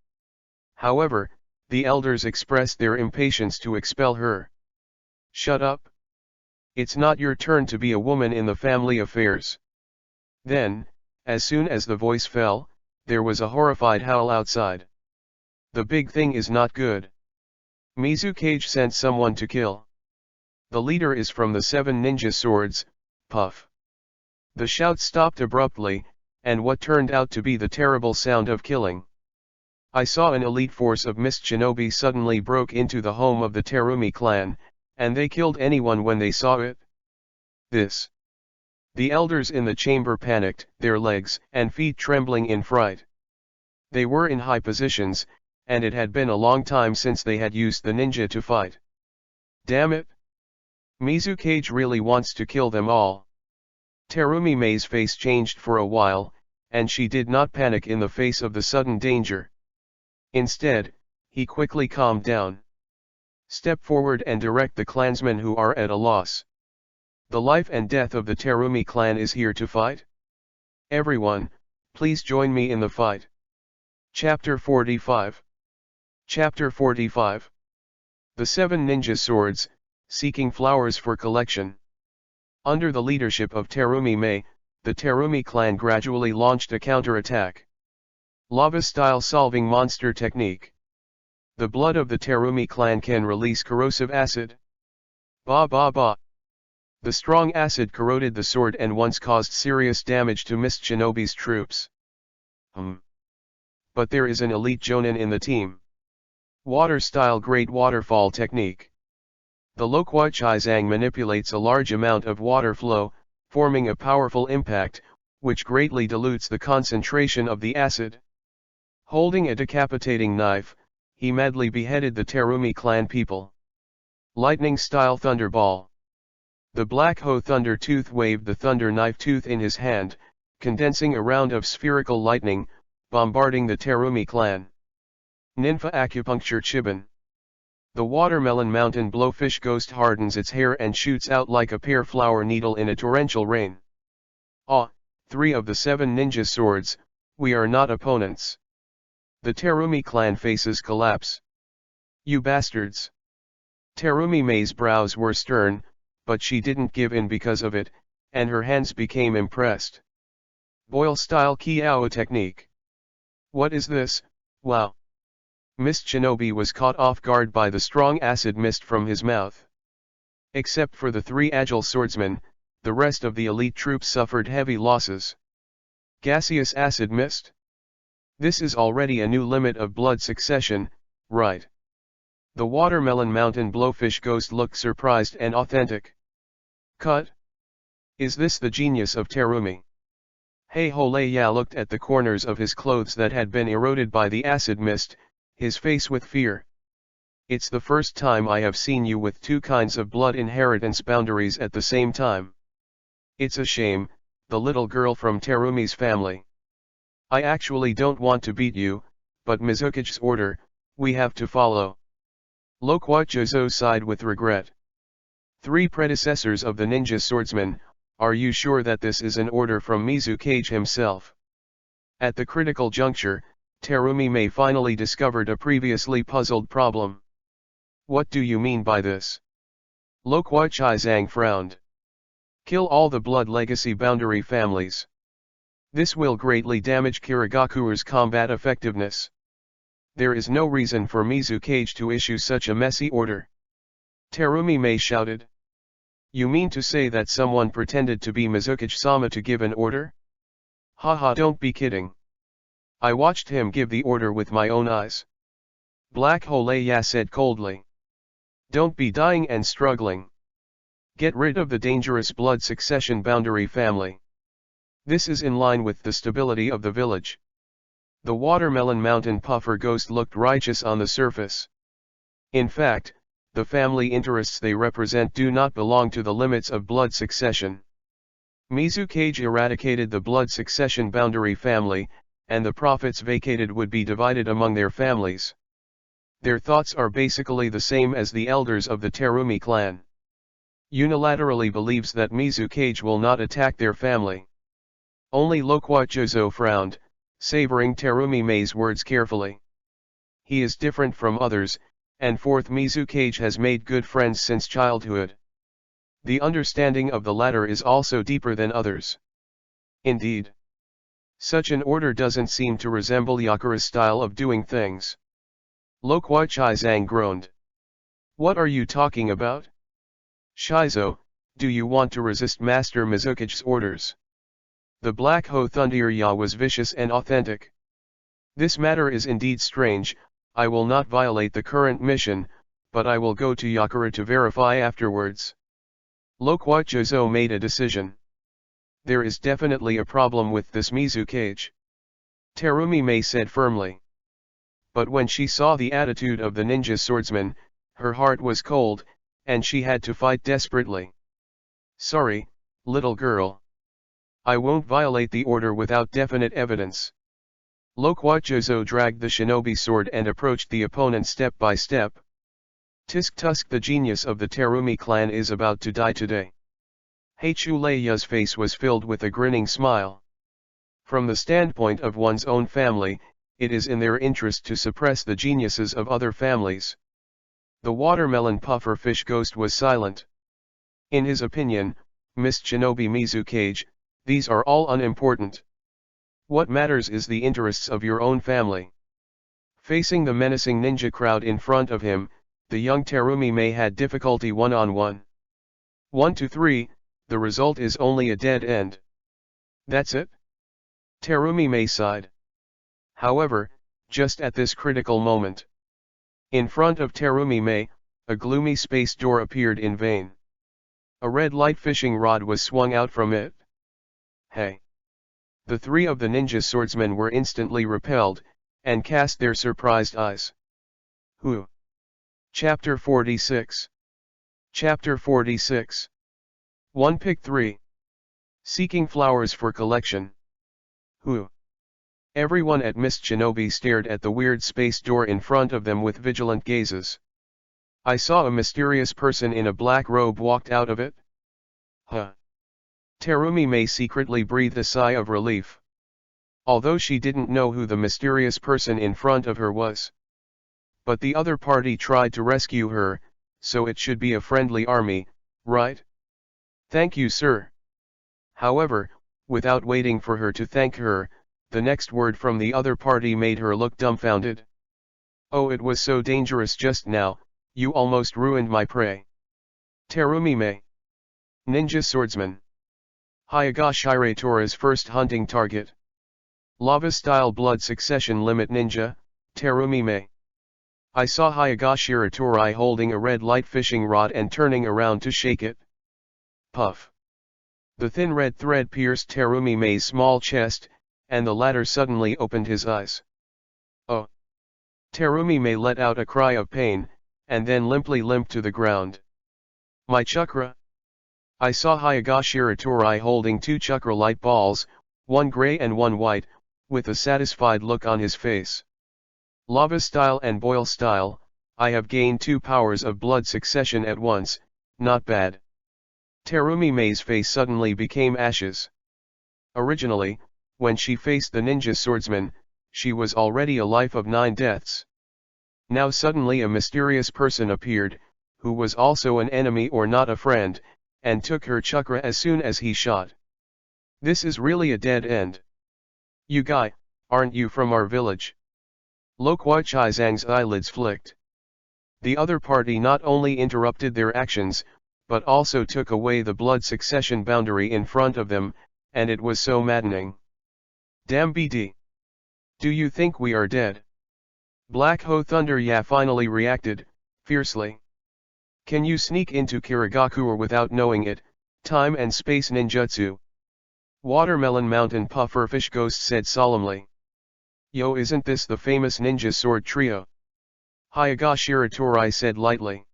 However, the elders expressed their impatience to expel her. Shut up. It's not your turn to be a woman in the family affairs. Then, as soon as the voice fell, there was a horrified howl outside. The big thing is not good. Mizukage sent someone to kill. The leader is from the 7 ninja swords, puff. The shout stopped abruptly, and what turned out to be the terrible sound of killing. I saw an elite force of mist shinobi suddenly broke into the home of the Terumi clan, and they killed anyone when they saw it. This. The elders in the chamber panicked, their legs and feet trembling in fright. They were in high positions, and it had been a long time since they had used the ninja to fight. Damn it! Mizukage really wants to kill them all. Terumi Mei's face changed for a while, and she did not panic in the face of the sudden danger. Instead, he quickly calmed down. Step forward and direct the clansmen who are at a loss. The life and death of the Terumi clan is here to fight. Everyone, please join me in the fight. Chapter 45. Chapter 45. The Seven Ninja Swords, Seeking Flowers for Collection. Under the leadership of Terumi Mei, the Terumi clan gradually launched a counterattack. Lava-style solving monster technique. The blood of the Terumi clan can release corrosive acid. Ba ba ba. The strong acid corroded the sword and once caused serious damage to Mist Shinobi's troops. But there is an elite jonin in the team. Water-style Great Waterfall technique. The Loquachizang manipulates a large amount of water flow, forming a powerful impact, which greatly dilutes the concentration of the acid. Holding a decapitating knife, he madly beheaded the Terumi clan people. Lightning-style Thunderball. The Black Ho Thunder Tooth waved the Thunder Knife Tooth in his hand, condensing a round of spherical lightning, bombarding the Terumi clan. Ninfa Acupuncture Chiban. The Watermelon Mountain Blowfish Ghost hardens its hair and shoots out like a pear flower needle in a torrential rain. Ah, 3 of the 7 ninja swords, we are not opponents. The Terumi clan faces collapse. You bastards! Terumi Mei's brows were stern, but she didn't give in because of it, and her hands became impressed. Boil-style Kiao technique. What is this? Wow! Mist Shinobi was caught off guard by the strong acid mist from his mouth. Except for the 3 agile swordsmen, the rest of the elite troops suffered heavy losses. Gaseous acid mist? This is already a new limit of blood succession, right? The Watermelon Mountain Blowfish Ghost looked surprised and authentic. Cut? Is this the genius of Terumi? Hei Holeya looked at the corners of his clothes that had been eroded by the acid mist, his face with fear. It's the first time I have seen you with 2 kinds of blood inheritance boundaries at the same time. It's a shame, the little girl from Terumi's family. I actually don't want to beat you, but Mizukage's order, we have to follow. Loquachozo sighed with regret. 3 predecessors of the ninja swordsman, are you sure that this is an order from Mizukage himself? At the critical juncture, Terumi Mei finally discovered a previously puzzled problem. What do you mean by this? Loquachizang frowned. Kill all the blood legacy boundary families. This will greatly damage Kirigakuru's combat effectiveness. There is no reason for Mizukage to issue such a messy order. Terumi Mei shouted. You mean to say that someone pretended to be Mizukage-sama to give an order? Haha, don't be kidding. I watched him give the order with my own eyes. Black Holeya said coldly. Don't be dying and struggling. Get rid of the dangerous blood succession boundary family. This is in line with the stability of the village. The Watermelon Mountain Puffer Ghost looked righteous on the surface. In fact, the family interests they represent do not belong to the limits of blood succession. Mizukage eradicated the blood succession boundary family, and the profits vacated would be divided among their families. Their thoughts are basically the same as the elders of the Terumi clan. Unilaterally believes that Mizukage will not attack their family. Only Loquachozo frowned, savoring Terumi Mei's words carefully. He is different from others, and fourth Mizukage has made good friends since childhood. The understanding of the latter is also deeper than others. Indeed. Such an order doesn't seem to resemble Yakura's style of doing things. Loquachizang groaned. What are you talking about? Shizo, do you want to resist Master Mizukage's orders? The Black Ho Thunderya was vicious and authentic. This matter is indeed strange, I will not violate the current mission, but I will go to Yakura to verify afterwards. Loquachozo made a decision. There is definitely a problem with this Mizukage. Terumi Mei said firmly. But when she saw the attitude of the ninja swordsman, her heart was cold, and she had to fight desperately. "Sorry, little girl. I won't violate the order without definite evidence." Loquachozo dragged the shinobi sword and approached the opponent step by step. "Tisk Tusk, the genius of the Terumi clan, is about to die today." Hachuleya's face was filled with a grinning smile. From the standpoint of one's own family, it is in their interest to suppress the geniuses of other families. The watermelon puffer fish ghost was silent. In his opinion, Miss Shinobi Mizukage, these are all unimportant. What matters is the interests of your own family. Facing the menacing ninja crowd in front of him, the young Terumi Mei had difficulty one-on-one. 1 to 3, the result is only a dead end. That's it? Terumi Mei sighed. However, just at this critical moment, in front of Terumi Mei, a gloomy space door appeared in vain. A red light fishing rod was swung out from it. "Hey!" The three of the ninja swordsmen were instantly repelled, and cast their surprised eyes. Who? Chapter 46. Chapter 46. 1 Pick 3. Seeking flowers for collection. Who? Everyone at Miss Shinobi stared at the weird space door in front of them with vigilant gazes. "I saw a mysterious person in a black robe walked out of it." Huh. Terumi Mei secretly breathed a sigh of relief. Although she didn't know who the mysterious person in front of her was. But the other party tried to rescue her, so it should be a friendly army, right? "Thank you, sir." However, without waiting for her to thank her, the next word from the other party made her look dumbfounded. "Oh, it was so dangerous just now, you almost ruined my prey." Terumi Mei. Ninja swordsman. Hayagashire Tora's first hunting target. Lava-style blood succession limit ninja, Terumi Mei. I saw Hayagashire Torai holding a red light fishing rod and turning around to shake it. Puff. The thin red thread pierced Terumi Mei's small chest, and the latter suddenly opened his eyes. "Oh!" Terumi Mei let out a cry of pain, and then limply limped to the ground. "My chakra!" I saw Hayagashire Torai holding two chakra light balls, one gray and one white, with a satisfied look on his face. "Lava style and boil style, I have gained 2 powers of blood succession at once, not bad." Terumi Mei's face suddenly became ashes. Originally, when she faced the ninja swordsman, she was already a life of 9 deaths. Now suddenly a mysterious person appeared, who was also an enemy or not a friend, and took her chakra as soon as he shot. This is really a dead end. "You guy, aren't you from our village?" Loquachai Zhang's eyelids flicked. The other party not only interrupted their actions, but also took away the blood succession boundary in front of them, and it was so maddening. "Damn BD. Do you think we are dead?" Black Ho Thunder Ya finally reacted, fiercely. "Can you sneak into Kirigakura without knowing it, time and space ninjutsu?" Watermelon Mountain Pufferfish Ghost said solemnly. "Yo, isn't this the famous ninja sword trio?" Hayagashira Torai said lightly.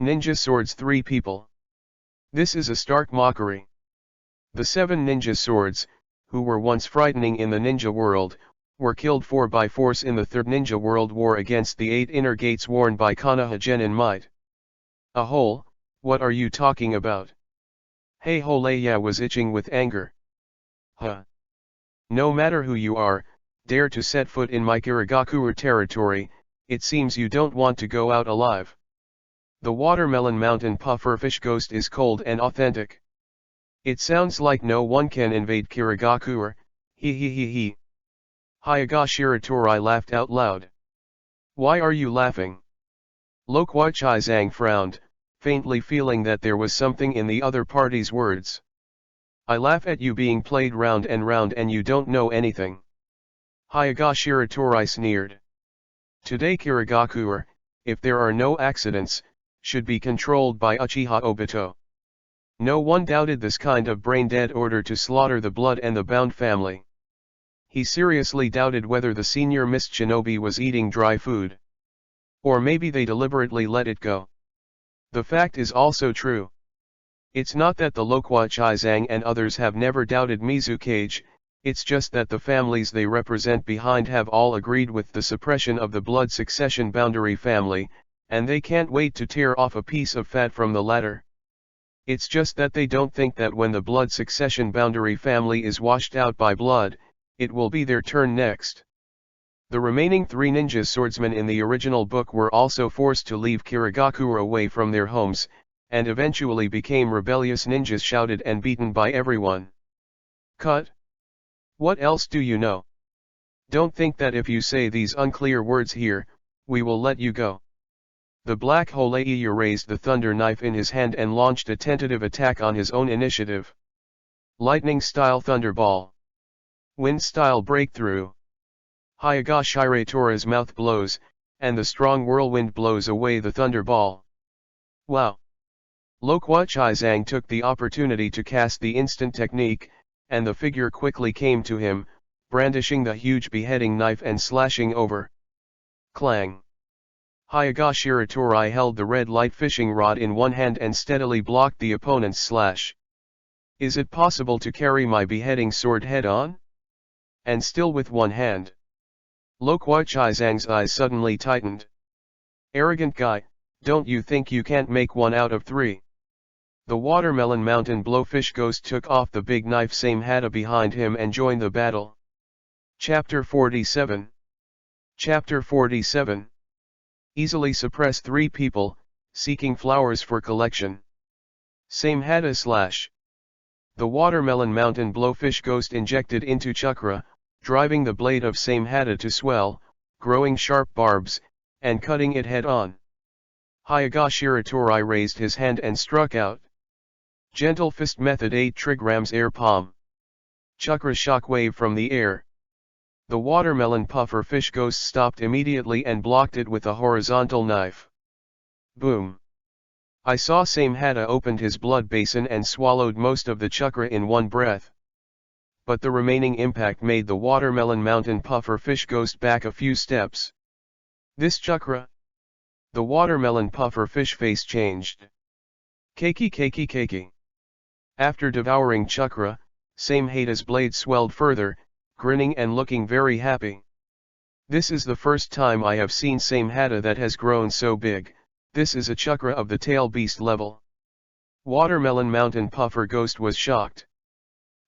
"Ninja swords 3 people. This is a stark mockery." The 7 ninja swords, who were once frightening in the ninja world, were killed 4 by force in the Third Ninja World War against the 8 inner gates worn by Konoha Genin Might. "A hole, what are you talking about?" Hey Holeya was itching with anger. "Huh. No matter who you are, dare to set foot in my Kirigakura territory, it seems you don't want to go out alive." The Watermelon Mountain Pufferfish Ghost is cold and authentic. "It sounds like no one can invade Kirigakura, he he he he." Hayagashira Torai laughed out loud. "Why are you laughing?" Loquachai Zhang frowned, faintly feeling that there was something in the other party's words. "I laugh at you being played round and you don't know anything." Hayagashira Torai sneered. "Today Kirigakura, if there are no accidents, should be controlled by Uchiha Obito." No one doubted this kind of brain-dead order to slaughter the blood and the bound family. He seriously doubted whether the senior mist shinobi was eating dry food. Or maybe they deliberately let it go. The fact is also true. It's not that the Lokwa Chizang and others have never doubted Mizukage, it's just that the families they represent behind have all agreed with the suppression of the blood succession boundary family, and they can't wait to tear off a piece of fat from the latter. It's just that they don't think that when the blood succession boundary family is washed out by blood, it will be their turn next. The remaining 3 ninja swordsmen in the original book were also forced to leave Kirigakura away from their homes, and eventually became rebellious ninjas shouted and beaten by everyone. Cut. What else do you know? Don't think that if you say these unclear words here, we will let you go. The Black Holeiya raised the thunder knife in his hand and launched a tentative attack on his own initiative. Lightning-style thunderball. Wind-style breakthrough. Hyaga Shiratora's mouth blows, and the strong whirlwind blows away the thunderball. Wow! Lokwa Chizang took the opportunity to cast the instant technique, and the figure quickly came to him, brandishing the huge beheading knife and slashing over. Clang! Hyaga Shiratori held the red light fishing rod in one hand and steadily blocked the opponent's slash. Is it possible to carry my beheading sword head-on? And still with one hand. Lokwa Chizang's eyes suddenly tightened. Arrogant guy, don't you think you can't make 1 out of 3? The Watermelon Mountain Blowfish Ghost took off the big knife Samehada behind him and joined the battle. Chapter 47. Chapter 47. Easily suppress 3 people, seeking flowers for collection. Samehada slash. The Watermelon Mountain Blowfish Ghost injected into Chakra, driving the blade of Samehada to swell, growing sharp barbs, and cutting it head-on. Hyaga Shiratori raised his hand and struck out. Gentle Fist Method 8 Trigrams Air Palm. Chakra shockwave from the air. The watermelon puffer fish ghost stopped immediately and blocked it with a horizontal knife. Boom. I saw Samehada opened his blood basin and swallowed most of the chakra in one breath. But the remaining impact made the watermelon mountain puffer fish ghost back a few steps. This chakra? The watermelon puffer fish face changed. Keiki. After devouring chakra, Samehada's blade swelled further, grinning and looking very happy. This is the first time I have seen Samehada that has grown so big. This is a chakra of the tail beast level. Watermelon mountain puffer ghost was shocked.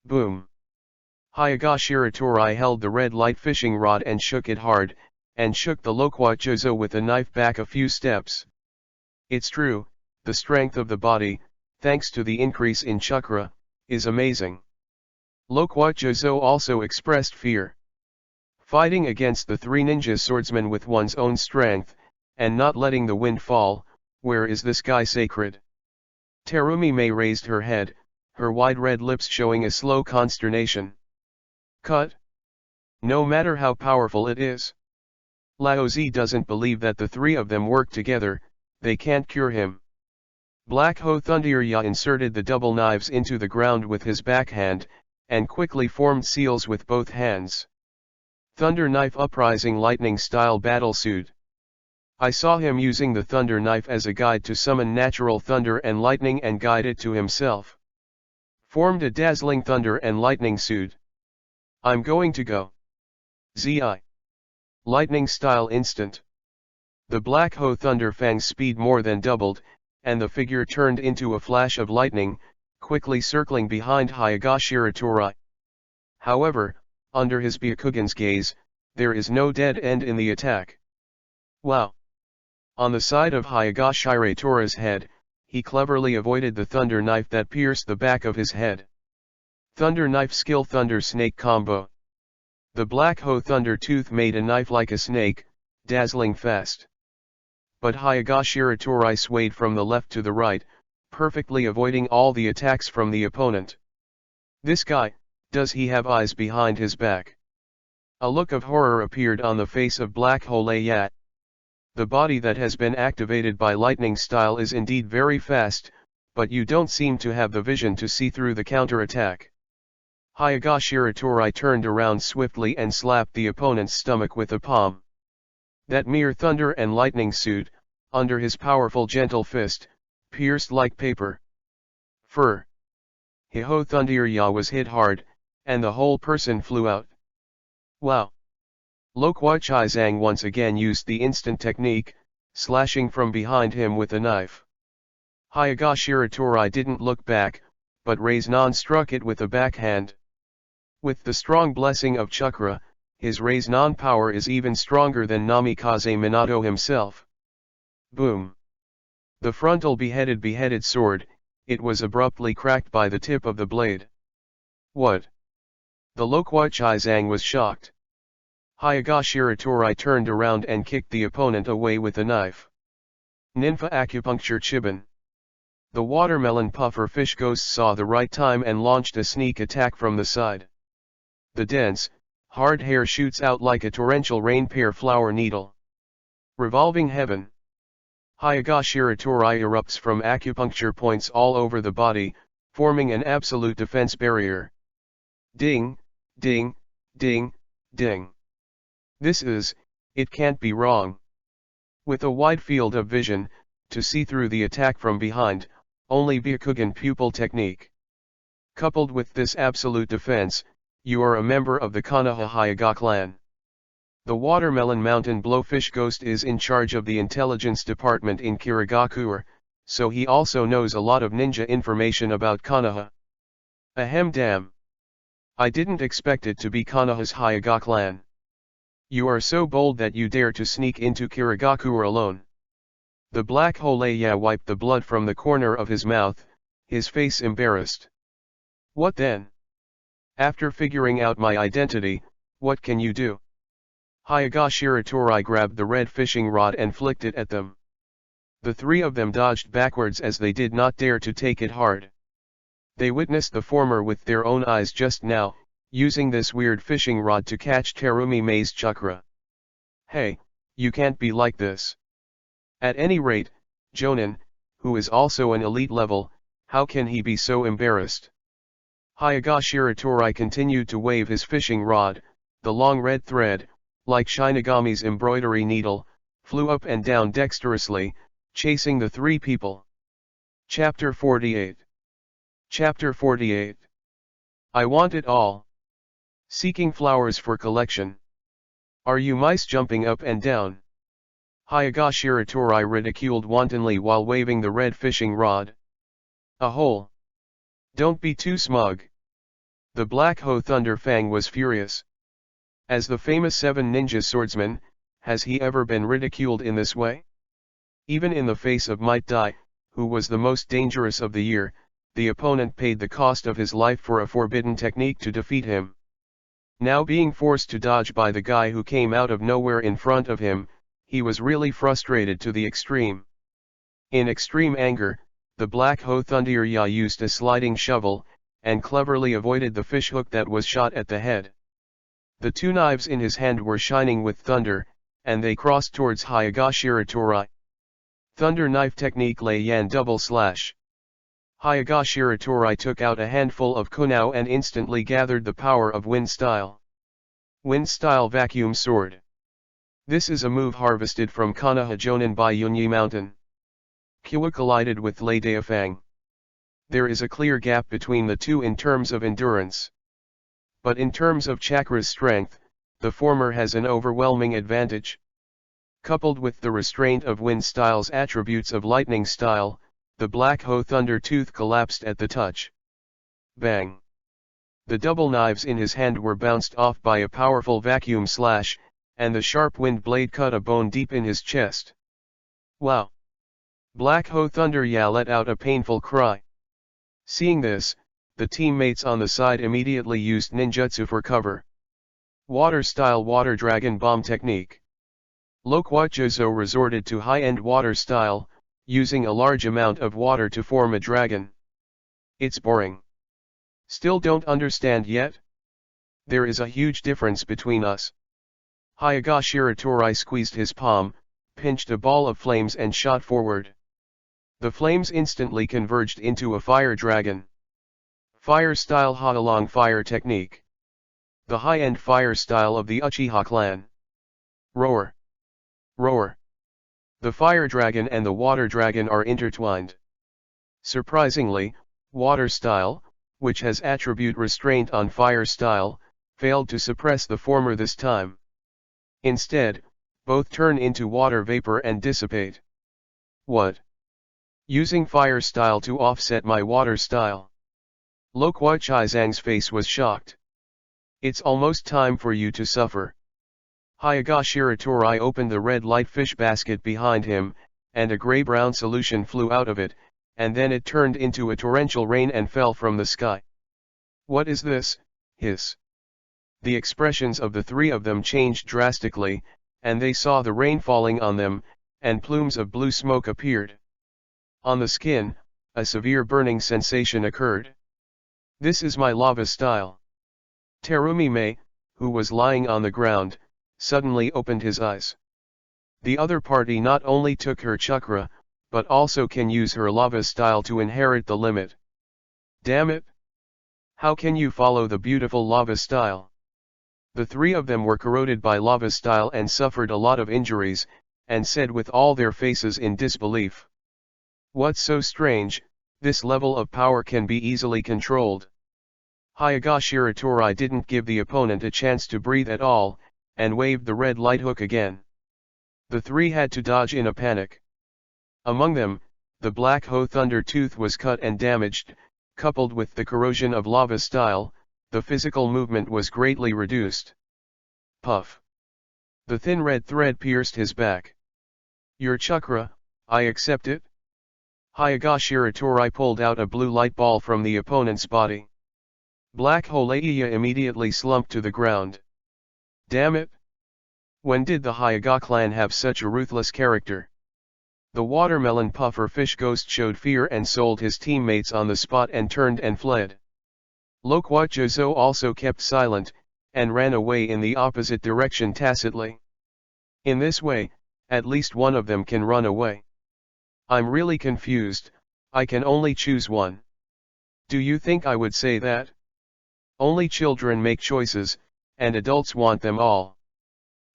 Boom. Hyaga Shiratori held the red light fishing rod and shook it hard, and shook the Lokwa Chozo with a knife back a few steps. It's true, the strength of the body, thanks to the increase in chakra, is amazing. Lokwa Chozo also expressed fear. Fighting against the 3 ninja swordsmen with one's own strength, and not letting the wind fall, where is this guy sacred? Terumi May raised her head, her wide red lips showing a slow consternation. Cut. No matter how powerful it is. Laozi doesn't believe that the 3 of them work together, they can't cure him. Black Ho Thunderya inserted the double knives into the ground with his backhand, and quickly formed seals with both hands. Thunder Knife Uprising Lightning Style Battlesuit. I saw him using the Thunder Knife as a guide to summon natural thunder and lightning and guide it to himself. Formed a dazzling thunder and lightning suit. I'm going to go. Zi. Lightning Style Instant. The Black Ho Thunder Fang's speed more than doubled, and the figure turned into a flash of lightning, quickly circling behind Hyaga Shiratori. However, under his Byakugan's gaze, there is no dead end in the attack. Wow! On the side of Hyaga Shiratori's head, he cleverly avoided the thunder knife that pierced the back of his head. Thunder Knife Skill Thunder Snake Combo. The Black Ho Thunder Tooth made a knife like a snake, dazzling fast. But Hyaga Shiratori swayed from the left to the right, perfectly avoiding all the attacks from the opponent. This guy, does he have eyes behind his back? A look of horror appeared on the face of Black Holeiya. The body that has been activated by lightning style is indeed very fast, but you don't seem to have the vision to see through the counterattack. Hyoga turned around swiftly and slapped the opponent's stomach with a palm. That mere thunder and lightning suit, under his powerful gentle fist, pierced like paper. Fur. Hiho Thunderya was hit hard, and the whole person flew out. Wow! Lokwa Chizang once again used the instant technique, slashing from behind him with a knife. Hyoga didn't look back, but Raiznan struck it with a backhand. With the strong blessing of Chakra, his Raiznan power is even stronger than Namikaze Minato himself. Boom! The frontal beheaded sword, it was abruptly cracked by the tip of the blade. What? The Lokwa Chizang was shocked. Hyoga turned around and kicked the opponent away with a knife. Ninfa Acupuncture Chiban. The watermelon puffer fish ghost saw the right time and launched a sneak attack from the side. The dense, hard hair shoots out like a torrential rain pear flower needle. Revolving heaven. Hyoga erupts from acupuncture points all over the body, forming an absolute defense barrier. Ding, ding, ding, ding. This is, it can't be wrong. With a wide field of vision, to see through the attack from behind, only Byakugan pupil technique. Coupled with this absolute defense, you are a member of the Konoha Hyoga clan. The Watermelon Mountain Blowfish Ghost is in charge of the intelligence department in Kirigakure, so he also knows a lot of ninja information about Konoha. Ahem damn. I didn't expect it to be Konoha's Hyoga clan. You are so bold that you dare to sneak into Kirigakure alone. The Black Holeya wiped the blood from the corner of his mouth, his face embarrassed. What then? After figuring out my identity, what can you do? Hyoga grabbed the red fishing rod and flicked it at them. The three of them dodged backwards as they did not dare to take it hard. They witnessed the former with their own eyes just now, using this weird fishing rod to catch Terumi Mei's chakra. Hey, you can't be like this. At any rate, Jonin, who is also an elite level, how can he be so embarrassed? Hyoga continued to wave his fishing rod, the long red thread, like Shinigami's embroidery needle, flew up and down dexterously, chasing the three people. Chapter 48. Chapter 48. I want it all. Seeking flowers for collection. Are you mice jumping up and down? Hyoga ridiculed wantonly while waving the red fishing rod. A hole. Don't be too smug. The Black Ho Thunderfang was furious. As the famous Seven Ninja Swordsman, has he ever been ridiculed in this way? Even in the face of Might Dai, who was the most dangerous of the year, the opponent paid the cost of his life for a forbidden technique to defeat him. Now being forced to dodge by the guy who came out of nowhere in front of him, he was really frustrated to the extreme. In extreme anger, the Black Ho Thunderya used a sliding shovel, and cleverly avoided the fishhook that was shot at the head. The two knives in his hand were shining with thunder, and they crossed towards Hyoga. Thunder knife technique Lei Yan double slash. Hyoga took out a handful of kunao and instantly gathered the power of Wind Style. Wind Style Vacuum Sword. This is a move harvested from Konoha Jonin by Yunyi Mountain. Kua collided with Lei Daifang. There is a clear gap between the two in terms of endurance. But in terms of chakra's strength, the former has an overwhelming advantage. Coupled with the restraint of Wind Style's attributes of Lightning Style, the Black Ho Thunder Tooth collapsed at the touch. Bang! The double knives in his hand were bounced off by a powerful vacuum slash, and the sharp wind blade cut a bone deep in his chest. Wow! Black Ho Thunderya let out a painful cry. Seeing this, the teammates on the side immediately used ninjutsu for cover. Water Style Water Dragon Bomb Technique. Lokwachozo resorted to high-end water style, using a large amount of water to form a dragon. It's boring. Still don't understand yet? There is a huge difference between us. Hyoga squeezed his palm, pinched a ball of flames and shot forward. The flames instantly converged into a fire dragon. Fire Style Haolong Fire Technique. The high-end fire style of the Uchiha clan. Roar. Roar. The fire dragon and the water dragon are intertwined. Surprisingly, water style, which has attribute restraint on fire style, failed to suppress the former this time. Instead, both turn into water vapor and dissipate. What? Using fire style to offset my water style. Lo Kuai Zhang's face was shocked. It's almost time for you to suffer. Hyaga Shiratori opened the red light fish basket behind him, and a gray-brown solution flew out of it, and then it turned into a torrential rain and fell from the sky. What is this? Hiss. The expressions of the three of them changed drastically, and they saw the rain falling on them, and plumes of blue smoke appeared. On the skin, a severe burning sensation occurred. This is my lava style. Terumi-me, who was lying on the ground, suddenly opened his eyes. The other party not only took her chakra, but also can use her lava style to inherit the limit. Damn it! How can you follow the beautiful lava style? The three of them were corroded by lava style and suffered a lot of injuries, and said with all their faces in disbelief. What's so strange? This level of power can be easily controlled. Hyaga Shiratori didn't give the opponent a chance to breathe at all, and waved the red light hook again. The three had to dodge in a panic. Among them, the Black Hoe Thunder Tooth was cut and damaged, coupled with the corrosion of lava style, the physical movement was greatly reduced. Puff. The thin red thread pierced his back. Your chakra, I accept it. Hyaga Shiratori pulled out a blue light ball from the opponent's body. Black Holeiya immediately slumped to the ground. Damn it! When did the Hyaga clan have such a ruthless character? The watermelon puffer fish ghost showed fear and sold his teammates on the spot and turned and fled. Lo Kuai Jozo also kept silent, and ran away in the opposite direction tacitly. In this way, at least one of them can run away. I'm really confused, I can only choose one. Do you think I would say that? Only children make choices, and adults want them all.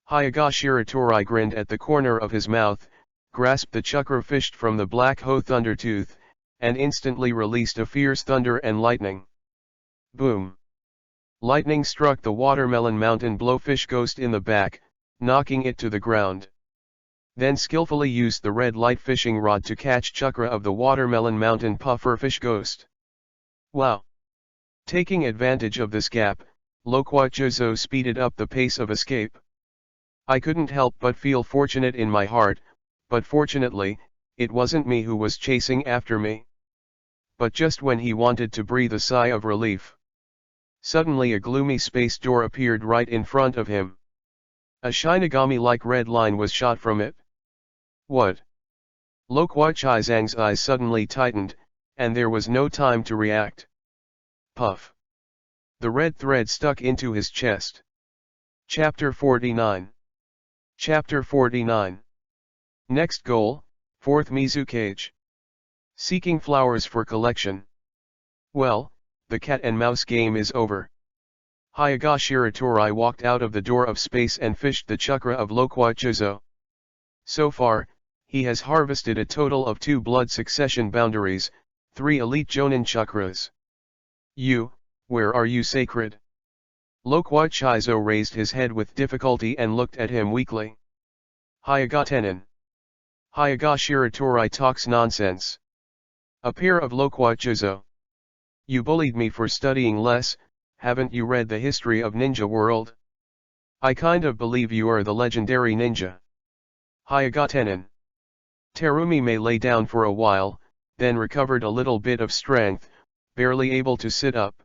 Hyaga Shiratori grinned at the corner of his mouth, grasped the chakra fished from the Black Hoe Thunder Tooth, and instantly released a fierce thunder and lightning. Boom! Lightning struck the watermelon mountain blowfish ghost in the back, knocking it to the ground. Then skillfully used the red light fishing rod to catch chakra of the watermelon mountain puffer fish ghost. Wow! Taking advantage of this gap, Lo Kuai Jozo speeded up the pace of escape. I couldn't help but feel fortunate in my heart, but fortunately, it wasn't me who was chasing after me. But just when he wanted to breathe a sigh of relief, suddenly a gloomy space door appeared right in front of him. A Shinigami-like red line was shot from it. What? Lo Kuai Zhang's eyes suddenly tightened, and there was no time to react. Puff. The red thread stuck into his chest. Chapter 49. Chapter 49. Next goal, 4th Mizukage. Seeking flowers for collection. Well, the cat and mouse game is over. Hyaga Shiratori walked out of the door of space and fished the chakra of Lo Kuai Jozo. So far, he has harvested a total of 2 blood succession boundaries, 3 elite Jonin chakras. You, where are you, sacred? Lo Kuai Jozo raised his head with difficulty and looked at him weakly. Hyaga Tenin. Hyaga Shiratori talks nonsense. A pair of Lo Kuai Jozo. You bullied me for studying less, haven't you read the history of Ninja World? I kind of believe you are the legendary ninja. Hyaga Tenin. Terumi-me lay down for a while, then recovered a little bit of strength, barely able to sit up.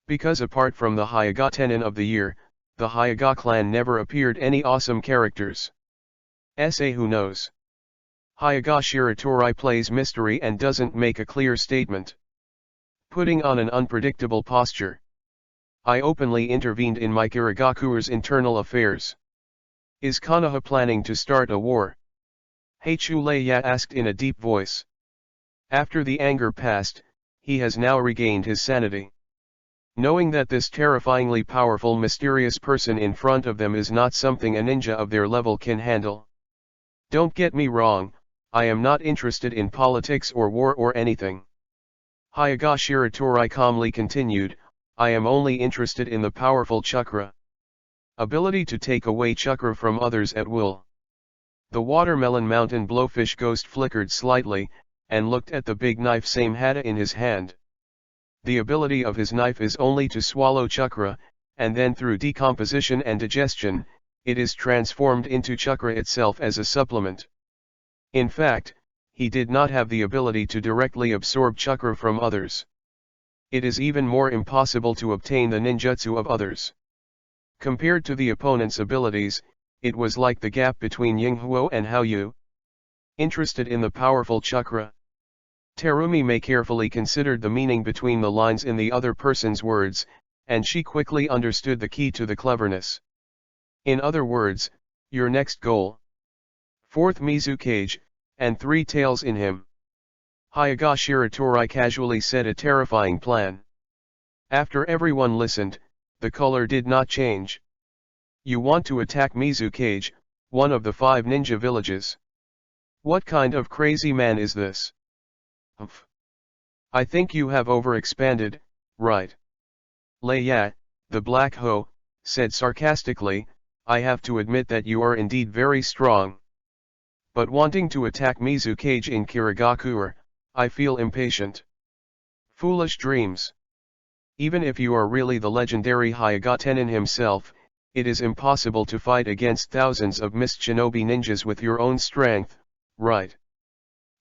Because apart from the Hyaga Tenin of the year, the Hyaga clan never appeared any awesome characters. Who knows? Hyaga Shiratori plays mystery and doesn't make a clear statement. Putting on an unpredictable posture. I openly intervened in my Kirigaku's internal affairs. Is Konoha planning to start a war? Heichuleya asked in a deep voice. After the anger passed, He has now regained his sanity. Knowing that this terrifyingly powerful mysterious person in front of them is not something a ninja of their level can handle. Don't get me wrong, I am not interested in politics or war or anything. Hyaga Shiratori calmly continued, I am only interested in the powerful chakra. Ability to take away chakra from others at will. The watermelon mountain blowfish ghost flickered slightly, and looked at the big knife Samehada in his hand. The ability of his knife is only to swallow chakra, and then through decomposition and digestion, it is transformed into chakra itself as a supplement. In fact, he did not have the ability to directly absorb chakra from others. It is even more impossible to obtain the ninjutsu of others. Compared to the opponent's abilities, it was like the gap between Yinghuo and Haoyu. Interested in the powerful chakra, Terumi Mei carefully considered the meaning between the lines in the other person's words, and she quickly understood the key to the cleverness. In other words, your next goal. Fourth Mizukage, and 3 tails in him. Hyaga Shiratori casually said a terrifying plan. After everyone listened, the color did not change. You want to attack Mizukage, one of the 5 ninja villages. What kind of crazy man is this? Humph. I think you have overexpanded, right? Leia, the Black Hoe, said sarcastically, I have to admit that you are indeed very strong. But wanting to attack Mizukage in Kirigakure, I feel impatient. Foolish dreams. Even if you are really the legendary Hyaga Tenin himself, it is impossible to fight against thousands of mist shinobi ninjas with your own strength, right?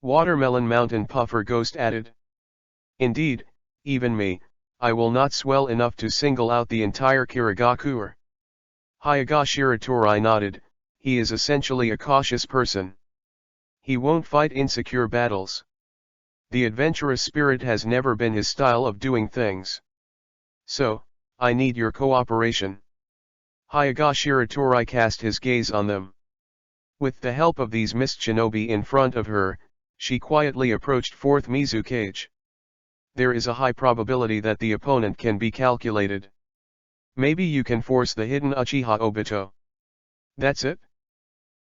Watermelon Mountain Puffer Ghost added. Indeed, even me, I will not swell enough to single out the entire Kirigakure. Hyaga Shiratori nodded, he is essentially a cautious person. He won't fight insecure battles. The adventurous spirit has never been his style of doing things. So, I need your cooperation. Hyaga Shiratori cast his gaze on them. With the help of these mist shinobi in front of her, she quietly approached 4th Mizukage. There is a high probability that the opponent can be calculated. Maybe you can force the hidden Uchiha Obito. That's it?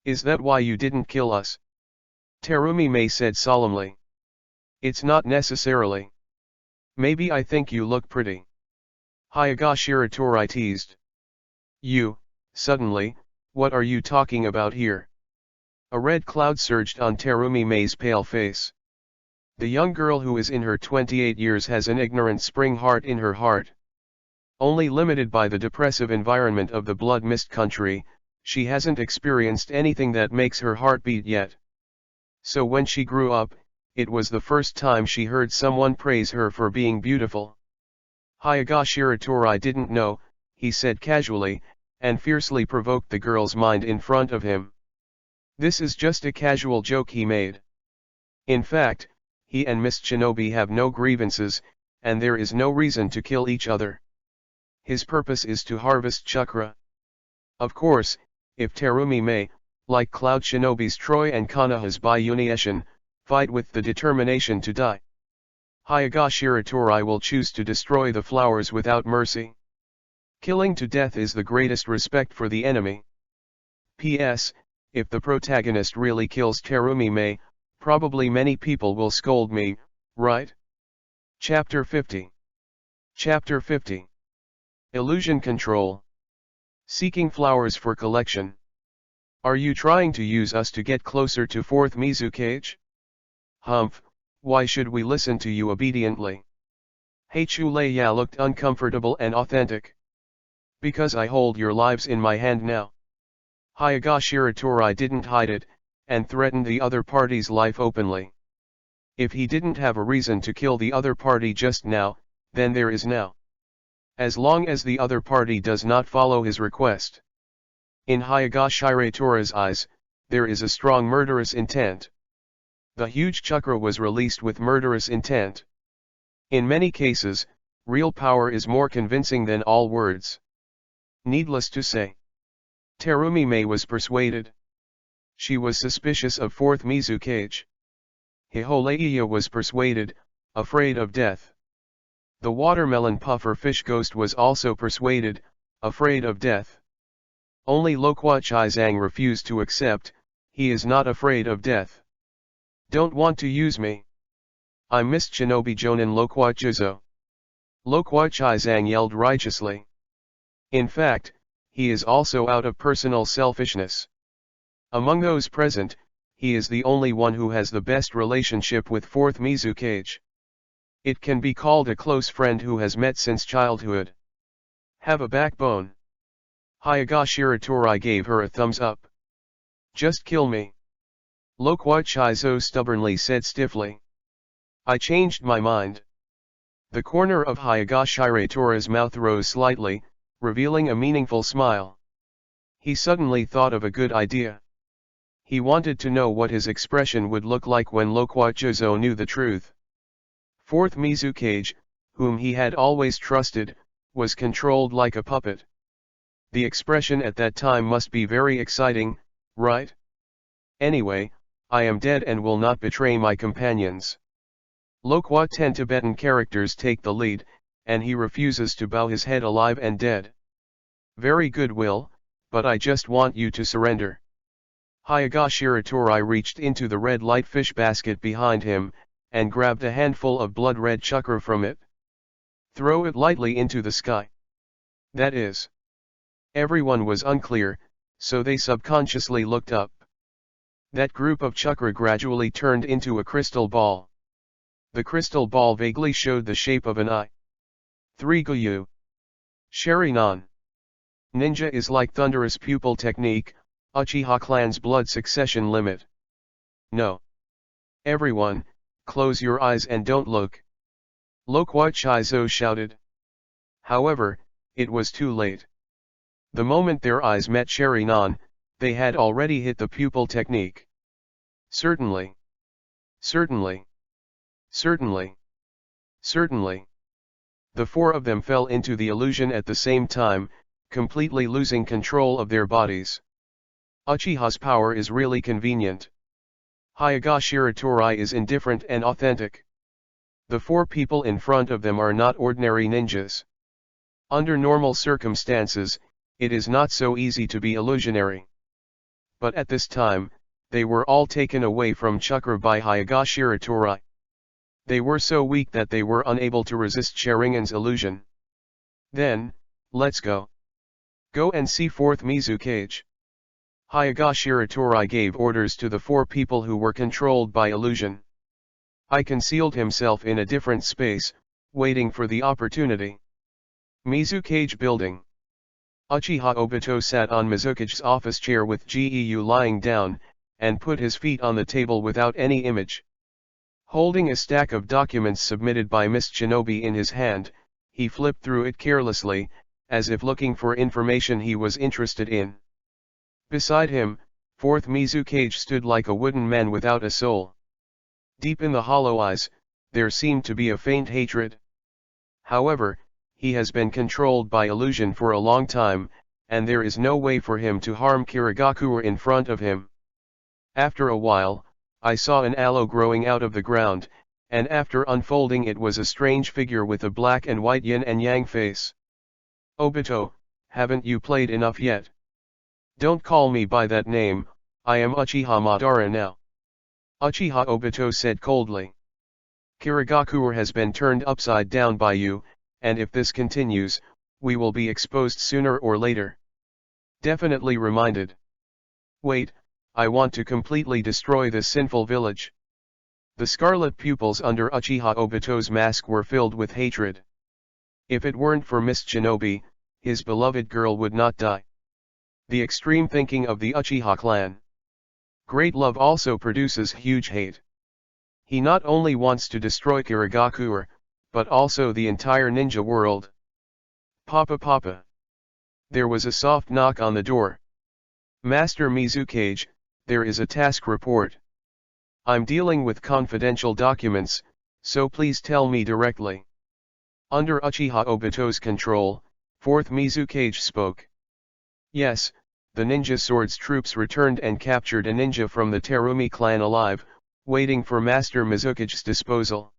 Is that why you didn't kill us? Terumi Mei said solemnly. It's not necessarily. Maybe I think you look pretty. Hyaga Shiratori teased. You, suddenly, what are you talking about here? A red cloud surged on Terumi Mei's pale face. The young girl who is in her 28 years has an ignorant spring heart in her heart. Only limited by the depressive environment of the Blood Mist country, she hasn't experienced anything that makes her heart beat yet. So when she grew up, it was the first time she heard someone praise her for being beautiful. Hyaga Shiratori didn't know, he said casually, and fiercely provoked the girl's mind in front of him. This is just a casual joke he made. In fact, he and Mist Shinobi have no grievances, and there is no reason to kill each other. His purpose is to harvest chakra. Of course, if Terumi Mei, like Cloud Shinobi's Troy and Konoha's Bayunishin, fight with the determination to die, Hyaga Shiratori will choose to destroy the flowers without mercy. Killing to death is the greatest respect for the enemy. P.S. If the protagonist really kills Terumi Mei, probably many people will scold me, right? Chapter 50. Chapter 50. Illusion Control. Seeking flowers for collection. Are you trying to use us to get closer to 4th Mizukage? Humph, why should we listen to you obediently? Heichuleya looked uncomfortable and authentic. Because I hold your lives in my hand now. Hyaga Shiratori didn't hide it, and threatened the other party's life openly. If he didn't have a reason to kill the other party just now, then there is now. As long as the other party does not follow his request. In Hyaga Shiratori's eyes, there is a strong murderous intent. The huge chakra was released with murderous intent. In many cases, real power is more convincing than all words. Needless to say, Terumi Mei was persuaded. She was suspicious of 4th Mizukage. Hiholeiya was persuaded, afraid of death. The watermelon puffer fish ghost was also persuaded, afraid of death. Only Lokwa Chizang refused to accept, he is not afraid of death. Don't want to use me. I'm Miss Shinobi Jonin Lokwa Chizo. Lokwa Chizang yelled righteously. In fact, he is also out of personal selfishness. Among those present, he is the only one who has the best relationship with 4th Mizukage. It can be called a close friend who has met since childhood. Have a backbone. Hyaga Shiratori gave her a thumbs up. Just kill me. Lokwa Chizo stubbornly said stiffly. I changed my mind. The corner of Hyaga Shiratori's mouth rose slightly, revealing a meaningful smile. He suddenly thought of a good idea. He wanted to know what his expression would look like when Lokwa Chizo knew the truth. 4th Mizukage, whom he had always trusted, was controlled like a puppet. The expression at that time must be very exciting, right? Anyway, I am dead and will not betray my companions. Lokwa 10 Tibetan characters take the lead, and he refuses to bow his head alive and dead. Very good will, but I just want you to surrender. Hyaga Shiratori reached into the red light fish basket behind him, and grabbed a handful of blood-red chakra from it. Throw it lightly into the sky. That is. Everyone was unclear, so they subconsciously looked up. That group of chakra gradually turned into a crystal ball. The crystal ball vaguely showed the shape of an eye. 3 Guyu. Sharinan. Ninja is like thunderous pupil technique, Uchiha clan's blood succession limit. No. Everyone, close your eyes and don't look. Lokwa Chizo shouted. However, it was too late. The moment their eyes met Sharinan, they had already hit the pupil technique. Certainly. Certainly. Certainly. Certainly. The 4 of them fell into the illusion at the same time, completely losing control of their bodies. Uchiha's power is really convenient. Hyaga Shiratori is indifferent and authentic. The 4 people in front of them are not ordinary ninjas. Under normal circumstances, it is not so easy to be illusionary. But at this time, they were all taken away from chakra by Hyaga Shiratori. They were so weak that they were unable to resist Sharingan's illusion. Then, let's go. Go and see 4th Mizukage. Hyaga Shiratori gave orders to the 4 people who were controlled by illusion. I concealed himself in a different space, waiting for the opportunity. Mizukage building. Uchiha Obito sat on Mizukage's office chair with Geu lying down, and put his feet on the table without any image. Holding a stack of documents submitted by Miss Shinobi in his hand, he flipped through it carelessly, as if looking for information he was interested in. Beside him, 4th Mizukage stood like a wooden man without a soul. Deep in the hollow eyes, there seemed to be a faint hatred. However, he has been controlled by illusion for a long time, and there is no way for him to harm Kirigakure in front of him. After a while, I saw an aloe growing out of the ground, and after unfolding it was a strange figure with a black and white yin and yang face. Obito, haven't you played enough yet? Don't call me by that name, I am Uchiha Madara now. Uchiha Obito said coldly. Kirigakure has been turned upside down by you, and if this continues, we will be exposed sooner or later. Definitely reminded. Wait, I want to completely destroy this sinful village. The scarlet pupils under Uchiha Obito's mask were filled with hatred. If it weren't for Miss Shinobi, his beloved girl would not die. The extreme thinking of the Uchiha clan. Great love also produces huge hate. He not only wants to destroy Kirigakure, but also the entire ninja world. Papa. There was a soft knock on the door. Master Mizukage, there is a task report. I'm dealing with confidential documents, so please tell me directly. Under Uchiha Obito's control, 4th Mizukage spoke. Yes, the ninja swords troops returned and captured a ninja from the Terumi clan alive, waiting for Master Mizukage's disposal.